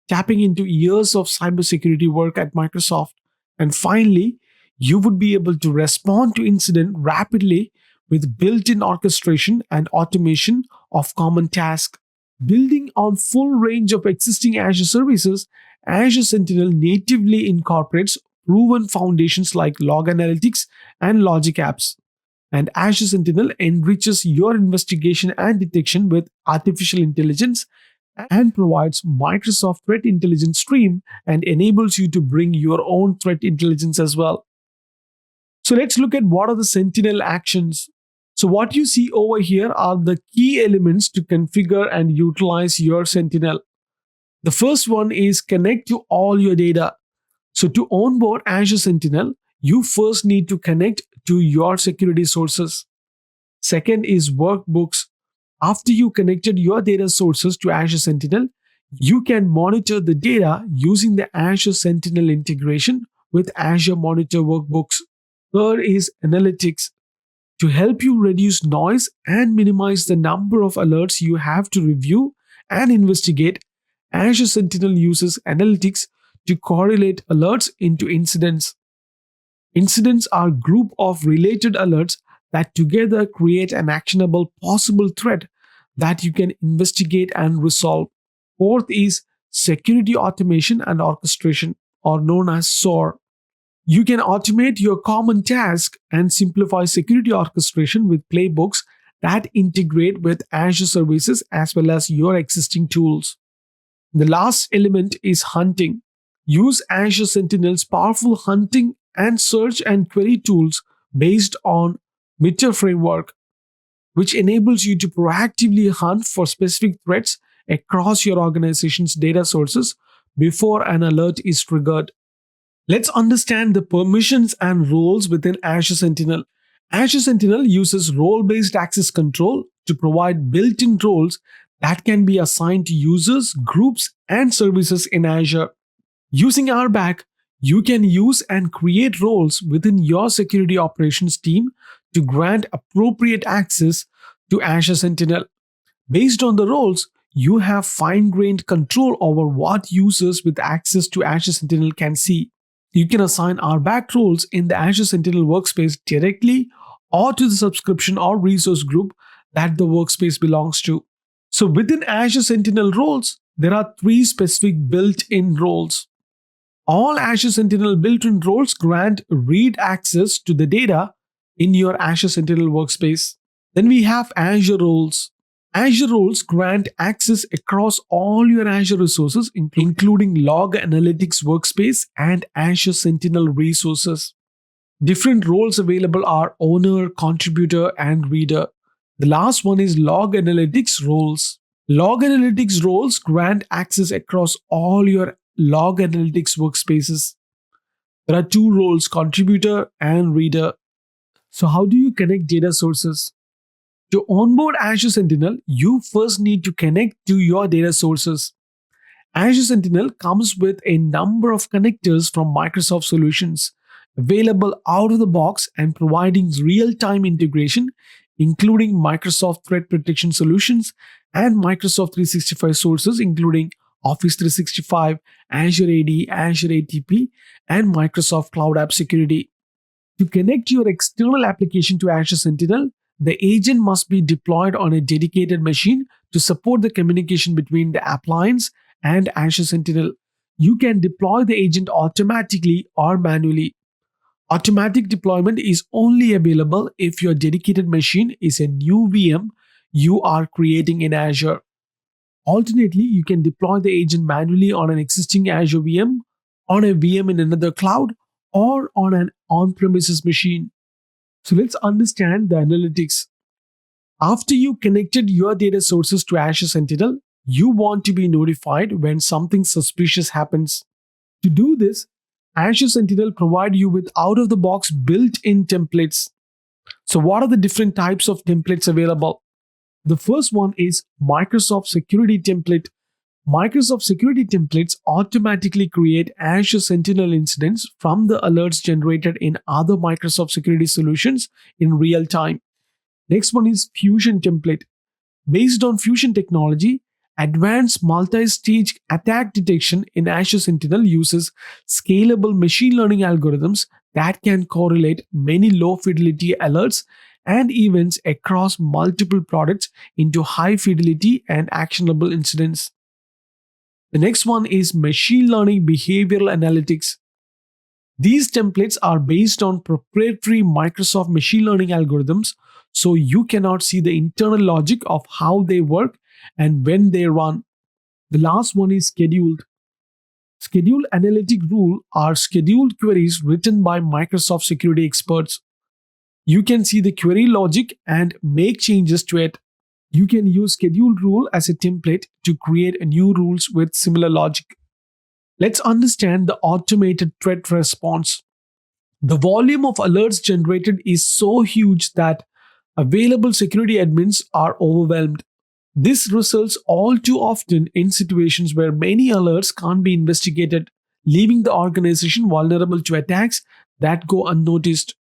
tapping into years of cybersecurity work at Microsoft. And finally, you would be able to respond to incidents rapidly with built-in orchestration and automation of common tasks. Building on full range of existing Azure services, Azure Sentinel natively incorporates proven foundations like log analytics and logic apps. And Azure Sentinel enriches your investigation and detection with artificial intelligence and provides Microsoft Threat Intelligence Stream and enables you to bring your own threat intelligence as well. So let's look at what are the Sentinel actions. So what you see over here are the key elements to configure and utilize your Sentinel. The first one is connect to all your data. So to onboard Azure Sentinel, you first need to connect to your security sources. Second is workbooks. After you connected your data sources to Azure Sentinel, you can monitor the data using the Azure Sentinel integration with Azure Monitor workbooks. Third is analytics. To help you reduce noise and minimize the number of alerts you have to review and investigate, Azure Sentinel uses analytics to correlate alerts into incidents. Incidents are a group of related alerts that together create an actionable possible threat that you can investigate and resolve. Fourth is security automation and orchestration, or known as SOAR. You can automate your common task and simplify security orchestration with playbooks that integrate with Azure services as well as your existing tools. The last element is hunting. Use Azure Sentinel's powerful hunting and search and query tools based on Meter framework, which enables you to proactively hunt for specific threats across your organization's data sources before an alert is triggered. Let's understand the permissions and roles within Azure Sentinel. Azure Sentinel uses role based access control to provide built in roles that can be assigned to users, groups, and services in Azure. Using RBAC, you can use and create roles within your security operations team to grant appropriate access to Azure Sentinel. Based on the roles, you have fine grained control over what users with access to Azure Sentinel can see. You can assign RBAC roles in the Azure Sentinel workspace directly or to the subscription or resource group that the workspace belongs to. So within Azure Sentinel roles, there are three specific built-in roles. All Azure Sentinel built-in roles grant read access to the data in your Azure Sentinel workspace. Then we have Azure roles. Azure roles grant access across all your Azure resources, including Log Analytics Workspace and Azure Sentinel resources. Different roles available are owner, contributor, and reader. The last one is Log Analytics roles. Log Analytics roles grant access across all your Log Analytics workspaces. There are two roles, contributor and reader. So, how do you connect data sources? To onboard Azure Sentinel, you first need to connect to your data sources. Azure Sentinel comes with a number of connectors from Microsoft solutions available out of the box and providing real-time integration, including Microsoft Threat Protection Solutions and Microsoft 365 sources, including Office 365, Azure AD, Azure ATP, and Microsoft Cloud App Security. To connect your external application to Azure Sentinel, the agent must be deployed on a dedicated machine to support the communication between the appliance and Azure Sentinel. You can deploy the agent automatically or manually. Automatic deployment is only available if your dedicated machine is a new VM you are creating in Azure. Alternately, you can deploy the agent manually on an existing Azure VM, on a VM in another cloud, or on an on-premises machine. So let's understand the analytics. After you connected your data sources to Azure Sentinel, you want to be notified when something suspicious happens. To do this, Azure Sentinel provides you with out-of-the-box built-in templates. So what are the different types of templates available? The first one is Microsoft Security Template. Microsoft Security Templates automatically create Azure Sentinel incidents from the alerts generated in other Microsoft security solutions in real time. Next one is Fusion Template. Based on Fusion technology, advanced multi-stage attack detection in Azure Sentinel uses scalable machine learning algorithms that can correlate many low-fidelity alerts and events across multiple products into high-fidelity and actionable incidents. The next one is Machine Learning Behavioral Analytics. These templates are based on proprietary Microsoft machine learning algorithms, so you cannot see the internal logic of how they work and when they run. The last one is Scheduled. Scheduled analytic rule are scheduled queries written by Microsoft security experts. You can see the query logic and make changes to it. You can use scheduled rule as a template to create new rules with similar logic. Let's understand the automated threat response. The volume of alerts generated is so huge that available security admins are overwhelmed. This results all too often in situations where many alerts can't be investigated, leaving the organization vulnerable to attacks that go unnoticed.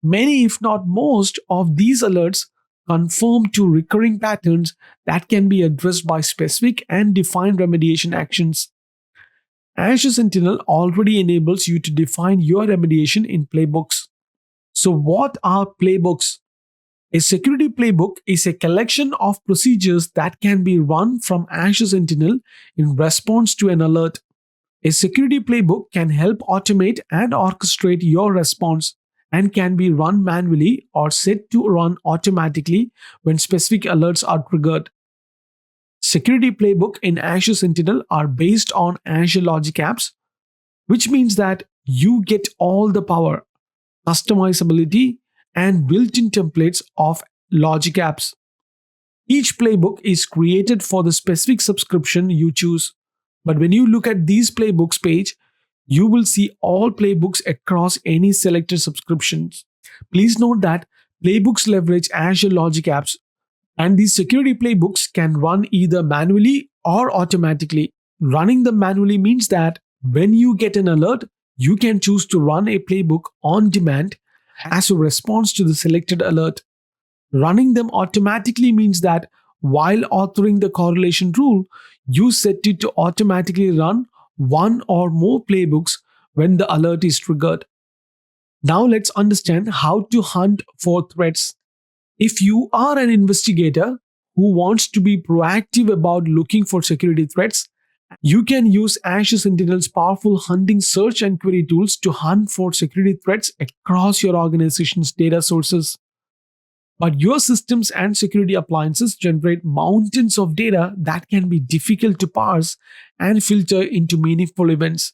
Many, if not most, of these alerts conform to recurring patterns that can be addressed by specific and defined remediation actions. Azure Sentinel already enables you to define your remediation in playbooks. So, what are playbooks? A security playbook is a collection of procedures that can be run from Azure Sentinel in response to an alert. A security playbook can help automate and orchestrate your response and can be run manually or set to run automatically when specific alerts are triggered. Security playbook in Azure Sentinel are based on Azure Logic Apps, which means that you get all the power, customizability, and built-in templates of Logic Apps. Each playbook is created for the specific subscription you choose. But when you look at these playbooks page, you will see all playbooks across any selected subscriptions. Please note that playbooks leverage Azure Logic Apps, and these security playbooks can run either manually or automatically. Running them manually means that when you get an alert, you can choose to run a playbook on demand as a response to the selected alert. Running them automatically means that while authoring the correlation rule, you set it to automatically run one or more playbooks when the alert is triggered. Now let's understand how to hunt for threats. If you are an investigator who wants to be proactive about looking for security threats, you can use Azure Sentinel's powerful hunting search and query tools to hunt for security threats across your organization's data sources. But your systems and security appliances generate mountains of data that can be difficult to parse and filter into meaningful events.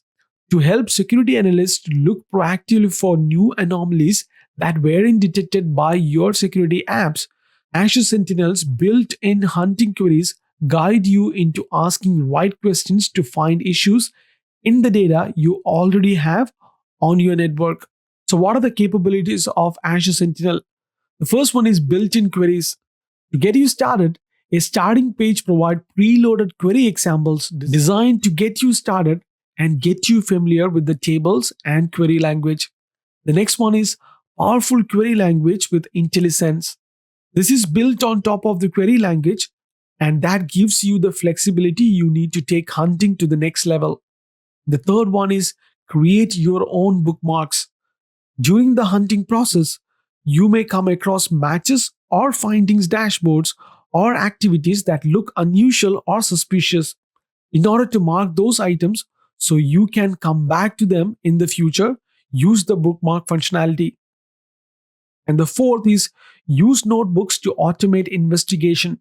To help security analysts look proactively for new anomalies that weren't detected by your security apps, Azure Sentinel's built in hunting queries guide you into asking right questions to find issues in the data you already have on your network. So, what are the capabilities of Azure Sentinel? The first one is built-in queries. To get you started, a starting page provides preloaded query examples designed to get you started and get you familiar with the tables and query language. The next one is powerful query language with IntelliSense. This is built on top of the query language, and that gives you the flexibility you need to take hunting to the next level. The third one is create your own bookmarks. During the hunting process, you may come across matches or findings dashboards or activities that look unusual or suspicious. In order to mark those items so you can come back to them in the future, use the bookmark functionality. And the fourth is use notebooks to automate investigation.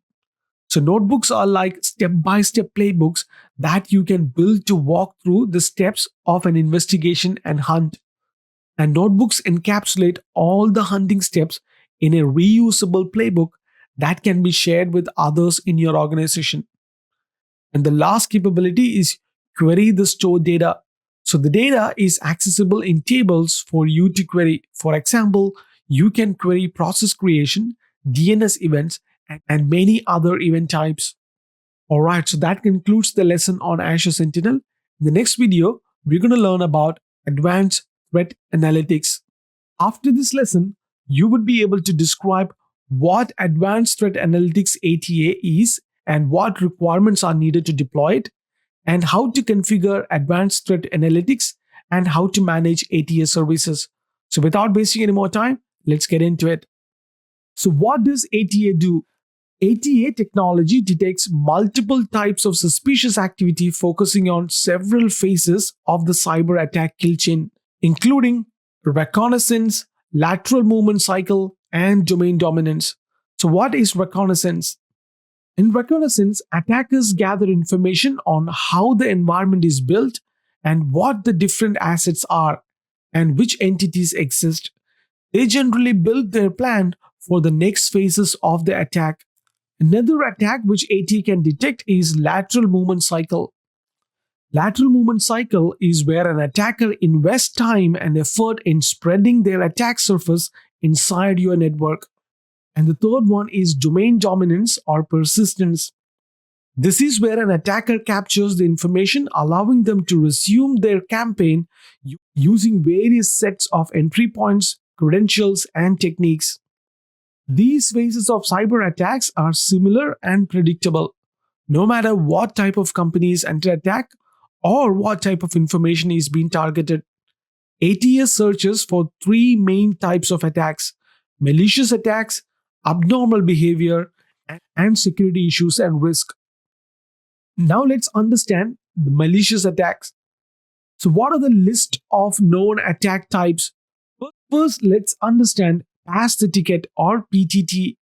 So, notebooks are like step by step playbooks that you can build to walk through the steps of an investigation and hunt. And notebooks encapsulate all the hunting steps in a reusable playbook that can be shared with others in your organization. And the last capability is query the stored data. So the data is accessible in tables for you to query. For example, you can query process creation, DNS events, and many other event types. Alright, so that concludes the lesson on Azure Sentinel. In the next video, we're going to learn about advanced threat analytics. After this lesson, you would be able to describe what advanced threat analytics ATA is and what requirements are needed to deploy it, and how to configure advanced threat analytics and how to manage ATA services. So without wasting any more time, let's get into it. So what does ATA do? ATA technology detects multiple types of suspicious activity focusing on several phases of the cyber attack kill chain, including reconnaissance, lateral movement cycle, and domain dominance. So, what is reconnaissance? In reconnaissance, attackers gather information on how the environment is built and what the different assets are and which entities exist. They generally build their plan for the next phases of the attack. Another attack which AT can detect is lateral movement cycle. Lateral movement cycle is where an attacker invests time and effort in spreading their attack surface inside your network. And the third one is domain dominance or persistence. This is where an attacker captures the information, allowing them to resume their campaign using various sets of entry points, credentials, and techniques. These phases of cyber attacks are similar and predictable. No matter what type of company is under attack or what type of information is being targeted, ATS searches for three main types of attacks: malicious attacks, abnormal behavior, and security issues and risk. Now let's understand the malicious attacks. So, what are the list of known attack types? First, let's understand pass the ticket or PTT.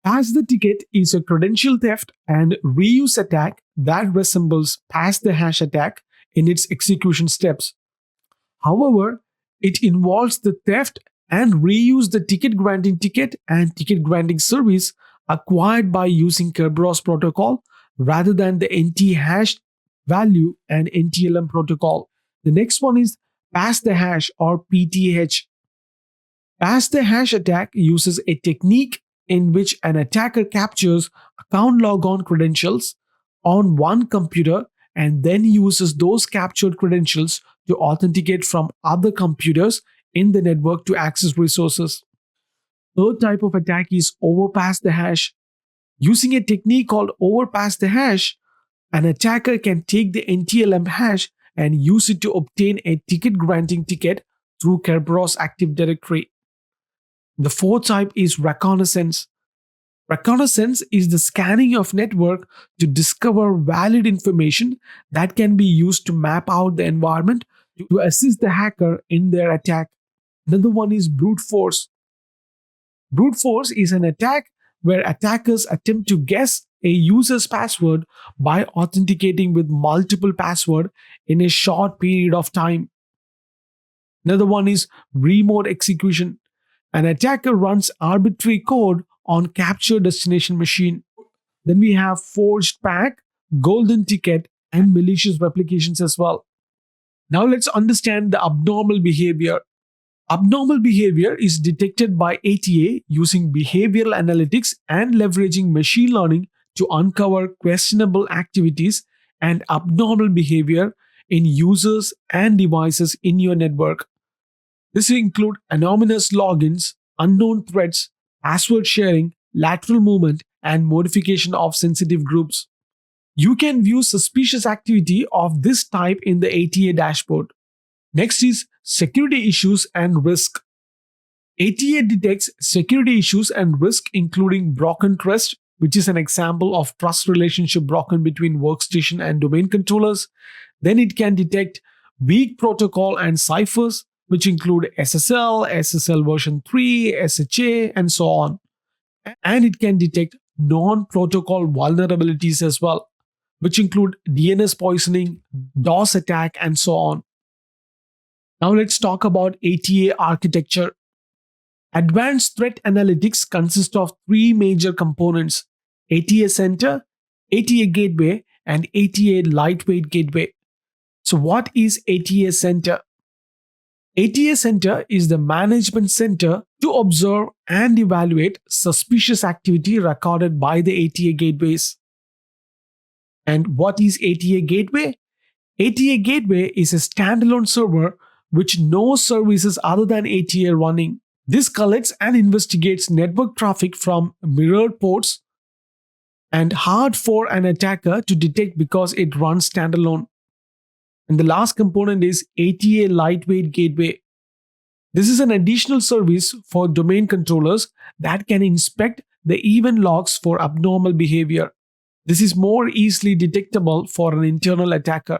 Pass the ticket is a credential theft and reuse attack that resembles pass the hash attack in its execution steps. However, it involves the theft and reuse the ticket granting ticket and ticket granting service acquired by using Kerberos protocol rather than the NT hash value and NTLM protocol. The next one is pass the hash or PTH. Pass the hash attack uses a technique in which an attacker captures account logon credentials on one computer and then uses those captured credentials to authenticate from other computers in the network to access resources. Third type of attack is overpass the hash. Using a technique called overpass the hash, an attacker can take the NTLM hash and use it to obtain a ticket granting ticket through Kerberos Active Directory. The fourth type is reconnaissance. Reconnaissance is the scanning of network to discover valid information that can be used to map out the environment to assist the hacker in their attack. Another one is brute force. Brute force is an attack where attackers attempt to guess a user's password by authenticating with multiple passwords in a short period of time. Another one is remote execution. An attacker runs arbitrary code on captured destination machine. Then we have forged pack, golden ticket, and malicious replications as well. Now let's understand the abnormal behavior. Abnormal behavior is detected by ATA using behavioral analytics and leveraging machine learning to uncover questionable activities and abnormal behavior in users and devices in your network. This include anonymous logins, unknown threats, password sharing, lateral movement, and modification of sensitive groups. You can view suspicious activity of this type in the ATA dashboard. Next is security issues and risk. ATA detects security issues and risk including broken trust, which is an example of trust relationship broken between workstation and domain controllers. Then it can detect weak protocol and ciphers, which include SSL, SSL version 3, SHA, and so on. And it can detect non-protocol vulnerabilities as well, which include DNS poisoning, DOS attack, and so on. Now let's talk about ATA architecture. Advanced threat analytics consists of three major components: ATA Center, ATA Gateway, and ATA Lightweight Gateway. So what is ATA Center? ATA Center is the management center to observe and evaluate suspicious activity recorded by the ATA gateways. And what is ATA Gateway? ATA Gateway is a standalone server which no services other than ATA running. This collects and investigates network traffic from mirrored ports and hard for an attacker to detect because it runs standalone. And the last component is ATA Lightweight Gateway. This is an additional service for domain controllers that can inspect the event logs for abnormal behavior. This is more easily detectable for an internal attacker.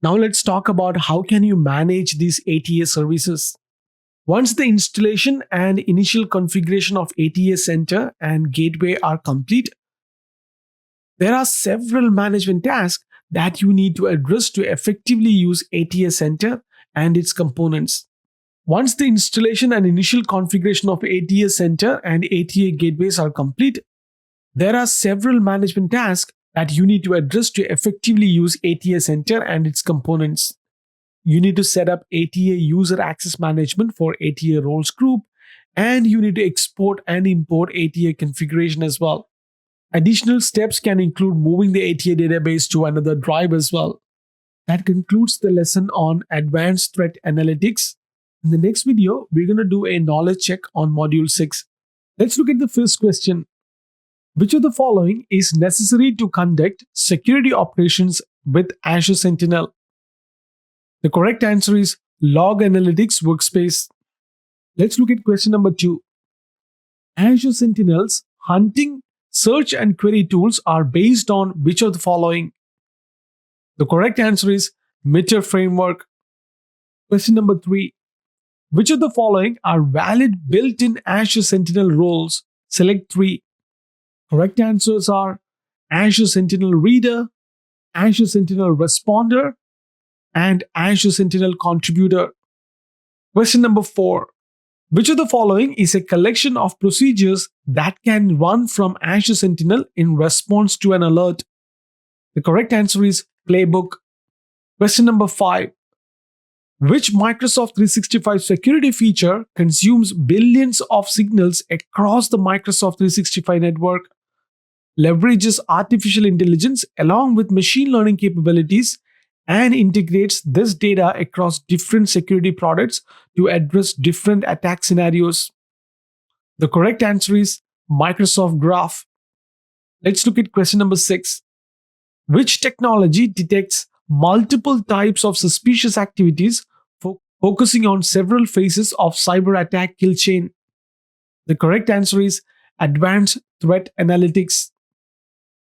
Now let's talk about how can you manage these ATA services. Once the installation and initial configuration of ATA Center and Gateway are complete, there are several management tasks that you need to address to effectively use ATA Center and its components. Once the installation and initial configuration of ATA Center and ATA Gateways are complete, there are several management tasks that you need to address to effectively use ATA Center and its components. You need to set up ATA user access management for ATA roles group, and you need to export and import ATA configuration as well. Additional steps can include moving the ATA database to another drive as well. That concludes the lesson on advanced threat analytics. In the next video, we're going to do a knowledge check on module 6. Let's look at the first question. Which of the following is necessary to conduct security operations with Azure Sentinel? The correct answer is Log Analytics Workspace. Let's look at question number 2. Azure Sentinel's hunting, search, and query tools are based on which of the following? The correct answer is Meteor Framework. Question number 3. Which of the following are valid built in Azure Sentinel roles? Select 3. Correct answers are Azure Sentinel Reader, Azure Sentinel Responder, and Azure Sentinel Contributor. Question number 4. Which of the following is a collection of procedures that can run from Azure Sentinel in response to an alert? The correct answer is Playbook. Question number 5. Which Microsoft 365 security feature consumes billions of signals across the Microsoft 365 network, leverages artificial intelligence along with machine learning capabilities, and integrates this data across different security products to address different attack scenarios? The correct answer is Microsoft Graph. Let's look at question number 6. Which technology detects multiple types of suspicious activities, focusing on several phases of cyber attack kill chain? The correct answer is Advanced Threat Analytics.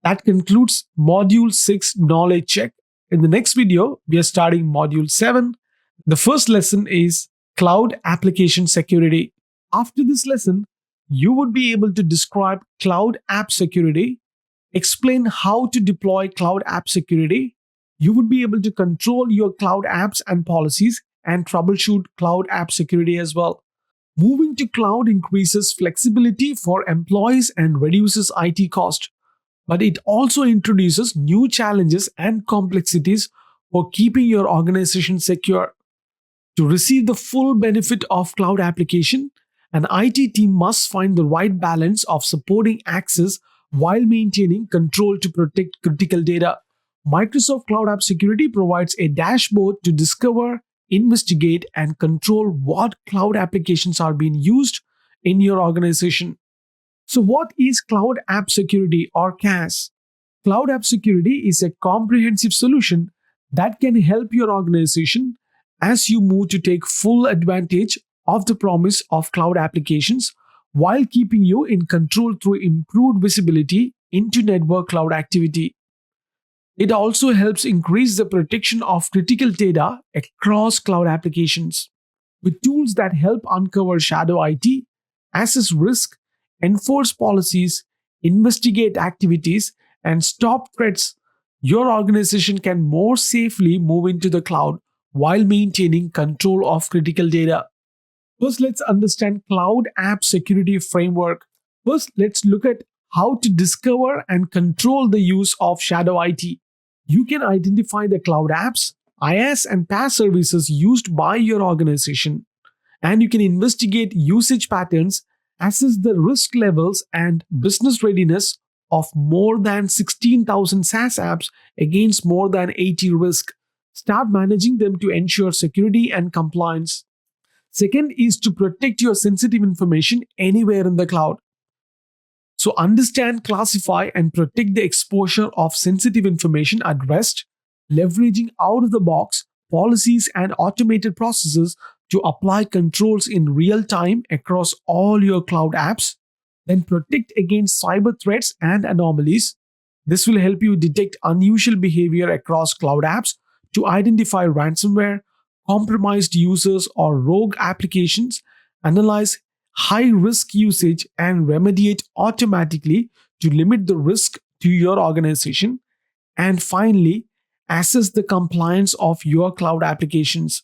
That concludes Module 6 Knowledge Check. In the next video, we are starting Module 7. The first lesson is Cloud Application Security. After this lesson, you would be able to describe Cloud App Security, explain how to deploy Cloud App Security. You would be able to control your cloud apps and policies and troubleshoot Cloud App Security as well. Moving to cloud increases flexibility for employees and reduces IT cost, but it also introduces new challenges and complexities for keeping your organization secure. To receive the full benefit of cloud application, an IT team must find the right balance of supporting access while maintaining control to protect critical data. Microsoft Cloud App Security provides a dashboard to discover, investigate, and control what cloud applications are being used in your organization. So, what is Cloud App Security or CAS? Cloud App Security is a comprehensive solution that can help your organization as you move to take full advantage of the promise of cloud applications while keeping you in control through improved visibility into network cloud activity. It also helps increase the protection of critical data across cloud applications. With tools that help uncover shadow IT, assess risk, enforce policies, investigate activities, and stop threats, your organization can more safely move into the cloud while maintaining control of critical data. First, let's understand Cloud App Security Framework. First, let's look at how to discover and control the use of shadow IT. You can identify the cloud apps, IaaS, and PaaS services used by your organization, and you can investigate usage patterns, assess the risk levels and business readiness of more than 16,000 SaaS apps against more than 80 risk. Start managing them to ensure security and compliance. Second is to protect your sensitive information anywhere in the cloud. So understand, classify, and protect the exposure of sensitive information at rest, leveraging out-of-the-box policies and automated processes to apply controls in real time across all your cloud apps. Then protect against cyber threats and anomalies. This will help you detect unusual behavior across cloud apps to identify ransomware, compromised users, or rogue applications, analyze high risk usage, and remediate automatically to limit the risk to your organization. And finally, assess the compliance of your cloud applications.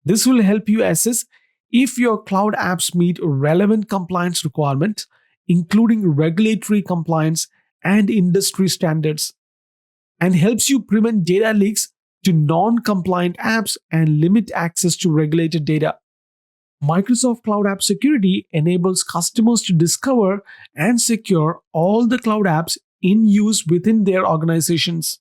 This will help you assess if your cloud apps meet relevant compliance requirements, including regulatory compliance and industry standards, and helps you prevent data leaks to non-compliant apps and limit access to regulated data. Microsoft Cloud App Security enables customers to discover and secure all the cloud apps in use within their organizations.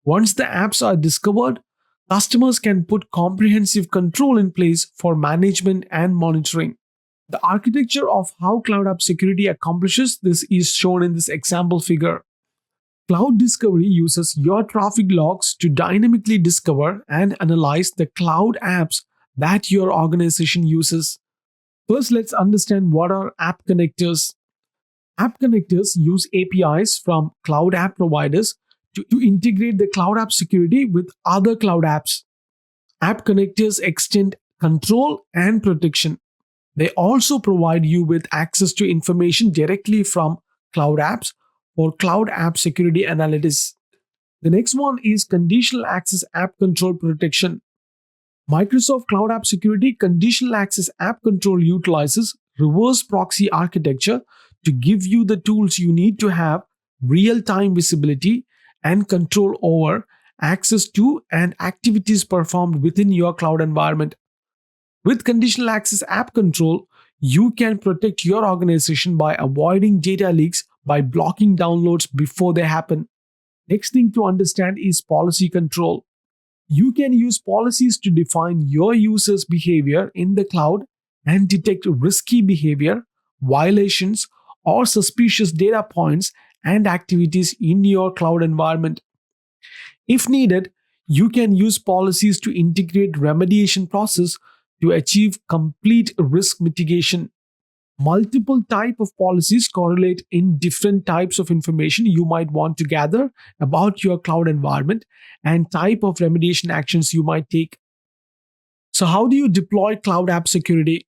Once the apps are discovered, customers can put comprehensive control in place for management and monitoring. The architecture of how Cloud App Security accomplishes this is shown in this example figure. Cloud Discovery uses your traffic logs to dynamically discover and analyze the cloud apps that your organization uses. First, let's understand what are app connectors. App connectors use APIs from cloud app providers to integrate the cloud app security with other cloud apps. App connectors extend control and protection. They also provide you with access to information directly from cloud apps for cloud app security analytics. The next one is conditional access app control protection. Microsoft Cloud App Security Conditional Access App Control utilizes reverse proxy architecture to give you the tools you need to have real time visibility and control over access to and activities performed within your cloud environment. With conditional access app control, you can protect your organization by avoiding data leaks by blocking downloads before they happen. Next thing to understand is policy control. You can use policies to define your users' behavior in the cloud and detect risky behavior, violations, or suspicious data points and activities in your cloud environment. If needed, you can use policies to integrate remediation process to achieve complete risk mitigation. Multiple type of policies correlate in different types of information you might want to gather about your cloud environment and type of remediation actions you might take. So how do you deploy cloud app security?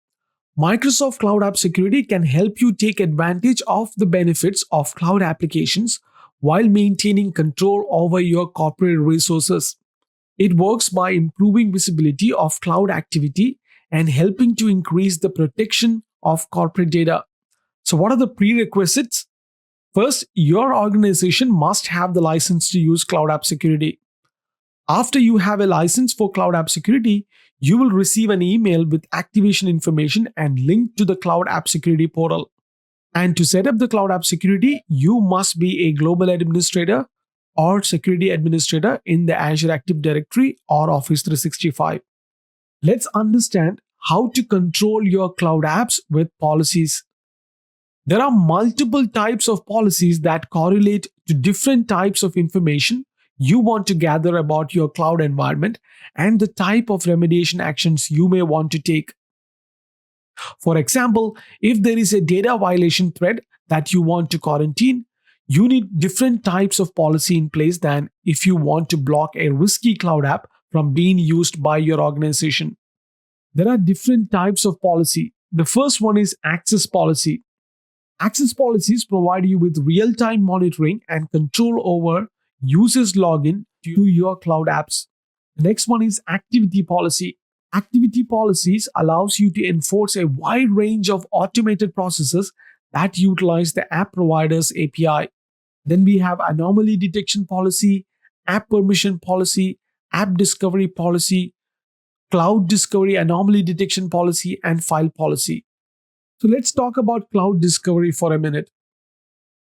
Microsoft Cloud App Security can help you take advantage of the benefits of cloud applications while maintaining control over your corporate resources. It works by improving visibility of cloud activity and helping to increase the protection of corporate data. So, what are the prerequisites? First, your organization must have the license to use Cloud App Security. After you have a license for Cloud App Security, you will receive an email with activation information and link to the Cloud App Security portal. And to set up the Cloud App Security, you must be a global administrator or security administrator in the Azure Active Directory or Office 365. Let's understand how to control your cloud apps with policies. There are multiple types of policies that correlate to different types of information you want to gather about your cloud environment and the type of remediation actions you may want to take. For example, if there is a data violation threat that you want to quarantine, you need different types of policy in place than if you want to block a risky cloud app from being used by your organization. There are different types of policy. The first one is access policy. Access policies provide you with real-time monitoring and control over users' login to your cloud apps. The next one is activity policy. Activity policies allows you to enforce a wide range of automated processes that utilize the app provider's API. Then we have anomaly detection policy, app permission policy, app discovery policy, cloud discovery anomaly detection policy, and file policy. So let's talk about cloud discovery for a minute.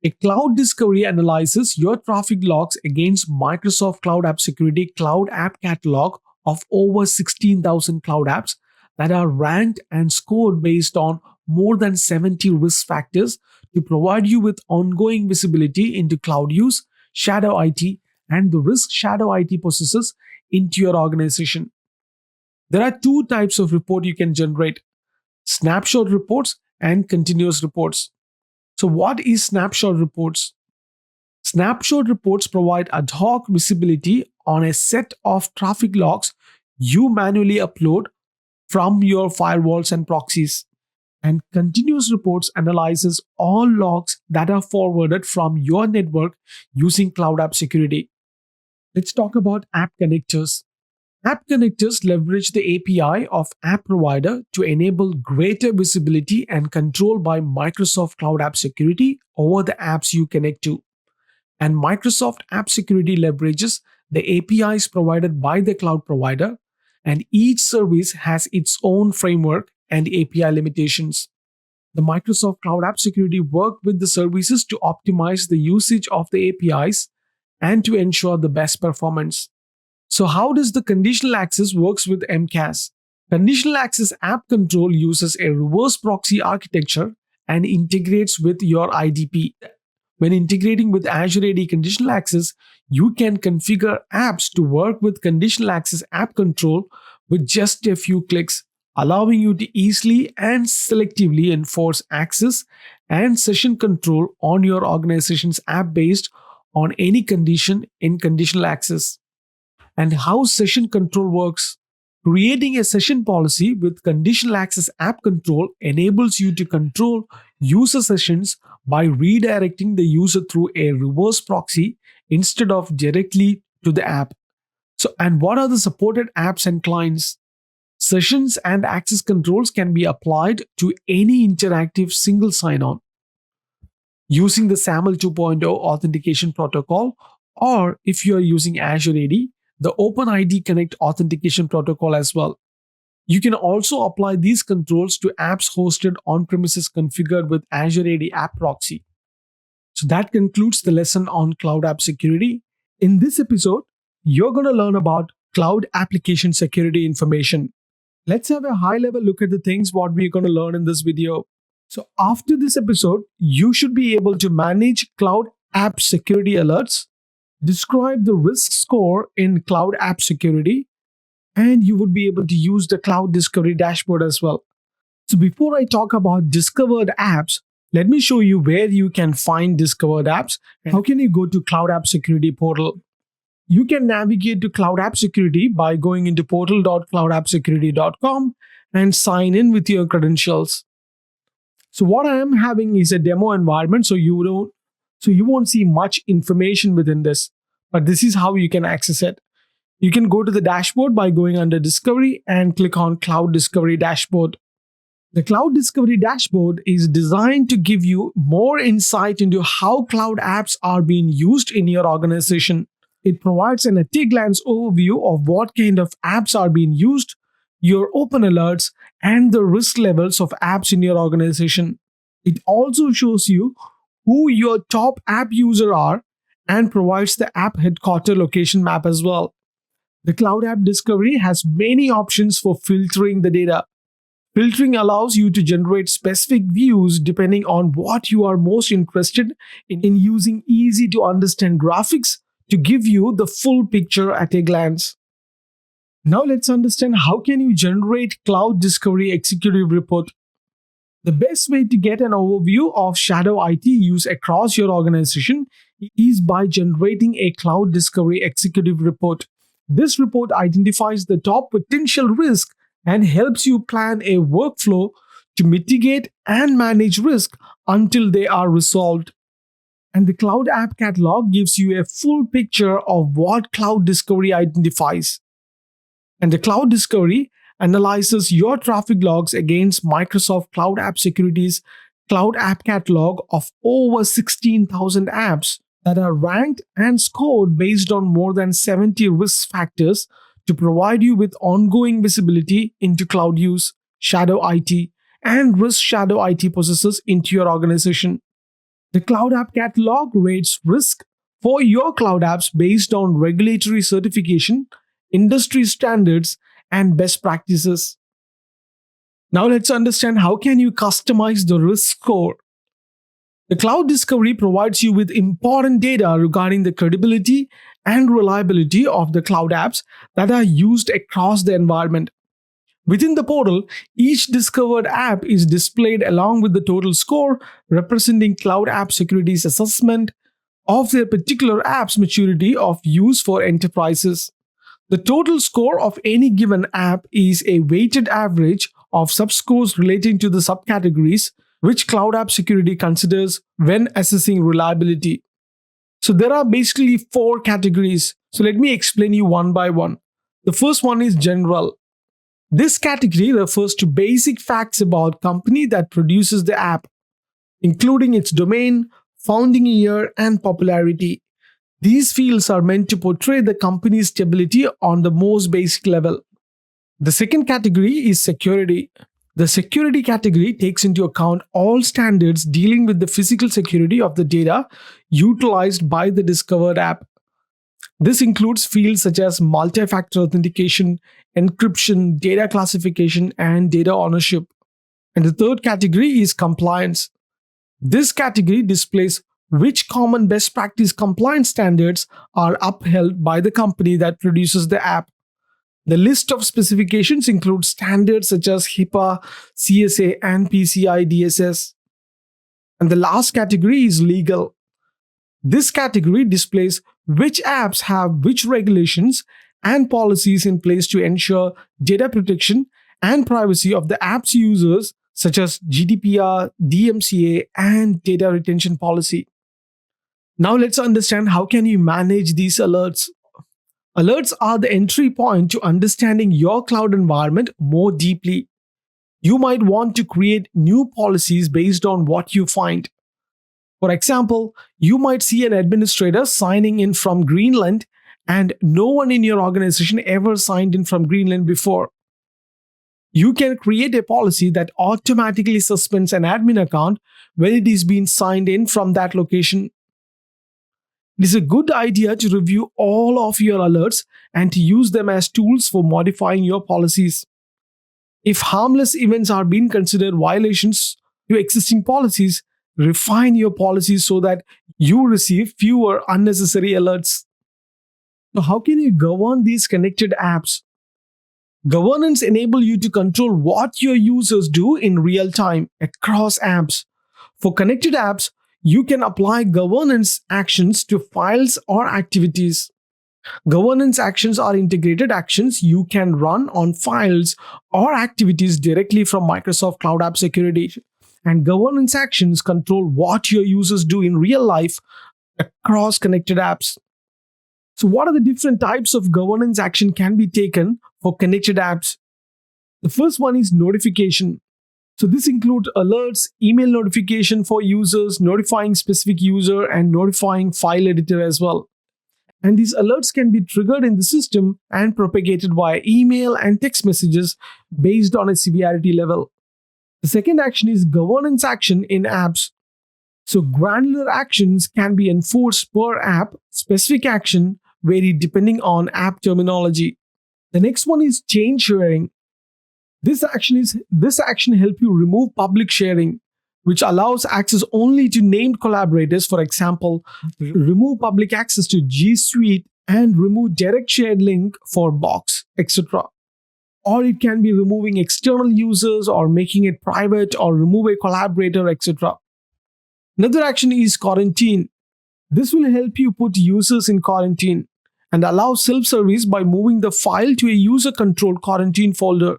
A cloud discovery analyzes your traffic logs against Microsoft Cloud App Security Cloud App Catalog of over 16,000 cloud apps that are ranked and scored based on more than 70 risk factors to provide you with ongoing visibility into cloud use, shadow IT, and the risk shadow IT possesses into your organization. There are two types of report you can generate: snapshot reports and continuous reports. So, what is snapshot reports? Snapshot reports provide ad hoc visibility on a set of traffic logs you manually upload from your firewalls and proxies. And continuous reports analyzes all logs that are forwarded from your network using Cloud App Security. Let's talk about app connectors. App connectors leverage the API of app provider to enable greater visibility and control by Microsoft Cloud App Security over the apps you connect to. And Microsoft App Security leverages the APIs provided by the cloud provider, and each service has its own framework and API limitations. The Microsoft Cloud App Security work with the services to optimize the usage of the APIs and to ensure the best performance. So how does the conditional access works with MCAS? Conditional access app control uses a reverse proxy architecture and integrates with your IDP. When integrating with Azure AD Conditional Access, you can configure apps to work with Conditional Access App Control with just a few clicks, allowing you to easily and selectively enforce access and session control on your organization's app based on any condition in conditional access. And how session control works. Creating a session policy with conditional access app control enables you to control user sessions by redirecting the user through a reverse proxy instead of directly to the app. So, and what are the supported apps and clients? Sessions and access controls can be applied to any interactive single sign on using the SAML 2.0 authentication protocol, or if you are using Azure AD, the OpenID Connect authentication protocol as well. You can also apply these controls to apps hosted on premises configured with Azure AD App Proxy. So that concludes the lesson on cloud app security. In this episode, you're going to learn about cloud application security information. Let's have a high level look at the things what we're going to learn in this video. So after this episode, you should be able to manage cloud app security alerts, describe the risk score in cloud app security, and you would be able to use the cloud discovery dashboard as well. So before I talk about discovered apps, let me show you where you can find discovered apps and how can you go to cloud app security portal. You can navigate to cloud app security by going into portal.cloudappsecurity.com and sign in with your credentials. So what I am having is a demo environment, so you won't see much information within this, but this is how you can access it. You can go to the dashboard by going under Discovery and click on Cloud Discovery Dashboard. The Cloud Discovery Dashboard is designed to give you more insight into how cloud apps are being used in your organization. It provides an at-a-glance overview of what kind of apps are being used, your open alerts, and the risk levels of apps in your organization. It also shows you who your top app users are and provides the app headquarter location map as well. The Cloud App Discovery has many options for filtering the data. Filtering allows you to generate specific views depending on what you are most interested in using easy to understand graphics to give you the full picture at a glance. Now let's understand how can you generate Cloud Discovery Executive Report. The best way to get an overview of shadow IT use across your organization is by generating a Cloud Discovery Executive Report. This report identifies the top potential risk and helps you plan a workflow to mitigate and manage risk until they are resolved. And the Cloud App Catalog gives you a full picture of what Cloud Discovery identifies. And the Cloud Discovery analyzes your traffic logs against Microsoft Cloud App Security's Cloud App Catalog of over 16,000 apps that are ranked and scored based on more than 70 risk factors to provide you with ongoing visibility into cloud use, shadow IT, and risk shadow IT processes into your organization. The Cloud App Catalog rates risk for your cloud apps based on regulatory certification, industry standards, and best practices. Now let's understand how can you customize the risk score. The Cloud Discovery provides you with important data regarding the credibility and reliability of the cloud apps that are used across the environment. Within the portal, each discovered app is displayed along with the total score representing Cloud App Security's assessment of their particular app's maturity of use for enterprises. The total score of any given app is a weighted average of subscores relating to the subcategories which Cloud App Security considers when assessing reliability. So there are basically 4 categories. So let me explain you one by one. The first one is general. This category refers to basic facts about company that produces the app, including its domain, founding year, and popularity. These fields are meant to portray the company's stability on the most basic level. The second category is security. The security category takes into account all standards dealing with the physical security of the data utilized by the discovered app. This includes fields such as multi-factor authentication, encryption, data classification, and data ownership. And the third category is compliance. This category displays which common best practice compliance standards are upheld by the company that produces the app. The list of specifications includes standards such as HIPAA, CSA, and PCI DSS. And the last category is legal. This category displays which apps have which regulations and policies in place to ensure data protection and privacy of the app's users, such as GDPR, DMCA, and data retention policy. Now let's understand how can you manage these alerts. Alerts are the entry point to understanding your cloud environment more deeply. You might want to create new policies based on what you find. For example, you might see an administrator signing in from Greenland and no one in your organization ever signed in from Greenland before. You can create a policy that automatically suspends an admin account when it is being signed in from that location. It is a good idea to review all of your alerts and to use them as tools for modifying your policies. If harmless events are being considered violations to existing policies, refine your policies so that you receive fewer unnecessary alerts. So, how can you govern these connected apps? Governance enable you to control what your users do in real time across apps. For connected apps, you can apply governance actions to files or activities. Governance actions are integrated actions you can run on files or activities directly from Microsoft Cloud App Security. And governance actions control what your users do in real life across connected apps. So, what are the different types of governance action can be taken for connected apps? The first one is notification. So, this includes alerts, email notification for users, notifying specific user, and notifying file editor as well. And these alerts can be triggered in the system and propagated via email and text messages based on a severity level. The second action is governance action in apps. So, granular actions can be enforced per app. Specific action vary depending on app terminology. The next one is chain sharing. This action help you remove public sharing, which allows access only to named collaborators. For example, remove public access to G Suite and remove direct shared link for Box, etc. Or it can be removing external users or making it private or remove a collaborator, etc. Another action is quarantine. This will help you put users in quarantine and allow self-service by moving the file to a user-controlled quarantine folder.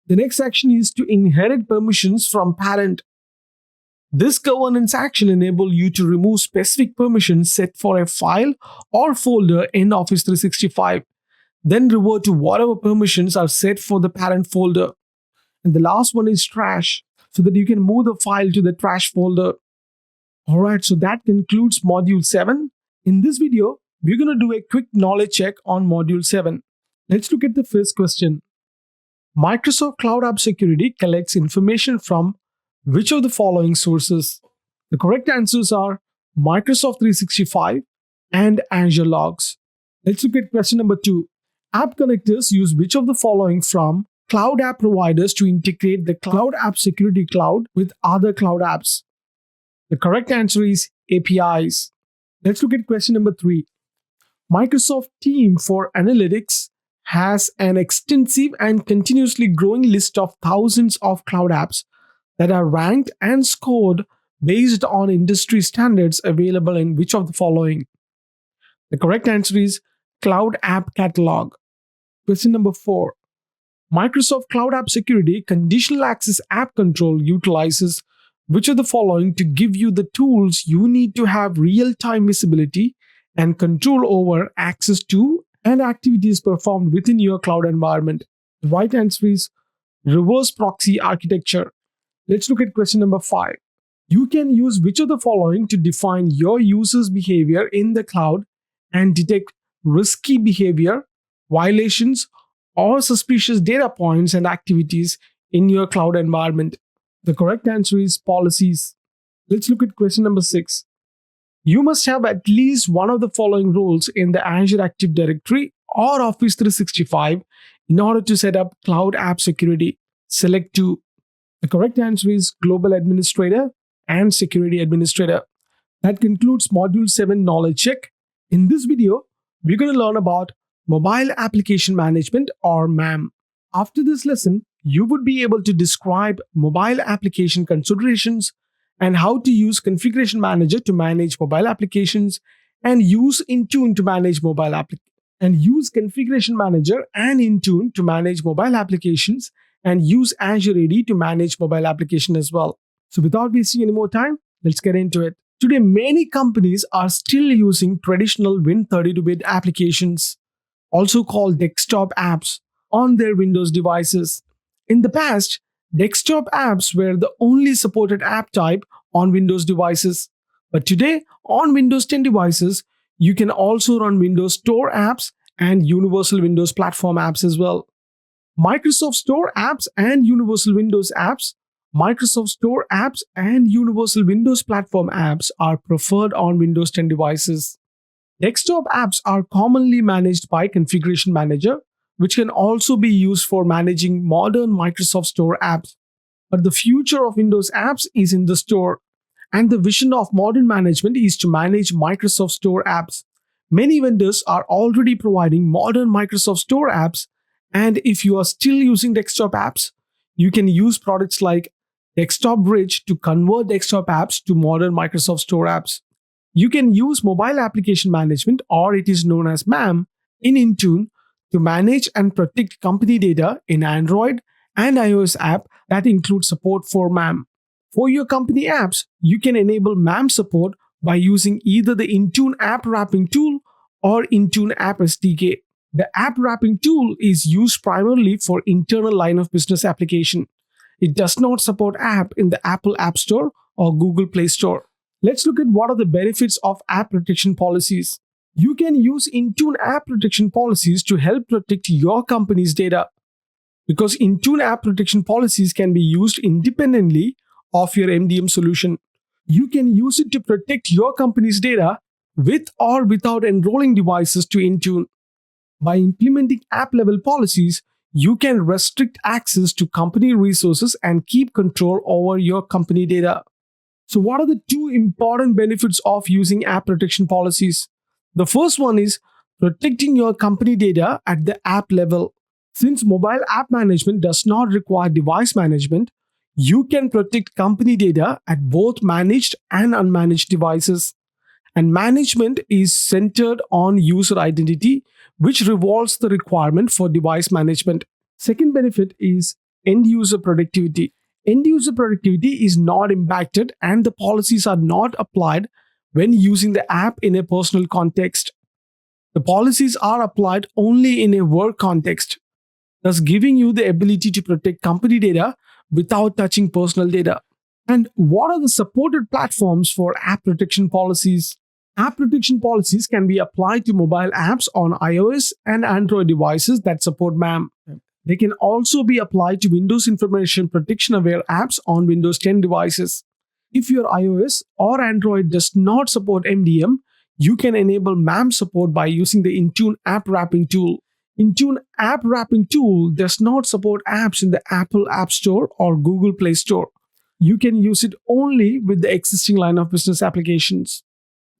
The next action is to inherit permissions from parent. This governance action enables you to remove specific permissions set for a file or folder in Office 365, then revert to whatever permissions are set for the parent folder. And the last one is trash, so that you can move the file to the trash folder. Alright, so that concludes Module 7. In this video, we're going to do a quick knowledge check on Module 7. Let's look at the first question. Microsoft Cloud App Security collects information from which of the following sources? The correct answers are Microsoft 365 and Azure Logs. Let's look at question number 2. App connectors use which of the following from cloud app providers to integrate the Cloud App Security Cloud with other cloud apps? The correct answer is APIs. Let's look at question number 3. Microsoft Team for Analytics has an extensive and continuously growing list of thousands of cloud apps that are ranked and scored based on industry standards available in which of the following? The correct answer is Cloud App Catalog. Question number 4. Microsoft Cloud App Security Conditional Access App Control utilizes which of the following to give you the tools you need to have real-time visibility and control over access to and activities performed within your cloud environment? The right answer is reverse proxy architecture. Let's look at question number 5. You can use which of the following to define your users' behavior in the cloud and detect risky behavior, violations, or suspicious data points and activities in your cloud environment? The correct answer is policies. Let's look at question number 6. You must have at least one of the following roles in the Azure Active Directory or Office 365 in order to set up Cloud App Security. Select 2. The correct answer is Global Administrator and Security Administrator. That concludes Module 7 Knowledge Check. In this video, we're going to learn about Mobile Application Management or MAM. After this lesson, you would be able to describe mobile application considerations, and how to use Configuration Manager to manage mobile applications, and use Intune to manage mobile applications. And use Configuration Manager and Intune to manage mobile applications, and use Azure AD to manage mobile application as well. So without wasting any more time, let's get into it. Today, many companies are still using traditional Win32-bit applications, also called desktop apps, on their Windows devices. In the past, desktop apps were the only supported app type on Windows devices. But today, on Windows 10 devices, you can also run Windows Store apps and Universal Windows Platform apps as well. Microsoft Store apps and Universal Windows apps, Microsoft Store apps and Universal Windows Platform apps are preferred on Windows 10 devices. Desktop apps are commonly managed by Configuration Manager, which can also be used for managing modern Microsoft Store apps. But the future of Windows apps is in the store, and the vision of modern management is to manage Microsoft Store apps. Many vendors are already providing modern Microsoft Store apps, and if you are still using desktop apps, you can use products like Desktop Bridge to convert desktop apps to modern Microsoft Store apps. You can use Mobile Application Management, or it is known as MAM, in Intune to manage and protect company data in Android and iOS app that include support for MAM. For your company apps, you can enable MAM support by using either the Intune App Wrapping Tool or Intune App SDK. The App Wrapping Tool is used primarily for internal line of business application. It does not support app in the Apple App Store or Google Play Store. Let's look at what are the benefits of app protection policies. You can use Intune app protection policies to help protect your company's data, because Intune app protection policies can be used independently of your MDM solution. You can use it to protect your company's data with or without enrolling devices to Intune. By implementing app level policies, you can restrict access to company resources and keep control over your company data. So, what are the two important benefits of using app protection policies? The first one is protecting your company data at the app level. Since mobile app management does not require device management, you can protect company data at both managed and unmanaged devices. And management is centered on user identity, which revolves the requirement for device management. Second benefit is end user productivity. End user productivity is not impacted, and the policies are not applied when using the app in a personal context. The policies are applied only in a work context, thus giving you the ability to protect company data without touching personal data. And what are the supported platforms for app protection policies? App protection policies can be applied to mobile apps on iOS and Android devices that support MAM. They can also be applied to Windows Information Protection Aware apps on Windows 10 devices. If your iOS or Android does not support MDM, you can enable MAM support by using the Intune App Wrapping Tool. Intune App Wrapping Tool does not support apps in the Apple App Store or Google Play Store. You can use it only with the existing line of business applications.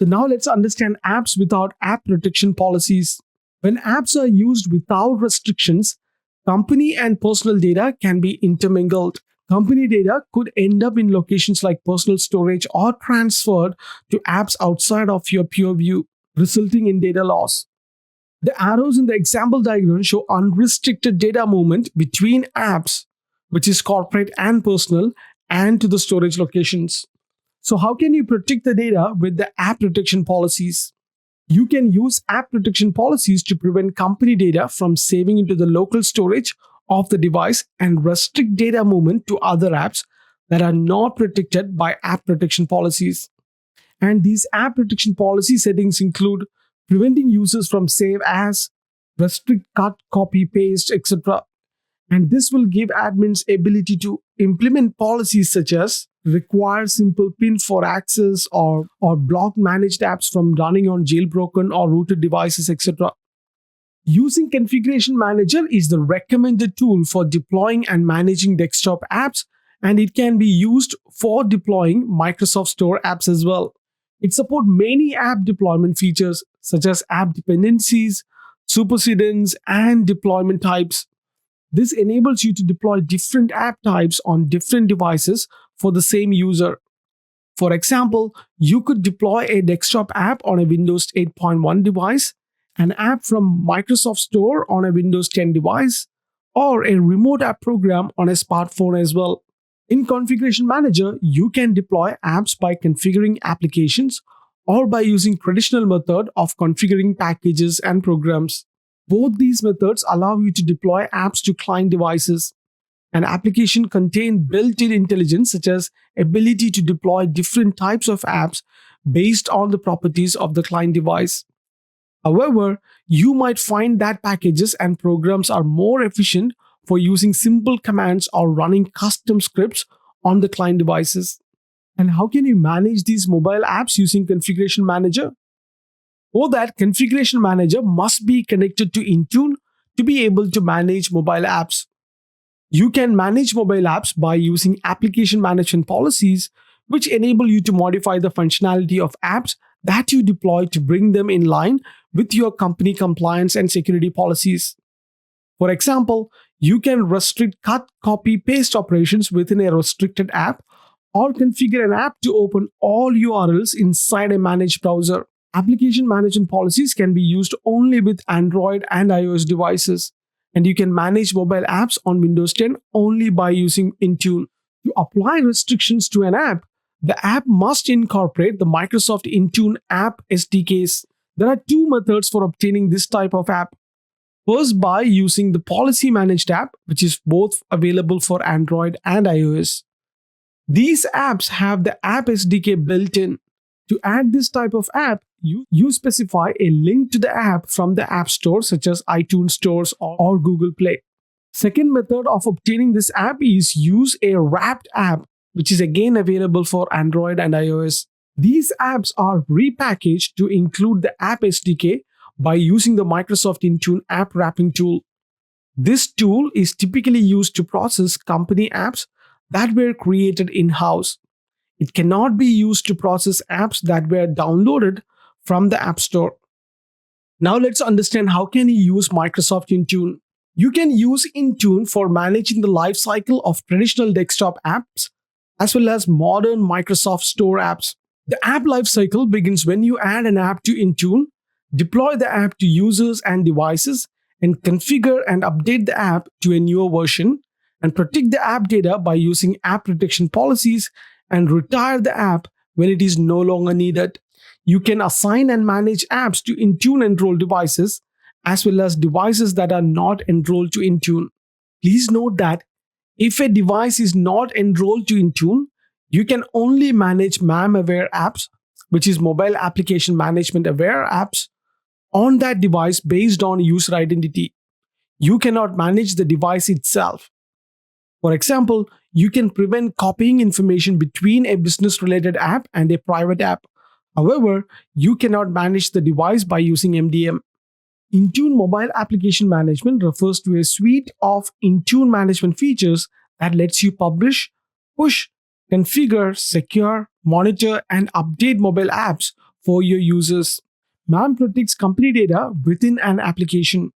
So now let's understand apps without app protection policies. When apps are used without restrictions, company and personal data can be intermingled. Company data could end up in locations like personal storage or transferred to apps outside of your purview, resulting in data loss. The arrows in the example diagram show unrestricted data movement between apps, which is corporate and personal, and to the storage locations. So, how can you protect the data with the app protection policies? You can use app protection policies to prevent company data from saving into the local storage of the device and restrict data movement to other apps that are not protected by app protection policies. And these app protection policy settings include preventing users from save as, restrict, cut, copy, paste, etc. And this will give admins ability to implement policies such as require simple PIN for access or block managed apps from running on jailbroken or rooted devices, etc. Using Configuration Manager is the recommended tool for deploying and managing desktop apps, and it can be used for deploying Microsoft Store apps as well. It supports many app deployment features such as app dependencies, supersedence, and deployment types. This enables you to deploy different app types on different devices for the same user. For example, you could deploy a desktop app on a Windows 8.1 device, an app from Microsoft Store on a Windows 10 device, or a remote app program on a smartphone as well. In Configuration Manager, you can deploy apps by configuring applications or by using traditional method of configuring packages and programs. Both these methods allow you to deploy apps to client devices. An application contains built-in intelligence such as ability to deploy different types of apps based on the properties of the client device. However, you might find that packages and programs are more efficient for using simple commands or running custom scripts on the client devices. And how can you manage these mobile apps using Configuration Manager? For that, Configuration Manager must be connected to Intune to be able to manage mobile apps. You can manage mobile apps by using application management policies, which enable you to modify the functionality of apps that you deploy to bring them in line with your company compliance and security policies. For example, you can restrict cut, copy, paste operations within a restricted app or configure an app to open all URLs inside a managed browser. Application management policies can be used only with Android and iOS devices, and you can manage mobile apps on Windows 10 only by using Intune. To apply restrictions to an app, the app must incorporate the Microsoft Intune app SDKs. There are two methods for obtaining this type of app. First, by using the Policy Managed app, which is both available for Android and iOS. These apps have the app SDK built in. To add this type of app, you specify a link to the app from the App Store, such as iTunes Stores or Google Play. Second method of obtaining this app is use a wrapped app, which is again available for Android and iOS. These apps are repackaged to include the app SDK by using the Microsoft Intune app wrapping tool. This tool is typically used to process company apps that were created in-house. It cannot be used to process apps that were downloaded from the App Store. Now let's understand how can you use Microsoft Intune. You can use Intune for managing the lifecycle of traditional desktop apps as well as modern Microsoft Store apps. The app lifecycle begins when you add an app to Intune, deploy the app to users and devices, and configure and update the app to a newer version, and protect the app data by using app protection policies, and retire the app when it is no longer needed. You can assign and manage apps to Intune enrolled devices as well as devices that are not enrolled to Intune. Please note that if a device is not enrolled to Intune, you can only manage MAM-aware apps, which is mobile application management aware apps, on that device based on user identity. You cannot manage the device itself. For example, you can prevent copying information between a business-related app and a private app. However, you cannot manage the device by using MDM. Intune Mobile Application Management refers to a suite of Intune management features that lets you publish, push, configure, secure, monitor, and update mobile apps for your users. MAM protects company data within an application,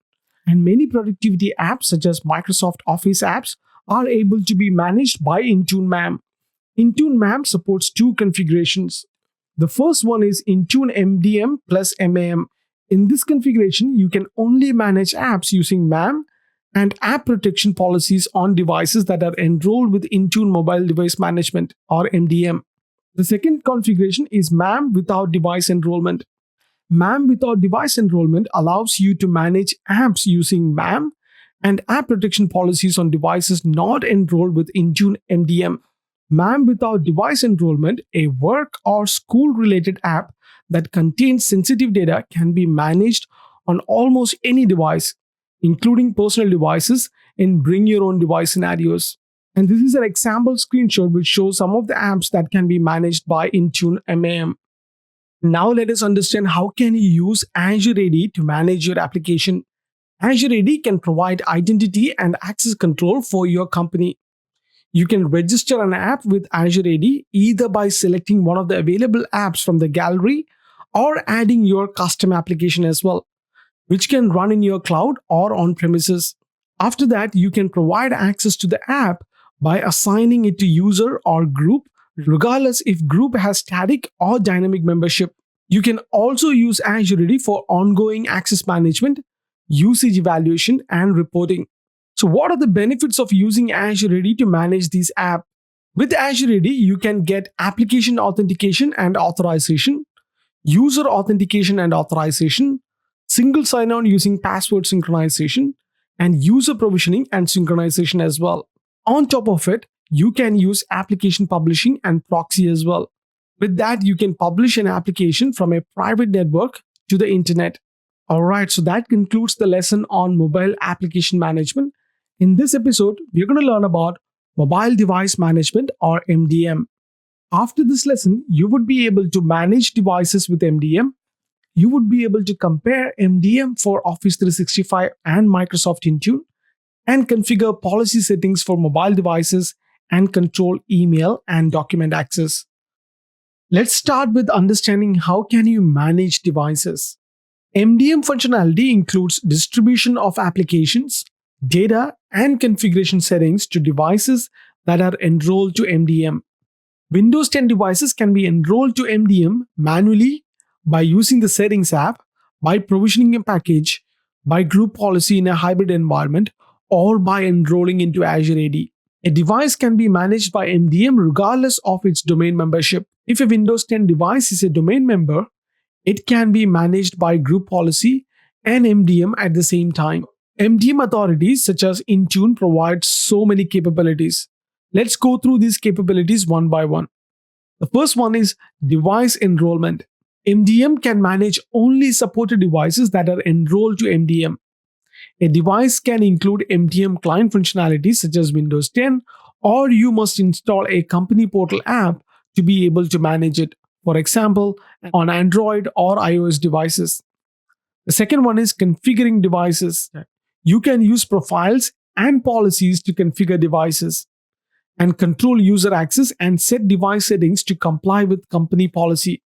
and many productivity apps such as Microsoft Office apps are able to be managed by Intune MAM. Intune MAM supports two configurations. The first one is Intune MDM plus MAM. In this configuration, you can only manage apps using MAM and app protection policies on devices that are enrolled with Intune Mobile Device Management or MDM. The second configuration is MAM without device enrollment. MAM without device enrollment allows you to manage apps using MAM and app protection policies on devices not enrolled with Intune MDM. MAM without device enrollment, a work or school related app that contains sensitive data, can be managed on almost any device, including personal devices, in bring your own device scenarios. And this is an example screenshot which shows some of the apps that can be managed by Intune MAM. Now let us understand how can you use Azure AD to manage your application. Azure AD can provide identity and access control for your company. You can register an app with Azure AD either by selecting one of the available apps from the gallery or adding your custom application as well, which can run in your cloud or on premises. After that, you can provide access to the app by assigning it to user or group regardless if group has static or dynamic membership. You can also use Azure AD for ongoing access management, usage evaluation, and reporting. So, what are the benefits of using Azure AD to manage these apps? With Azure AD, you can get application authentication and authorization, user authentication and authorization, single sign on using password synchronization, and user provisioning and synchronization as well. On top of it, you can use application publishing and proxy as well. With that, you can publish an application from a private network to the internet. Alright, so that concludes the lesson on mobile application management. In this episode, we're going to learn about mobile device management or MDM. After this lesson, you would be able to manage devices with MDM. You would be able to compare MDM for Office 365 and Microsoft Intune and configure policy settings for mobile devices and control email and document access. Let's start with understanding how can you manage devices. MDM functionality includes distribution of applications, data, and configuration settings to devices that are enrolled to MDM. Windows 10 devices can be enrolled to MDM manually by using the Settings app, by provisioning a package, by group policy in a hybrid environment, or by enrolling into Azure AD. A device can be managed by MDM regardless of its domain membership. If a Windows 10 device is a domain member, it can be managed by group policy and MDM at the same time. MDM authorities such as Intune provide so many capabilities. Let's go through these capabilities one by one. The first one is device enrollment. MDM can manage only supported devices that are enrolled to MDM. A device can include MDM client functionalities such as Windows 10, or you must install a company portal app to be able to manage it. For example, on Android or iOS devices. The second one is configuring devices. You can use profiles and policies to configure devices and control user access and set device settings to comply with company policy.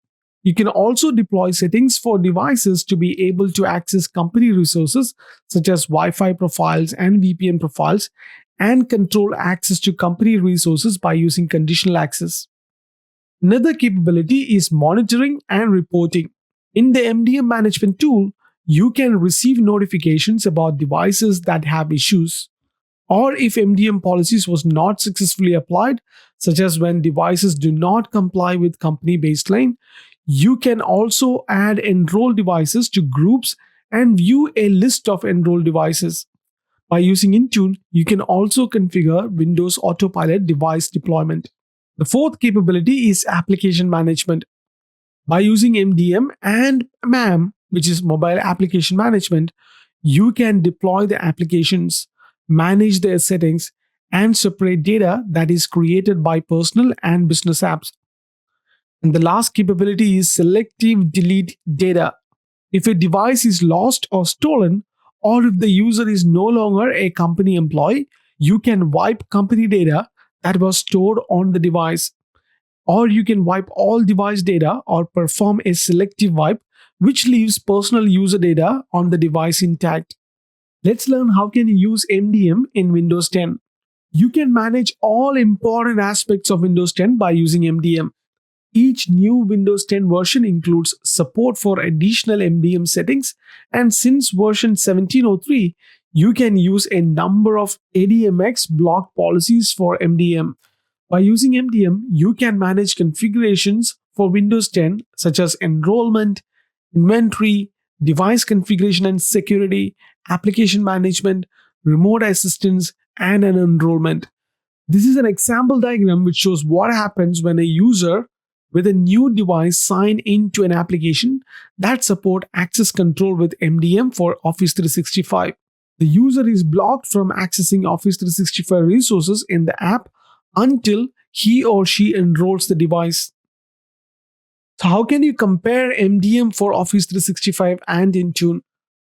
You can also deploy settings for devices to be able to access company resources such as Wi-Fi profiles and VPN profiles and control access to company resources by using conditional access. Another capability is monitoring and reporting. In the MDM management tool, you can receive notifications about devices that have issues, or if MDM policies was not successfully applied, such as when devices do not comply with company baseline. You can also add enrolled devices to groups and view a list of enrolled devices. By using Intune, you can also configure Windows Autopilot device deployment. The fourth capability is application management. By using MDM and MAM, which is mobile application management, you can deploy the applications, manage their settings, and separate data that is created by personal and business apps. And the last capability is selective delete data. If a device is lost or stolen, or if the user is no longer a company employee, you can wipe company data that was stored on the device. Or you can wipe all device data or perform a selective wipe, which leaves personal user data on the device intact. Let's learn how can you use MDM in Windows 10. You can manage all important aspects of Windows 10 by using MDM. Each new Windows 10 version includes support for additional MDM settings, and since version 1703, you can use a number of ADMX block policies for MDM. By using MDM, you can manage configurations for Windows 10 such as enrollment, inventory, device configuration and security, application management, remote assistance, and an enrollment. This is an example diagram which shows what happens when a user with a new device sign into an application that support access control with MDM for Office 365. The user is blocked from accessing Office 365 resources in the app until he or she enrolls the device. So how can you compare MDM for Office 365 and Intune?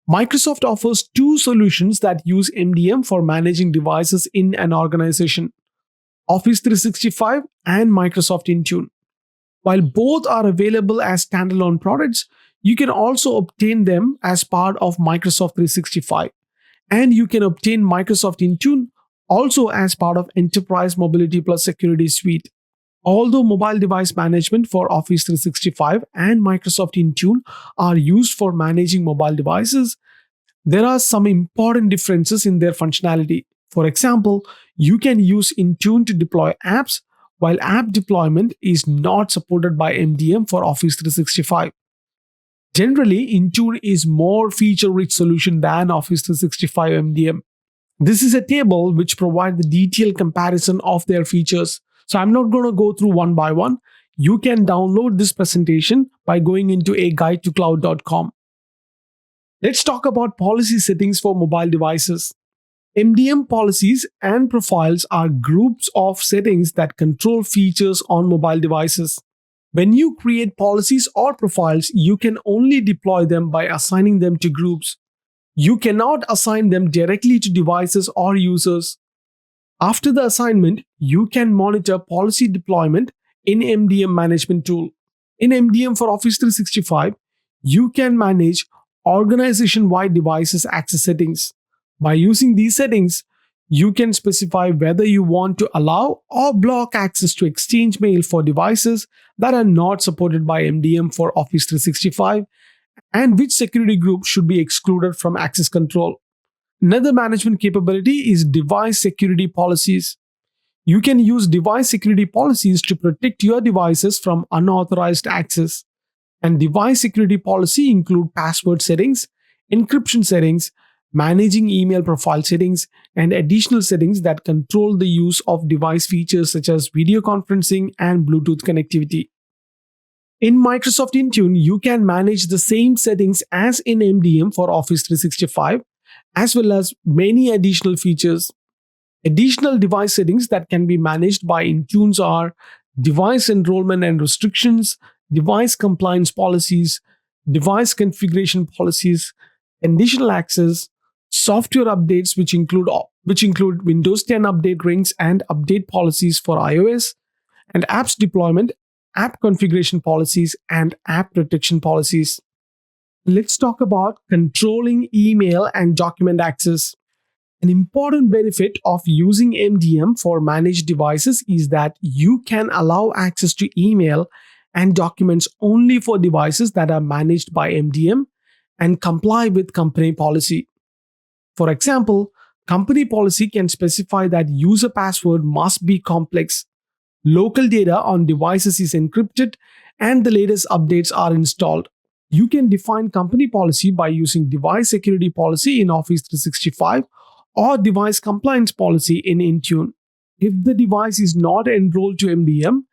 Microsoft offers two solutions that use MDM for managing devices in an organization: Office 365 and Microsoft Intune. While both are available as standalone products, you can also obtain them as part of Microsoft 365. And you can obtain Microsoft Intune also as part of Enterprise Mobility Plus Security Suite. Although mobile device management for Office 365 and Microsoft Intune are used for managing mobile devices, there are some important differences in their functionality. For example, you can use Intune to deploy apps, while app deployment is not supported by MDM for Office 365. Generally, Intune is more feature-rich solution than Office 365 MDM. This is a table which provides the detailed comparison of their features. So I'm not going to go through one by one. You can download this presentation by going into a guide to cloud.com. Let's talk about policy settings for mobile devices. MDM policies and profiles are groups of settings that control features on mobile devices. When you create policies or profiles, you can only deploy them by assigning them to groups. You cannot assign them directly to devices or users. After the assignment, you can monitor policy deployment in MDM management tool. In MDM for Office 365, you can manage organization-wide devices access settings. By using these settings, you can specify whether you want to allow or block access to Exchange Mail for devices that are not supported by MDM for Office 365 and which security group should be excluded from access control. Another management capability is device security policies. You can use device security policies to protect your devices from unauthorized access. And device security policy include password settings, encryption settings, managing email profile settings, and additional settings that control the use of device features such as video conferencing and Bluetooth connectivity. In Microsoft Intune, you can manage the same settings as in MDM for Office 365, as well as many additional features. Additional device settings that can be managed by Intunes are device enrollment and restrictions, device compliance policies, device configuration policies, conditional access, software updates which include Windows 10 update rings and update policies for iOS, and apps deployment, app configuration policies, and app protection policies. Let's talk about controlling email and document access. An important benefit of using MDM for managed devices is that you can allow access to email and documents only for devices that are managed by MDM and comply with company policy. For example, company policy can specify that user password must be complex, local data on devices is encrypted, and the latest updates are installed. You can define company policy by using device security policy in Office 365 or device compliance policy in Intune. If the device is not enrolled to MDM,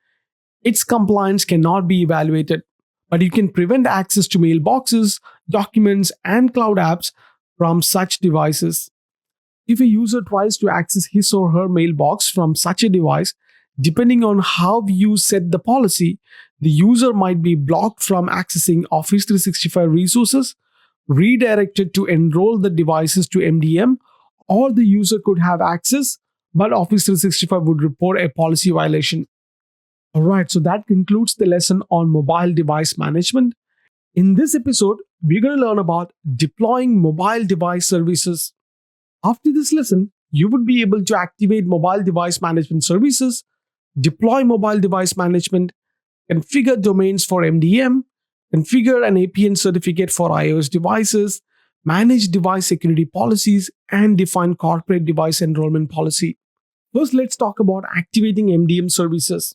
its compliance cannot be evaluated, but you can prevent access to mailboxes, documents, and cloud apps from such devices. If a user tries to access his or her mailbox from such a device, depending on how you set the policy, the user might be blocked from accessing Office 365 resources, redirected to enroll the devices to MDM, or the user could have access, but Office 365 would report a policy violation. Alright, so that concludes the lesson on mobile device management. In this episode, we're going to learn about deploying mobile device services. After this lesson, you would be able to activate mobile device management services, deploy mobile device management, configure domains for MDM, configure an APN certificate for iOS devices, manage device security policies, and define corporate device enrollment policy. First, let's talk about activating MDM services.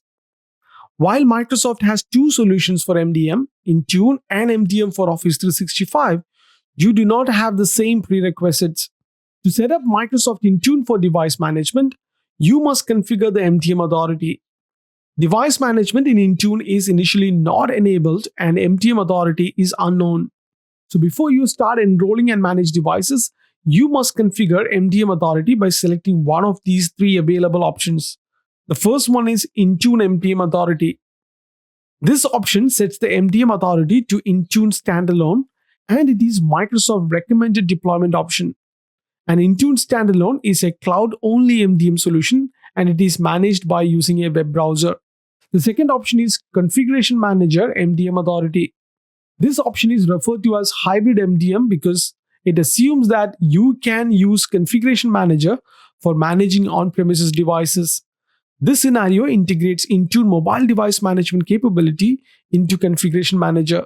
While Microsoft has two solutions for MDM, Intune and MDM for Office 365, you do not have the same prerequisites. To set up Microsoft Intune for device management, you must configure the MDM authority. Device management in Intune is initially not enabled and MDM authority is unknown. So before you start enrolling and manage devices, you must configure MDM authority by selecting one of these three available options. The first one is Intune MDM authority. This option sets the MDM authority to Intune standalone, and it is Microsoft recommended deployment option. And Intune standalone is a cloud-only MDM solution, and it is managed by using a web browser. The second option is Configuration Manager MDM authority. This option is referred to as hybrid MDM because it assumes that you can use Configuration Manager for managing on-premises devices. This scenario integrates Intune mobile device management capability into Configuration Manager.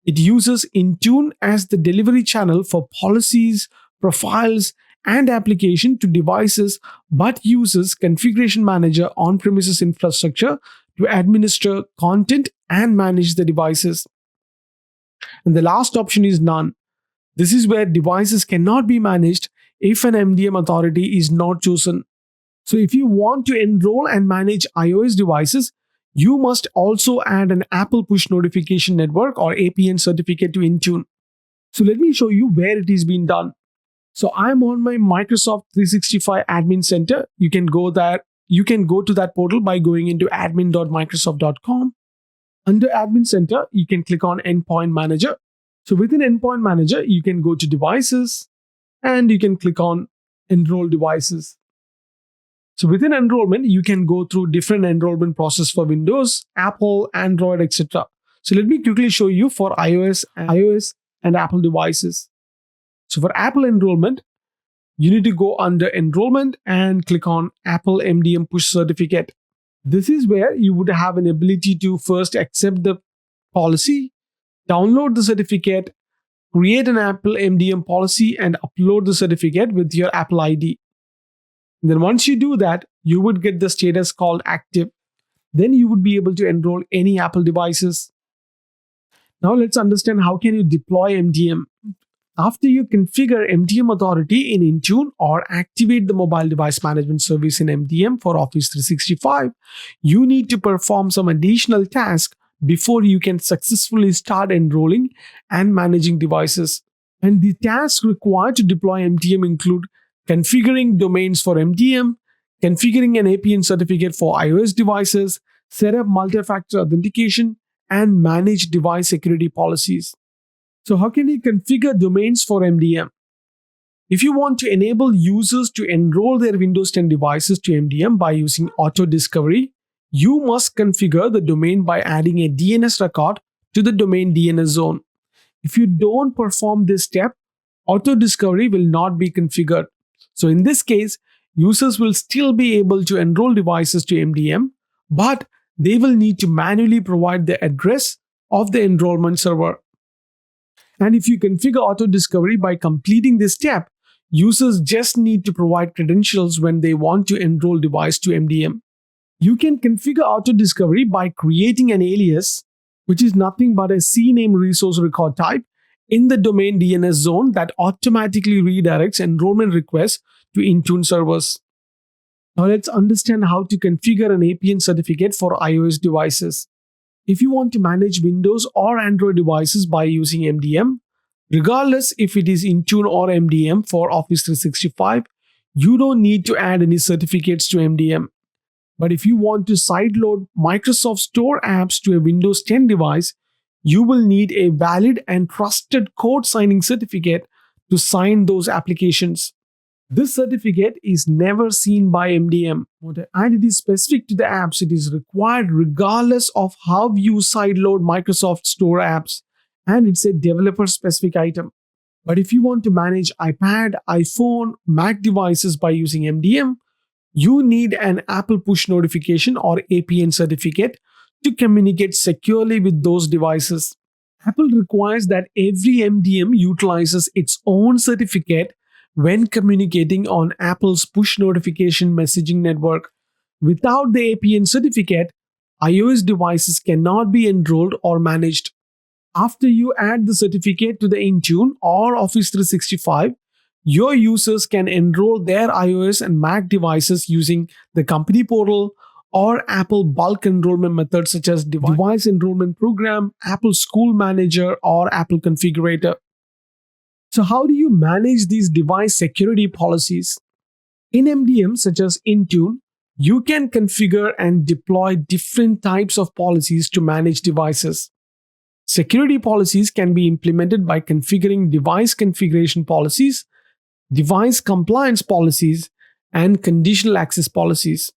It uses Intune as the delivery channel for policies, profiles, and application to devices, but uses Configuration Manager on-premises infrastructure to administer content and manage the devices. And the last option is none. This is where devices cannot be managed if an MDM authority is not chosen. So if you want to enroll and manage iOS devices, you must also add an Apple Push Notification Network or APN certificate to Intune. So let me show you where it is being done. So I'm on my Microsoft 365 Admin Center. You can go there. You can go to that portal by going into admin.microsoft.com. Under Admin Center, you can click on Endpoint Manager. So within Endpoint Manager, you can go to Devices and you can click on Enroll Devices. So within enrollment, you can go through different enrollment process for Windows, Apple, Android, etc. So let me quickly show you for iOS and Apple devices. So for Apple enrollment, you need to go under Enrollment and click on Apple MDM Push Certificate. This is where you would have an ability to first accept the policy, download the certificate, create an Apple MDM policy, and upload the certificate with your Apple ID. And then once you do that, you would get the status called active. Then you would be able to enroll any Apple devices. Now let's understand how can you deploy MDM. After you configure MDM Authority in Intune or activate the mobile device management service in MDM for Office 365, you need to perform some additional tasks before you can successfully start enrolling and managing devices. And the tasks required to deploy MDM include configuring domains for MDM, configuring an APN certificate for iOS devices, set up multi-factor authentication, and manage device security policies. So how can you configure domains for MDM? If you want to enable users to enroll their Windows 10 devices to MDM by using auto discovery, you must configure the domain by adding a DNS record to the domain DNS zone. If you don't perform this step, auto discovery will not be configured. So in this case, users will still be able to enroll devices to MDM, but they will need to manually provide the address of the enrollment server. And if you configure auto discovery by completing this step, users just need to provide credentials when they want to enroll device to MDM. You can configure auto discovery by creating an alias, which is nothing but a CNAME resource record type in the domain DNS zone that automatically redirects enrollment requests to Intune servers. Now let's understand how to configure an APN certificate for iOS devices. If you want to manage Windows or Android devices by using MDM, regardless if it is Intune or MDM for Office 365, you don't need to add any certificates to MDM. But if you want to sideload Microsoft Store apps to a Windows 10 device, you will need a valid and trusted code signing certificate to sign those applications. This certificate is never seen by MDM, and it is specific to the apps. It is required regardless of how you sideload Microsoft Store apps, and it's a developer-specific item. But if you want to manage iPad, iPhone, Mac devices by using MDM, you need an Apple Push Notification or APN certificate to communicate securely with those devices. Apple requires that every MDM utilizes its own certificate when communicating on Apple's push notification messaging network. Without the APN certificate, iOS devices cannot be enrolled or managed. After you add the certificate to the Intune or Office 365, your users can enroll their iOS and Mac devices using the company portal or Apple bulk enrollment methods such as Device Enrollment Program, Apple School Manager, or Apple Configurator. So how do you manage these device security policies? In MDM such as Intune, you can configure and deploy different types of policies to manage devices. Security policies can be implemented by configuring device configuration policies, device compliance policies, and conditional access policies.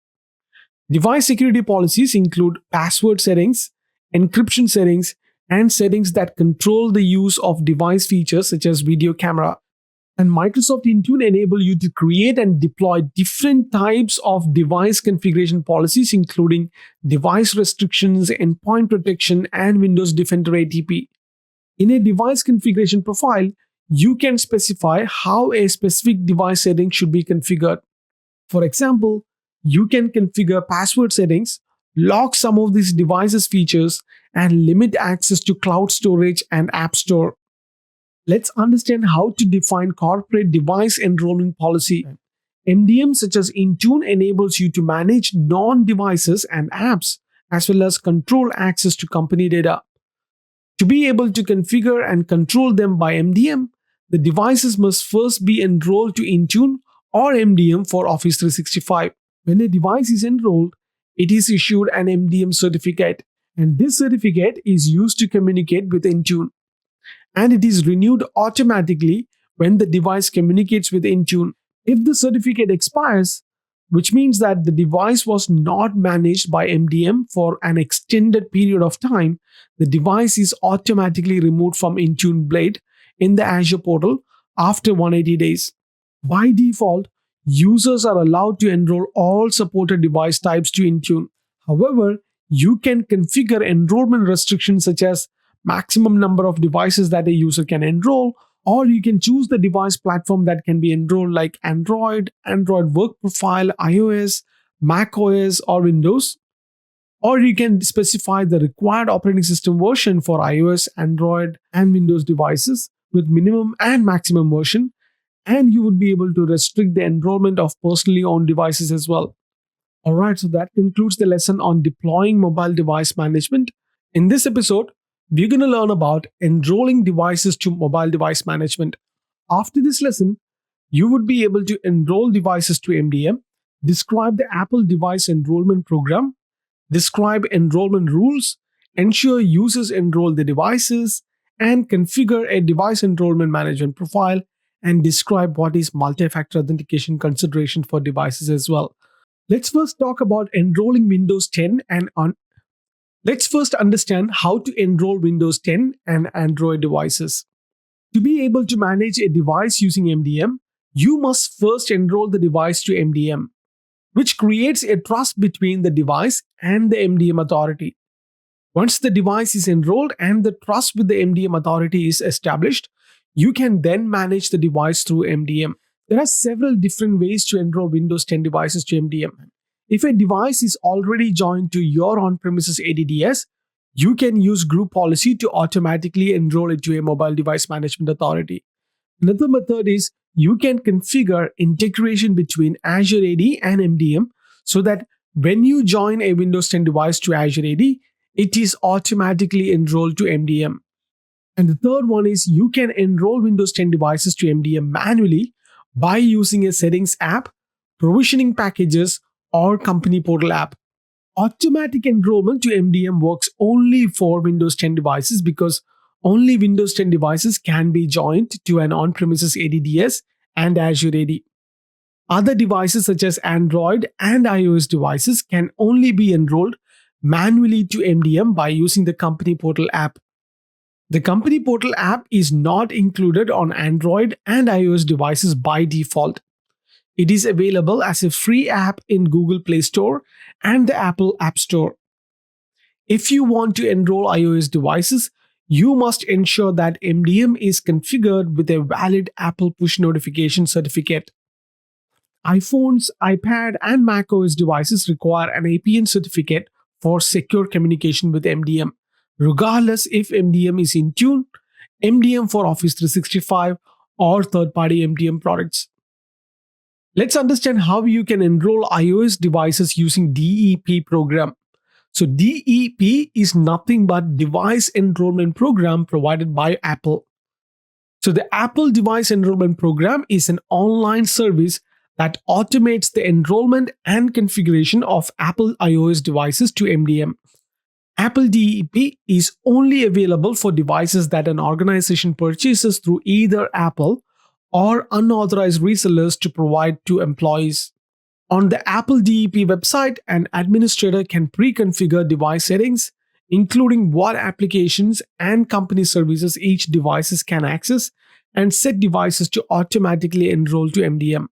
Device security policies include password settings, encryption settings, and settings that control the use of device features such as video camera. And Microsoft Intune enable you to create and deploy different types of device configuration policies, including device restrictions, endpoint protection, and Windows Defender ATP. In a device configuration profile, you can specify how a specific device setting should be configured. For example, you can configure password settings, lock some of these devices' features, and limit access to cloud storage and App Store. Let's understand how to define corporate device enrollment policy. MDM such as Intune enables you to manage non-devices and apps, as well as control access to company data. To be able to configure and control them by MDM, the devices must first be enrolled to Intune or MDM for Office 365. When a device is enrolled, it is issued an MDM certificate, and this certificate is used to communicate with Intune. And it is renewed automatically when the device communicates with Intune. If the certificate expires, which means that the device was not managed by MDM for an extended period of time, the device is automatically removed from Intune Blade in the Azure portal after 180 days. By default, users are allowed to enroll all supported device types to Intune. However, you can configure enrollment restrictions such as maximum number of devices that a user can enroll, or you can choose the device platform that can be enrolled like Android, Android Work Profile, iOS, Mac OS, or Windows. Or you can specify the required operating system version for iOS, Android, and Windows devices with minimum and maximum version, and you would be able to restrict the enrollment of personally owned devices as well. Alright, so that concludes the lesson on deploying mobile device management. In this episode, we're going to learn about enrolling devices to mobile device management. After this lesson, you would be able to enroll devices to MDM, describe the Apple device enrollment program, describe enrollment rules, ensure users enroll the devices, and configure a device enrollment management profile, and describe what is multi-factor authentication consideration for devices as well. Let's first talk about enrolling Windows 10 and Let's first understand how to enroll Windows 10 and Android devices. To be able to manage a device using MDM, you must first enroll the device to MDM, which creates a trust between the device and the MDM authority. Once the device is enrolled and the trust with the MDM authority is established, you can then manage the device through MDM. There are several different ways to enroll Windows 10 devices to MDM. If a device is already joined to your on-premises ADDS, you can use group policy to automatically enroll it to a mobile device management authority. Another method is you can configure integration between Azure AD and MDM so that when you join a Windows 10 device to Azure AD, it is automatically enrolled to MDM. And the third one is you can enroll Windows 10 devices to MDM manually by using a settings app, provisioning packages, or company portal app. Automatic enrollment to MDM works only for Windows 10 devices because only Windows 10 devices can be joined to an on-premises ADDS and Azure AD. Other devices such as Android and iOS devices can only be enrolled manually to MDM by using the company portal app. The company portal app is not included on Android and iOS devices by default. It is available as a free app in Google Play Store and the Apple App Store. If you want to enroll iOS devices, you must ensure that MDM is configured with a valid Apple push notification certificate. iPhones, iPad, and macOS devices require an APN certificate for secure communication with MDM, regardless if MDM is Intune, MDM for Office 365, or third-party MDM products. Let's understand how you can enroll iOS devices using DEP program. So DEP is nothing but Device Enrollment Program provided by Apple. So the Apple Device Enrollment Program is an online service that automates the enrollment and configuration of Apple iOS devices to MDM. Apple DEP is only available for devices that an organization purchases through either Apple or unauthorized resellers to provide to employees. On the Apple DEP website, an administrator can pre-configure device settings, including what applications and company services each device can access and set devices to automatically enroll to MDM.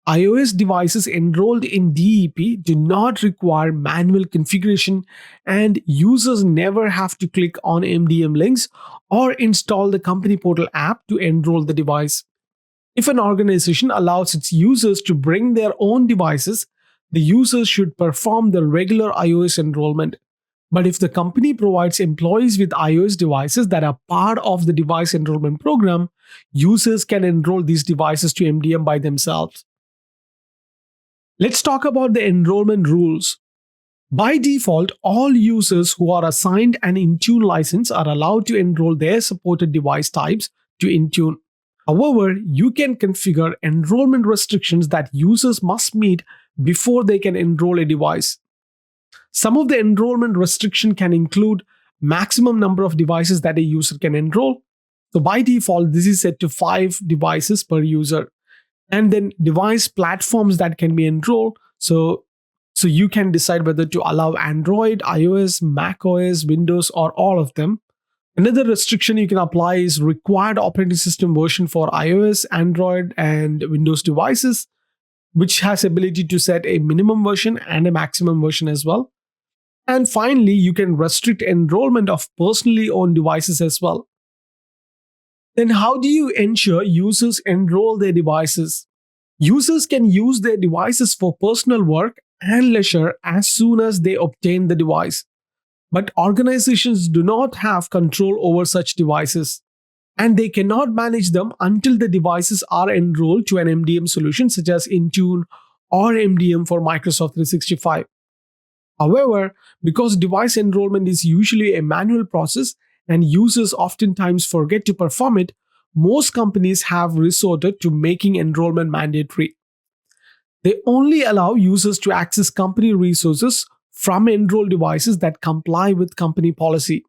iOS devices enrolled in DEP do not require manual configuration, and users never have to click on MDM links or install the company portal app to enroll the device. If an organization allows its users to bring their own devices, the users should perform the regular iOS enrollment. But if the company provides employees with iOS devices that are part of the device enrollment program, users can enroll these devices to MDM by themselves. Let's talk about the enrollment rules. By default, all users who are assigned an Intune license are allowed to enroll their supported device types to Intune. However, you can configure enrollment restrictions that users must meet before they can enroll a device. Some of the enrollment restriction can include maximum number of devices that a user can enroll. So by default, this is set to 5 devices per user. And then device platforms that can be enrolled. So you can decide whether to allow Android, iOS, Mac OS, Windows, or all of them. Another restriction you can apply is required operating system version for iOS, Android, and Windows devices, which has ability to set a minimum version and a maximum version as well. And finally, you can restrict enrollment of personally owned devices as well. Then how do you ensure users enroll their devices? Users can use their devices for personal work and leisure as soon as they obtain the device. But organizations do not have control over such devices, and they cannot manage them until the devices are enrolled to an MDM solution such as Intune or MDM for Microsoft 365. However, because device enrollment is usually a manual process and users oftentimes forget to perform it, most companies have resorted to making enrollment mandatory. They only allow users to access company resources from enrolled devices that comply with company policy.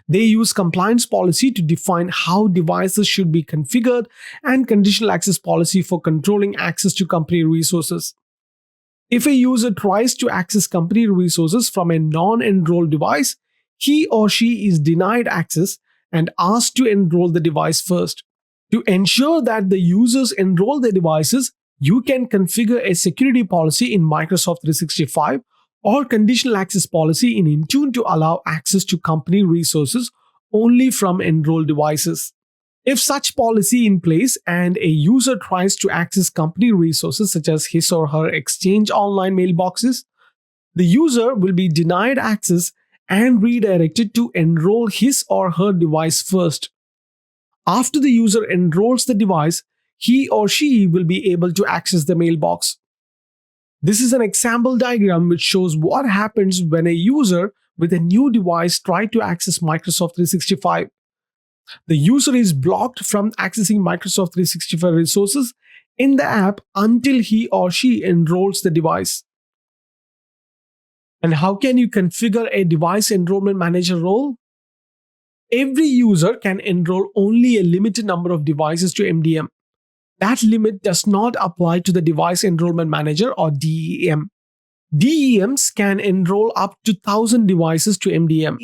They use compliance policy to define how devices should be configured and conditional access policy for controlling access to company resources. If a user tries to access company resources from a non-enrolled device, he or she is denied access and asked to enroll the device first. To ensure that the users enroll their devices, you can configure a security policy in Microsoft 365 or conditional access policy in Intune to allow access to company resources only from enrolled devices. If such policy in place and a user tries to access company resources such as his or her Exchange Online mailboxes, the user will be denied access and redirected to enroll his or her device first. After the user enrolls the device, he or she will be able to access the mailbox. This is an example diagram which shows what happens when a user with a new device tries to access Microsoft 365. The user is blocked from accessing Microsoft 365 resources in the app until he or she enrolls the device. And how can you configure a device enrollment manager role? Every user can enroll only a limited number of devices to MDM. That limit does not apply to the device enrollment manager or DEM. DEMs can enroll up to 1,000 devices to MDM.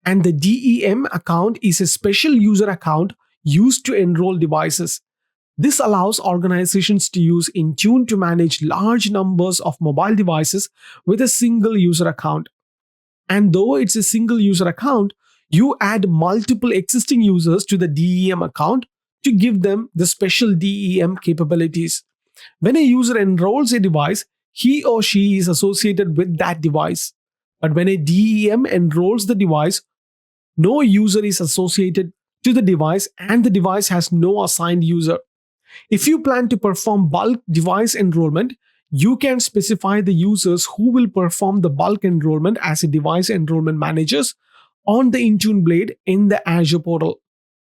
And the DEM account is a special user account used to enroll devices. This allows organizations to use Intune to manage large numbers of mobile devices with a single user account. And though it's a single user account, you add multiple existing users to the DEM account to give them the special DEM capabilities. When a user enrolls a device, he or she is associated with that device. But when a DEM enrolls the device, no user is associated to the device and the device has no assigned user. If you plan to perform bulk device enrollment, you can specify the users who will perform the bulk enrollment as a device enrollment managers on the Intune Blade in the Azure portal.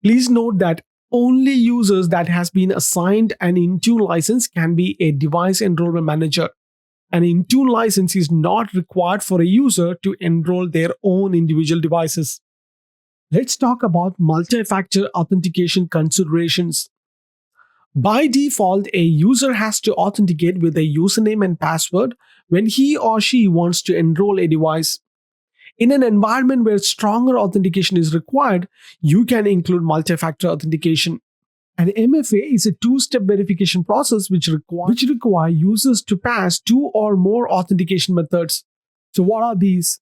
Please note that only users that has been assigned an Intune license can be a device enrollment manager. An Intune license is not required for a user to enroll their own individual devices. Let's talk about multi-factor authentication considerations. By default, a user has to authenticate with a username and password when he or she wants to enroll a device. In an environment where stronger authentication is required, you can include multi-factor authentication. An MFA is a two-step verification process which require users to pass two or more authentication methods. So what are these?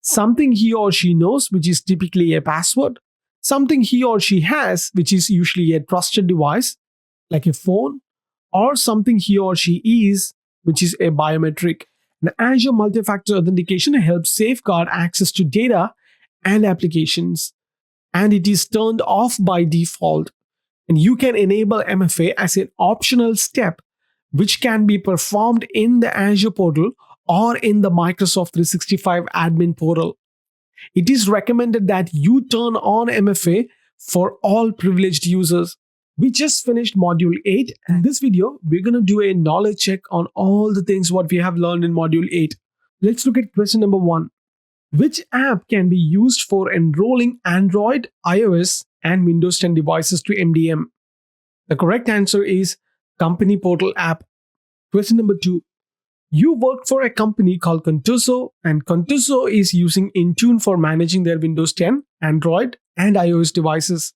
Something he or she knows, which is typically a password, something he or she has, which is usually a trusted device, like a phone, or something he or she is, which is a biometric. And Azure multi-factor authentication helps safeguard access to data and applications, and it is turned off by default. And you can enable MFA as an optional step, which can be performed in the Azure portal or in the Microsoft 365 admin portal. It is recommended that you turn on MFA for all privileged users. We just finished module 8, and in this video we're going to do a knowledge check on all the things what we have learned in module 8. Let's look at question number 1. Which app can be used for enrolling Android, iOS, and Windows 10 devices to MDM? The correct answer is Company Portal app. Question number 2. You work for a company called Contuso, and Contuso is using Intune for managing their Windows 10, Android, and iOS devices.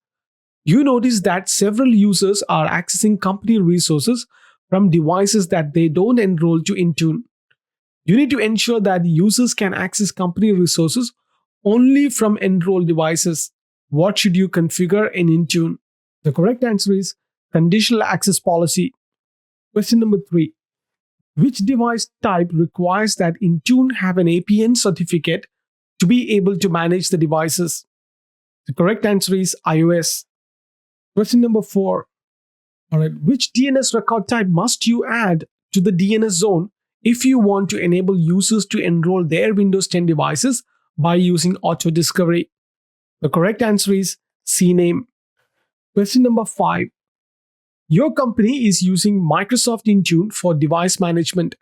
You notice that several users are accessing company resources from devices that they don't enroll to Intune. You need to ensure that users can access company resources only from enrolled devices. What should you configure in Intune? The correct answer is Conditional Access Policy. Question number 3. Which device type requires that Intune have an APN certificate to be able to manage the devices? The correct answer is iOS. Question number 4. All right, which DNS record type must you add to the DNS zone if you want to enable users to enroll their Windows 10 devices by using auto discovery? The correct answer is CNAME. Question number 5. Your company is using Microsoft Intune for device management,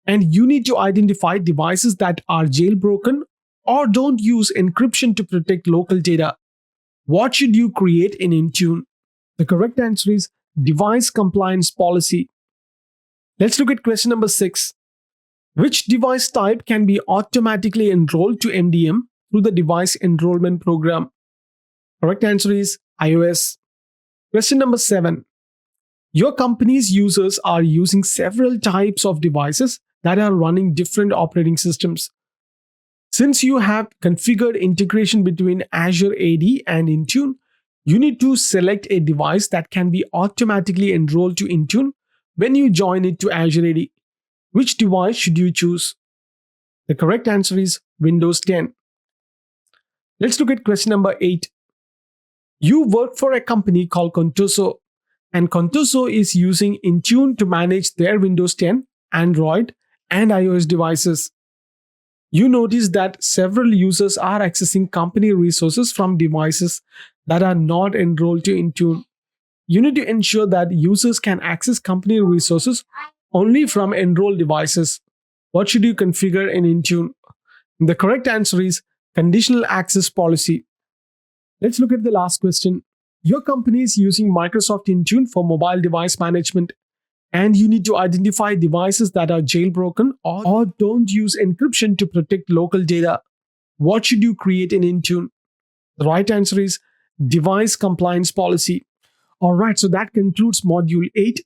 and you need to identify devices that are jailbroken or don't use encryption to protect local data. What should you create in Intune? The correct answer is Device Compliance Policy. Let's look at question number 6. Which device type can be automatically enrolled to MDM through the device enrollment program? Correct answer is iOS. Question number 7. Your company's users are using several types of devices that are running different operating systems. Since you have configured integration between Azure AD and Intune, you need to select a device that can be automatically enrolled to Intune when you join it to Azure AD. Which device should you choose? The correct answer is Windows 10. Let's look at question number 8. You work for a company called Contuso, and Contuso is using Intune to manage their Windows 10, Android, and iOS devices. You notice that several users are accessing company resources from devices that are not enrolled to Intune. You need to ensure that users can access company resources only from enrolled devices. What should you configure in Intune? The correct answer is Conditional Access Policy. Let's look at the last question. Your company is using Microsoft Intune for mobile device management, and you need to identify devices that are jailbroken or don't use encryption to protect local data. What should you create in Intune? The right answer is Device Compliance Policy. Alright, so that concludes Module 8.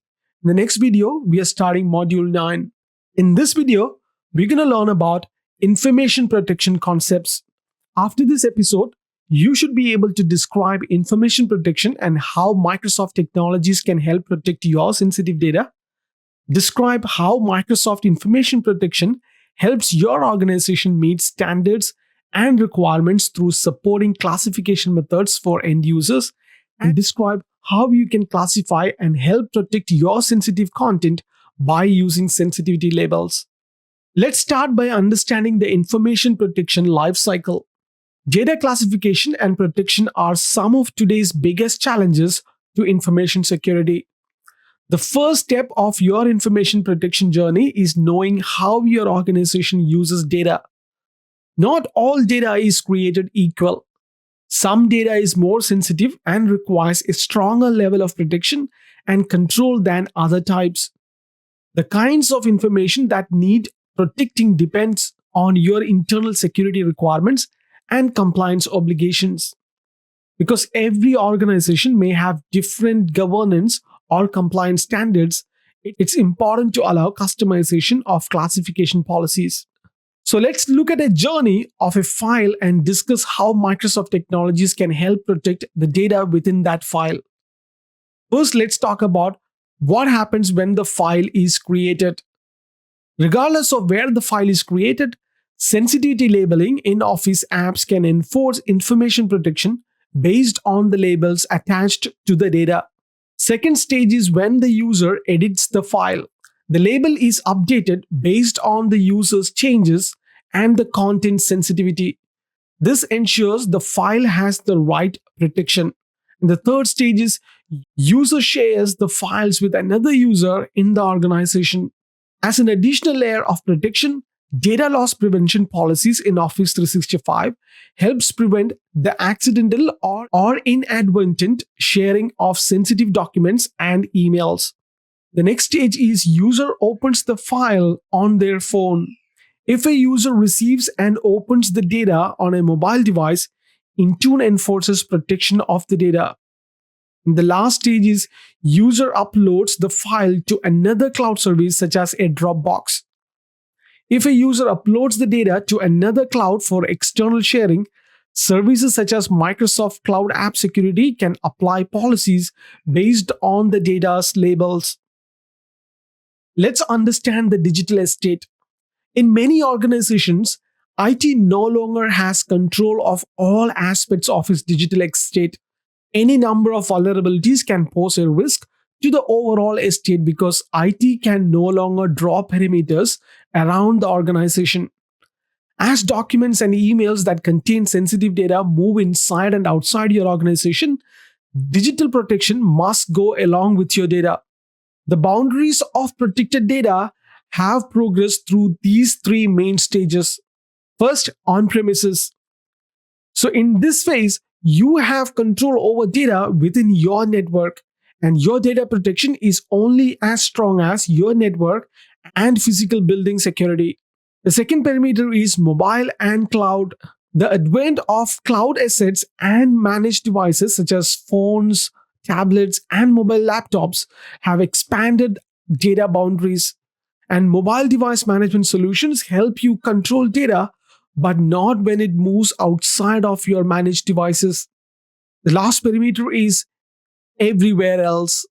In the next video, we are starting Module 9. In this video, we're going to learn about information protection concepts. After this episode, you should be able to describe information protection and how Microsoft technologies can help protect your sensitive data. Describe how Microsoft information protection helps your organization meet standards and requirements through supporting classification methods for end users, and describe how you can classify and help protect your sensitive content by using sensitivity labels. Let's start by understanding the information protection lifecycle. Data classification and protection are some of today's biggest challenges to information security. The first step of your information protection journey is knowing how your organization uses data. Not all data is created equal. Some data is more sensitive and requires a stronger level of protection and control than other types. The kinds of information that need protecting depends on your internal security requirements and compliance obligations. Because every organization may have different governance or compliance standards, it's important to allow customization of classification policies. So let's look at a journey of a file and discuss how Microsoft technologies can help protect the data within that file. First, let's talk about what happens when the file is created. Regardless of where the file is created, sensitivity labeling in Office apps can enforce information protection based on the labels attached to the data. Second stage is when the user edits the file. The label is updated based on the user's changes and the content sensitivity. This ensures the file has the right protection. And the third stage is user shares the files with another user in the organization. As an additional layer of protection, data loss prevention policies in Office 365 helps prevent the accidental or inadvertent sharing of sensitive documents and emails. The next stage is user opens the file on their phone. If a user receives and opens the data on a mobile device, Intune enforces protection of the data. The last stage is user uploads the file to another cloud service such as a Dropbox. If a user uploads the data to another cloud for external sharing, services such as Microsoft Cloud App Security can apply policies based on the data's labels. Let's understand the digital estate. In many organizations, IT no longer has control of all aspects of its digital estate. Any number of vulnerabilities can pose a risk to the overall estate because IT can no longer draw perimeters around the organization. As documents and emails that contain sensitive data move inside and outside your organization, digital protection must go along with your data. The boundaries of protected data have progressed through these three main stages. First, on premises. So, in this phase, you have control over data within your network, and your data protection is only as strong as your network and physical building security. The second perimeter is mobile and cloud. The advent of cloud assets and managed devices such as phones, tablets, and mobile laptops have expanded data boundaries. And mobile device management solutions help you control data, but not when it moves outside of your managed devices. The last perimeter is everywhere else.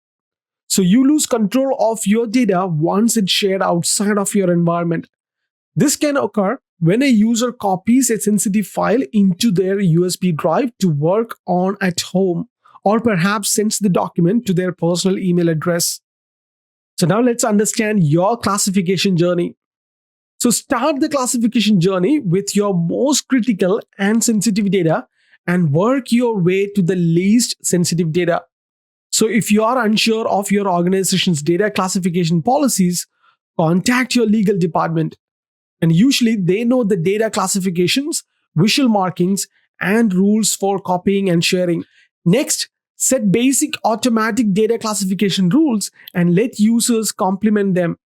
So you lose control of your data once it's shared outside of your environment. This can occur when a user copies a sensitive file into their USB drive to work on at home, or perhaps sends the document to their personal email address. So now let's understand your classification journey. So start the classification journey with your most critical and sensitive data and work your way to the least sensitive data. So if you are unsure of your organization's data classification policies, contact your legal department. And usually they know the data classifications, visual markings, and rules for copying and sharing. Next, set basic automatic data classification rules and let users complement them.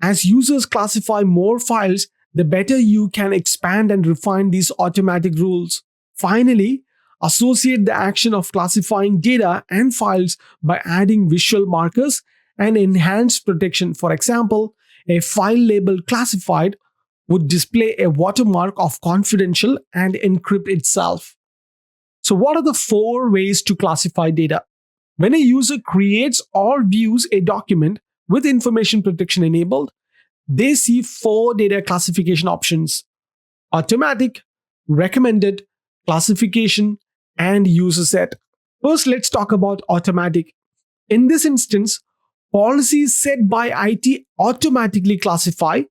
As users classify more files, the better you can expand and refine these automatic rules. Finally, associate the action of classifying data and files by adding visual markers and enhanced protection. For example, a file labeled classified would display a watermark of confidential and encrypt itself. So, what are the four ways to classify data? When a user creates or views a document with information protection enabled, they see four data classification options: automatic, recommended, classification, and user set. First, let's talk about automatic. In this instance, policies set by IT automatically classify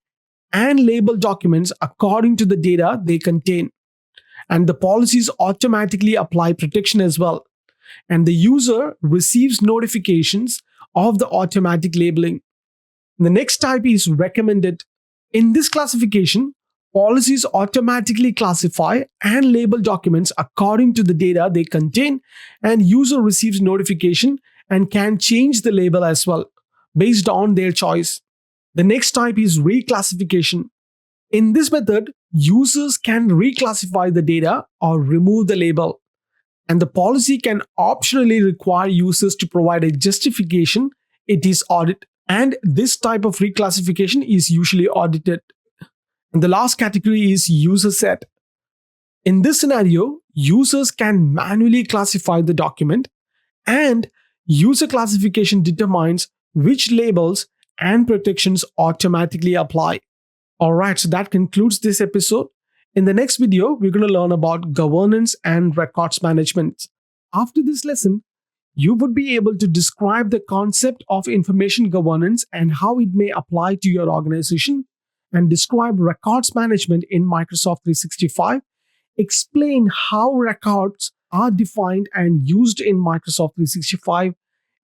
and label documents according to the data they contain. And the policies automatically apply protection as well. And the user receives notifications of the automatic labeling. The next type is recommended. In this classification, policies automatically classify and label documents according to the data they contain, and user receives notification and can change the label as well based on their choice. The next type is reclassification. In this method, users can reclassify the data or remove the label. And the policy can optionally require users to provide a justification it is audit, and this type of reclassification is usually audited. And the last category is user set. In this scenario, users can manually classify the document, and user classification determines which labels and protections automatically apply. Alright, so that concludes this episode. In the next video, we're going to learn about governance and records management. After this lesson, you would be able to describe the concept of information governance and how it may apply to your organization, and describe records management in Microsoft 365, explain how records are defined and used in Microsoft 365,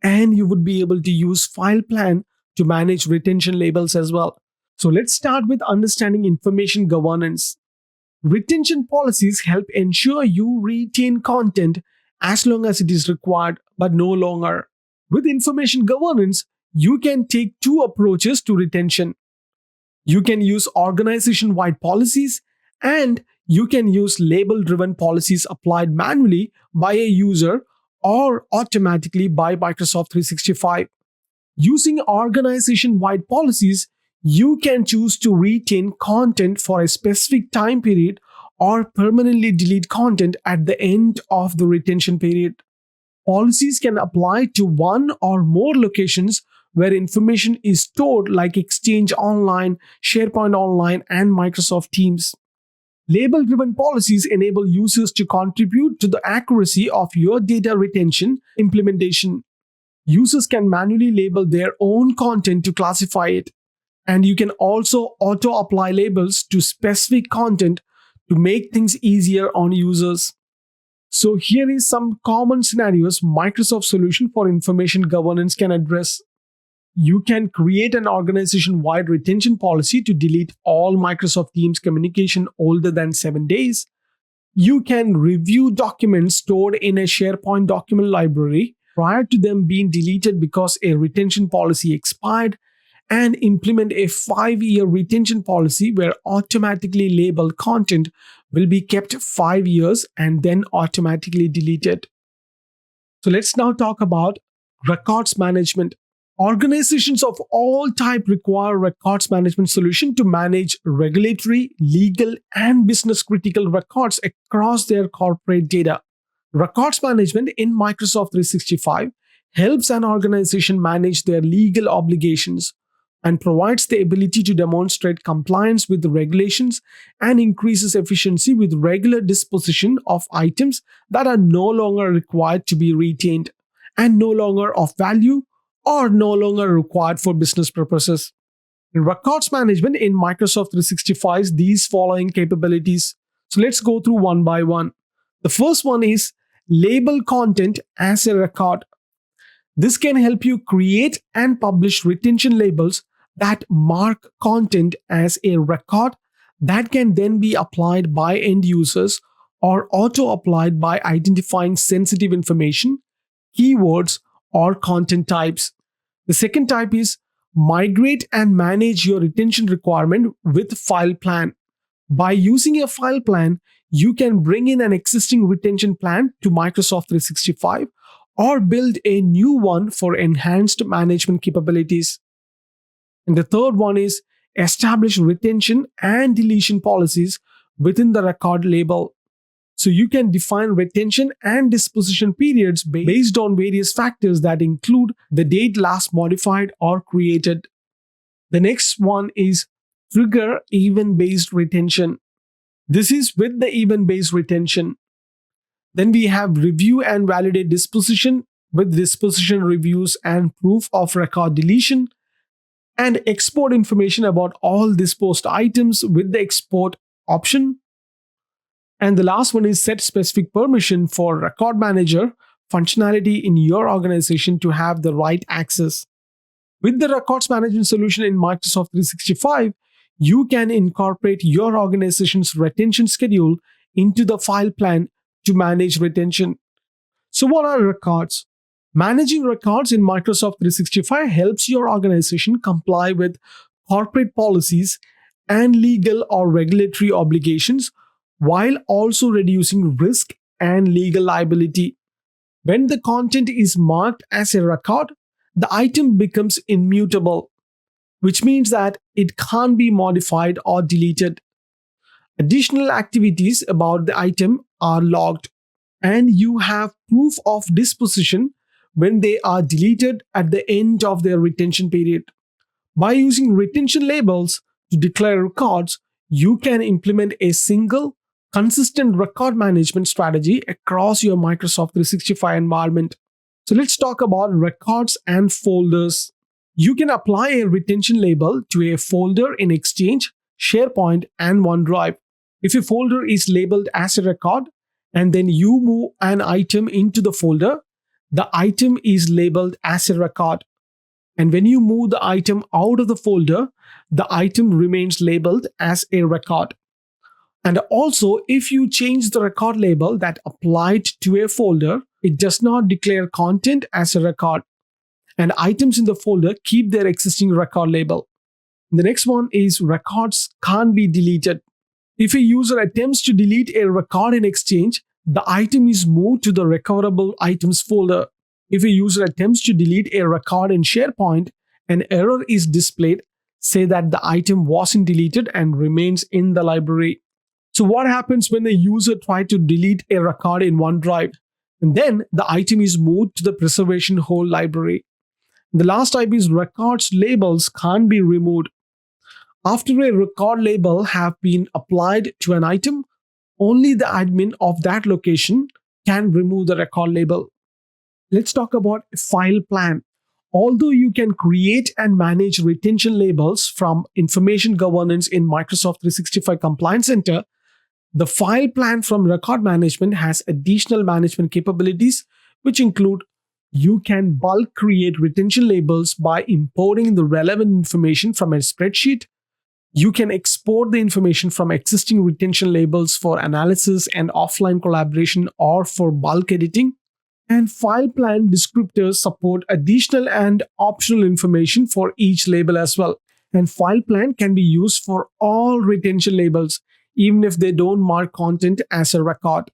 and you would be able to use file plan to manage retention labels as well. So let's start with understanding information governance. Retention policies help ensure you retain content as long as it is required, but no longer. With information governance, you can take two approaches to retention. You can use organization wide policies, and you can use label driven policies applied manually by a user or automatically by Microsoft 365. Using organization wide policies, you can choose to retain content for a specific time period or permanently delete content at the end of the retention period. Policies can apply to one or more locations where information is stored, like Exchange Online, SharePoint Online, and Microsoft Teams. Label driven policies enable users to contribute to the accuracy of your data retention implementation. Users can manually label their own content to classify it, and you can also auto apply labels to specific content to make things easier on users. So here is some common scenarios Microsoft solution for information governance can address. You can create an organization-wide retention policy to delete all Microsoft Teams communication older than 7 days. You can review documents stored in a SharePoint document library prior to them being deleted because a retention policy expired, and implement a 5-year retention policy where automatically labeled content will be kept 5 years and then automatically deleted. So let's now talk about records management. Organizations of all type require records management solution to manage regulatory, legal, and business critical records across their corporate data. Records management in Microsoft 365 helps an organization manage their legal obligations and provides the ability to demonstrate compliance with the regulations and increases efficiency with regular disposition of items that are no longer required to be retained and no longer of value or no longer required for business purposes. In records management in Microsoft 365, these following capabilities. So let's go through one by one. The first one is label content as a record. This can help you create and publish retention labels that mark content as a record that can then be applied by end users or auto applied by identifying sensitive information, keywords, or content types. The second type is migrate and manage your retention requirement with file plan. By using a file plan, you can bring in an existing retention plan to Microsoft 365 or build a new one for enhanced management capabilities. And the third one is establish retention and deletion policies within the record label. So you can define retention and disposition periods based on various factors that include the date last modified or created. The next one is trigger event-based retention. This is with the event-based retention. Then we have review and validate disposition with disposition reviews and proof of record deletion, and export information about all disposed items with the export option. And the last one is set specific permission for record manager functionality in your organization to have the right access. With the records management solution in Microsoft 365, you can incorporate your organization's retention schedule into the file plan to manage retention. So what are records? Managing records in Microsoft 365 helps your organization comply with corporate policies and legal or regulatory obligations while also reducing risk and legal liability. When the content is marked as a record, the item becomes immutable, which means that it can't be modified or deleted. Additional activities about the item are logged, and you have proof of disposition when they are deleted at the end of their retention period. By using retention labels to declare records, you can implement a single, consistent record management strategy across your Microsoft 365 environment. So let's talk about records and folders. You can apply a retention label to a folder in Exchange, SharePoint, and OneDrive. If a folder is labeled as a record and then you move an item into the folder, the item is labeled as a record. And when you move the item out of the folder, the item remains labeled as a record. And also, if you change the record label that applied to a folder, it does not declare content as a record. And items in the folder keep their existing record label. The next one is records can't be deleted. If a user attempts to delete a record in Exchange, the item is moved to the recoverable items folder. If a user attempts to delete a record in SharePoint, an error is displayed, say that the item wasn't deleted and remains in the library. So what happens when a user tries to delete a record in OneDrive? And then the item is moved to the preservation hold library. The last type is records labels can't be removed. After a record label have been applied to an item, only the admin of that location can remove the record label. Let's talk about file plan. Although you can create and manage retention labels from information governance in Microsoft 365 Compliance Center, the file plan from record management has additional management capabilities, which include you can bulk create retention labels by importing the relevant information from a spreadsheet. You can export the information from existing retention labels for analysis and offline collaboration or for bulk editing. And file plan descriptors support additional and optional information for each label as well. And file plan can be used for all retention labels, even if they don't mark content as a record.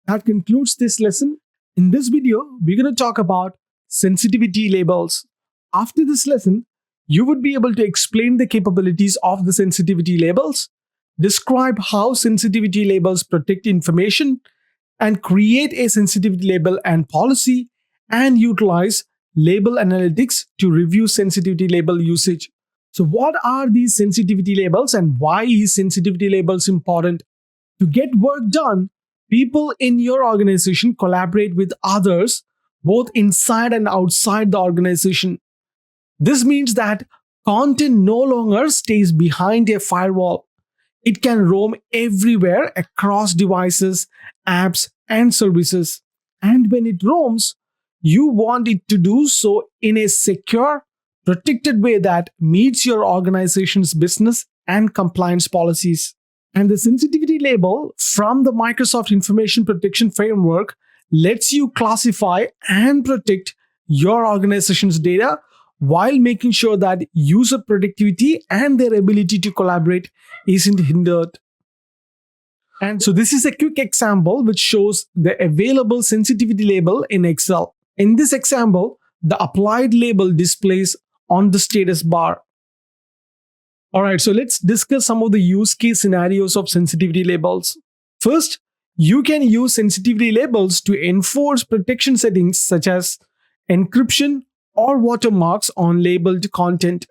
That concludes this lesson. In this video, we're going to talk about sensitivity labels. After this lesson, you would be able to explain the capabilities of the sensitivity labels, describe how sensitivity labels protect information, and create a sensitivity label and policy, and utilize label analytics to review sensitivity label usage. So what are these sensitivity labels and why is sensitivity labels important? To get work done, people in your organization collaborate with others both inside and outside the organization. This means that content no longer stays behind a firewall. It can roam everywhere across devices, apps, and services. And when it roams, you want it to do so in a secure, protected way that meets your organization's business and compliance policies. And the sensitivity label from the Microsoft Information Protection Framework lets you classify and protect your organization's data while making sure that user productivity and their ability to collaborate isn't hindered. And so this is a quick example which shows the available sensitivity label in Excel. In this example, the applied label displays on the status bar. All right, so let's discuss some of the use case scenarios of sensitivity labels. First, you can use sensitivity labels to enforce protection settings such as encryption or watermarks on labeled content.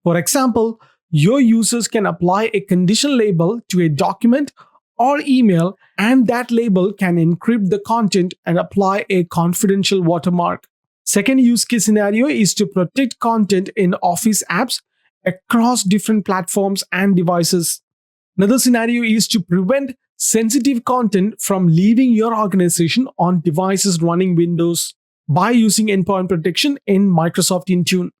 For example, your users can apply a conditional label to a document or email, and that label can encrypt the content and apply a confidential watermark. Second use case scenario is to protect content in Office apps across different platforms and devices. Another scenario is to prevent sensitive content from leaving your organization on devices running Windows by using endpoint protection in Microsoft Intune.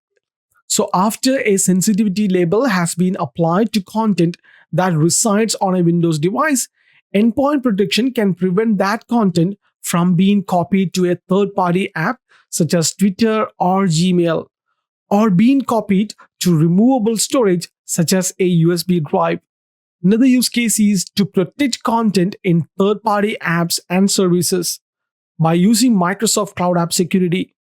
So after a sensitivity label has been applied to content that resides on a Windows device, endpoint protection can prevent that content from being copied to a third-party app such as Twitter or Gmail, or being copied to removable storage such as a USB drive. Another use case is to protect content in third party apps and services by using Microsoft Cloud App Security.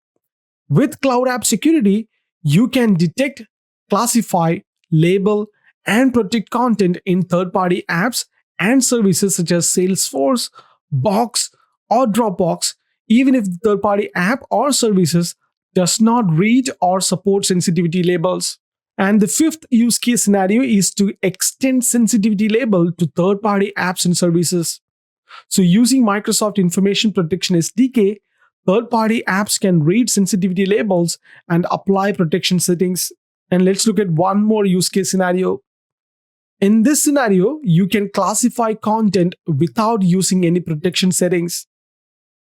With Cloud App Security, you can detect, classify, label, and protect content in third party apps and services such as Salesforce, Box, or Dropbox, even if the third party app or services does not read or support sensitivity labels. And the fifth use case scenario is to extend sensitivity label to third party apps and services. So, using Microsoft Information Protection SDK, third party apps can read sensitivity labels and apply protection settings. And let's look at one more use case scenario. In this scenario, you can classify content without using any protection settings.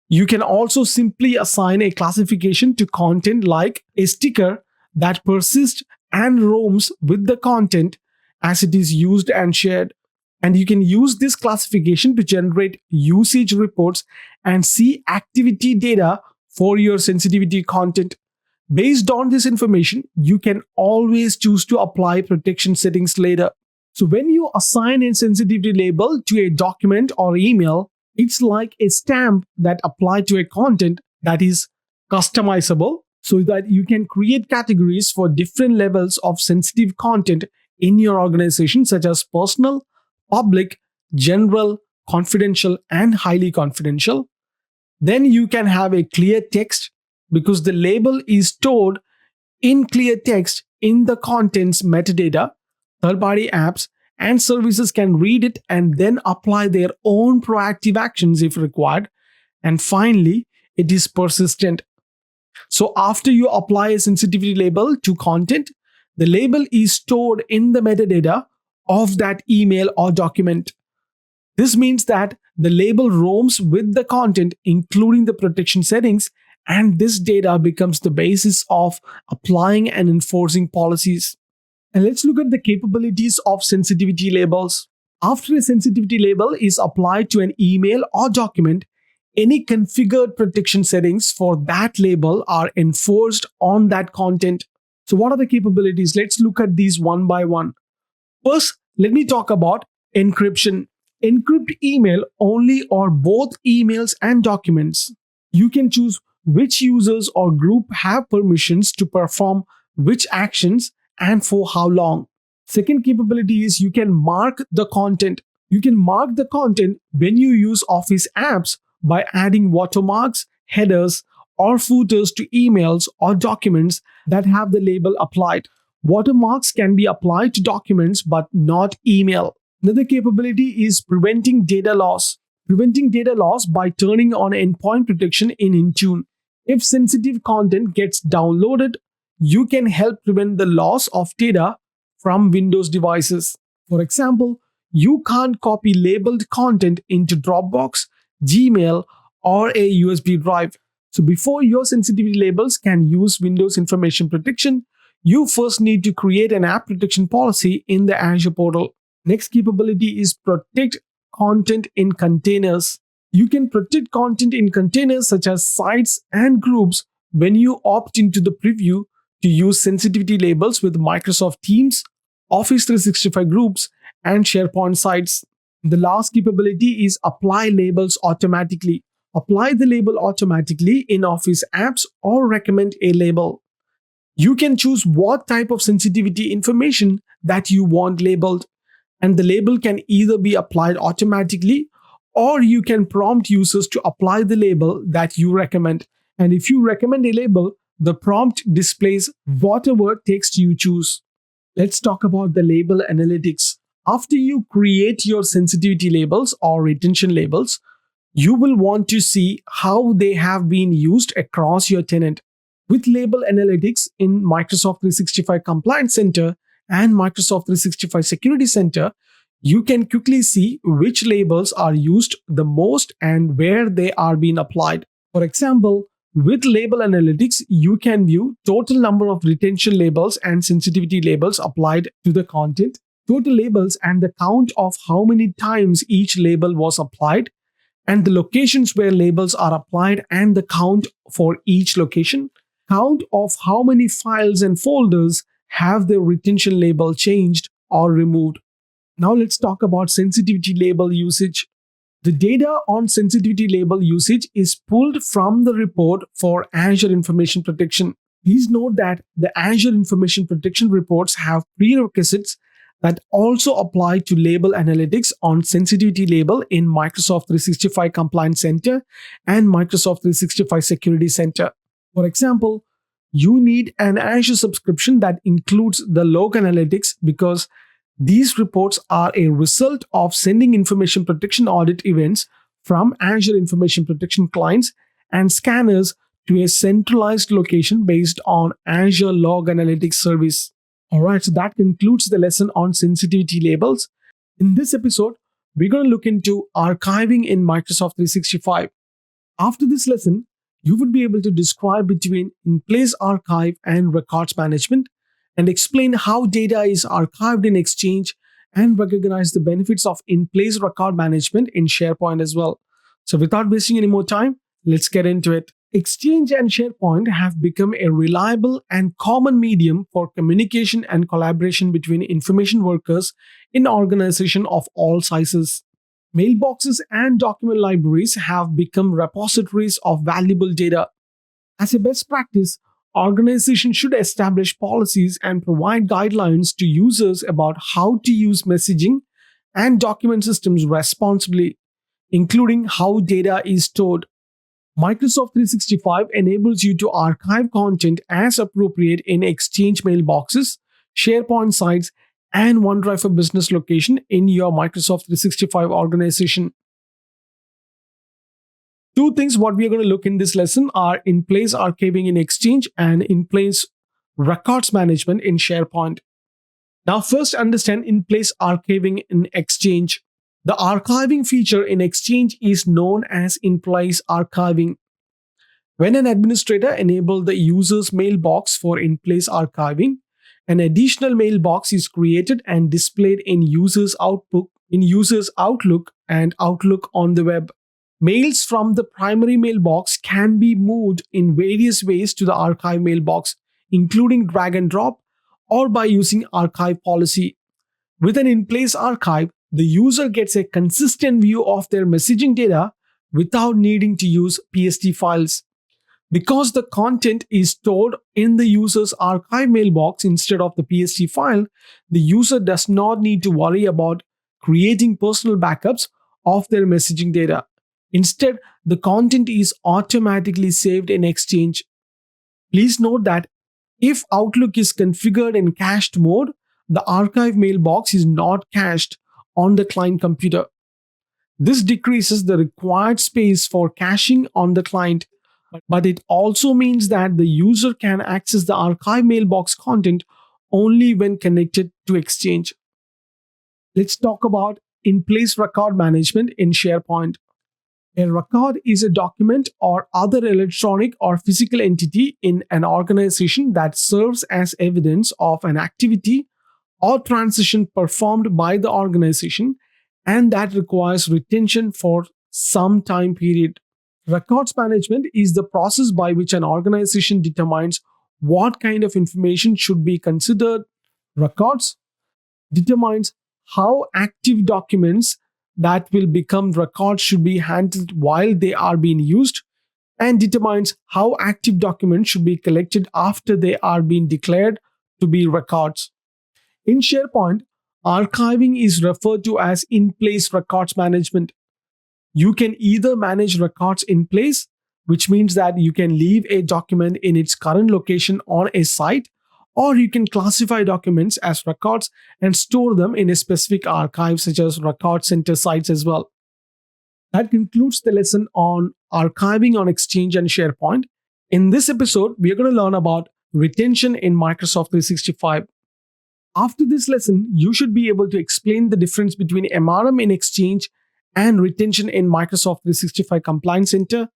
You can also simply assign a classification to content like a sticker that persists and roams with the content as it is used and shared. And you can use this classification to generate usage reports and see activity data for your sensitivity content. Based on this information, you can always choose to apply protection settings later. So, when you assign a sensitivity label to a document or email, it's like a stamp that applied to a content that is customizable so that you can create categories for different levels of sensitive content in your organization, such as personal, public, general, confidential, and highly confidential. Then you can have a clear text because the label is stored in clear text in the contents metadata. Third party apps and services can read it and then apply their own proactive actions if required. And finally, it is persistent. So, after you apply a sensitivity label to content, the label is stored in the metadata of that email or document. This means that the label roams with the content, including the protection settings, and this data becomes the basis of applying and enforcing policies. And let's look at the capabilities of sensitivity labels. After a sensitivity label is applied to an email or document, any configured protection settings for that label are enforced on that content. So, what are the capabilities? Let's look at these one by one. First, let me talk about encryption. Encrypt email only or both emails and documents. You can choose which users or group have permissions to perform which actions and for how long. Second capability is you can mark the content. You can mark the content when you use Office apps by adding watermarks, headers, or footers to emails or documents that have the label applied. Watermarks can be applied to documents but not email. Another capability is preventing data loss. Preventing data loss by turning on endpoint protection in Intune. If sensitive content gets downloaded, you can help prevent the loss of data from Windows devices. For example, you can't copy labeled content into Dropbox, Gmail, or a USB drive. So before your sensitivity labels can use Windows Information Protection, you first need to create an app protection policy in the Azure portal. Next capability is protect content in containers. You can protect content in containers such as sites and groups when you opt into the preview to use sensitivity labels with Microsoft Teams, Office 365 groups, and SharePoint sites. The last capability is apply labels automatically. Apply the label automatically in Office apps or recommend a label. You can choose what type of sensitivity information that you want labeled, and the label can either be applied automatically or you can prompt users to apply the label that you recommend. And if you recommend a label, the prompt displays whatever text you choose. Let's talk about the label analytics. After you create your sensitivity labels or retention labels, you will want to see how they have been used across your tenant. With label analytics in Microsoft 365 Compliance Center and Microsoft 365 Security Center, you can quickly see which labels are used the most and where they are being applied. For example, with label analytics, you can view total number of retention labels and sensitivity labels applied to the content, total labels and the count of how many times each label was applied, and the locations where labels are applied and the count for each location, count of how many files and folders have their retention label changed or removed. Now let's talk about sensitivity label usage. The data on sensitivity label usage is pulled from the report for Azure Information Protection. Please note that the Azure Information Protection reports have prerequisites that also apply to label analytics on sensitivity label in Microsoft 365 Compliance Center and Microsoft 365 Security Center. For example, you need an Azure subscription that includes the log analytics because these reports are a result of sending information protection audit events from Azure Information Protection clients and scanners to a centralized location based on Azure Log Analytics service. Alright, so that concludes the lesson on sensitivity labels. In this episode, we're going to look into archiving in Microsoft 365. After this lesson, you would be able to describe between in-place archive and records management and explain how data is archived in Exchange and recognize the benefits of in-place record management in SharePoint as well. So without wasting any more time, let's get into it. Exchange and SharePoint have become a reliable and common medium for communication and collaboration between information workers in organizations of all sizes. Mailboxes and document libraries have become repositories of valuable data. As a best practice, organizations should establish policies and provide guidelines to users about how to use messaging and document systems responsibly, including how data is stored. Microsoft 365 enables you to archive content as appropriate in Exchange mailboxes, SharePoint sites, and OneDrive for Business location in your Microsoft 365 organization. Two things what we are going to look in this lesson are in-place archiving in Exchange and in-place records management in SharePoint. Now first understand in-place archiving in Exchange. The archiving feature in Exchange is known as in-place archiving. When an administrator enables the user's mailbox for in-place archiving, an additional mailbox is created and displayed in users' Outlook and Outlook on the web. Mails from the primary mailbox can be moved in various ways to the archive mailbox, including drag and drop or by using archive policy. With an in-place archive, the user gets a consistent view of their messaging data without needing to use PST files. Because the content is stored in the user's archive mailbox instead of the PST file, the user does not need to worry about creating personal backups of their messaging data. Instead, the content is automatically saved in Exchange. Please note that if Outlook is configured in cached mode, the archive mailbox is not cached on the client computer. This decreases the required space for caching on the client, but it also means that the user can access the archive mailbox content only when connected to Exchange. Let's talk about in-place record management in SharePoint. A record is a document or other electronic or physical entity in an organization that serves as evidence of an activity or transition performed by the organization and that requires retention for some time period. Records management is the process by which an organization determines what kind of information should be considered records, determines how active documents that will become records should be handled while they are being used, and determines how active documents should be collected after they are being declared to be records. In SharePoint, archiving is referred to as in-place records management. You can either manage records in place, which means that you can leave a document in its current location on a site, or you can classify documents as records and store them in a specific archive, such as record center sites as well. That concludes the lesson on archiving on Exchange and SharePoint. In this episode, we are going to learn about retention in Microsoft 365. After this lesson, you should be able to explain the difference between MRM in Exchange and retention in Microsoft 365 Compliance Center,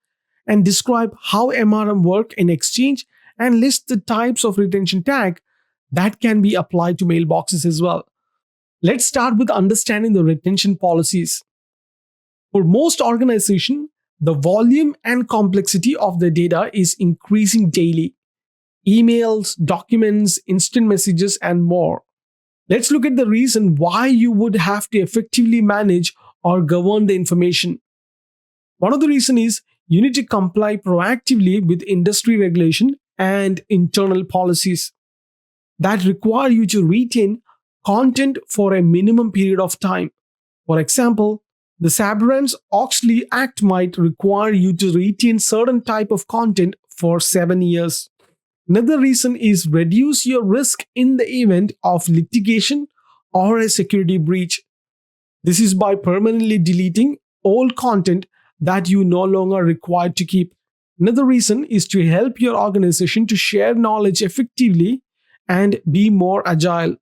and describe how MRM work in Exchange and list the types of retention tag that can be applied to mailboxes as well. Let's start with understanding the retention policies. For most organizations, the volume and complexity of the data is increasing daily. Emails, documents, instant messages, and more. Let's look at the reason why you would have to effectively manage or govern the information. One of the reasons is you need to comply proactively with industry regulation and internal policies that require you to retain content for a minimum period of time. For example, the Sarbanes-Oxley Act might require you to retain certain type of content for 7 years. Another reason is reduce your risk in the event of litigation or a security breach. This is by permanently deleting old content that you no longer required to keep. Another reason is to help your organization to share knowledge effectively and be more agile.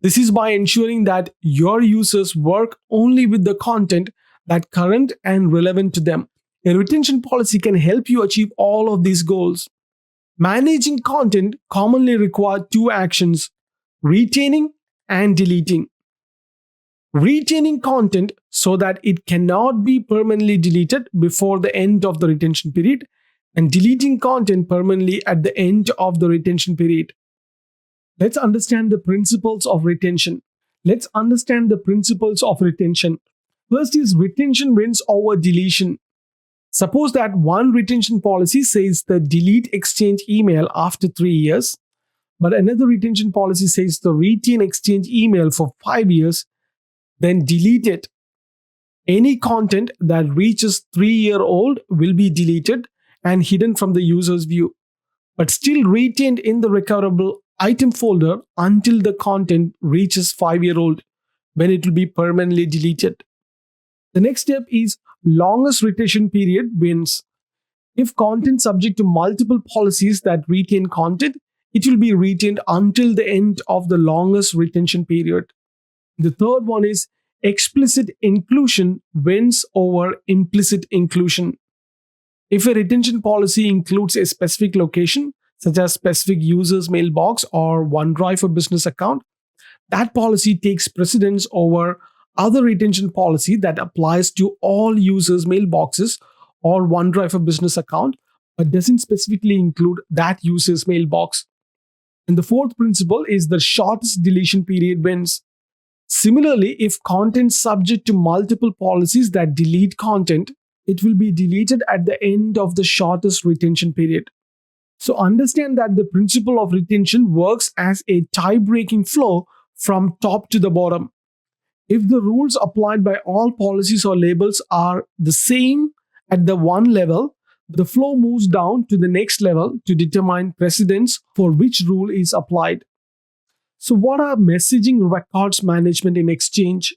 This is by ensuring that your users work only with the content that current and relevant to them. A retention policy can help you achieve all of these goals. Managing content commonly requires two actions: retaining and deleting. Retaining content so that it cannot be permanently deleted before the end of the retention period, and deleting content permanently at the end of the retention period. Let's understand the principles of retention. Let's understand the principles of retention. First is retention wins over deletion. Suppose that one retention policy says the delete exchange email after 3 years, but another retention policy says the retain exchange email for 5 years, then delete it. Any content that reaches 3-year-old will be deleted and hidden from the user's view, but still retained in the recoverable item folder until the content reaches 5-year-old, when it will be permanently deleted. The next step is longest retention period wins. If content subject to multiple policies that retain content, it will be retained until the end of the longest retention period. The third one is explicit inclusion wins over implicit inclusion. If a retention policy includes a specific location, such as specific user's mailbox or OneDrive for business account, that policy takes precedence over other retention policy that applies to all users' mailboxes or OneDrive for business account, but doesn't specifically include that user's mailbox. And the fourth principle is the shortest deletion period wins. Similarly, if content subject to multiple policies that delete content, it will be deleted at the end of the shortest retention period. So understand that the principle of retention works as a tie-breaking flow from top to the bottom. If the rules applied by all policies or labels are the same at the one level, the flow moves down to the next level to determine precedence for which rule is applied. So what are messaging records management in Exchange?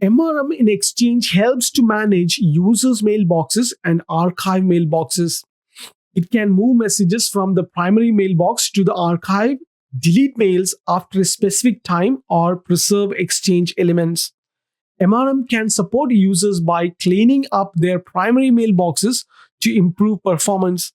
MRM in Exchange helps to manage users' mailboxes and archive mailboxes. It can move messages from the primary mailbox to the archive, delete mails after a specific time, or preserve Exchange elements. MRM can support users by cleaning up their primary mailboxes to improve performance.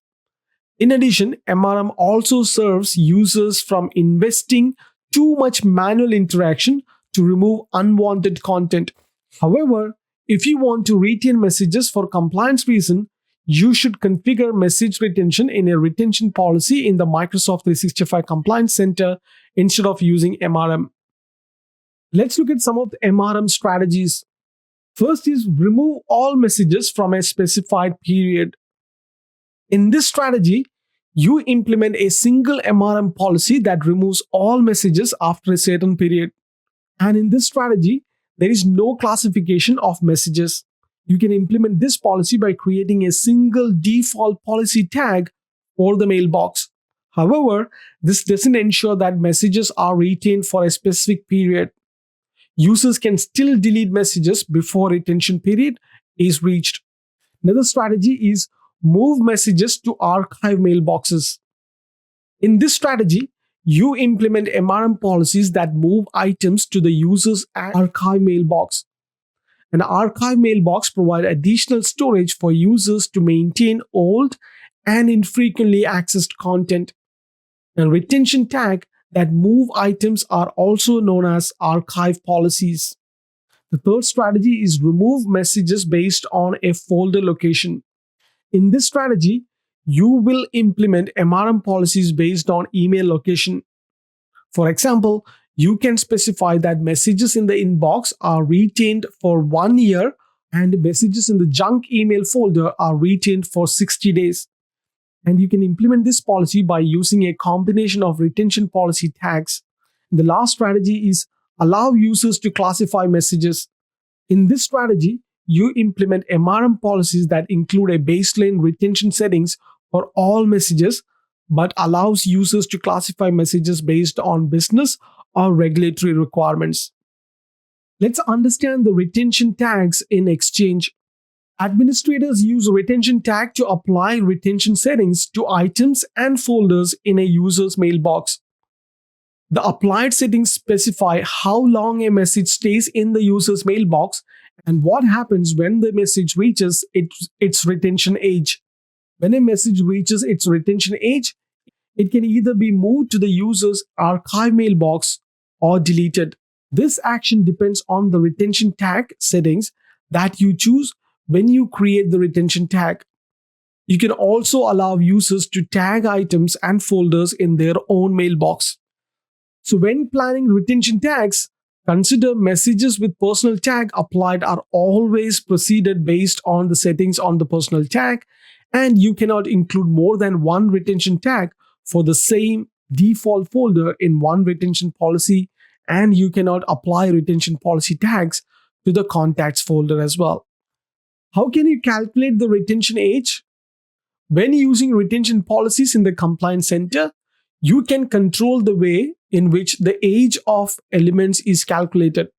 In addition, MRM also serves users from investing too much manual interaction to remove unwanted content. However, if you want to retain messages for compliance reason, you should configure message retention in a retention policy in the Microsoft 365 Compliance Center instead of using MRM. Let's look at some of the MRM strategies. First is remove all messages from a specified period. In this strategy, you implement a single MRM policy that removes all messages after a certain period. And in this strategy, there is no classification of messages. You can implement this policy by creating a single default policy tag for the mailbox. However, this doesn't ensure that messages are retained for a specific period. Users can still delete messages before retention period is reached. Another strategy is move messages to archive mailboxes. In this strategy, you implement MRM policies that move items to the user's archive mailbox. An archive mailbox provides additional storage for users to maintain old and infrequently accessed content. And retention tag that move items are also known as archive policies. The third strategy is remove messages based on a folder location. In this strategy, you will implement MRM policies based on email location. For example, You can specify that messages in the inbox are retained for 1 year and messages in the junk email folder are retained for 60 days. And you can implement this policy by using a combination of retention policy tags. The last strategy is allow users to classify messages. In this strategy, you implement MRM policies that include a baseline retention settings for all messages, but allows users to classify messages based on business or regulatory requirements. Let's understand the retention tags in Exchange. Administrators use retention tag to apply retention settings to items and folders in a user's mailbox. The applied settings specify how long a message stays in the user's mailbox and what happens when the message reaches its retention age. When a message reaches its retention age, it can either be moved to the user's archive mailbox or deleted. This action depends on the retention tag settings that you choose when you create the retention tag. You can also allow users to tag items and folders in their own mailbox. So when planning retention tags, consider messages with personal tag applied are always preceded based on the settings on the personal tag, and you cannot include more than one retention tag for the same default folder in one retention policy, and you cannot apply retention policy tags to the contacts folder as well. How can you calculate the retention age? When using retention policies in the compliance center, you can control the way in which the age of elements is calculated.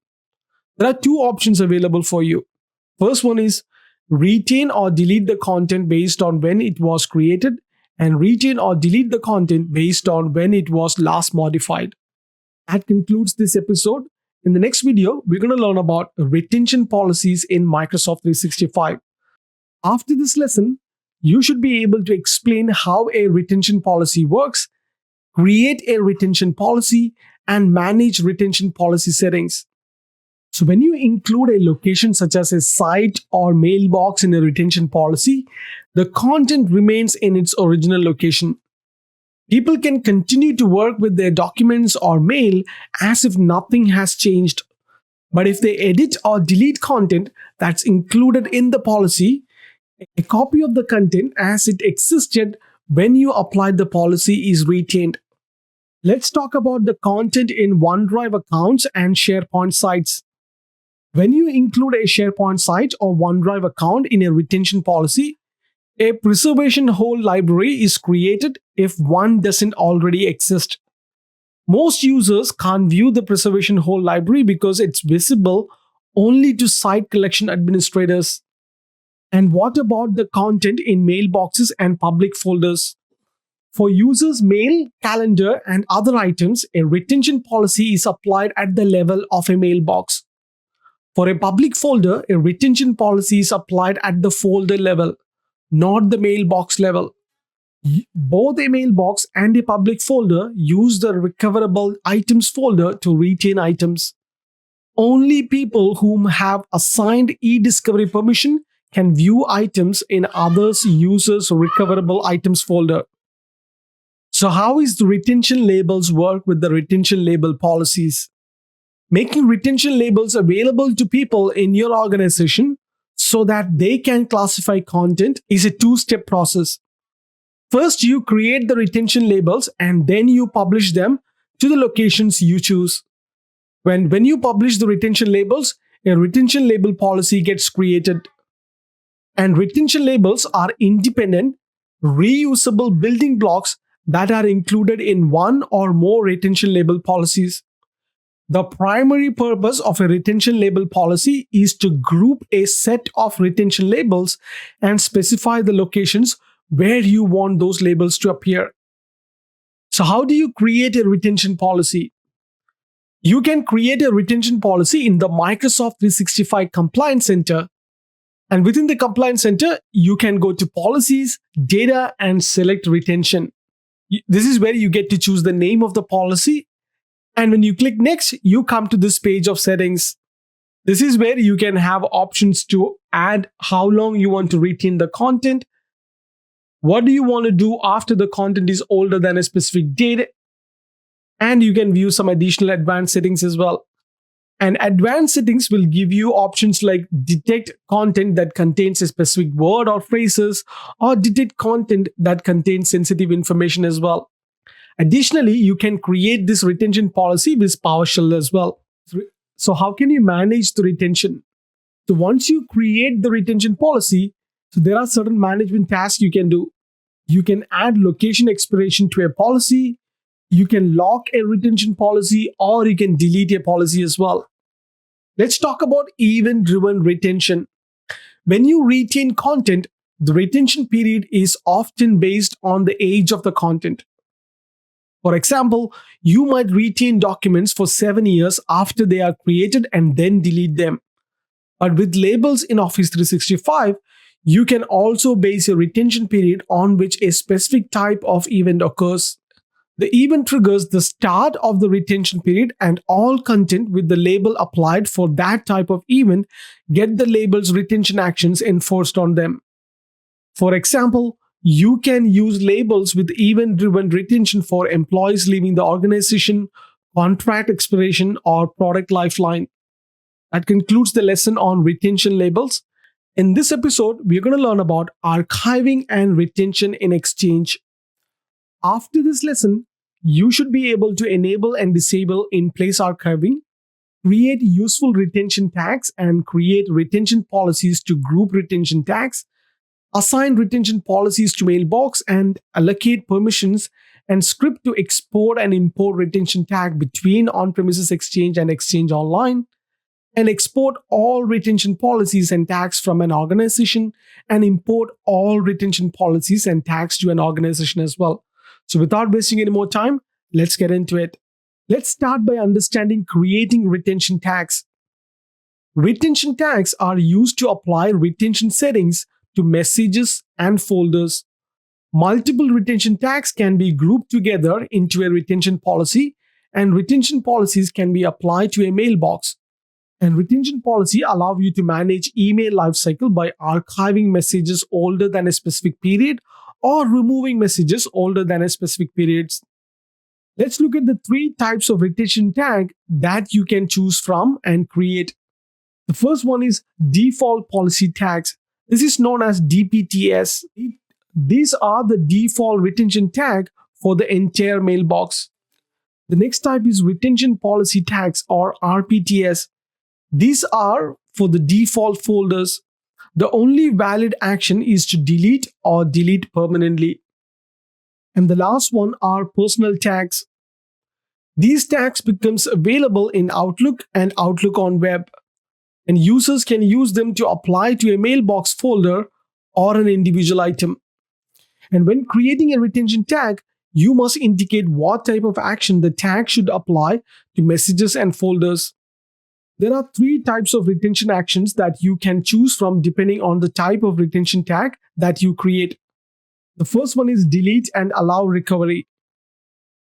There are two options available for you. First one is retain or delete the content based on when it was created, and retain or delete the content based on when it was last modified. That concludes this episode. In the next video, we're going to learn about retention policies in Microsoft 365. After this lesson, you should be able to explain how a retention policy works, create a retention policy, and manage retention policy settings. So when you include a location such as a site or mailbox in a retention policy, the content remains in its original location. People can continue to work with their documents or mail as if nothing has changed. But if they edit or delete content that's included in the policy, a copy of the content as it existed when you applied the policy is retained. Let's talk about the content in OneDrive accounts and SharePoint sites. When you include a SharePoint site or OneDrive account in a retention policy, a preservation hold library is created if one doesn't already exist. Most users can't view the preservation hold library because it's visible only to site collection administrators. And what about the content in mailboxes and public folders? For users' mail, calendar, and other items, a retention policy is applied at the level of a mailbox. For a public folder, a retention policy is applied at the folder level, not the mailbox level. Both a mailbox and a public folder use the recoverable items folder to retain items. Only people whom have assigned e-discovery permission can view items in others' users' recoverable items folder. So how is the retention labels work with the retention label policies? Making retention labels available to people in your organization so that they can classify content is a two-step process. First, you create the retention labels and then you publish them to the locations you choose. When you publish the retention labels, a retention label policy gets created. And retention labels are independent, reusable building blocks that are included in one or more retention label policies. The primary purpose of a retention label policy is to group a set of retention labels and specify the locations where you want those labels to appear. So how do you create a retention policy? You can create a retention policy in the Microsoft 365 Compliance Center. And within the Compliance Center, you can go to Policies, Data, and select Retention. This is where you get to choose the name of the policy. And when you click Next, you come to this page of settings. This is where you can have options to add how long you want to retain the content. What do you want to do after the content is older than a specific date? And you can view some additional advanced settings as well. And advanced settings will give you options like detect content that contains a specific word or phrases, or detect content that contains sensitive information as well. Additionally, you can create this retention policy with PowerShell as well. So how can you manage the retention? So once you create the retention policy, so there are certain management tasks you can do. You can add location expiration to a policy, you can lock a retention policy, or you can delete a policy as well. Let's talk about event driven retention. When you retain content, the retention period is often based on the age of the content. For example, you might retain documents for 7 years after they are created and then delete them. But with labels in Office 365, you can also base a retention period on which a specific type of event occurs. The event triggers the start of the retention period, and all content with the label applied for that type of event get the label's retention actions enforced on them. For example, you can use labels with event-driven retention for employees leaving the organization, contract expiration, or product lifeline. That concludes the lesson on retention labels. In this episode, we're going to learn about archiving and retention in Exchange. After this lesson, you should be able to enable and disable in-place archiving, create useful retention tags, and create retention policies to group retention tags, assign retention policies to mailbox, and allocate permissions and script to export and import retention tag between on-premises Exchange and Exchange Online, and export all retention policies and tags from an organization and import all retention policies and tags to an organization as well. So without wasting any more time, let's get into it. Let's start by understanding creating retention tags. Retention tags are used to apply retention settings to messages and folders. Multiple retention tags can be grouped together into a retention policy, and retention policies can be applied to a mailbox. And retention policy allow you to manage email lifecycle by archiving messages older than a specific period or removing messages older than a specific period. Let's look at the 3 types of retention tag that you can choose from and create. The first one is default policy tags. This is known as DPTS. These are the default retention tag for the entire mailbox. The next type is retention policy tags, or RPTS. These are for the default folders. The only valid action is to delete or delete permanently. And the last one are personal tags. These tags becomes available in Outlook and Outlook on Web, and users can use them to apply to a mailbox folder or an individual item. And when creating a retention tag, you must indicate what type of action the tag should apply to messages and folders. There are 3 types of retention actions that you can choose from depending on the type of retention tag that you create. The first one is delete and allow recovery.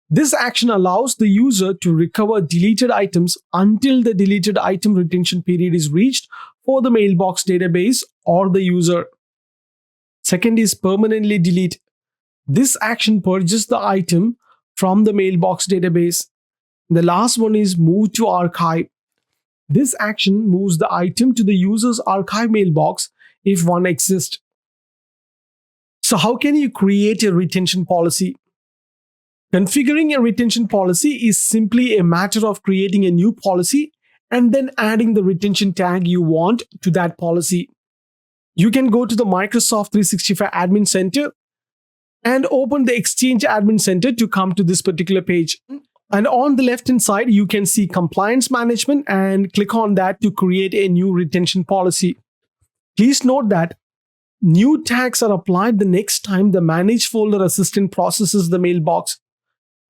This action allows the user to recover deleted items until the deleted item retention period is reached for the mailbox database or the user. Second is permanently delete. This action purges the item from the mailbox database. The last one is move to archive. This action moves the item to the user's archive mailbox if one exists. So how can you create a retention policy? Configuring a retention policy is simply a matter of creating a new policy and then adding the retention tag you want to that policy. You can go to the Microsoft 365 Admin Center and open the Exchange Admin Center to come to this particular page. And on the left hand side, you can see compliance management, and click on that to create a new retention policy. Please note that new tags are applied the next time the manage folder assistant processes the mailbox.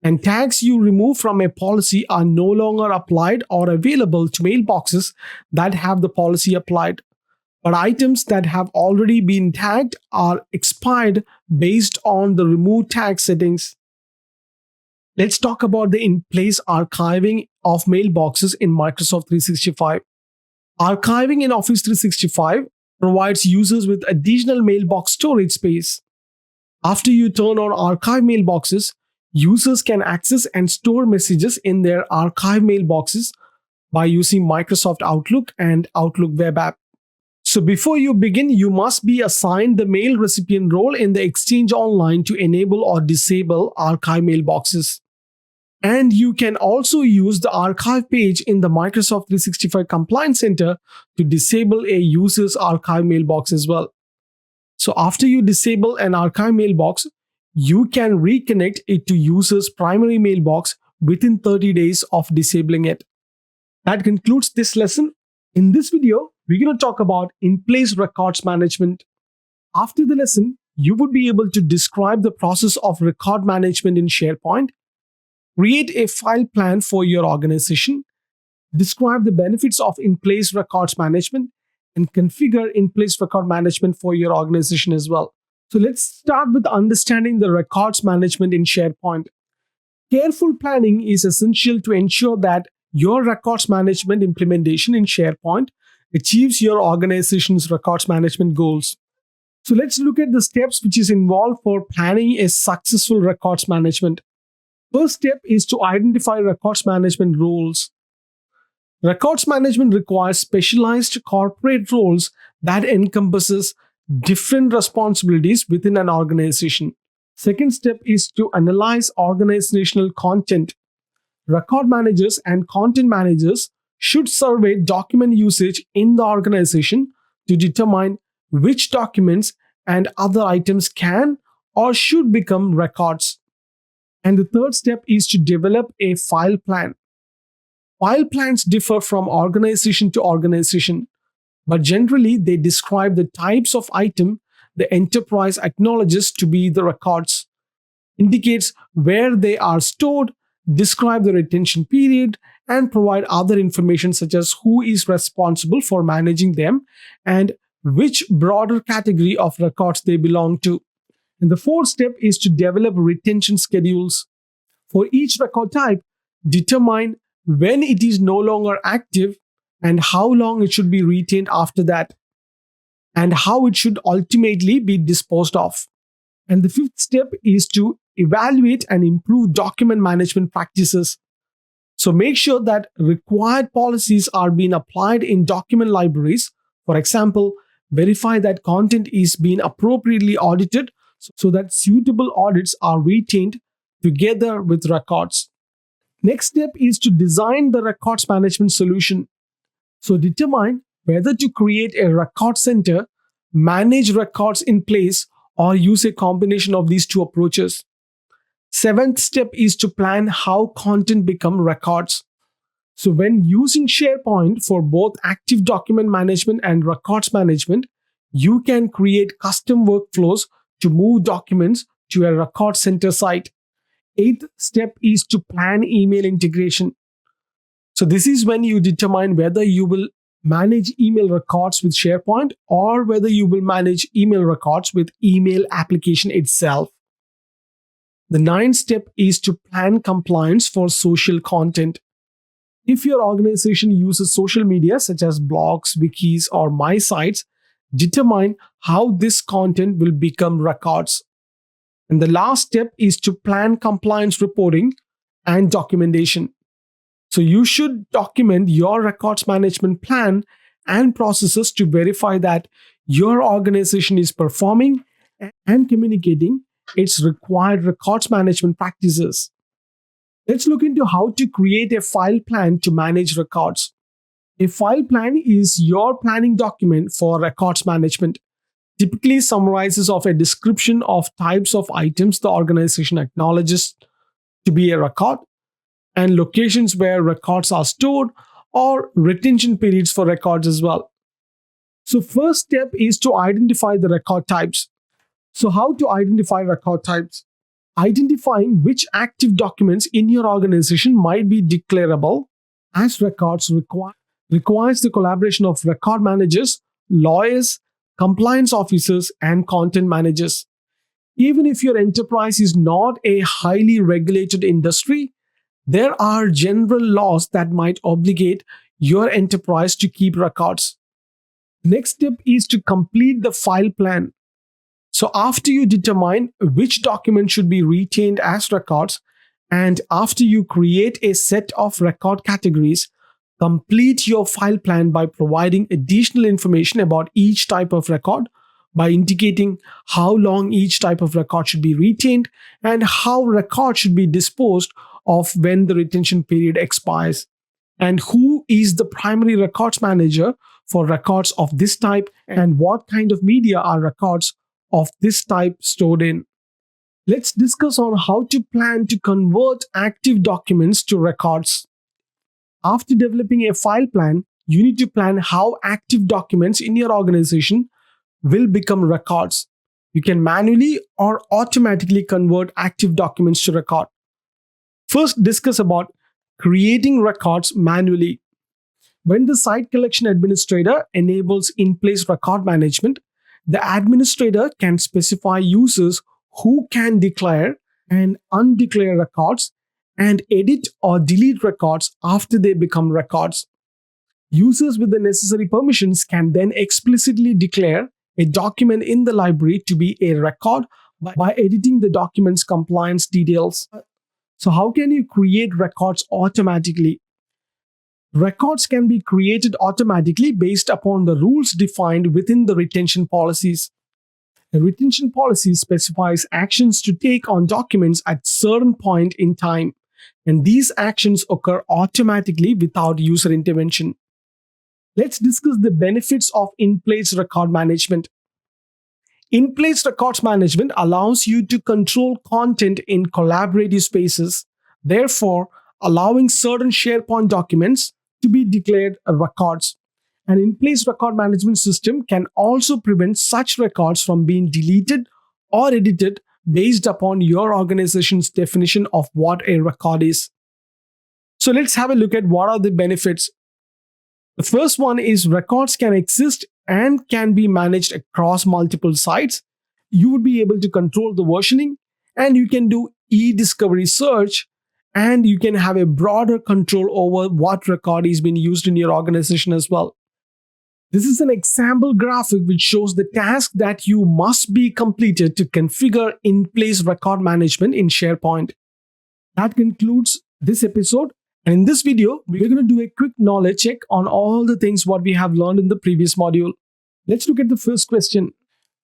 And tags you remove from a policy are no longer applied or available to mailboxes that have the policy applied. But items that have already been tagged are expired based on the remove tag settings. Let's talk about the in-place archiving of mailboxes in Microsoft 365. Archiving in Office 365 provides users with additional mailbox storage space. After you turn on archive mailboxes, Users can access and store messages in their archive mailboxes by using Microsoft Outlook and Outlook web app. So before you begin, you must be assigned the mail recipient role in the Exchange Online to enable or disable archive mailboxes. And you can also use the archive page in the Microsoft 365 Compliance Center to disable a user's archive mailbox as well. So after you disable an archive mailbox, you can reconnect it to user's primary mailbox within 30 days of disabling it. That concludes this lesson. In this video, we're going to talk about in-place records management. After the lesson, you would be able to describe the process of record management in SharePoint, create a file plan for your organization, describe the benefits of in-place records management, and configure in-place record management for your organization as well. So let's start with understanding the records management in SharePoint. Careful planning is essential to ensure that your records management implementation in SharePoint achieves your organization's records management goals. So let's look at the steps which is involved for planning a successful records management. First step is to identify records management roles. Records management requires specialized corporate roles that encompasses different responsibilities within an organization. Second step is to analyze organizational content. Record managers and content managers should survey document usage in the organization to determine which documents and other items can or should become records. And the third step is to develop a file plan. File plans differ from organization to organization, but generally they describe the types of item the enterprise acknowledges to be the records, indicates where they are stored, describe the retention period, and provide other information such as who is responsible for managing them and which broader category of records they belong to. And the fourth step is to develop retention schedules. For each record type, determine when it is no longer active and how long it should be retained after that, and how it should ultimately be disposed of. And the fifth step is to evaluate and improve document management practices. So make sure that required policies are being applied in document libraries. For example, verify that content is being appropriately audited so that suitable audits are retained together with records. Next step is to design the records management solution. So determine whether to create a record center, manage records in place, or use a combination of these two approaches. Seventh step is to plan how content become records. So when using SharePoint for both active document management and records management, you can create custom workflows to move documents to a record center site. Eighth step is to plan email integration. So this is when you determine whether you will manage email records with SharePoint or whether you will manage email records with email application itself. The ninth step is to plan compliance for social content. If your organization uses social media such as blogs, wikis, or my sites, determine how this content will become records. And the last step is to plan compliance reporting and documentation. So you should document your records management plan and processes to verify that your organization is performing and communicating its required records management practices. Let's look into how to create a file plan to manage records. A file plan is your planning document for records management. Typically summarizes of a description of types of items the organization acknowledges to be a record, and locations where records are stored, or retention periods for records as well. So first step is to identify the record types. So how to identify record types? Identifying which active documents in your organization might be declarable as records requires the collaboration of record managers, lawyers, compliance officers, and content managers. Even if your enterprise is not a highly regulated industry, there are general laws that might obligate your enterprise to keep records. Next step is to complete the file plan. So after you determine which document should be retained as records, And after you create a set of record categories, complete your file plan by providing additional information about each type of record, by indicating how long each type of record should be retained and how record should be disposed of when the retention period expires, and who is the primary records manager for records of this type, and what kind of media are records of this type stored in. Let's discuss on how to plan to convert active documents to records. After developing a file plan, you need to plan how active documents in your organization will become records. You can manually or automatically convert active documents to record. First, discuss about creating records manually. When the site collection administrator enables in-place record management, the administrator can specify users who can declare and undeclare records and edit or delete records after they become records. Users with the necessary permissions can then explicitly declare a document in the library to be a record by editing the document's compliance details. So, how can you create records automatically? Records can be created automatically based upon the rules defined within the retention policies. A retention policy specifies actions to take on documents at certain point in time, and these actions occur automatically without user intervention. Let's discuss the benefits of in-place record management. In-place records management allows you to control content in collaborative spaces, therefore allowing certain SharePoint documents to be declared records. An in-place record management system can also prevent such records from being deleted or edited based upon your organization's definition of what a record is. So let's have a look at what are the benefits. The first one is records can exist and can be managed across multiple sites. You would be able to control the versioning, and you can do e-discovery search, and you can have a broader control over what record is being used in your organization as well. This is an example graphic which shows the task that you must be completed to configure in-place record management in SharePoint. That concludes this episode. And in this video, we're going to do a quick knowledge check on all the things what we have learned in the previous module. Let's look at the first question.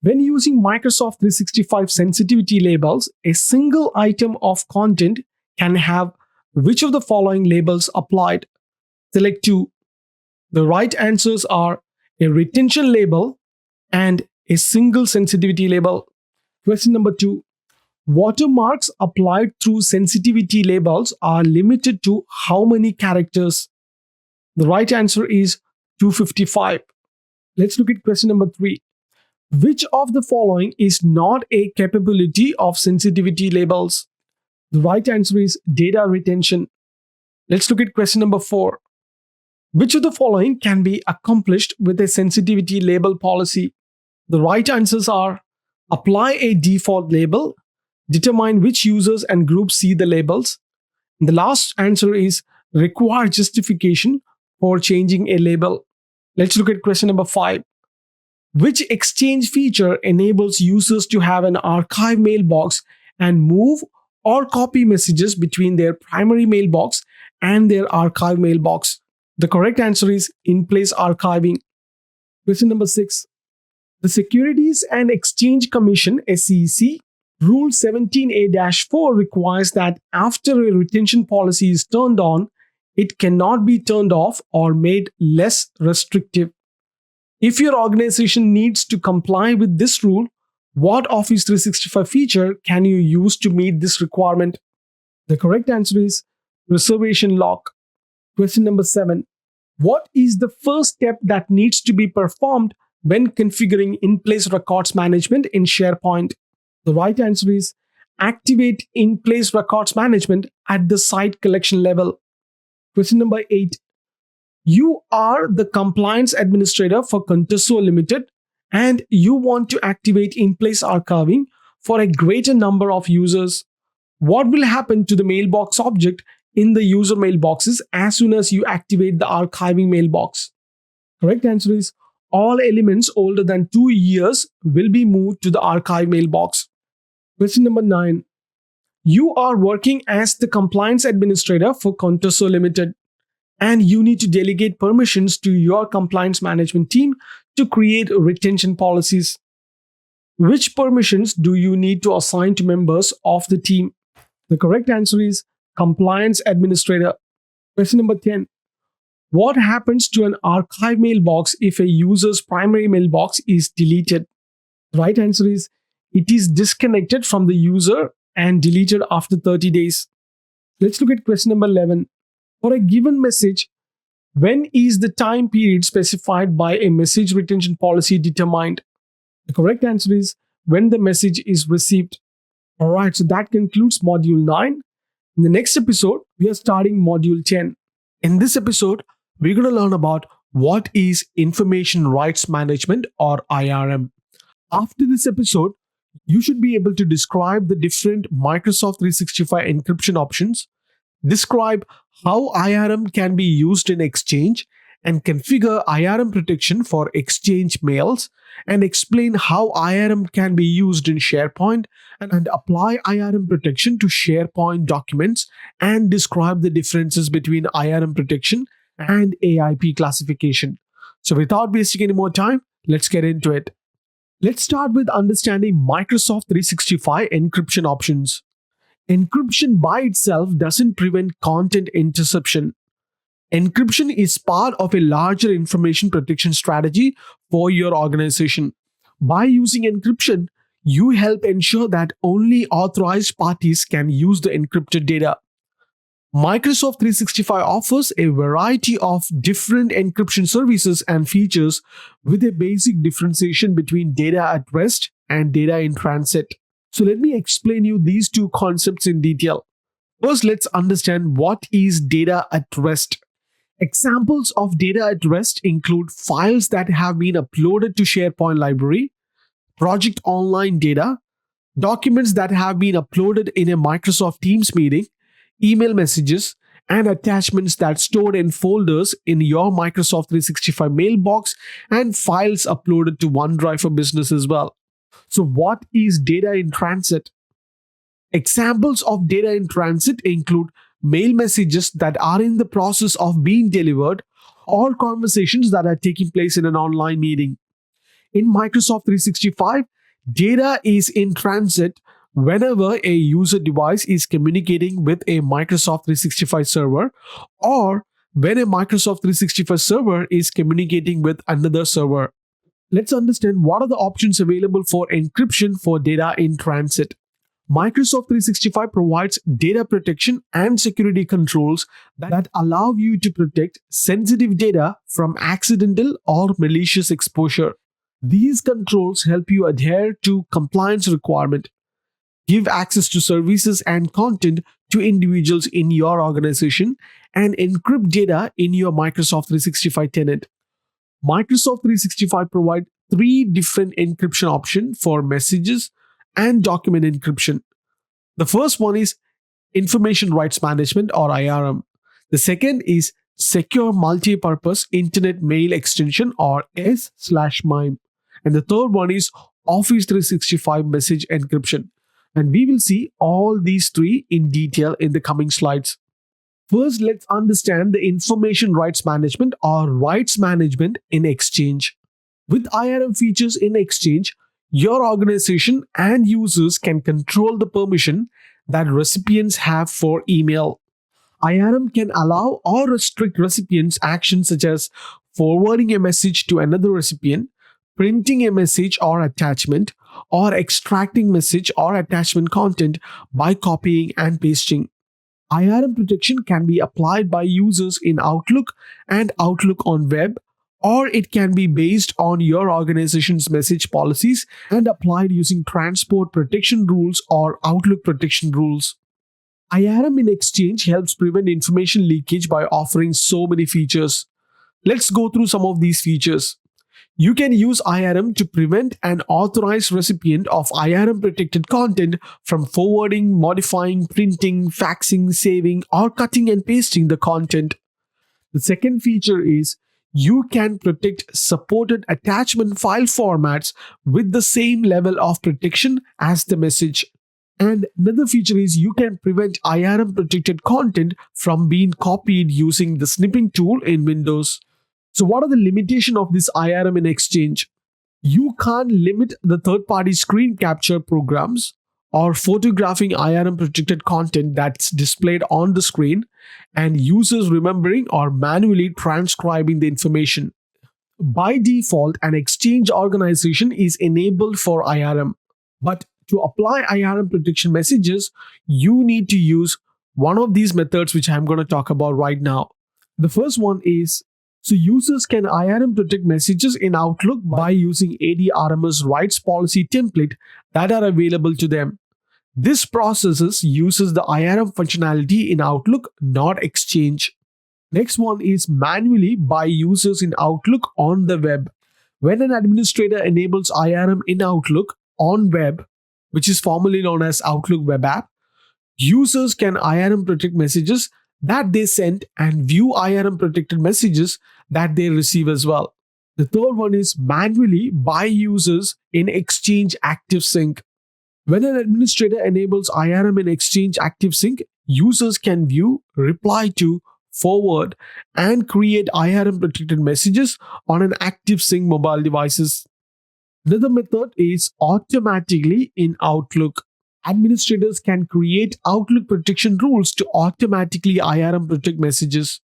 When using Microsoft 365 sensitivity labels, a single item of content can have which of the following labels applied? Select two. The right answers are a retention label and a single sensitivity label. Question number 2. Watermarks applied through sensitivity labels are limited to how many characters? The right answer is 255. Let's look at question number 3. Which of the following is not a capability of sensitivity labels? The right answer is data retention. Let's look at question number 4. Which of the following can be accomplished with a sensitivity label policy? The right answers are apply a default label, determine which users and groups see the labels. And the last answer is require justification for changing a label. Let's look at question number 5. Which exchange feature enables users to have an archive mailbox and move or copy messages between their primary mailbox and their archive mailbox? The correct answer is in-place archiving. Question number 6. The Securities and Exchange Commission (SEC) Rule 17A-4 requires that after a retention policy is turned on, it cannot be turned off or made less restrictive. If your organization needs to comply with this rule, what Office 365 feature can you use to meet this requirement? The correct answer is reservation lock. Question number 7. What is the first step that needs to be performed when configuring in-place records management in SharePoint? The right answer is activate in-place records management at the site collection level. Question number 8. You are the compliance administrator for Conteso Limited and you want to activate in-place archiving for a greater number of users. What will happen to the mailbox object in the user mailboxes as soon as you activate the archiving mailbox? Correct answer is all elements older than 2 years will be moved to the archive mailbox. Question number 9. You are working as the compliance administrator for Contoso Limited, and you need to delegate permissions to your compliance management team to create retention policies. Which permissions do you need to assign to members of the team? The correct answer is compliance administrator. Question number 10. What happens to an archive mailbox if a user's primary mailbox is deleted? The right answer is it is disconnected from the user and deleted after 30 days. Let's look at question number 11. For a given message, when is the time period specified by a message retention policy determined? The correct answer is when the message is received. Alright, so that concludes module 9. In the next episode, we are starting module 10. In this episode, we're going to learn about what is information rights management or IRM. After this episode, you should be able to describe the different Microsoft 365 encryption options, describe how IRM can be used in Exchange, and configure IRM protection for Exchange mails, and explain how IRM can be used in SharePoint, and apply IRM protection to SharePoint documents, and describe the differences between IRM protection and AIP classification. So without wasting any more time, let's get into it. Let's start with understanding Microsoft 365 encryption options. Encryption by itself doesn't prevent content interception. Encryption is part of a larger information protection strategy for your organization. By using encryption, you help ensure that only authorized parties can use the encrypted data. Microsoft 365 offers a variety of different encryption services and features with a basic differentiation between data at rest and data in transit. So let me explain you these two concepts in detail. First, let's understand what is data at rest. Examples of data at rest include files that have been uploaded to SharePoint library, project online data, documents that have been uploaded in a Microsoft Teams meeting, email messages, and attachments that stored in folders in your Microsoft 365 mailbox, and files uploaded to OneDrive for Business as well. So what is data in transit? Examples of data in transit include mail messages that are in the process of being delivered or conversations that are taking place in an online meeting. In Microsoft 365, data is in transit whenever a user device is communicating with a Microsoft 365 server, or when a Microsoft 365 server is communicating with another server. Let's understand what are the options available for encryption for data in transit. Microsoft 365 provides data protection and security controls that allow you to protect sensitive data from accidental or malicious exposure. These controls help you adhere to compliance requirements, give access to services and content to individuals in your organization, and encrypt data in your Microsoft 365 tenant. Microsoft 365 provides three different encryption options for messages and document encryption. The first one is Information Rights Management or IRM. The second is Secure Multi-Purpose Internet Mail Extension or S/MIME. And the third one is Office 365 Message Encryption. And we will see all these three in detail in the coming slides. First, let's understand the information rights management or rights management in Exchange. With IRM features in Exchange, your organization and users can control the permission that recipients have for email. IRM can allow or restrict recipients' actions such as forwarding a message to another recipient, printing a message or attachment, or extracting message or attachment content by copying and pasting. IRM protection can be applied by users in Outlook and Outlook on web, or it can be based on your organization's message policies and applied using transport protection rules or Outlook protection rules. IRM in Exchange helps prevent information leakage by offering so many features. Let's go through some of these features. You can use IRM to prevent an authorized recipient of IRM protected content from forwarding, modifying, printing, faxing, saving, or cutting and pasting the content. The second feature is you can protect supported attachment file formats with the same level of protection as the message. And another feature is you can prevent IRM protected content from being copied using the snipping tool in Windows. So, what are the limitations of this IRM in Exchange? You can't limit the third party screen capture programs or photographing IRM protected content that's displayed on the screen and users remembering or manually transcribing the information. By default, an exchange organization is enabled for IRM. But to apply IRM protection messages, you need to use one of these methods, which I'm going to talk about right now. The first one is so users can IRM protect messages in Outlook by using ADRM's rights policy template that are available to them. This process uses the IRM functionality in Outlook, not Exchange. Next one is manually by users in Outlook on the web. When an administrator enables IRM in Outlook on web, which is formerly known as Outlook Web App, users can IRM protect messages that they send and view IRM protected messages that they receive as well. The third one is manually by users in Exchange Active Sync. When an administrator enables IRM in Exchange Active Sync, users can view, reply to, forward, and create IRM protected messages on an Active Sync mobile devices. Another method is automatically in Outlook. Administrators can create Outlook protection rules to automatically IRM protect messages.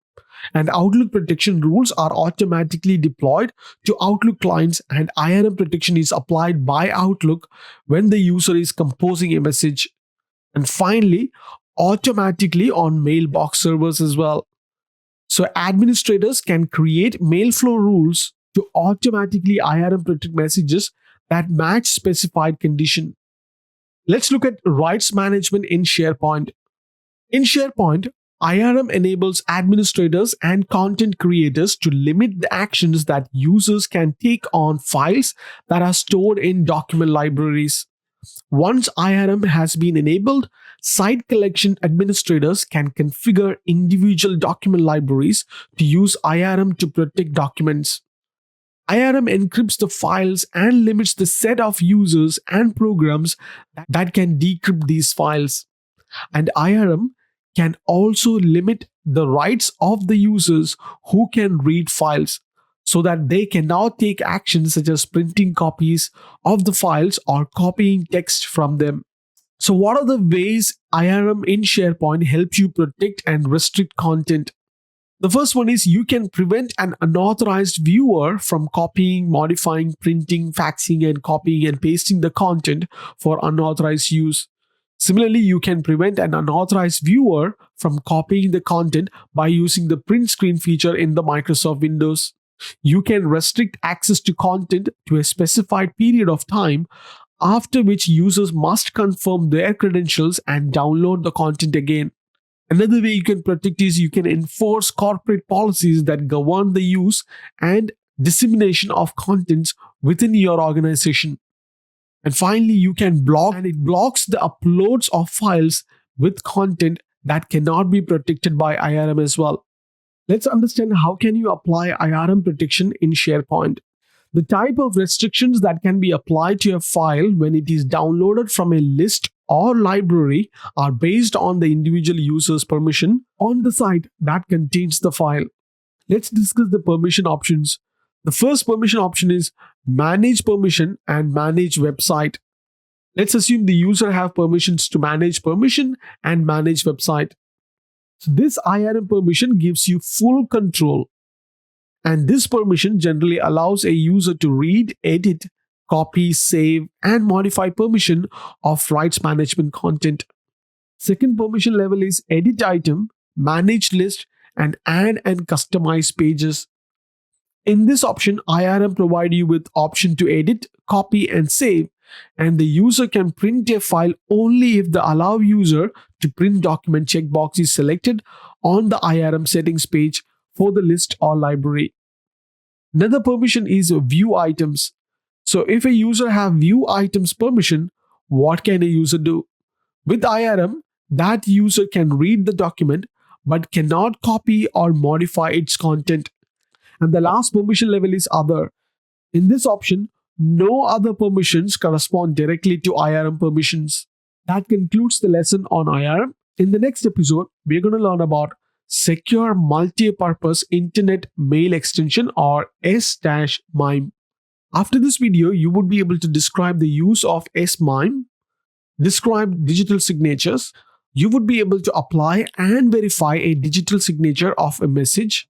And Outlook protection rules are automatically deployed to Outlook clients, and IRM protection is applied by Outlook when the user is composing a message. And finally, automatically on mailbox servers as well. So administrators can create mail flow rules to automatically IRM protect messages that match specified condition. Let's look at rights management in SharePoint. In SharePoint, IRM enables administrators and content creators to limit the actions that users can take on files that are stored in document libraries. Once IRM has been enabled, site collection administrators can configure individual document libraries to use IRM to protect documents. IRM encrypts the files and limits the set of users and programs that can decrypt these files. And IRM can also limit the rights of the users who can read files so that they can now take actions such as printing copies of the files or copying text from them. So, what are the ways IRM in SharePoint helps you protect and restrict content? The first one is you can prevent an unauthorized viewer from copying, modifying, printing, faxing, and copying and pasting the content for unauthorized use. Similarly, you can prevent an unauthorized viewer from copying the content by using the print screen feature in the Microsoft Windows. You can restrict access to content to a specified period of time, after which users must confirm their credentials and download the content again. Another way you can protect is you can enforce corporate policies that govern the use and dissemination of contents within your organization. And finally, you can block, and it blocks the uploads of files with content that cannot be protected by IRM as well. Let's understand how can you apply IRM protection in SharePoint. The type of restrictions that can be applied to a file when it is downloaded from a list or library are based on the individual user's permission on the site that contains the file. Let's discuss the permission options. The first permission option is manage permission and manage website. Let's assume the user have permissions to manage permission and manage website. So this IRM permission gives you full control. And this permission generally allows a user to read, edit, copy, save, and modify permission of rights management content. Second permission level is edit item, manage list, and add and customize pages. In this option, IRM provide you with option to edit, copy, and save, and the user can print a file only if the allow user to print document checkbox is selected on the IRM settings page for the list or library. Another permission is view items. So if a user have view items permission, what can a user do? With IRM, that user can read the document but cannot copy or modify its content. And the last permission level is other. In this option, no other permissions correspond directly to IRM permissions. That concludes the lesson on IRM. In the next episode, we're going to learn about Secure Multi-Purpose Internet Mail Extension or S-MIME. After this video, you would be able to describe the use of S-MIME, describe digital signatures. You would be able to apply and verify a digital signature of a message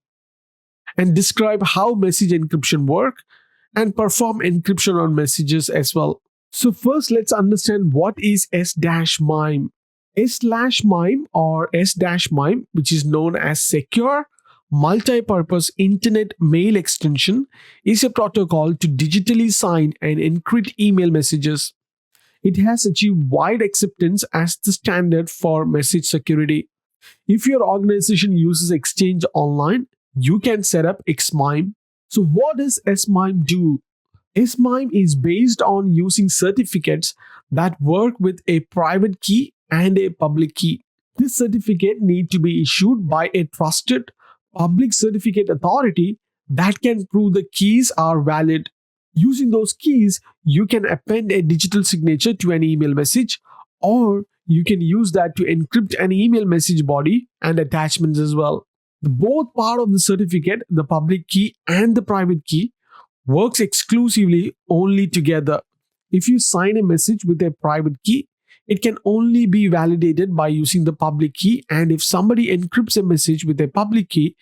and describe how message encryption work and perform encryption on messages as well. So first, let's understand what is S-MIME. S/MIME or S-MIME, which is known as Secure Multi-Purpose Internet Mail Extension, is a protocol to digitally sign and encrypt email messages. It has achieved wide acceptance as the standard for message security. If your organization uses Exchange Online, you can set up S/MIME. So what does S/MIME do? S/MIME is based on using certificates that work with a private key and a public key. This certificate need to be issued by a trusted public certificate authority that can prove the keys are valid. Using those keys, you can append a digital signature to an email message, or you can use that to encrypt an email message body and attachments as well. Both part of the certificate, the public key and the private key, works exclusively only together. If you sign a message with a private key, it can only be validated by using the public key, and if somebody encrypts a message with a public key,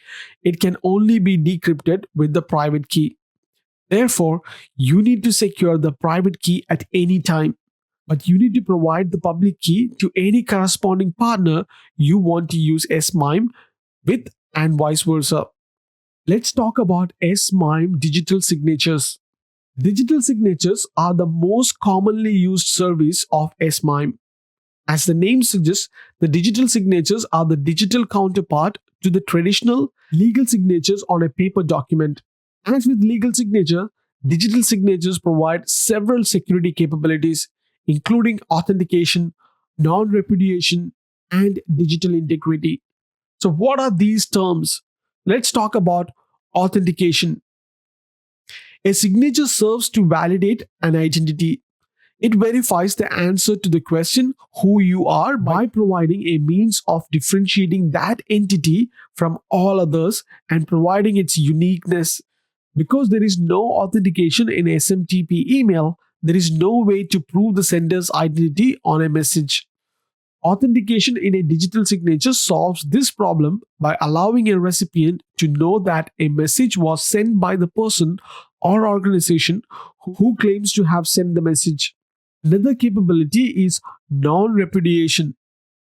it can only be decrypted with the private key. Therefore, you need to secure the private key at any time, but you need to provide the public key to any corresponding partner you want to use S/MIME with, and vice versa. Let's talk about S/MIME digital signatures. Digital signatures are the most commonly used service of S/MIME. As the name suggests, the digital signatures are the digital counterpart to the traditional legal signatures on a paper document. As with legal signature, digital signatures provide several security capabilities, including authentication, non-repudiation, and digital integrity. So, what are these terms? Let's talk about authentication. A signature serves to validate an identity. It verifies the answer to the question who you are by providing a means of differentiating that entity from all others and providing its uniqueness. Because there is no authentication in SMTP email, there is no way to prove the sender's identity on a message. Authentication in a digital signature solves this problem by allowing a recipient to know that a message was sent by the person or organization who claims to have sent the message. Another capability is non-repudiation.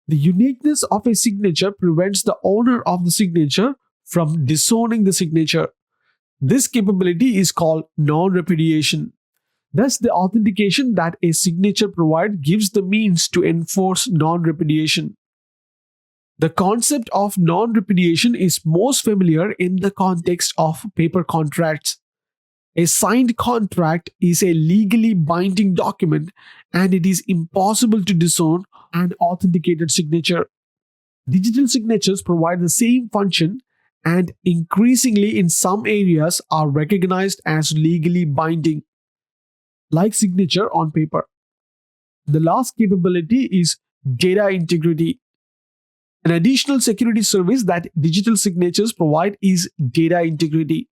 The uniqueness of a signature prevents the owner of the signature from disowning the signature. This capability is called non-repudiation. Thus, the authentication that a signature provides gives the means to enforce non-repudiation. The concept of non-repudiation is most familiar in the context of paper contracts. A signed contract is a legally binding document, and it is impossible to disown an authenticated signature. Digital signatures provide the same function and increasingly in some areas are recognized as legally binding, like signature on paper. The last capability is data integrity. An additional security service that digital signatures provide is data integrity.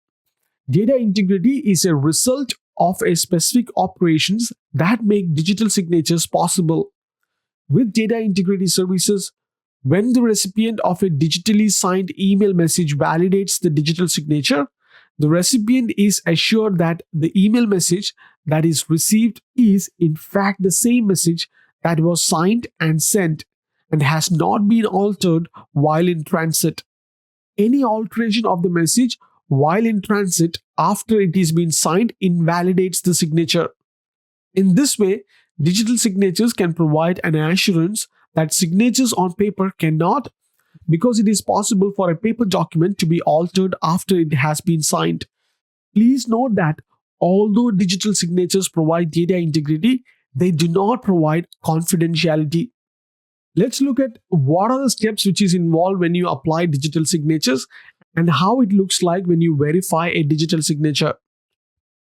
Data integrity is a result of a specific operations that make digital signatures possible. With data integrity services, when the recipient of a digitally signed email message validates the digital signature, the recipient is assured that the email message that is received is in fact the same message that was signed and sent and has not been altered while in transit. Any alteration of the message while in transit after it is been signed invalidates the signature. In this way, digital signatures can provide an assurance that signatures on paper cannot, because it is possible for a paper document to be altered after it has been signed. Please note that although digital signatures provide data integrity, they do not provide confidentiality. Let's look at what are the steps which is involved when you apply digital signatures and how it looks like when you verify a digital signature.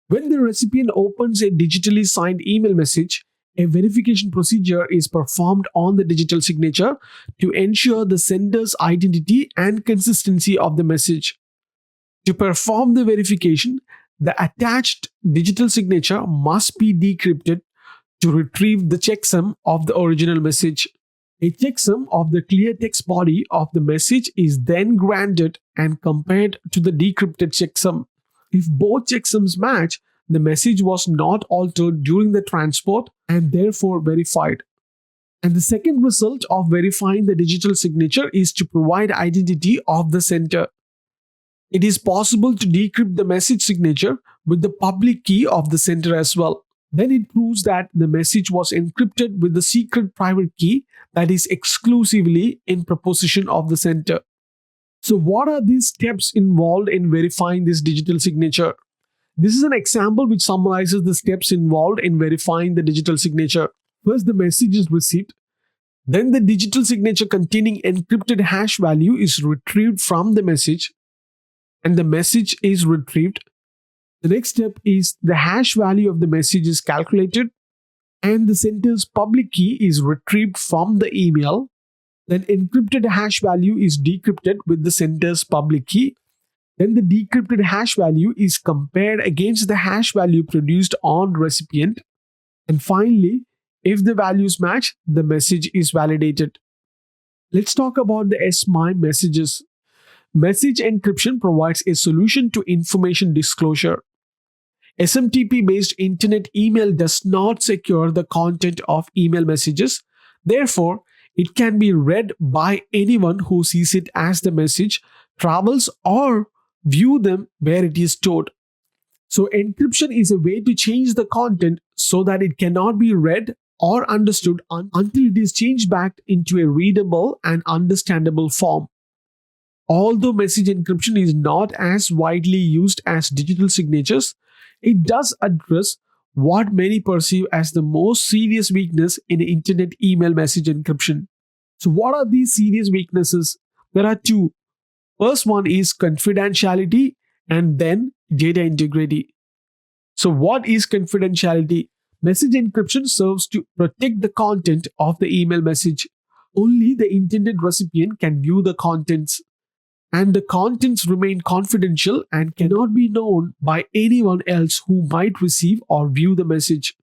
When the recipient opens a digitally signed email message, a verification procedure is performed on the digital signature to ensure the sender's identity and consistency of the message. To perform the verification, the attached digital signature must be decrypted to retrieve the checksum of the original message. A checksum of the clear text body of the message is then granted and compared to the decrypted checksum. If both checksums match, the message was not altered during the transport and therefore verified. And the second result of verifying the digital signature is to provide identity of the sender. It is possible to decrypt the message signature with the public key of the sender as well. Then it proves that the message was encrypted with the secret private key that is exclusively in possession of the sender. So, what are these steps involved in verifying this digital signature? This is an example which summarizes the steps involved in verifying the digital signature. First, the message is received. Then, the digital signature containing encrypted hash value is retrieved from the message, and the message is retrieved. The next step is the hash value of the message is calculated, and the sender's public key is retrieved from the email. Then encrypted hash value is decrypted with the sender's public key. Then the decrypted hash value is compared against the hash value produced on recipient. And finally, if the values match, the message is validated. Let's talk about the SMIME messages. Message encryption provides a solution to information disclosure. SMTP-based internet email does not secure the content of email messages. Therefore, it can be read by anyone who sees it as the message travels or view them where it is stored. So encryption is a way to change the content so that it cannot be read or understood until it is changed back into a readable and understandable form. Although message encryption is not as widely used as digital signatures, it does address what many perceive as the most serious weakness in internet email message encryption. So, what are these serious weaknesses? There are two. First one is confidentiality and then data integrity. So, what is confidentiality? Message encryption serves to protect the content of the email message. Only the intended recipient can view the contents, and the contents remain confidential and cannot be known by anyone else who might receive or view the message.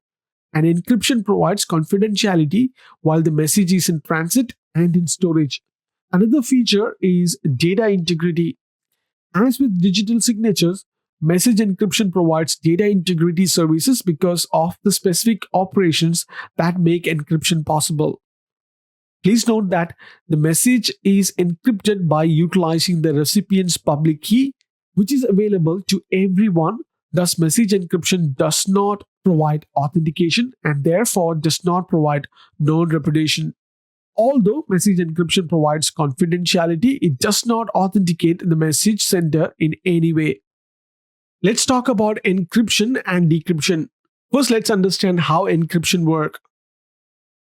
And encryption provides confidentiality while the message is in transit and in storage. Another feature is data integrity. As with digital signatures, message encryption provides data integrity services because of the specific operations that make encryption possible. Please note that the message is encrypted by utilizing the recipient's public key, which is available to everyone. Thus, message encryption does not provide authentication and therefore does not provide known reputation. Although message encryption provides confidentiality, it does not authenticate the message sender in any way. Let's talk about encryption and decryption. First, let's understand how encryption works.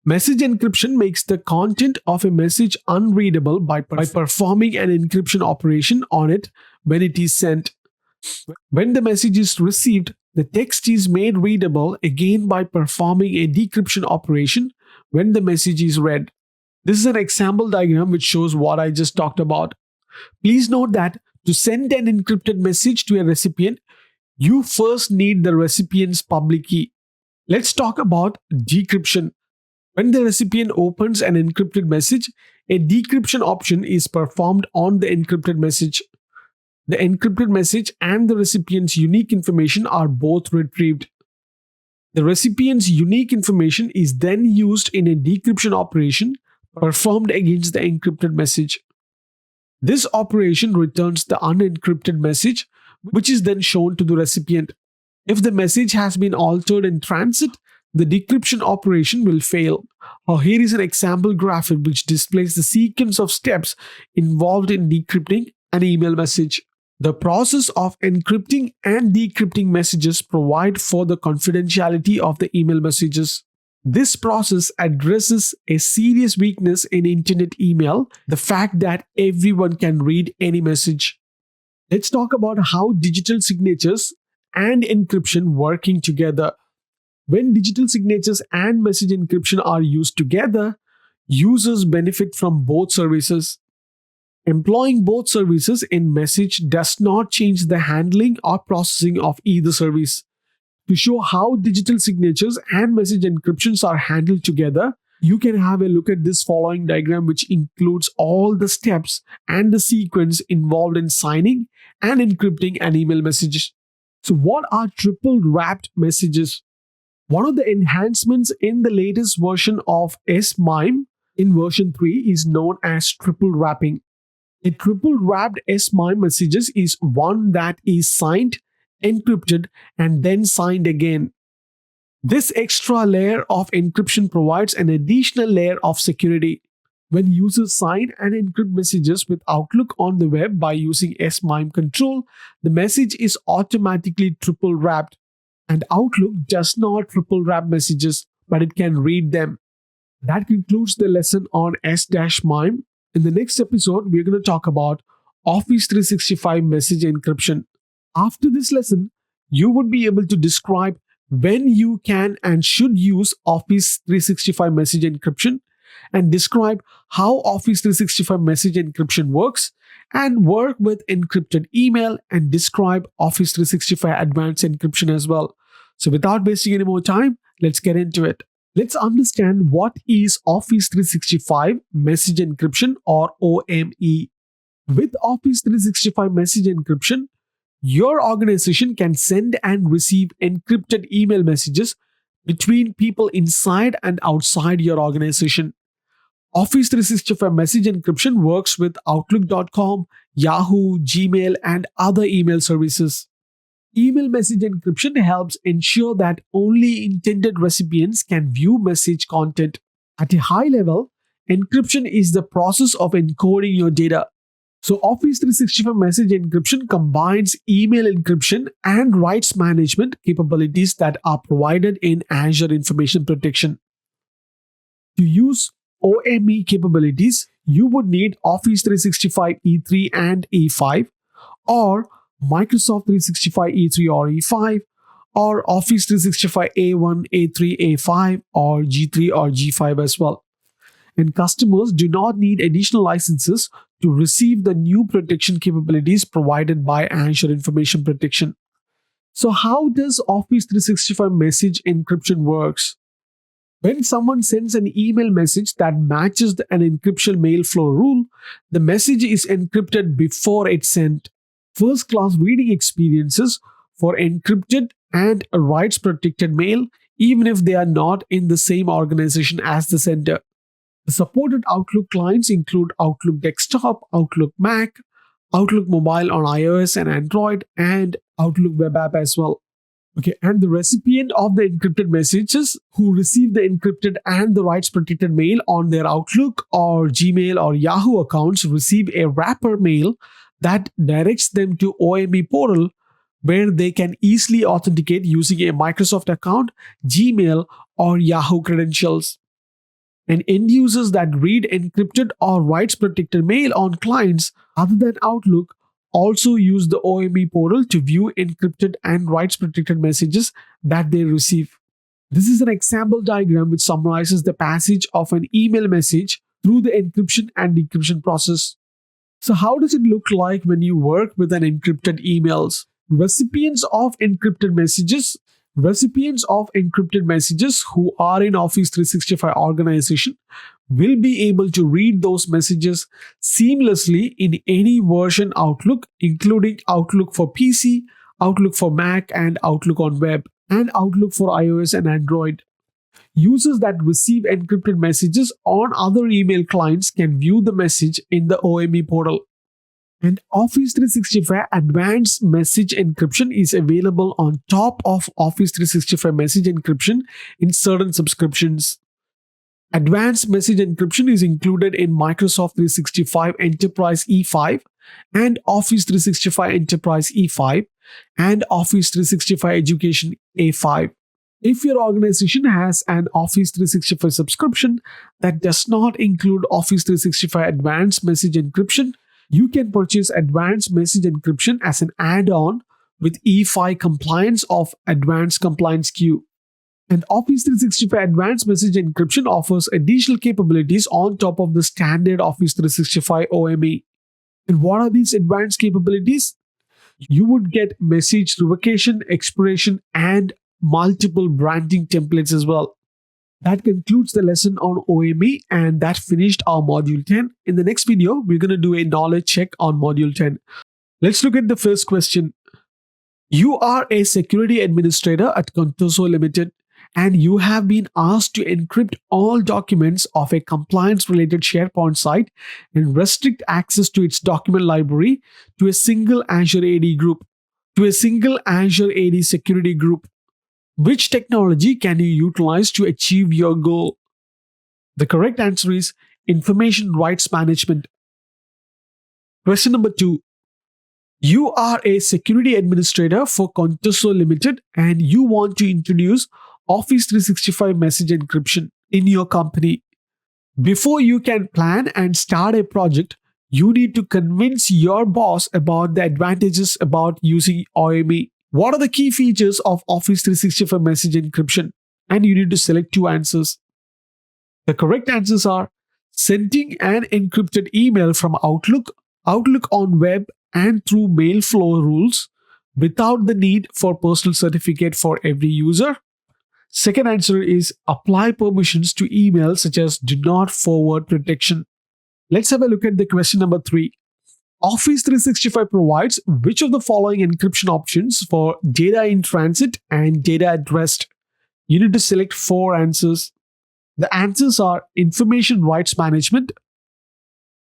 Message encryption makes the content of a message unreadable by performing an encryption operation on it when it is sent. When the message is received, the text is made readable again by performing a decryption operation when the message is read. This is an example diagram which shows what I just talked about. Please note that to send an encrypted message to a recipient, you first need the recipient's public key. Let's talk about decryption. When the recipient opens an encrypted message, a decryption option is performed on the encrypted message. The encrypted message and the recipient's unique information are both retrieved. The recipient's unique information is then used in a decryption operation performed against the encrypted message. This operation returns the unencrypted message, which is then shown to the recipient. If the message has been altered in transit, the decryption operation will fail. Here is an example graphic which displays the sequence of steps involved in decrypting an email message. The process of encrypting and decrypting messages provide for the confidentiality of the email messages. This process addresses a serious weakness in internet email, the fact that everyone can read any message. Let's talk about how digital signatures and encryption working together. When digital signatures and message encryption are used together, users benefit from both services. Employing both services in message does not change the handling or processing of either service. To show how digital signatures and message encryptions are handled together, you can have a look at this following diagram, which includes all the steps and the sequence involved in signing and encrypting an email message. So, what are triple wrapped messages? One of the enhancements in the latest version of S-MIME in version 3 is known as triple wrapping. A triple wrapped S-MIME messages is one that is signed, encrypted, and then signed again. This extra layer of encryption provides an additional layer of security. When users sign and encrypt messages with Outlook on the web by using S-MIME control, the message is automatically triple wrapped. And Outlook does not triple wrap messages, but it can read them. That concludes the lesson on S-MIME. In the next episode, we're going to talk about Office 365 message encryption. After this lesson, you would be able to describe when you can and should use Office 365 message encryption, and describe how Office 365 message encryption works, and work with encrypted email, and describe Office 365 advanced encryption as well. So without wasting any more time, let's get into it. Let's understand what is Office 365 message encryption, or OME. With Office 365 message encryption, your organization can send and receive encrypted email messages between people inside and outside your organization. Office 365 message encryption works with Outlook.com, Yahoo, Gmail, and other email services. Email message encryption helps ensure that only intended recipients can view message content. At a high level, encryption is the process of encoding your data. So, Office 365 message encryption combines email encryption and rights management capabilities that are provided in Azure Information Protection. To use OME capabilities, you would need Office 365 E3 and E5, or Microsoft 365 E3 or E5, or Office 365 A1, A3, A5, or G3 or G5 as well. And customers do not need additional licenses to receive the new protection capabilities provided by Azure Information Protection. So how does Office 365 message encryption works? When someone sends an email message that matches an encryption mail flow rule, the message is encrypted before it's sent. First-class reading experiences for encrypted and rights-protected mail, even if they are not in the same organization as the sender. The supported Outlook clients include Outlook Desktop, Outlook Mac, Outlook Mobile on iOS and Android, and Outlook Web App as well. Okay, and the recipient of the encrypted messages who receive the encrypted and the rights protected mail on their Outlook or Gmail or Yahoo accounts receive a wrapper mail that directs them to OME portal, where they can easily authenticate using a Microsoft account, Gmail, or Yahoo credentials. And end users that read encrypted or rights protected mail on clients other than Outlook also use the OME portal to view encrypted and rights protected messages that they receive. This is an example diagram which summarizes the passage of an email message through the encryption and decryption process. So how does it look like when you work with an encrypted emails? Recipients of encrypted messages who are in Office 365 organization will be able to read those messages seamlessly in any version Outlook, including Outlook for PC, Outlook for Mac, and Outlook on web, and Outlook for iOS and Android. Users that receive encrypted messages on other email clients can view the message in the OME portal. And Office 365 Advanced Message Encryption is available on top of Office 365 Message Encryption in certain subscriptions. Advanced Message Encryption is included in Microsoft 365 Enterprise E5 and Office 365 Enterprise E5 and Office 365 Education A5. If your organization has an Office 365 subscription that does not include Office 365 Advanced Message Encryption, you can purchase Advanced Message Encryption as an add-on with E5 compliance of Advanced Compliance Queue. And Office 365 Advanced Message Encryption offers additional capabilities on top of the standard Office 365 OME. And what are these advanced capabilities? You would get message revocation, expiration, and multiple branding templates as well. That concludes the lesson on OME, and that finished our module 10. In the next video, we're going to do a knowledge check on module 10. Let's look at the first question. You are a security administrator at Contoso Limited, and you have been asked to encrypt all documents of a compliance related SharePoint site and restrict access to its document library to a single Azure AD group, to a single Azure AD security group. Which technology can you utilize to achieve your goal? The correct answer is information rights management. Question number 2. You are a security administrator for Contoso Limited and you want to introduce Office 365 message encryption in your company. Before you can plan and start a project, you need to convince your boss about the advantages about using OME. What are the key features of Office 365 message encryption? And you need to select two answers. The correct answers are sending an encrypted email from Outlook, Outlook on web, and through mail flow rules without the need for personal certificate for every user. Second answer is apply permissions to emails such as do not forward protection. Let's have a look at the question number 3. Office 365 provides which of the following encryption options for data in transit and data at rest? You need to select 4 answers. The answers are information rights management,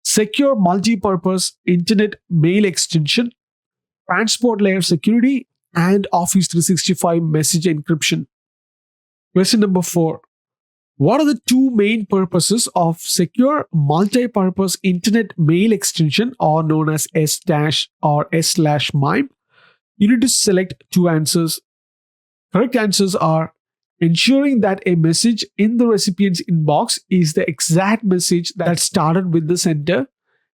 secure multi-purpose internet mail extension, transport layer security, and Office 365 message encryption. Question number 4. What are the two main purposes of secure multi-purpose internet mail extension, or known as S- or S/MIME? You need to select 2 answers. Correct answers are ensuring that a message in the recipient's inbox is the exact message that started with the sender,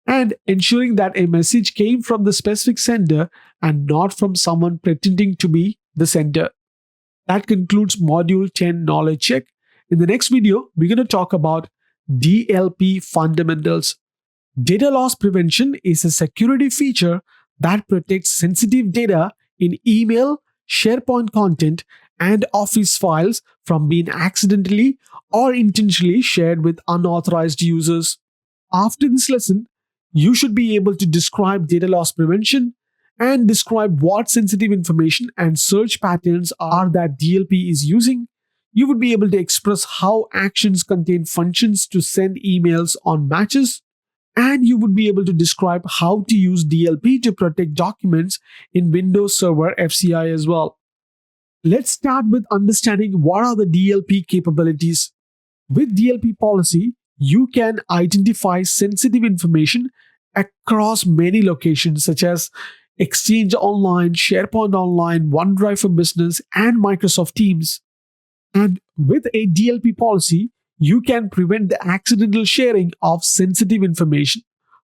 and ensuring that a message came from the specific sender and not from someone pretending to be the sender. That concludes Module 10 Knowledge Check. In the next video, we're going to talk about DLP fundamentals. Data loss prevention is a security feature that protects sensitive data in email, SharePoint content, and Office files from being accidentally or intentionally shared with unauthorized users. After this lesson, you should be able to describe data loss prevention and describe what sensitive information and search patterns are that DLP is using. You would be able to express how actions contain functions to send emails on matches, and you would be able to describe how to use DLP to protect documents in Windows Server FCI as well. Let's start with understanding what are the DLP capabilities. With DLP policy, you can identify sensitive information across many locations such as Exchange Online, SharePoint Online, OneDrive for Business, and Microsoft Teams. And with a DLP policy, you can prevent the accidental sharing of sensitive information.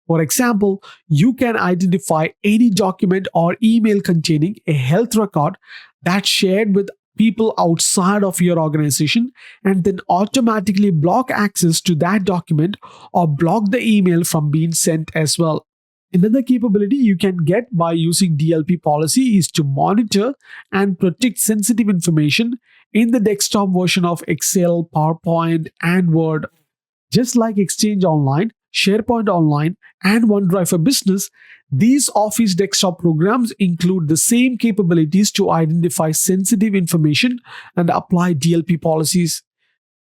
For example, you can identify any document or email containing a health record that's shared with people outside of your organization and then automatically block access to that document or block the email from being sent as well. Another capability you can get by using DLP policy is to monitor and protect sensitive information in the desktop version of Excel, PowerPoint, and Word. Just like Exchange Online, SharePoint Online, and OneDrive for Business, these Office desktop programs include the same capabilities to identify sensitive information and apply DLP policies.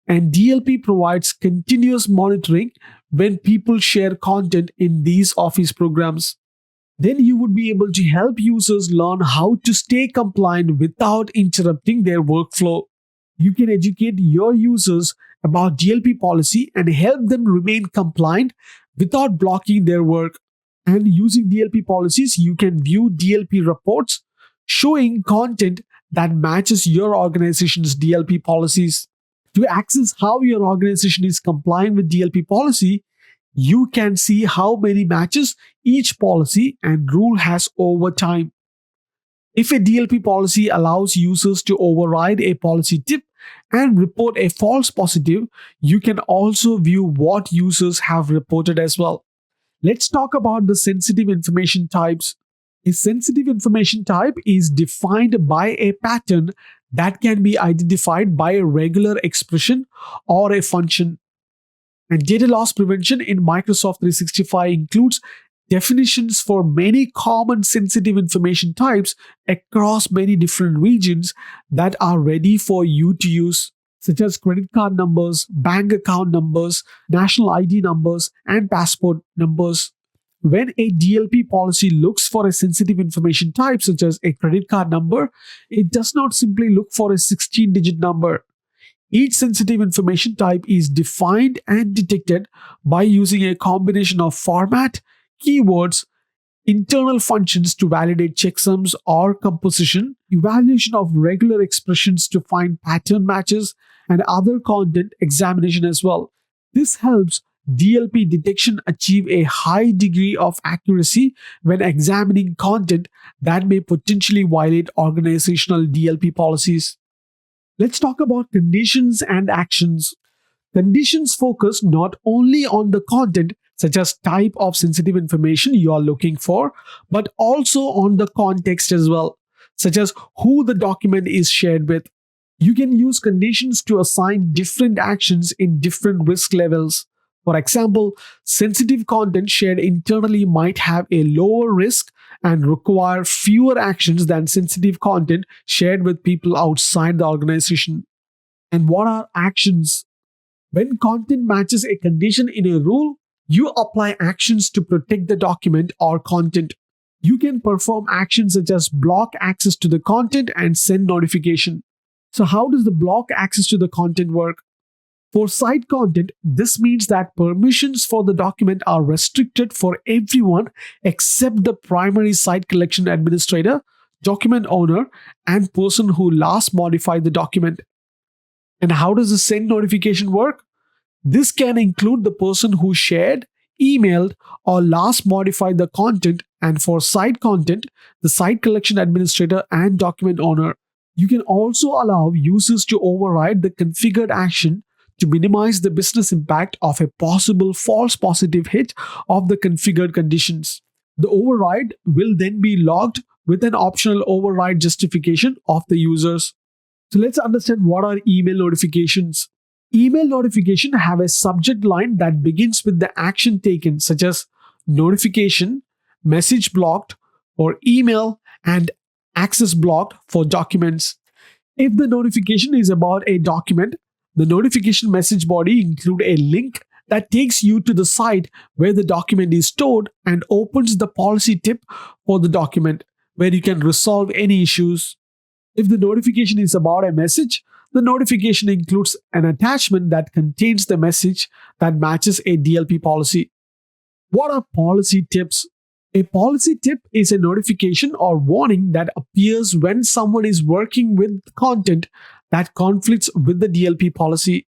And DLP provides continuous monitoring when people share content in these Office programs. Then you would be able to help users learn how to stay compliant without interrupting their workflow. You can educate your users about DLP policy and help them remain compliant without blocking their work. And using DLP policies, you can view DLP reports showing content that matches your organization's DLP policies. To access how your organization is complying with DLP policy, you can see how many matches each policy and rule has over time. If a DLP policy allows users to override a policy tip, and report a false positive, you can also view what users have reported as well. Let's talk about the sensitive information types. A sensitive information type is defined by a pattern that can be identified by a regular expression or a function. And data loss prevention in Microsoft 365 includes definitions for many common sensitive information types across many different regions that are ready for you to use, such as credit card numbers, bank account numbers, national ID numbers, and passport numbers. When a DLP policy looks for a sensitive information type, such as a credit card number, it does not simply look for a 16-digit number. Each sensitive information type is defined and detected by using a combination of format, keywords, internal functions to validate checksums or composition, evaluation of regular expressions to find pattern matches, and other content examination as well. This helps DLP detection achieve a high degree of accuracy when examining content that may potentially violate organizational DLP policies. Let's talk about conditions and actions. Conditions focus not only on the content, such as type of sensitive information you are looking for, but also on the context as well, such as who the document is shared with. You can use conditions to assign different actions in different risk levels. For example, sensitive content shared internally might have a lower risk and require fewer actions than sensitive content shared with people outside the organization. And what are actions? When content matches a condition in a rule, you apply actions to protect the document or content. You can perform actions such as block access to the content and send notification. So, how does the block access to the content work? For site content, this means that permissions for the document are restricted for everyone except the primary site collection administrator, document owner, and person who last modified the document. And how does the send notification work? This can include the person who shared, emailed, or last modified the content, and for site content, the site collection administrator and document owner. You can also allow users to override the configured action to minimize the business impact of a possible false positive hit of the configured conditions. The override will then be logged with an optional override justification of the users. So let's understand what are email notifications. Email notification have a subject line that begins with the action taken, such as notification, message blocked, or email, and access blocked for documents. If the notification is about a document, the notification message body include a link that takes you to the site where the document is stored and opens the policy tip for the document, where you can resolve any issues. If the notification is about a message, the notification includes an attachment that contains the message that matches a DLP policy. What are policy tips? A policy tip is a notification or warning that appears when someone is working with content that conflicts with the DLP policy.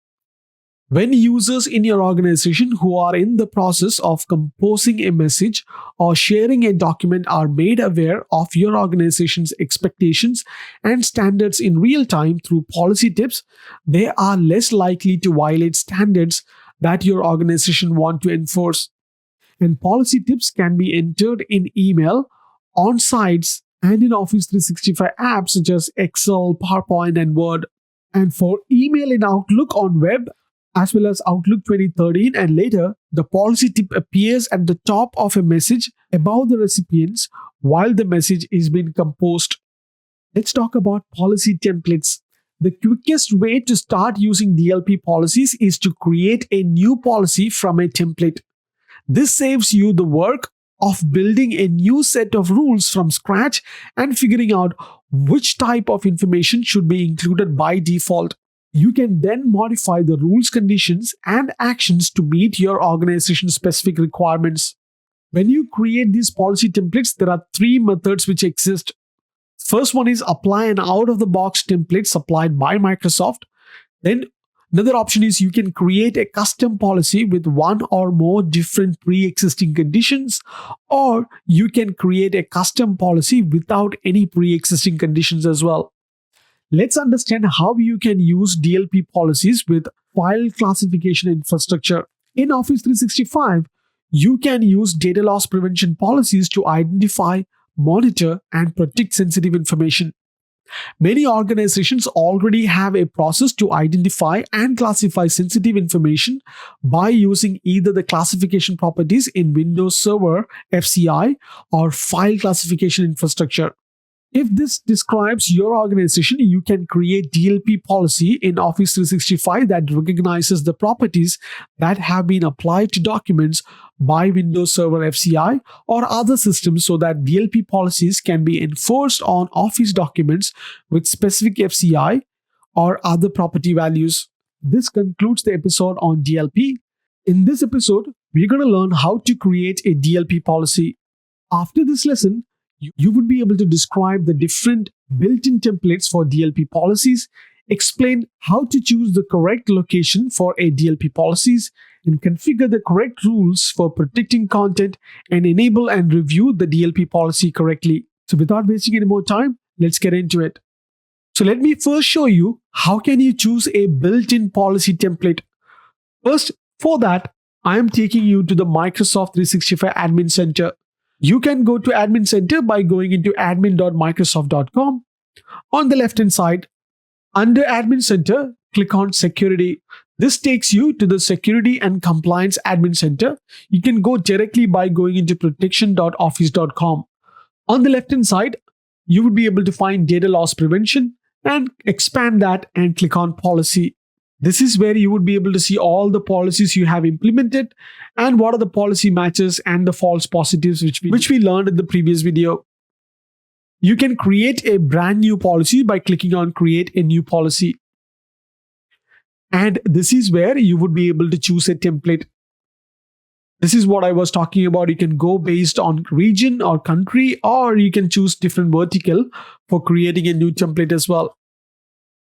When users in your organization who are in the process of composing a message or sharing a document are made aware of your organization's expectations and standards in real time through policy tips, they are less likely to violate standards that your organization want to enforce. And policy tips can be entered in email, on sites, and in Office 365 apps such as Excel, PowerPoint, and Word. And for email in Outlook on web, as well as Outlook 2013 and later, the policy tip appears at the top of a message above the recipients while the message is being composed. Let's talk about policy templates. The quickest way to start using DLP policies is to create a new policy from a template. This saves you the work of building a new set of rules from scratch and figuring out which type of information should be included by default. You can then modify the rules, conditions, and actions to meet your organization's specific requirements. When you create these policy templates, there are three methods which exist. First one is apply an out-of-the-box template supplied by Microsoft. Then another option is you can create a custom policy with one or more different pre-existing conditions, or you can create a custom policy without any pre-existing conditions as well. Let's understand how you can use DLP policies with file classification infrastructure. In Office 365, you can use data loss prevention policies to identify, monitor, and protect sensitive information. Many organizations already have a process to identify and classify sensitive information by using either the classification properties in Windows Server FCI or file classification infrastructure. If this describes your organization, you can create DLP policy in Office 365 that recognizes the properties that have been applied to documents by Windows Server FCI or other systems so that DLP policies can be enforced on Office documents with specific FCI or other property values. This concludes the episode on DLP. In this episode, we're going to learn how to create a DLP policy. After this lesson, you would be able to describe the different built-in templates for DLP policies, explain how to choose the correct location for a DLP policies, and configure the correct rules for protecting content and enable and review the DLP policy correctly. So without wasting any more time, let's get into it. So let me first show you how can you choose a built-in policy template. First, for that, I am taking you to the Microsoft 365 Admin Center. You can go to Admin Center by going into admin.microsoft.com. On the left-hand side, under Admin Center, click on Security. This takes you to the Security and Compliance Admin Center. You can go directly by going into protection.office.com. On the left-hand side, you would be able to find Data Loss Prevention and expand that and click on Policy. This is where you would be able to see all the policies you have implemented and what are the policy matches and the false positives which we learned in the previous video. You can create a brand new policy by clicking on Create a New Policy. And this is where you would be able to choose a template. This is what I was talking about. You can go based on region or country, or you can choose different vertical for creating a new template as well.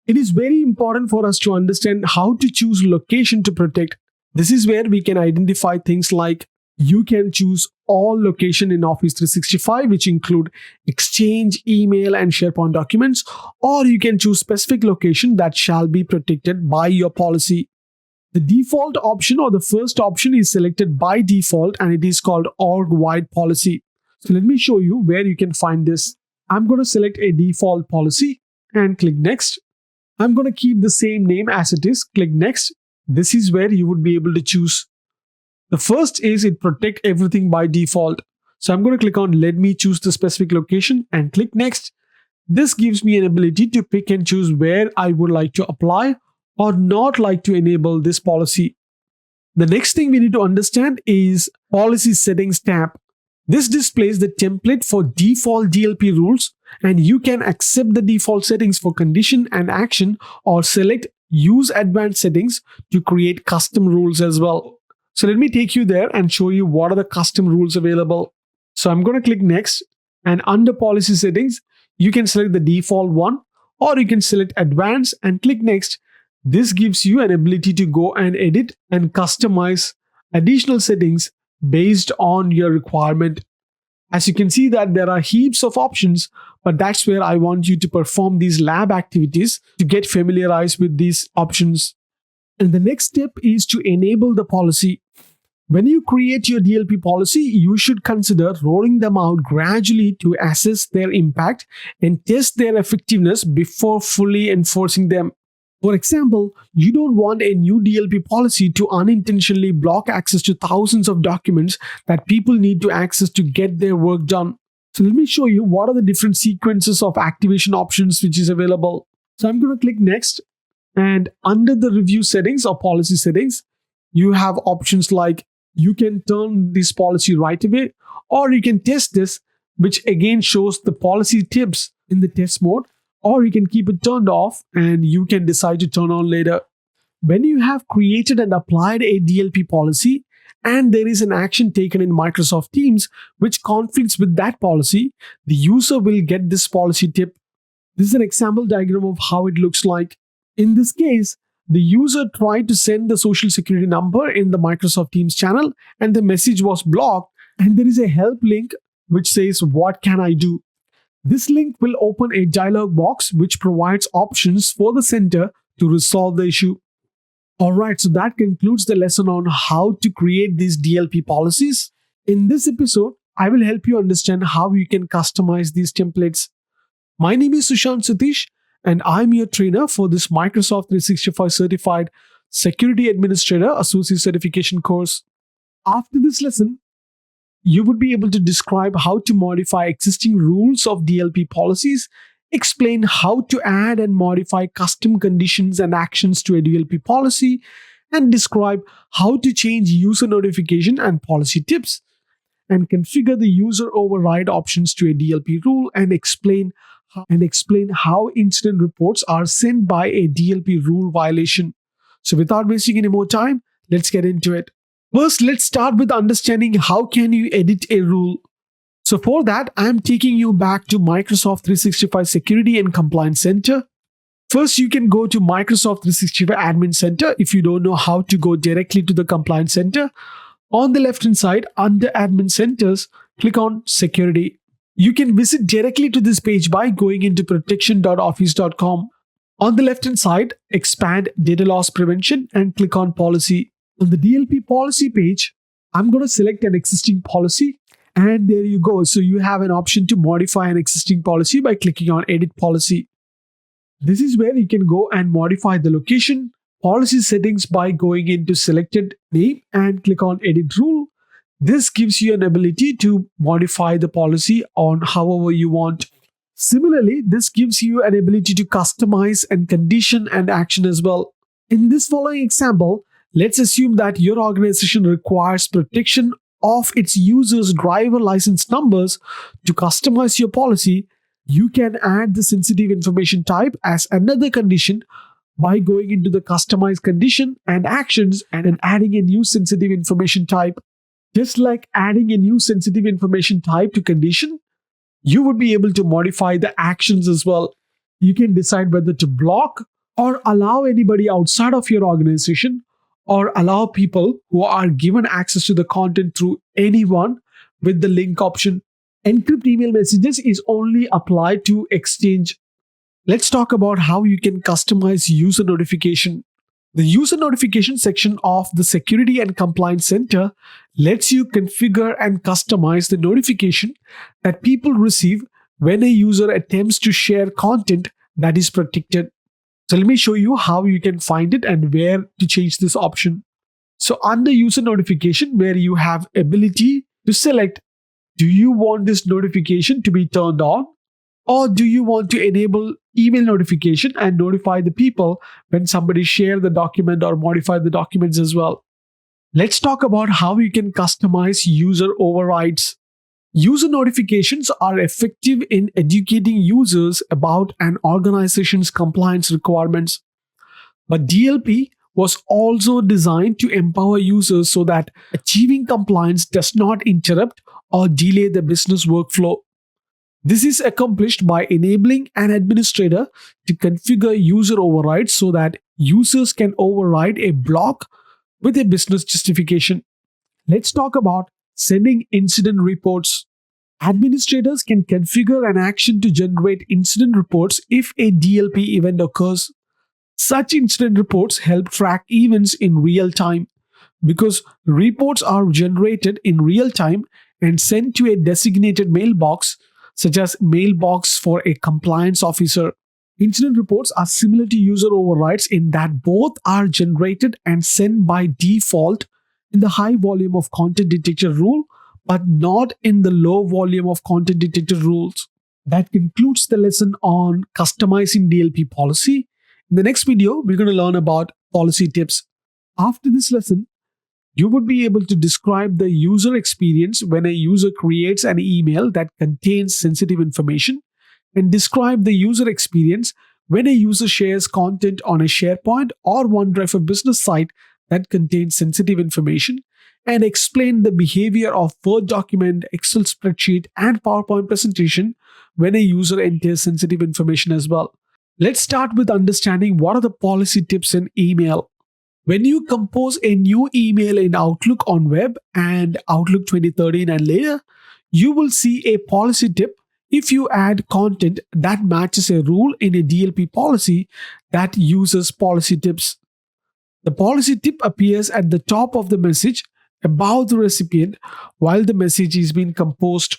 It is very important for us to understand how to choose location to protect. This is where we can identify things like you can choose all location in Office 365, which include Exchange, email, and SharePoint documents, or you can choose specific location that shall be protected by your policy. The default option or the first option is selected by default and it is called org-wide policy. So let me show you where you can find this. I'm going to select a default policy and click Next. I'm going to keep the same name as it is. Click Next. This is where you would be able to choose. The first is it protect everything by default. So I'm going to click on Let me choose the specific location and click Next. This gives me an ability to pick and choose where I would like to apply or not like to enable this policy. The next thing we need to understand is Policy Settings tab. This displays the template for default DLP rules, and you can accept the default settings for condition and action or select Use Advanced Settings to create custom rules as well. So let me take you there and show you what are the custom rules available. So I'm going to click Next, and under Policy Settings, you can select the default one or you can select Advanced and click Next. This gives you an ability to go and edit and customize additional settings based on your requirement. As you can see that there are heaps of options, but that's where I want you to perform these lab activities to get familiarized with these options. And the next step is to enable the policy. When you create your DLP policy, you should consider rolling them out gradually to assess their impact and test their effectiveness before fully enforcing them. For example, you don't want a new DLP policy to unintentionally block access to thousands of documents that people need to access to get their work done. So let me show you what are the different sequences of activation options which is available. So I'm going to click Next, and under the review settings or policy settings, you have options like you can turn this policy right away, or you can test this, which again shows the policy tips in the test mode, or you can keep it turned off and you can decide to turn on later. When you have created and applied a DLP policy and there is an action taken in Microsoft Teams which conflicts with that policy, the user will get this policy tip. This is an example diagram of how it looks like. In this case, the user tried to send the social security number in the Microsoft Teams channel and the message was blocked, and there is a help link which says, "What can I do?" This link will open a dialog box which provides options for the center to resolve the issue. Alright, so that concludes the lesson on how to create these DLP policies. In this episode, I will help you understand how you can customize these templates. My name is Sushant Satish, and I'm your trainer for this Microsoft 365 Certified Security Administrator Associate Certification course. After this lesson, you would be able to describe how to modify existing rules of DLP policies, explain how to add and modify custom conditions and actions to a DLP policy, and describe how to change user notification and policy tips, and configure the user override options to a DLP rule, and explain how incident reports are sent by a DLP rule violation. So without wasting any more time, let's get into it. First, let's start with understanding how can you edit a rule. So for that, I'm taking you back to Microsoft 365 Security and Compliance Center. First, you can go to Microsoft 365 Admin Center if you don't know how to go directly to the Compliance Center. On the left-hand side, under Admin Centers, click on Security. You can visit directly to this page by going into protection.office.com. On the left-hand side, expand Data Loss Prevention and click on Policy. On the DLP policy page, I'm going to select an existing policy, and there you go. So you have an option to modify an existing policy by clicking on Edit Policy. This is where you can go and modify the location, policy settings by going into selected name and click on Edit Rule. This gives you an ability to modify the policy on however you want. Similarly, this gives you an ability to customize and condition and action as well. In this following example, let's assume that your organization requires protection of its users' driver license numbers. To customize your policy, you can add the sensitive information type as another condition by going into the Customize Condition and Actions and adding a new sensitive information type. Just like adding a new sensitive information type to condition, you would be able to modify the actions as well. You can decide whether to block or allow anybody outside of your organization, or allow people who are given access to the content through anyone with the link option. Encrypt email messages is only applied to Exchange. Let's talk about how you can customize user notification. The user notification section of the Security and Compliance Center lets you configure and customize the notification that people receive when a user attempts to share content that is protected. So let me show you how you can find it and where to change this option. So under user notification, where you have ability to select, do you want this notification to be turned on, or do you want to enable email notification and notify the people when somebody share the document or modify the documents as well. Let's talk about how you can customize user overrides. User notifications are effective in educating users about an organization's compliance requirements. But DLP was also designed to empower users so that achieving compliance does not interrupt or delay the business workflow. This is accomplished by enabling an administrator to configure user overrides so that users can override a block with a business justification. Let's talk about sending incident reports. Administrators can configure an action to generate incident reports if a DLP event occurs. Such incident reports help track events in real time. Because reports are generated in real time and sent to a designated mailbox, such as mailbox for a compliance officer. Incident reports are similar to user overrides in that both are generated and sent by default in the high volume of content detector rule, but not in the low volume of content detector rules. That concludes the lesson on customizing DLP policy. In the next video, we're going to learn about policy tips. After this lesson, you would be able to describe the user experience when a user creates an email that contains sensitive information, and describe the user experience when a user shares content on a SharePoint or OneDrive for Business site that contains sensitive information, and explain the behavior of Word document, Excel spreadsheet, and PowerPoint presentation when a user enters sensitive information as well. Let's start with understanding what are the policy tips in email. When you compose a new email in Outlook on web and Outlook 2013 and later, you will see a policy tip if you add content that matches a rule in a DLP policy that uses policy tips. The policy tip appears at the top of the message about the recipient while the message is being composed.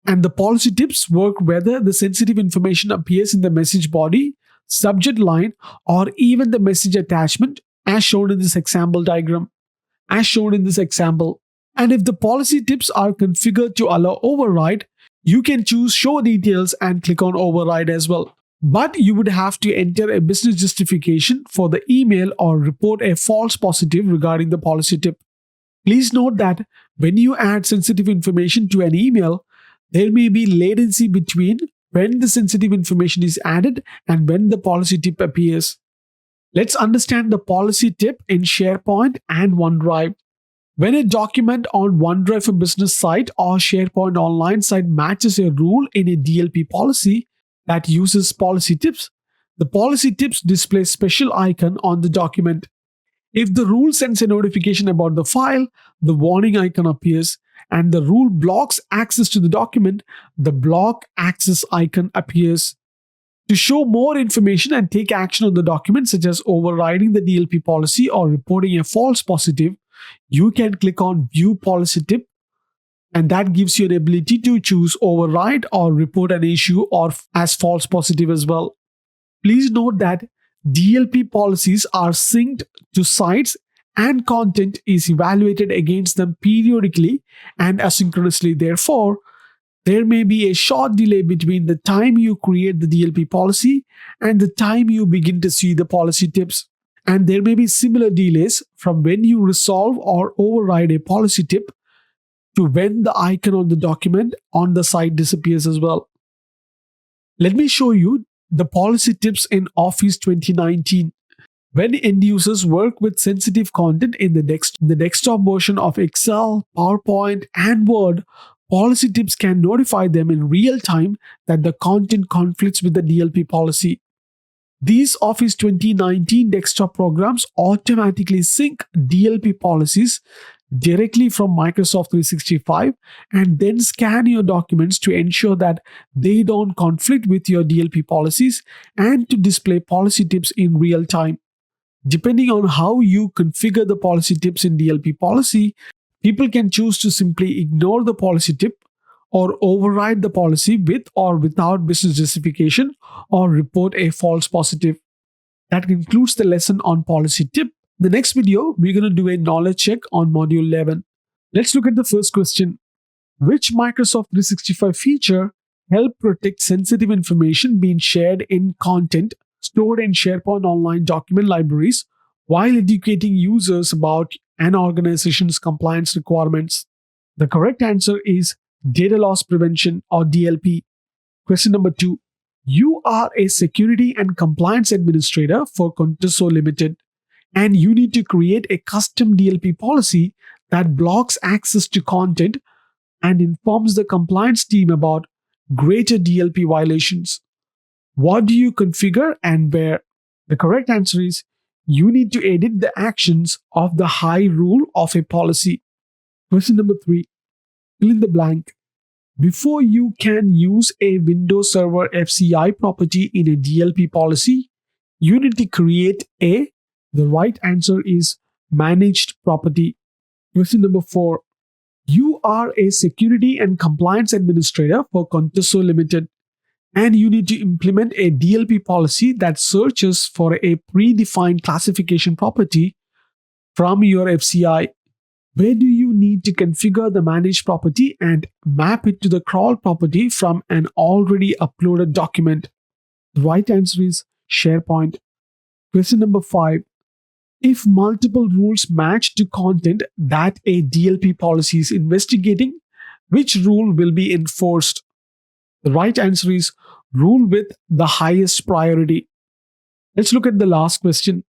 And the policy tips work whether the sensitive information appears in the message body, subject line, or even the message attachment as shown in this example diagram. As shown in this example. And if the policy tips are configured to allow override, you can choose show details and click on override as well. But you would have to enter a business justification for the email or report a false positive regarding the policy tip. Please note that when you add sensitive information to an email, there may be latency between when the sensitive information is added and when the policy tip appears. Let's understand the policy tip in SharePoint and OneDrive. When a document on OneDrive for Business site or SharePoint Online site matches a rule in a DLP policy that uses policy tips, the policy tips display special icon on the document. If the rule sends a notification about the file, the warning icon appears, and the rule blocks access to the document, the block access icon appears. To show more information and take action on the document, such as overriding the DLP policy or reporting a false positive, you can click on View Policy Tip, and that gives you an ability to choose override or report an issue or as false positive as well. Please note that DLP policies are synced to sites and content is evaluated against them periodically and asynchronously. Therefore, there may be a short delay between the time you create the DLP policy and the time you begin to see the policy tips. And there may be similar delays from when you resolve or override a policy tip to when the icon on the document on the site disappears as well. Let me show you the policy tips in Office 2019. When end users work with sensitive content in the desktop version of Excel, PowerPoint, and Word, policy tips can notify them in real time that the content conflicts with the DLP policy. These Office 2019 desktop programs automatically sync DLP policies directly from Microsoft 365 and then scan your documents to ensure that they don't conflict with your DLP policies and to display policy tips in real time. Depending on how you configure the policy tips in DLP policy, people can choose to simply ignore the policy tip or override the policy with or without business justification or report a false positive. That concludes the lesson on policy tip. The next video, we're going to do a knowledge check on module 11. Let's look at the first question. Which Microsoft 365 feature help protect sensitive information being shared in content stored in SharePoint Online document libraries while educating users about an organization's compliance requirements? The correct answer is data loss prevention or DLP. Question number 2. You are a security and compliance administrator for Contoso Limited, and you need to create a custom DLP policy that blocks access to content and informs the compliance team about greater DLP violations. What do you configure and where? The correct answer is you need to edit the actions of the high rule of a policy. Question number 3. Fill in the blank. Before you can use a Windows Server FCI property in a DLP policy, you need to create a. The right answer is managed property. Question number 4. You are a security and compliance administrator for Contoso Limited, and you need to implement a DLP policy that searches for a predefined classification property from your FCI. Where do you need to configure the managed property and map it to the crawl property from an already uploaded document? The right answer is SharePoint. Question number 5. If multiple rules match to content that a DLP policy is investigating, which rule will be enforced? The right answer is rule with the highest priority. Let's look at the last question.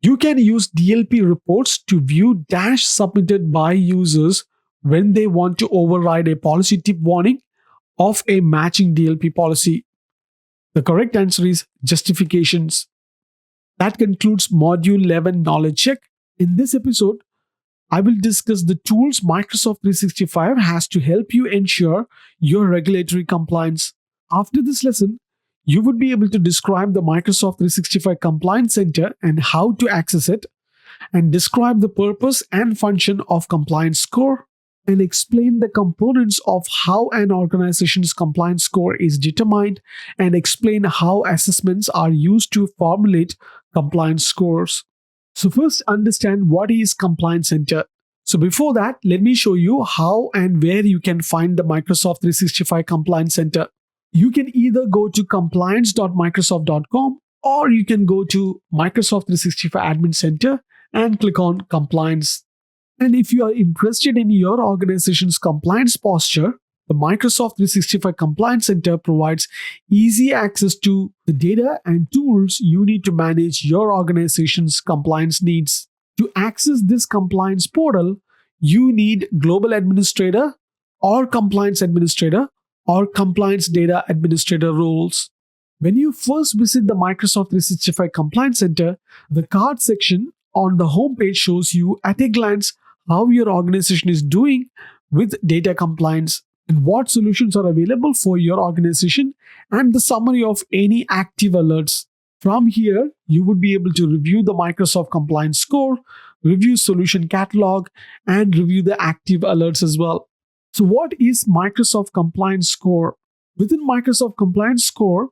You can use DLP reports to view dash submitted by users when they want to override a policy tip warning of a matching DLP policy. The correct answer is justifications. That concludes Module 11 Knowledge Check. In this episode, I will discuss the tools Microsoft 365 has to help you ensure your regulatory compliance. After this lesson, you would be able to describe the Microsoft 365 Compliance Center and how to access it, and describe the purpose and function of Compliance Score, and explain the components of how an organization's compliance score is determined, and explain how assessments are used to formulate compliance scores. So first, understand what is Compliance Center. So before that, let me show you how and where you can find the Microsoft 365 Compliance Center. You can either go to compliance.microsoft.com, or you can go to Microsoft 365 Admin Center and click on Compliance. And if you are interested in your organization's compliance posture, the Microsoft 365 Compliance Center provides easy access to the data and tools you need to manage your organization's compliance needs. To access this compliance portal, you need Global Administrator or Compliance Administrator or Compliance Data Administrator roles. When you first visit the Microsoft 365 Compliance Center, the card section on the homepage shows you at a glance how your organization is doing with data compliance and what solutions are available for your organization, and the summary of any active alerts. From here, you would be able to review the Microsoft Compliance Score, review Solution Catalog, and review the active alerts as well. So what is Microsoft Compliance Score? Within Microsoft Compliance Score,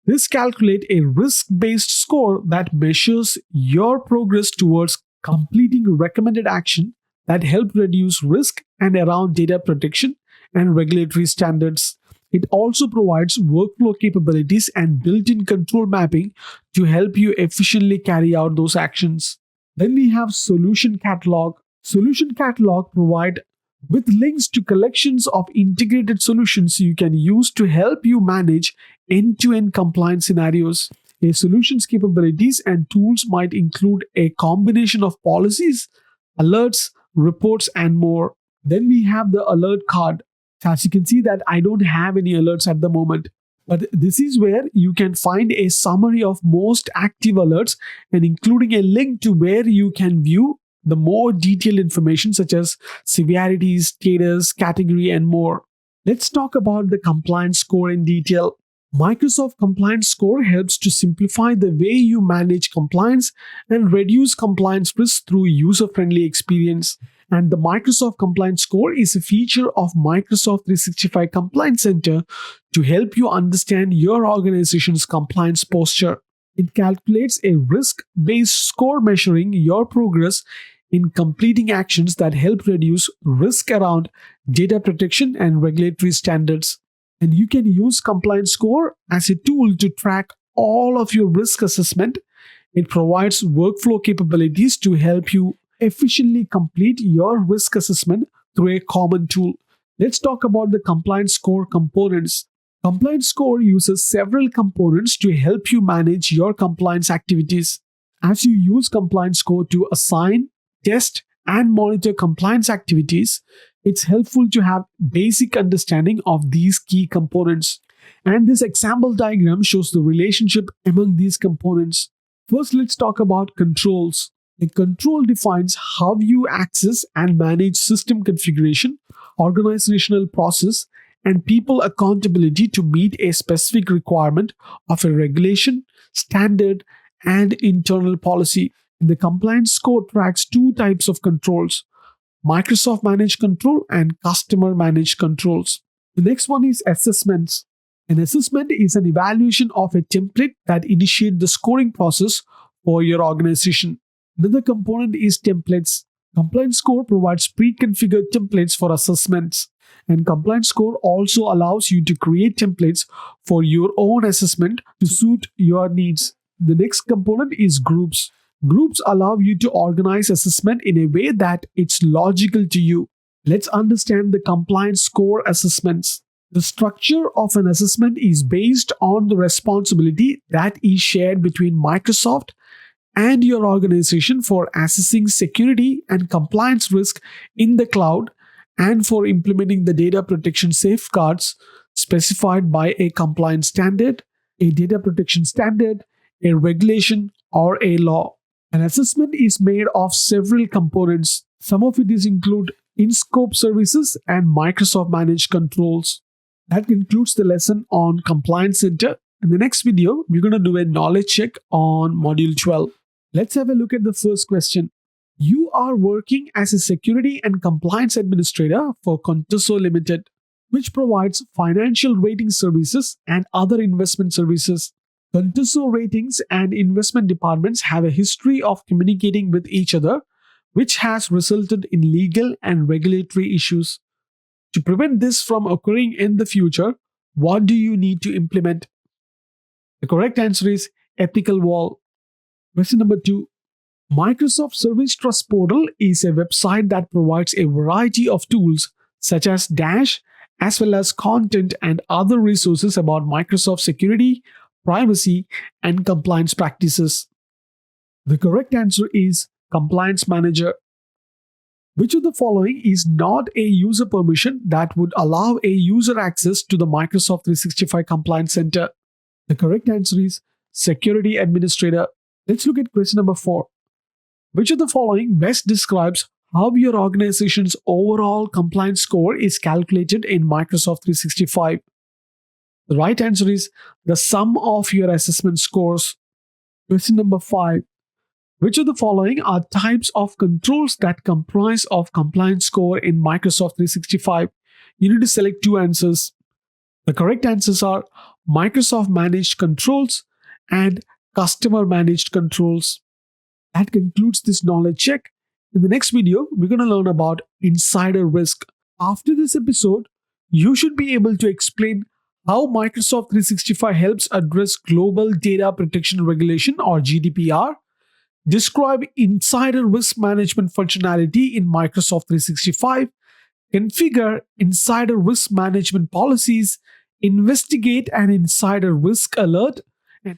this calculates a risk-based score that measures your progress towards completing recommended action that help reduce risk and around data protection and regulatory standards. It also provides workflow capabilities and built-in control mapping to help you efficiently carry out those actions. Then we have Solution Catalog. Solution Catalog provide with links to collections of integrated solutions you can use to help you manage end-to-end compliance scenarios. A solution's capabilities and tools might include a combination of policies, alerts, reports, and more. Then we have the alert card. As you can see that I don't have any alerts at the moment, but this is where you can find a summary of most active alerts and including a link to where you can view the more detailed information such as severity, status, category, and more. Let's talk about the compliance score in detail. Microsoft Compliance Score helps to simplify the way you manage compliance and reduce compliance risks through user-friendly experience. And the Microsoft Compliance Score is a feature of Microsoft 365 Compliance Center to help you understand your organization's compliance posture. It calculates a risk-based score measuring your progress in completing actions that help reduce risk around data protection and regulatory standards. And you can use Compliance Score as a tool to track all of your risk assessment. It provides workflow capabilities to help you efficiently complete your risk assessment through a common tool. Let's talk about the Compliance Score components. Compliance Score uses several components to help you manage your compliance activities. As you use Compliance Score to assign, test, and monitor compliance activities, it's helpful to have basic understanding of these key components. And this example diagram shows the relationship among these components. First, let's talk about controls. A control defines how you access and manage system configuration, organizational process, and people accountability to meet a specific requirement of a regulation, standard, and internal policy. The compliance score tracks two types of controls: Microsoft Managed Control and Customer Managed Controls. The next one is assessments. An assessment is an evaluation of a template that initiates the scoring process for your organization. Another component is templates. Compliance Score provides pre-configured templates for assessments, and Compliance Score also allows you to create templates for your own assessment to suit your needs. The next component is groups. Groups allow you to organize assessment in a way that it's logical to you. Let's understand the Compliance Score assessments. The structure of an assessment is based on the responsibility that is shared between Microsoft and your organization for assessing security and compliance risk in the cloud and for implementing the data protection safeguards specified by a compliance standard, a data protection standard, a regulation, or a law. An assessment is made of several components. Some of it is include in-scope services and Microsoft managed controls. That concludes the lesson on Compliance Center. In the next video, we're going to do a knowledge check on Module 12. Let's have a look at the first question. You are working as a security and compliance administrator for Contoso Limited, which provides financial rating services and other investment services. Contoso ratings and investment departments have a history of communicating with each other, which has resulted in legal and regulatory issues. To prevent this from occurring in the future, what do you need to implement? The correct answer is ethical wall. Question number 2. Microsoft Service Trust Portal is a website that provides a variety of tools such as Dash, as well as content and other resources about Microsoft security, privacy, and compliance practices. The correct answer is Compliance Manager. Which of the following is not a user permission that would allow a user access to the Microsoft 365 Compliance Center? The correct answer is Security Administrator. Let's look at question number 4. Which of the following best describes how your organization's overall compliance score is calculated in Microsoft 365? The right answer is the sum of your assessment scores. Question number 5. Which of the following are types of controls that comprise of compliance score in Microsoft 365? You need to select 2 answers. The correct answers are Microsoft Managed Controls and Customer Managed Controls. That concludes this knowledge check. In the next video, we're going to learn about insider risk. After this episode, you should be able to explain how Microsoft 365 helps address Global Data Protection Regulation or GDPR, describe insider risk management functionality in Microsoft 365, configure insider risk management policies, investigate an insider risk alert,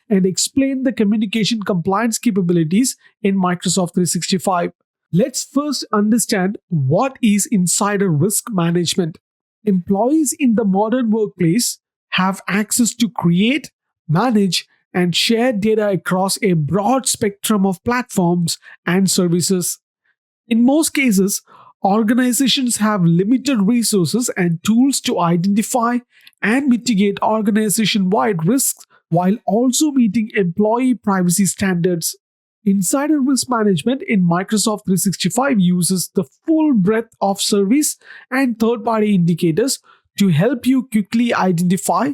and explain the communication compliance capabilities in Microsoft 365. Let's first understand what is insider risk management. Employees in the modern workplace have access to create, manage, and share data across a broad spectrum of platforms and services. In most cases, organizations have limited resources and tools to identify and mitigate organization-wide risks while also meeting employee privacy standards. Insider risk management in Microsoft 365 uses the full breadth of service and third-party indicators to help you quickly identify,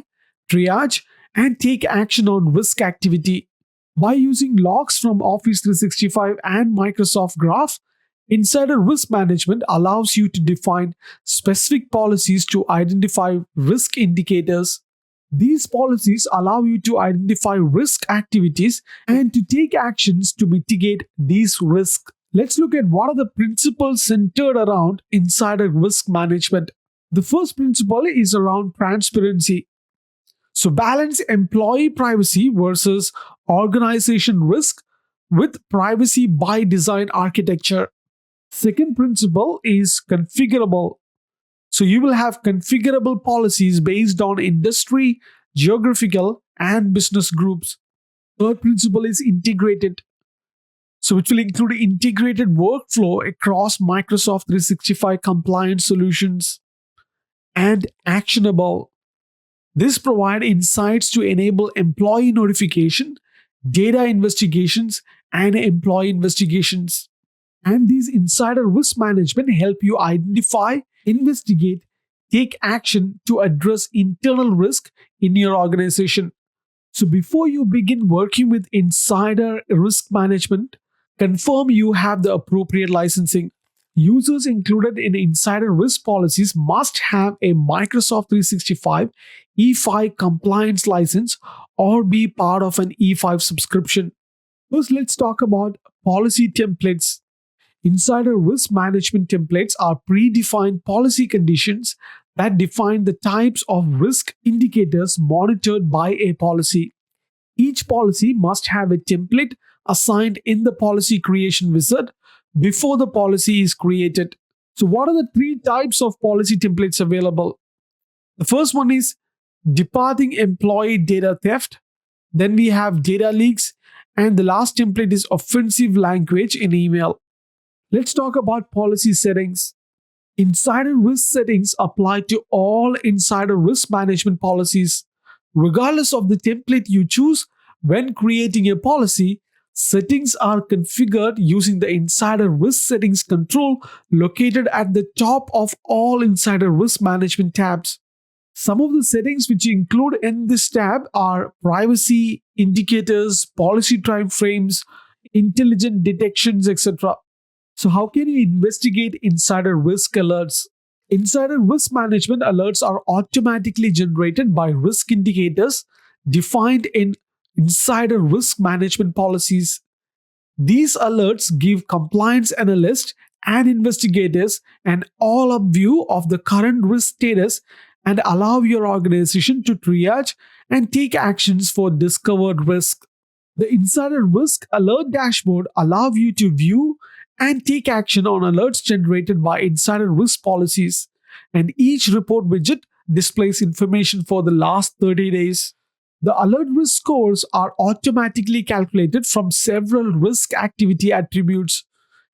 triage, and take action on risk activity. By using logs from Office 365 and Microsoft Graph, insider risk management allows you to define specific policies to identify risk indicators. These policies allow you to identify risk activities and to take actions to mitigate these risks. Let's look at what are the principles centered around insider risk management. The first principle is around transparency. So balance employee privacy versus organization risk with privacy by design architecture. Second principle is configurable. So you will have configurable policies based on industry, geographical, and business groups. Third principle is integrated. So it will include integrated workflow across Microsoft 365 compliance solutions. And actionable. This provides insights to enable employee notification, data investigations, and employee investigations. And these insider risk management help you identify, investigate, take action to address internal risk in your organization. So before you begin working with insider risk management, confirm you have the appropriate licensing. Users included in insider risk policies must have a Microsoft 365 E5 compliance license or be part of an E5 subscription. First, let's talk about policy templates. Insider risk management templates are predefined policy conditions that define the types of risk indicators monitored by a policy. Each policy must have a template assigned in the policy creation wizard before the policy is created. So, what are the 3 types of policy templates available? The first one is departing employee data theft. Then we have data leaks. And the last template is offensive language in email. Let's talk about policy settings. Insider risk settings apply to all insider risk management policies. Regardless of the template you choose when creating a policy, settings are configured using the insider risk settings control located at the top of all insider risk management tabs. Some of the settings which you include in this tab are privacy, indicators, policy timeframes, intelligent detections, etc. So, how can you investigate insider risk alerts? Insider risk management alerts are automatically generated by risk indicators defined in insider risk management policies. These alerts give compliance analysts and investigators an all up view of the current risk status and allow your organization to triage and take actions for discovered risk. The Insider Risk Alert dashboard allows you to view and take action on alerts generated by insider risk policies, and each report widget displays information for the last 30 days. The alert risk scores are automatically calculated from several risk activity attributes,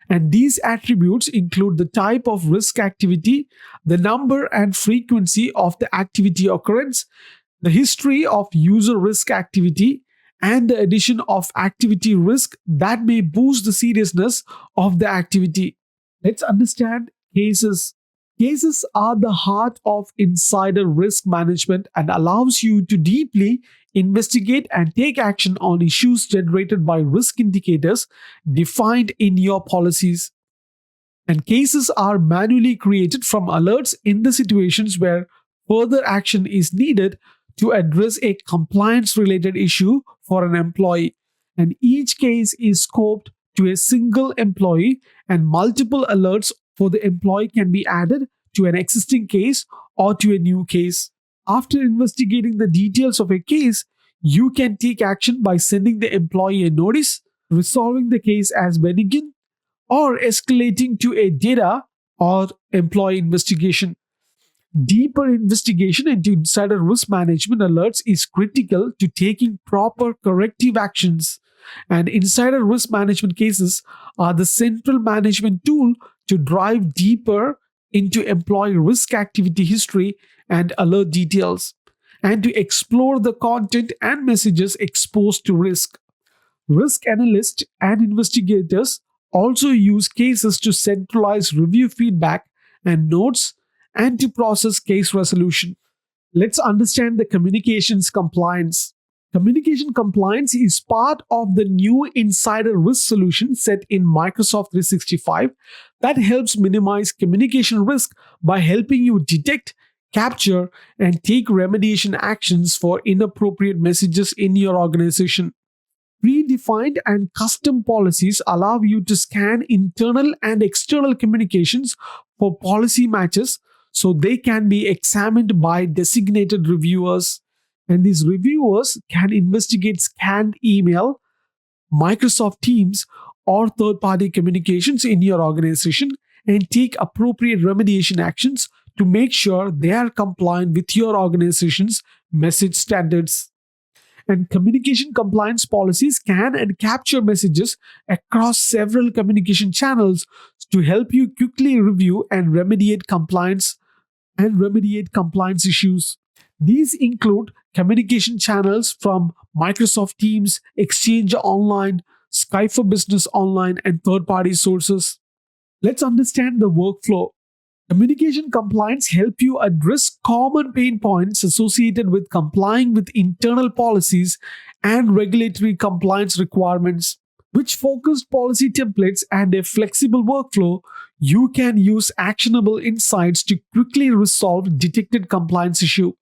and these attributes include the type of risk activity, the number and frequency of the activity occurrence, the history of user risk activity, and the addition of activity risk that may boost the seriousness of the activity. Let's understand cases. Cases are the heart of insider risk management and allows you to deeply investigate and take action on issues generated by risk indicators defined in your policies. And cases are manually created from alerts in the situations where further action is needed to address a compliance related issue for an employee. And each case is scoped to a single employee, and multiple alerts for the employee can be added to an existing case or to a new case. After investigating the details of a case, you can take action by sending the employee a notice, resolving the case as benign, or escalating to a data or employee investigation. Deeper investigation into insider risk management alerts is critical to taking proper corrective actions. And insider risk management cases are the central management tool to drive deeper into employee risk activity history and alert details, and to explore the content and messages exposed to risk. Risk analysts and investigators also use cases to centralize review feedback and notes and to process case resolution. Let's understand the communications compliance. Communication compliance is part of the new insider risk solution set in Microsoft 365 that helps minimize communication risk by helping you detect, capture, and take remediation actions for inappropriate messages in your organization. Predefined and custom policies allow you to scan internal and external communications for policy matches so they can be examined by designated reviewers. And these reviewers can investigate scanned email, Microsoft Teams, or third party communications in your organization and take appropriate remediation actions to make sure they are compliant with your organization's message standards. And communication compliance policies can and capture messages across several communication channels to help you quickly review and remediate compliance issues. These include communication channels from Microsoft Teams, Exchange Online, Skype for Business Online, and third party sources. Let's understand the workflow. Communication compliance help you address common pain points associated with complying with internal policies and regulatory compliance requirements. Which focused policy templates and a flexible workflow, you can use actionable insights to quickly resolve detected compliance issue.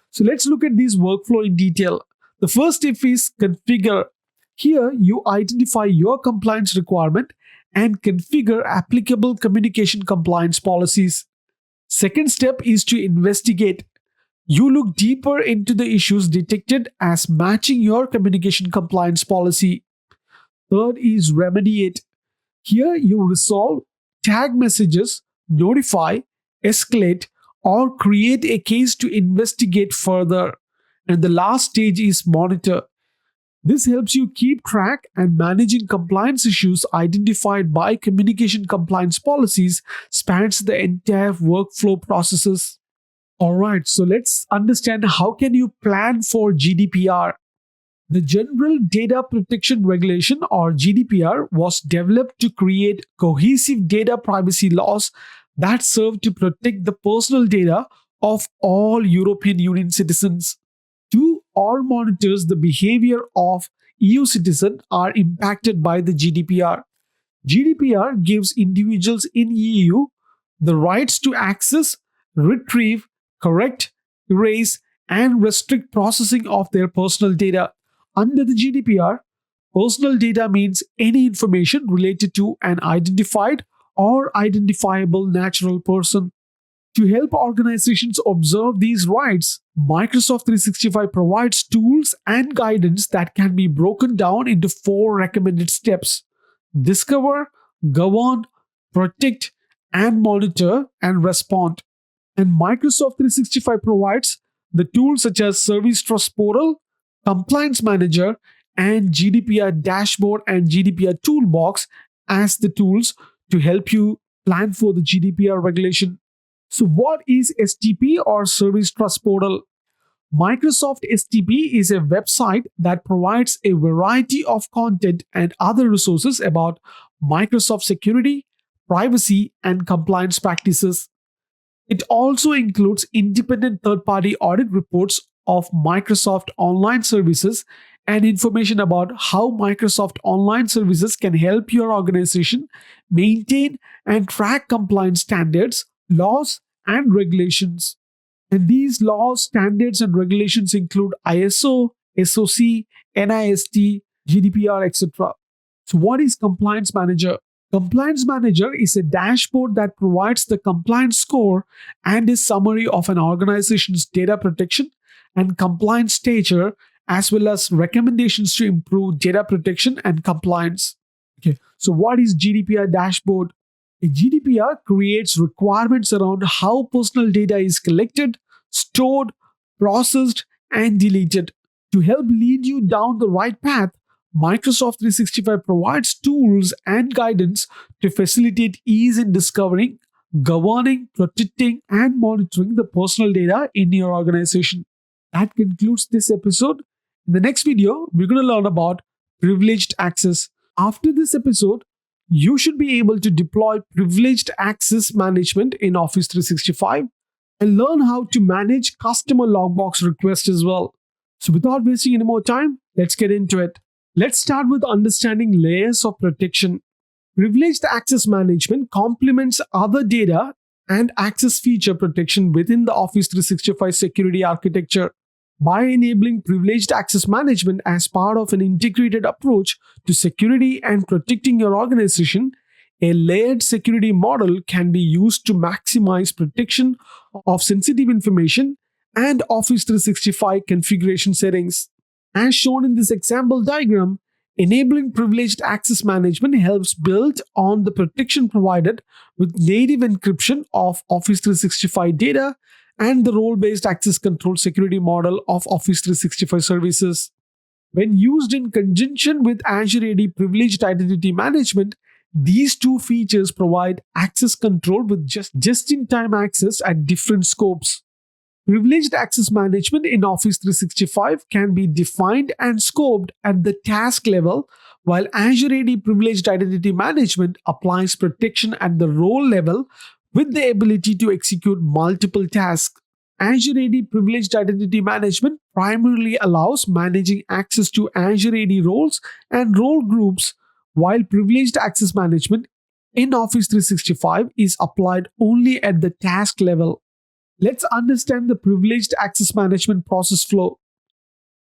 So let's look at this workflow in detail. The first step is configure. Here you identify your compliance requirement and configure applicable communication compliance policies. Second step is to investigate. You look deeper into the issues detected as matching your communication compliance policy. Third is remediate. Here you resolve, tag messages, notify, escalate, or create a case to investigate further. And the last stage is monitor. This helps you keep track and managing compliance issues identified by communication compliance policies spans the entire workflow processes. All right, so let's understand how can you plan for GDPR. The General Data Protection Regulation or GDPR was developed to create cohesive data privacy laws that serve to protect the personal data of all European Union citizens. Two or monitors the behavior of EU citizens are impacted by the GDPR. GDPR gives individuals in EU the rights to access, retrieve, correct, erase, and restrict processing of their personal data. Under the GDPR, personal data means any information related to an identified or identifiable natural person. To help organizations observe these rights, Microsoft 365 provides tools and guidance that can be broken down into four recommended steps: discover, govern, protect, and monitor and respond. And Microsoft 365 provides the tools such as Service Trust Portal, Compliance Manager, and GDPR Dashboard and GDPR Toolbox as the tools to help you plan for the GDPR regulation. So, what is STP or Service Trust Portal? Microsoft STP is a website that provides a variety of content and other resources about Microsoft security, privacy, and compliance practices. It also includes independent third party audit reports of Microsoft Online Services and information about how Microsoft Online Services can help your organization maintain and track compliance standards, laws, and regulations. And these laws, standards, and regulations include ISO, SOC, NIST, GDPR, etc. So, what is Compliance Manager? Compliance Manager is a dashboard that provides the compliance score and a summary of an organization's data protection and compliance stature, as well as recommendations to improve data protection and compliance. Okay, so what is GDPR dashboard? A GDPR creates requirements around how personal data is collected, stored, processed, and deleted. To help lead you down the right path, Microsoft 365 provides tools and guidance to facilitate ease in discovering, governing, protecting, and monitoring the personal data in your organization. That concludes this episode. In the next video, we're going to learn about privileged access. After this episode, you should be able to deploy privileged access management in Office 365 and learn how to manage customer logbox requests as well. So, without wasting any more time, let's get into it. Let's start with understanding layers of protection. Privileged access management complements other data and access feature protection within the Office 365 security architecture. By enabling privileged access management as part of an integrated approach to security and protecting your organization, a layered security model can be used to maximize protection of sensitive information and Office 365 configuration settings. As shown in this example diagram, enabling privileged access management helps build on the protection provided with native encryption of Office 365 data and the role-based access control security model of Office 365 services. When used in conjunction with Azure AD Privileged Identity Management, these two features provide access control with just-in-time access at different scopes. Privileged access management in Office 365 can be defined and scoped at the task level, while Azure AD Privileged Identity Management applies protection at the role level with the ability to execute multiple tasks. Azure AD Privileged Identity Management primarily allows managing access to Azure AD roles and role groups, while Privileged Access Management in Office 365 is applied only at the task level. Let's understand the privileged access management process flow.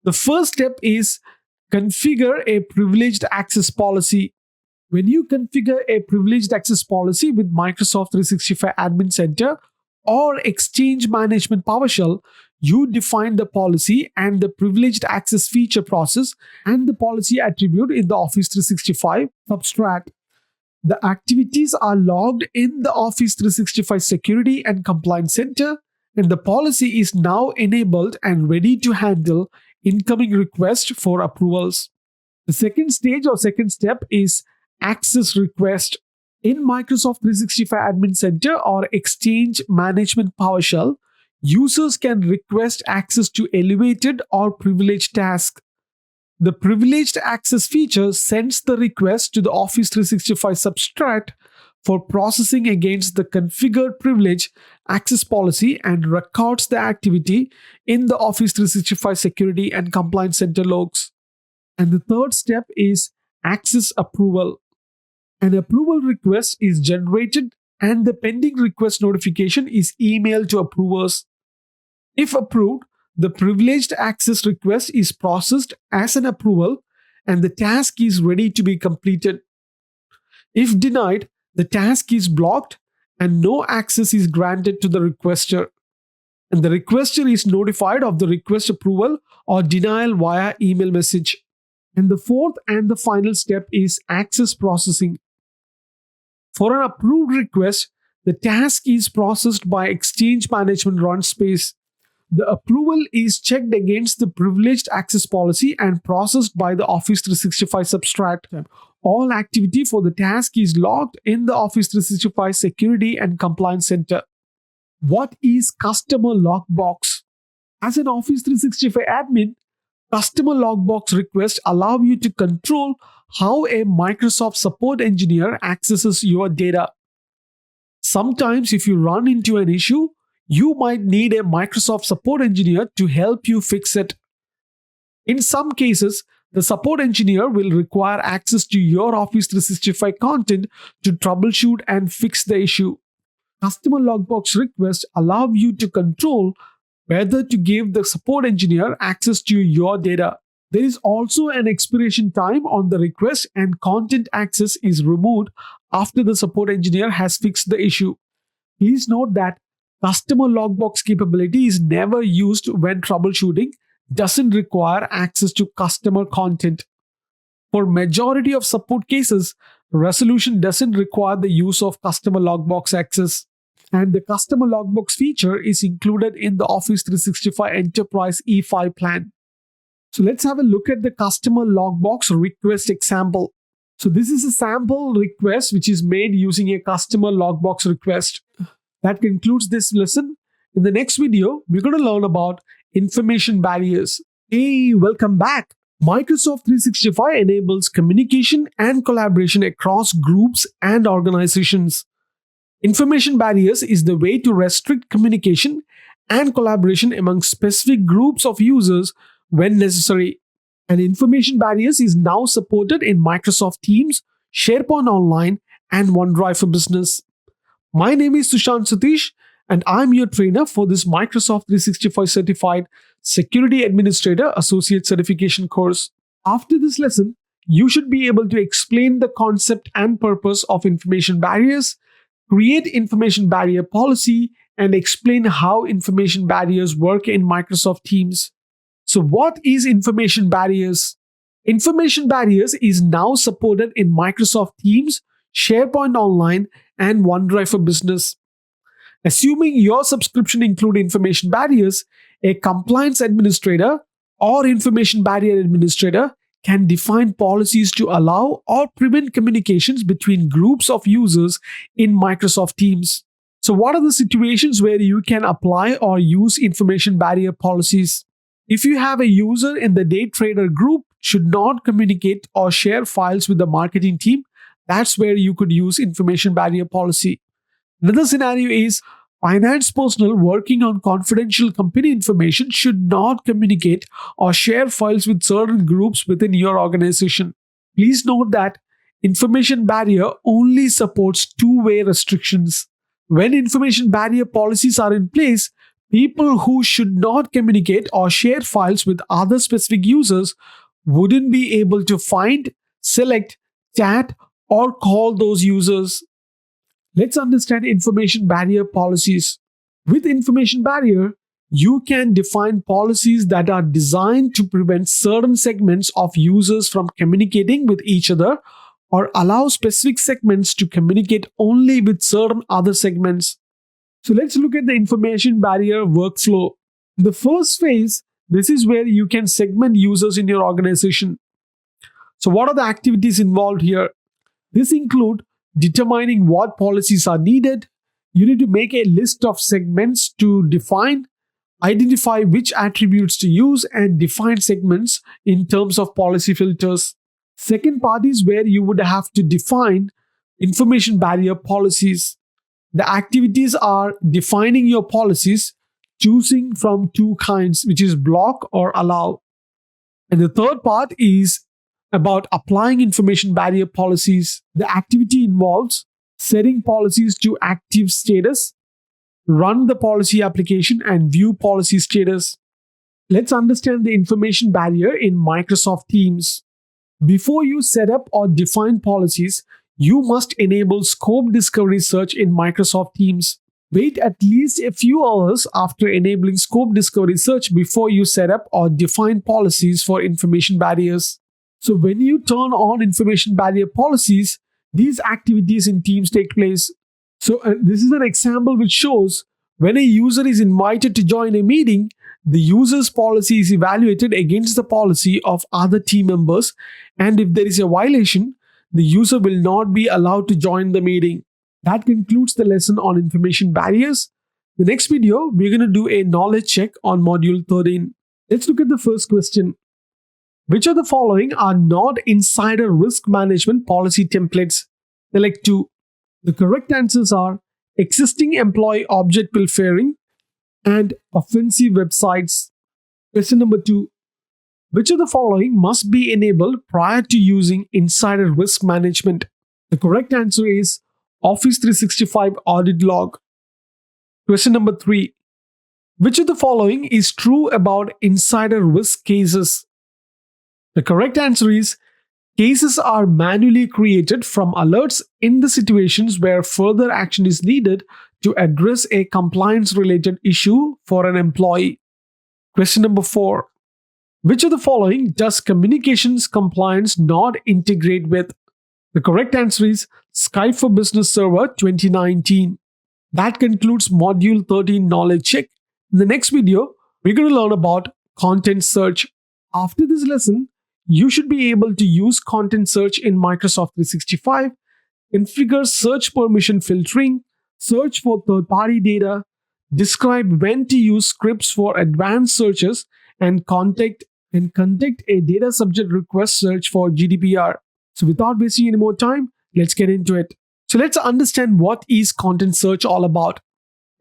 The first step is configure a privileged access policy. When you configure a privileged access policy with Microsoft 365 Admin Center or Exchange Management PowerShell, you define the policy and the privileged access feature process and the policy attribute in the Office 365 substrat. The activities are logged in the Office 365 Security and Compliance Center, and the policy is now enabled and ready to handle incoming request for approvals. The second stage or second step is access request. In Microsoft 365 Admin Center or Exchange Management PowerShell, users can request access to elevated or privileged tasks. The privileged access feature sends the request to the Office 365 substrate for processing against the configured privilege access policy and records the activity in the Office 365 Security and Compliance Center logs. And the third step is access approval. An approval request is generated and the pending request notification is emailed to approvers. If approved, the privileged access request is processed as an approval and the task is ready to be completed. If denied, the task is blocked and no access is granted to the requester. And the requester is notified of the request approval or denial via email message. And the fourth and the final step is access processing. For an approved request, the task is processed by Exchange Management Run Space. The approval is checked against the privileged access policy and processed by the Office 365 substrate. All activity for the task is logged in the Office 365 Security and Compliance Center. What is Customer Logbox? As an Office 365 admin, Customer Logbox requests allow you to control how a Microsoft support engineer accesses your data. Sometimes, if you run into an issue, you might need a Microsoft support engineer to help you fix it. In some cases, the support engineer will require access to your Office 365 content to troubleshoot and fix the issue. Customer Logbox requests allow you to control whether to give the support engineer access to your data. There is also an expiration time on the request and content access is removed after the support engineer has fixed the issue. Please note that Customer Logbox capability is never used when troubleshooting doesn't require access to customer content. For majority of support cases, resolution doesn't require the use of Customer Logbox access. And the Customer Logbox feature is included in the Office 365 Enterprise E5 plan. So let's have a look at the Customer Logbox request example. So this is a sample request which is made using a Customer Logbox request. That concludes this lesson. In the next video, we're going to learn about information barriers. Hey, welcome back. Microsoft 365 enables communication and collaboration across groups and organizations. Information barriers is the way to restrict communication and collaboration among specific groups of users when necessary. And information barriers is now supported in Microsoft Teams, SharePoint Online, and OneDrive for Business. My name is Sushant Satish, and I'm your trainer for this Microsoft 365 Certified Security Administrator Associate Certification course. After this lesson, you should be able to explain the concept and purpose of information barriers, create information barrier policy, and explain how information barriers work in Microsoft Teams. So what is information barriers? Information barriers is now supported in Microsoft Teams, SharePoint Online, and OneDrive for Business. Assuming your subscription includes information barriers, a compliance administrator or information barrier administrator can define policies to allow or prevent communications between groups of users in Microsoft Teams. So what are the situations where you can apply or use information barrier policies? If you have a user in the day trader group should not communicate or share files with the marketing team, that's where you could use information barrier policy. Another scenario is finance personnel working on confidential company information should not communicate or share files with certain groups within your organization. Please note that information barrier only supports two-way restrictions. When information barrier policies are in place, people who should not communicate or share files with other specific users wouldn't be able to find, select, chat, or call those users. Let's understand information barrier policies. With information barrier, you can define policies that are designed to prevent certain segments of users from communicating with each other or allow specific segments to communicate only with certain other segments. So let's look at the information barrier workflow. The first phase This is where you can segment users in your organization. So, what are the activities involved here? This include determining what policies are needed. You need to make a list of segments to define, identify which attributes to use, and define segments in terms of policy filters. Second part is where you would have to define information barrier policies. The activities are defining your policies, choosing from two kinds, which is block or allow. And the third part is about applying information barrier policies. The activity involves setting policies to active status, run the policy application, and view policy status. Let's understand the information barrier in Microsoft Teams. Before you set up or define policies, you must enable scope discovery search in Microsoft Teams. Wait at least a few hours after enabling scope discovery search before you set up or define policies for information barriers. So, when you turn on information barrier policies, these activities in Teams take place. So, this is an example which shows when a user is invited to join a meeting, the user's policy is evaluated against the policy of other team members, and if there is a violation, the user will not be allowed to join the meeting. That concludes the lesson on information barriers. The next video, we're going to do a knowledge check on module 13. Let's look at the first question. Which of the following are not insider risk management policy templates? Select 2. The correct answers are existing employee object pilfering and offensive websites. Question number 2. Which of the following must be enabled prior to using insider risk management? The correct answer is Office 365 audit log. Question number 3. Which of the following is true about insider risk cases? The correct answer is cases are manually created from alerts in the situations where further action is needed to address a compliance related issue for an employee. Question number 4. Which of the following does communications compliance not integrate with? The correct answer is Skype for Business Server 2019. That concludes Module 13 Knowledge Check. In the next video, we're going to learn about content search. After this lesson, you should be able to use content search in Microsoft 365, configure search permission filtering, search for third-party data, describe when to use scripts for advanced searches, and conduct a data subject request search for GDPR. So without wasting any more time, let's get into it. So let's understand what is content search all about.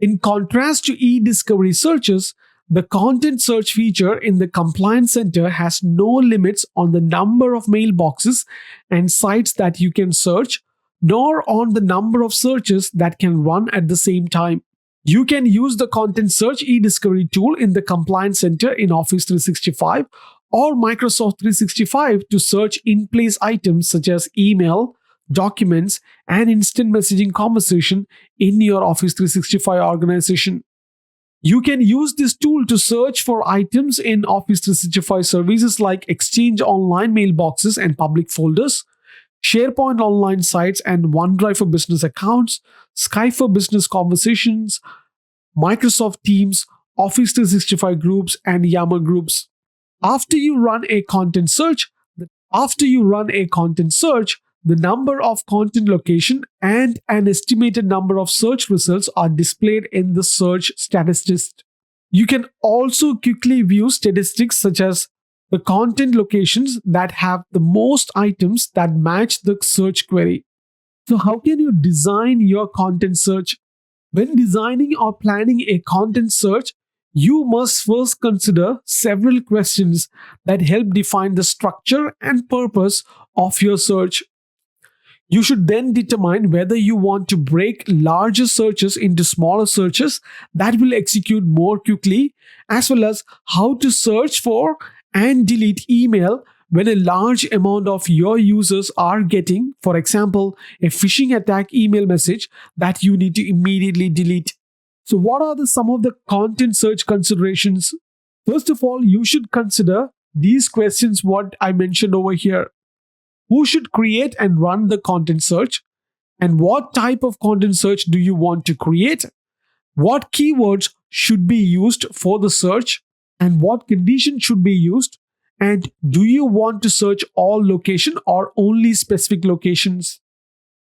In contrast to e-discovery searches, the content search feature in the Compliance Center has no limits on the number of mailboxes and sites that you can search, nor on the number of searches that can run at the same time. You can use the content search e-discovery tool in the Compliance Center in Office 365 or Microsoft 365 to search in-place items such as email, documents, and instant messaging conversation in your Office 365 organization. You can use this tool to search for items in Office 365 services like Exchange Online mailboxes and public folders, SharePoint Online sites and OneDrive for business accounts, Skype for business conversations, Microsoft Teams, Office 365 groups, and Yammer groups. After you run a content search, the number of content location and an estimated number of search results are displayed in the search statistics. You can also quickly view statistics such as the content locations that have the most items that match the search query. So how can you design your content search? When designing or planning a content search, you must first consider several questions that help define the structure and purpose of your search. You should then determine whether you want to break larger searches into smaller searches that will execute more quickly, as well as how to search for and delete email when a large amount of your users are getting, for example, a phishing attack email message that you need to immediately delete. So what are some of the content search considerations? First of all, you should consider these questions what I mentioned over here. Who should create and run the content search? And what type of content search do you want to create? What keywords should be used for the search? and what condition should be used, and do you want to search all location or only specific locations.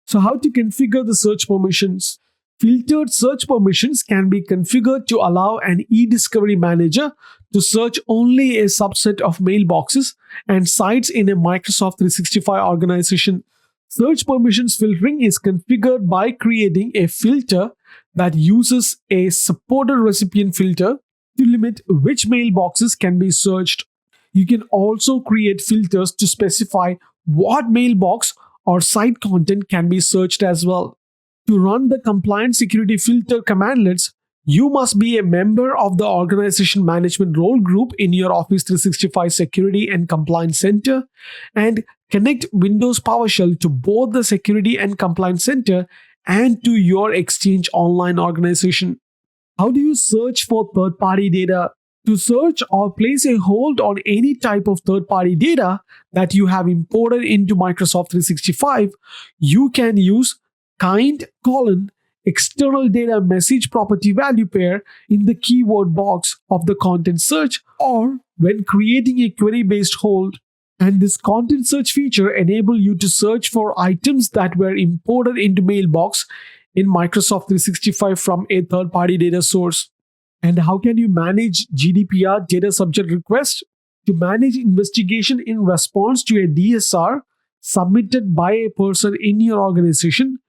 So how to configure the search permissions? Filtered search permissions can be configured to allow an e-discovery manager to search only a subset of mailboxes and sites in a Microsoft 365 organization. Search permissions filtering is configured by creating a filter that uses a supported recipient filter to limit which mailboxes can be searched. You can also create filters to specify what mailbox or site content can be searched as well. To run the compliance security filter commandlets, you must be a member of the organization management role group in your Office 365 Security and Compliance Center and connect Windows PowerShell to both the Security and Compliance Center and to your Exchange Online organization. How do you search for third-party data? To search or place a hold on any type of third-party data that you have imported into Microsoft 365, you can use external data message property value pair in the keyword box of the content search or when creating a query-based hold. And this content search feature enables you to search for items that were imported into Mailbox in Microsoft 365 from a third-party data source. And how can you manage GDPR data subject request? To manage investigation in response to a DSR submitted by a person in your organization,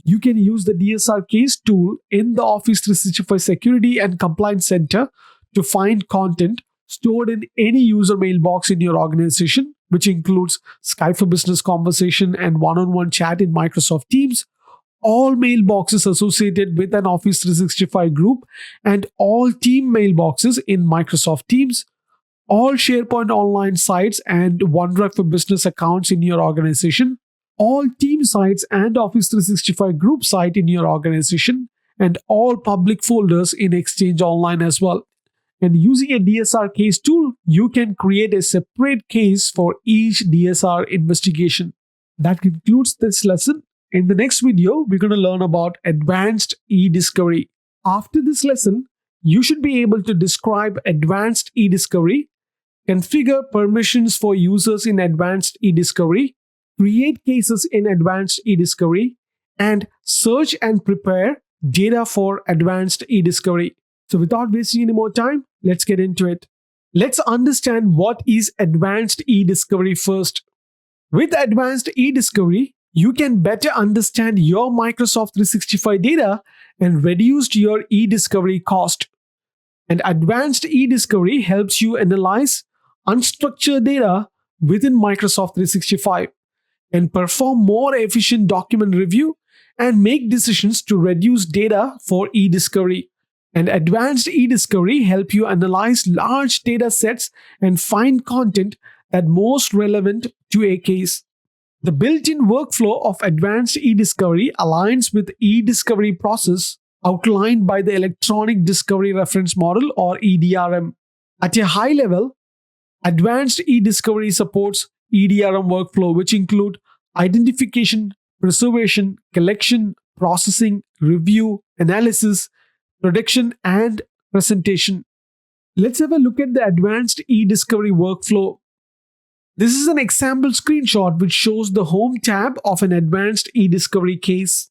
you can use the DSR case tool in the Office 365 Security and Compliance Center to find content stored in any user mailbox in your organization, which includes Skype for Business conversation and one-on-one chat in Microsoft Teams, all mailboxes associated with an Office 365 group, and all team mailboxes in Microsoft Teams, all SharePoint Online sites and OneDrive for Business accounts in your organization, all team sites and Office 365 group site in your organization, and all public folders in Exchange Online as well. And using a DSR case tool, you can create a separate case for each DSR investigation. That concludes this lesson. In the next video, we're going to learn about advanced e-discovery. After this lesson, you should be able to describe advanced e-discovery, configure permissions for users in advanced e-discovery, create cases in advanced e-discovery, and search and prepare data for advanced e-discovery. So without wasting any more time, let's get into it. Let's understand what is advanced e-discovery first. With advanced e-discovery, you can better understand your Microsoft 365 data and reduce your e-discovery cost. And advanced e-discovery helps you analyze unstructured data within Microsoft 365 and perform more efficient document review and make decisions to reduce data for e-discovery. And advanced e-discovery help you analyze large data sets and find content that most relevant to a case. The built-in workflow of advanced e-discovery aligns with e-discovery process outlined by the Electronic Discovery Reference Model or EDRM. At a high level, advanced e-discovery supports EDRM workflow, which include identification, preservation, collection, processing, review, analysis, prediction, and presentation. Let's have a look at the advanced e-discovery workflow. This is an example screenshot which shows the Home tab of an advanced e-discovery case.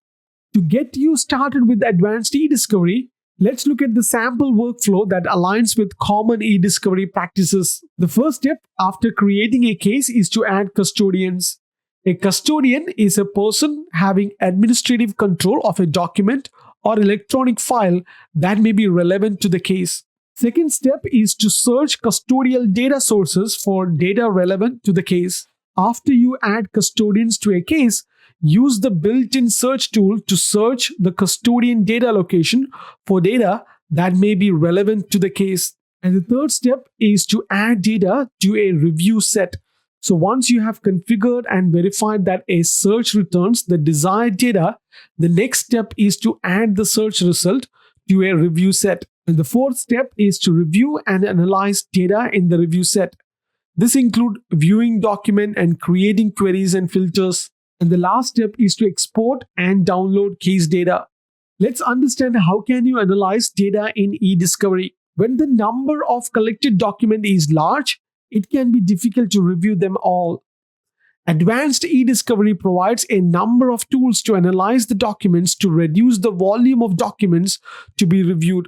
To get you started with advanced e-discovery, let's look at the sample workflow that aligns with common e-discovery practices. The first step after creating a case is to add custodians. A custodian is a person having administrative control of a document or electronic file that may be relevant to the case. Second step is to search custodial data sources for data relevant to the case. After you add custodians to a case, use the built-in search tool to search the custodian data location for data that may be relevant to the case. And the third step is to add data to a review set. So once you have configured and verified that a search returns the desired data, the next step is to add the search result to a review set. And the fourth step is to review and analyze data in the review set. This includes viewing document and creating queries and filters. And the last step is to export and download case data. Let's understand how can you analyze data in e-discovery. When the number of collected documents is large, it can be difficult to review them all. Advanced e-discovery provides a number of tools to analyze the documents to reduce the volume of documents to be reviewed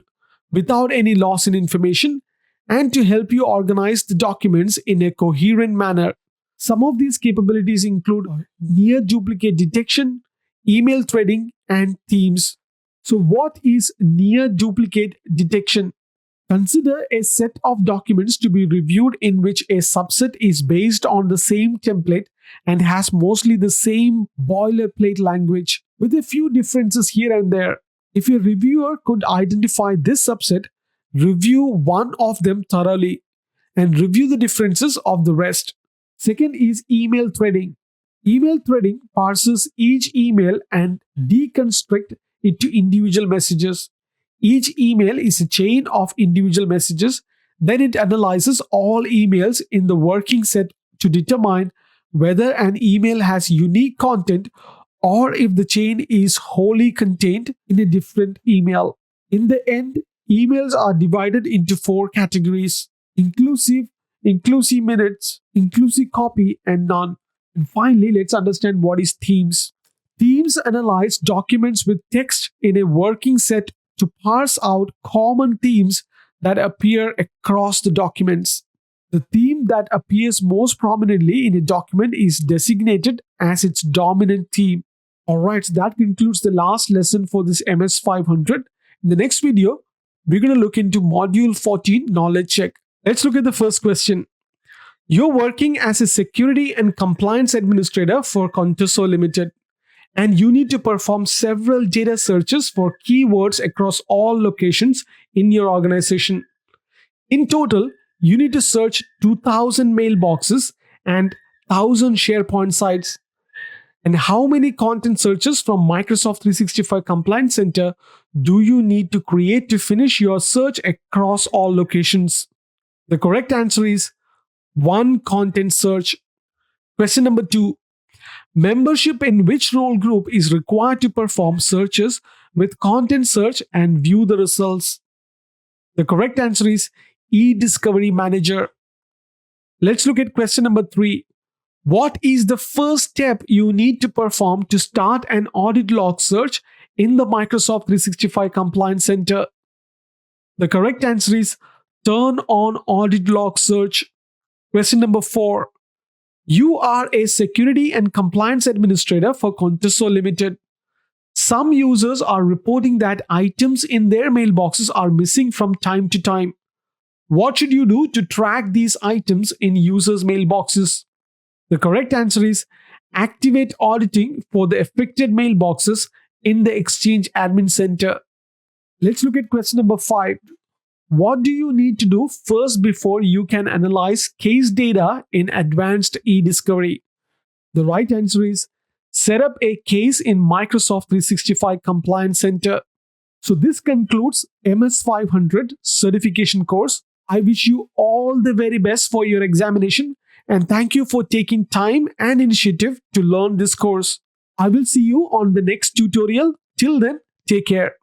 without any loss in information and to help you organize the documents in a coherent manner. Some of these capabilities include near duplicate detection, email threading, and themes. So, what is near duplicate detection? Consider a set of documents to be reviewed in which a subset is based on the same template and has mostly the same boilerplate language, with a few differences here and there. If a reviewer could identify this subset, review one of them thoroughly and review the differences of the rest. Second is email threading. Email threading parses each email and deconstruct it to individual messages. Each email is a chain of individual messages. Then it analyzes all emails in the working set to determine whether an email has unique content or if the chain is wholly contained in a different email. In the end, emails are divided into four categories: inclusive, inclusive minutes, inclusive copy, and none. And finally, let's understand what is themes. Themes analyze documents with text in a working set to parse out common themes that appear across the documents. The theme that appears most prominently in a document is designated as its dominant theme. Alright, so that concludes the last lesson for this MS-500. In the next video, we're going to look into Module 14 Knowledge Check. Let's look at the first question. You're working as a security and compliance administrator for Contoso Limited, and you need to perform several data searches for keywords across all locations in your organization. In total, you need to search 2,000 mailboxes and 1,000 SharePoint sites. And how many content searches from Microsoft 365 Compliance Center do you need to create to finish your search across all locations? The correct answer is one content search. Question number 2. Membership in which role group is required to perform searches with content search and view the results? The correct answer is e-discovery manager. Let's look at question number 3. What is the first step you need to perform to start an audit log search in the Microsoft 365 Compliance Center? The correct answer is turn on audit log search. Question number 4. You are a security and compliance administrator for Contoso Limited. Some users are reporting that items in their mailboxes are missing from time to time. What should you do to track these items in users' mailboxes? The correct answer is activate auditing for the affected mailboxes in the Exchange Admin Center. Let's look at question number 5. What do you need to do first before you can analyze case data in advanced e-discovery? The right answer is set up a case in Microsoft 365 Compliance Center. So this concludes MS-500 certification course. I wish you all the very best for your examination and thank you for taking time and initiative to learn this course. I will see you on the next tutorial. Till then, take care.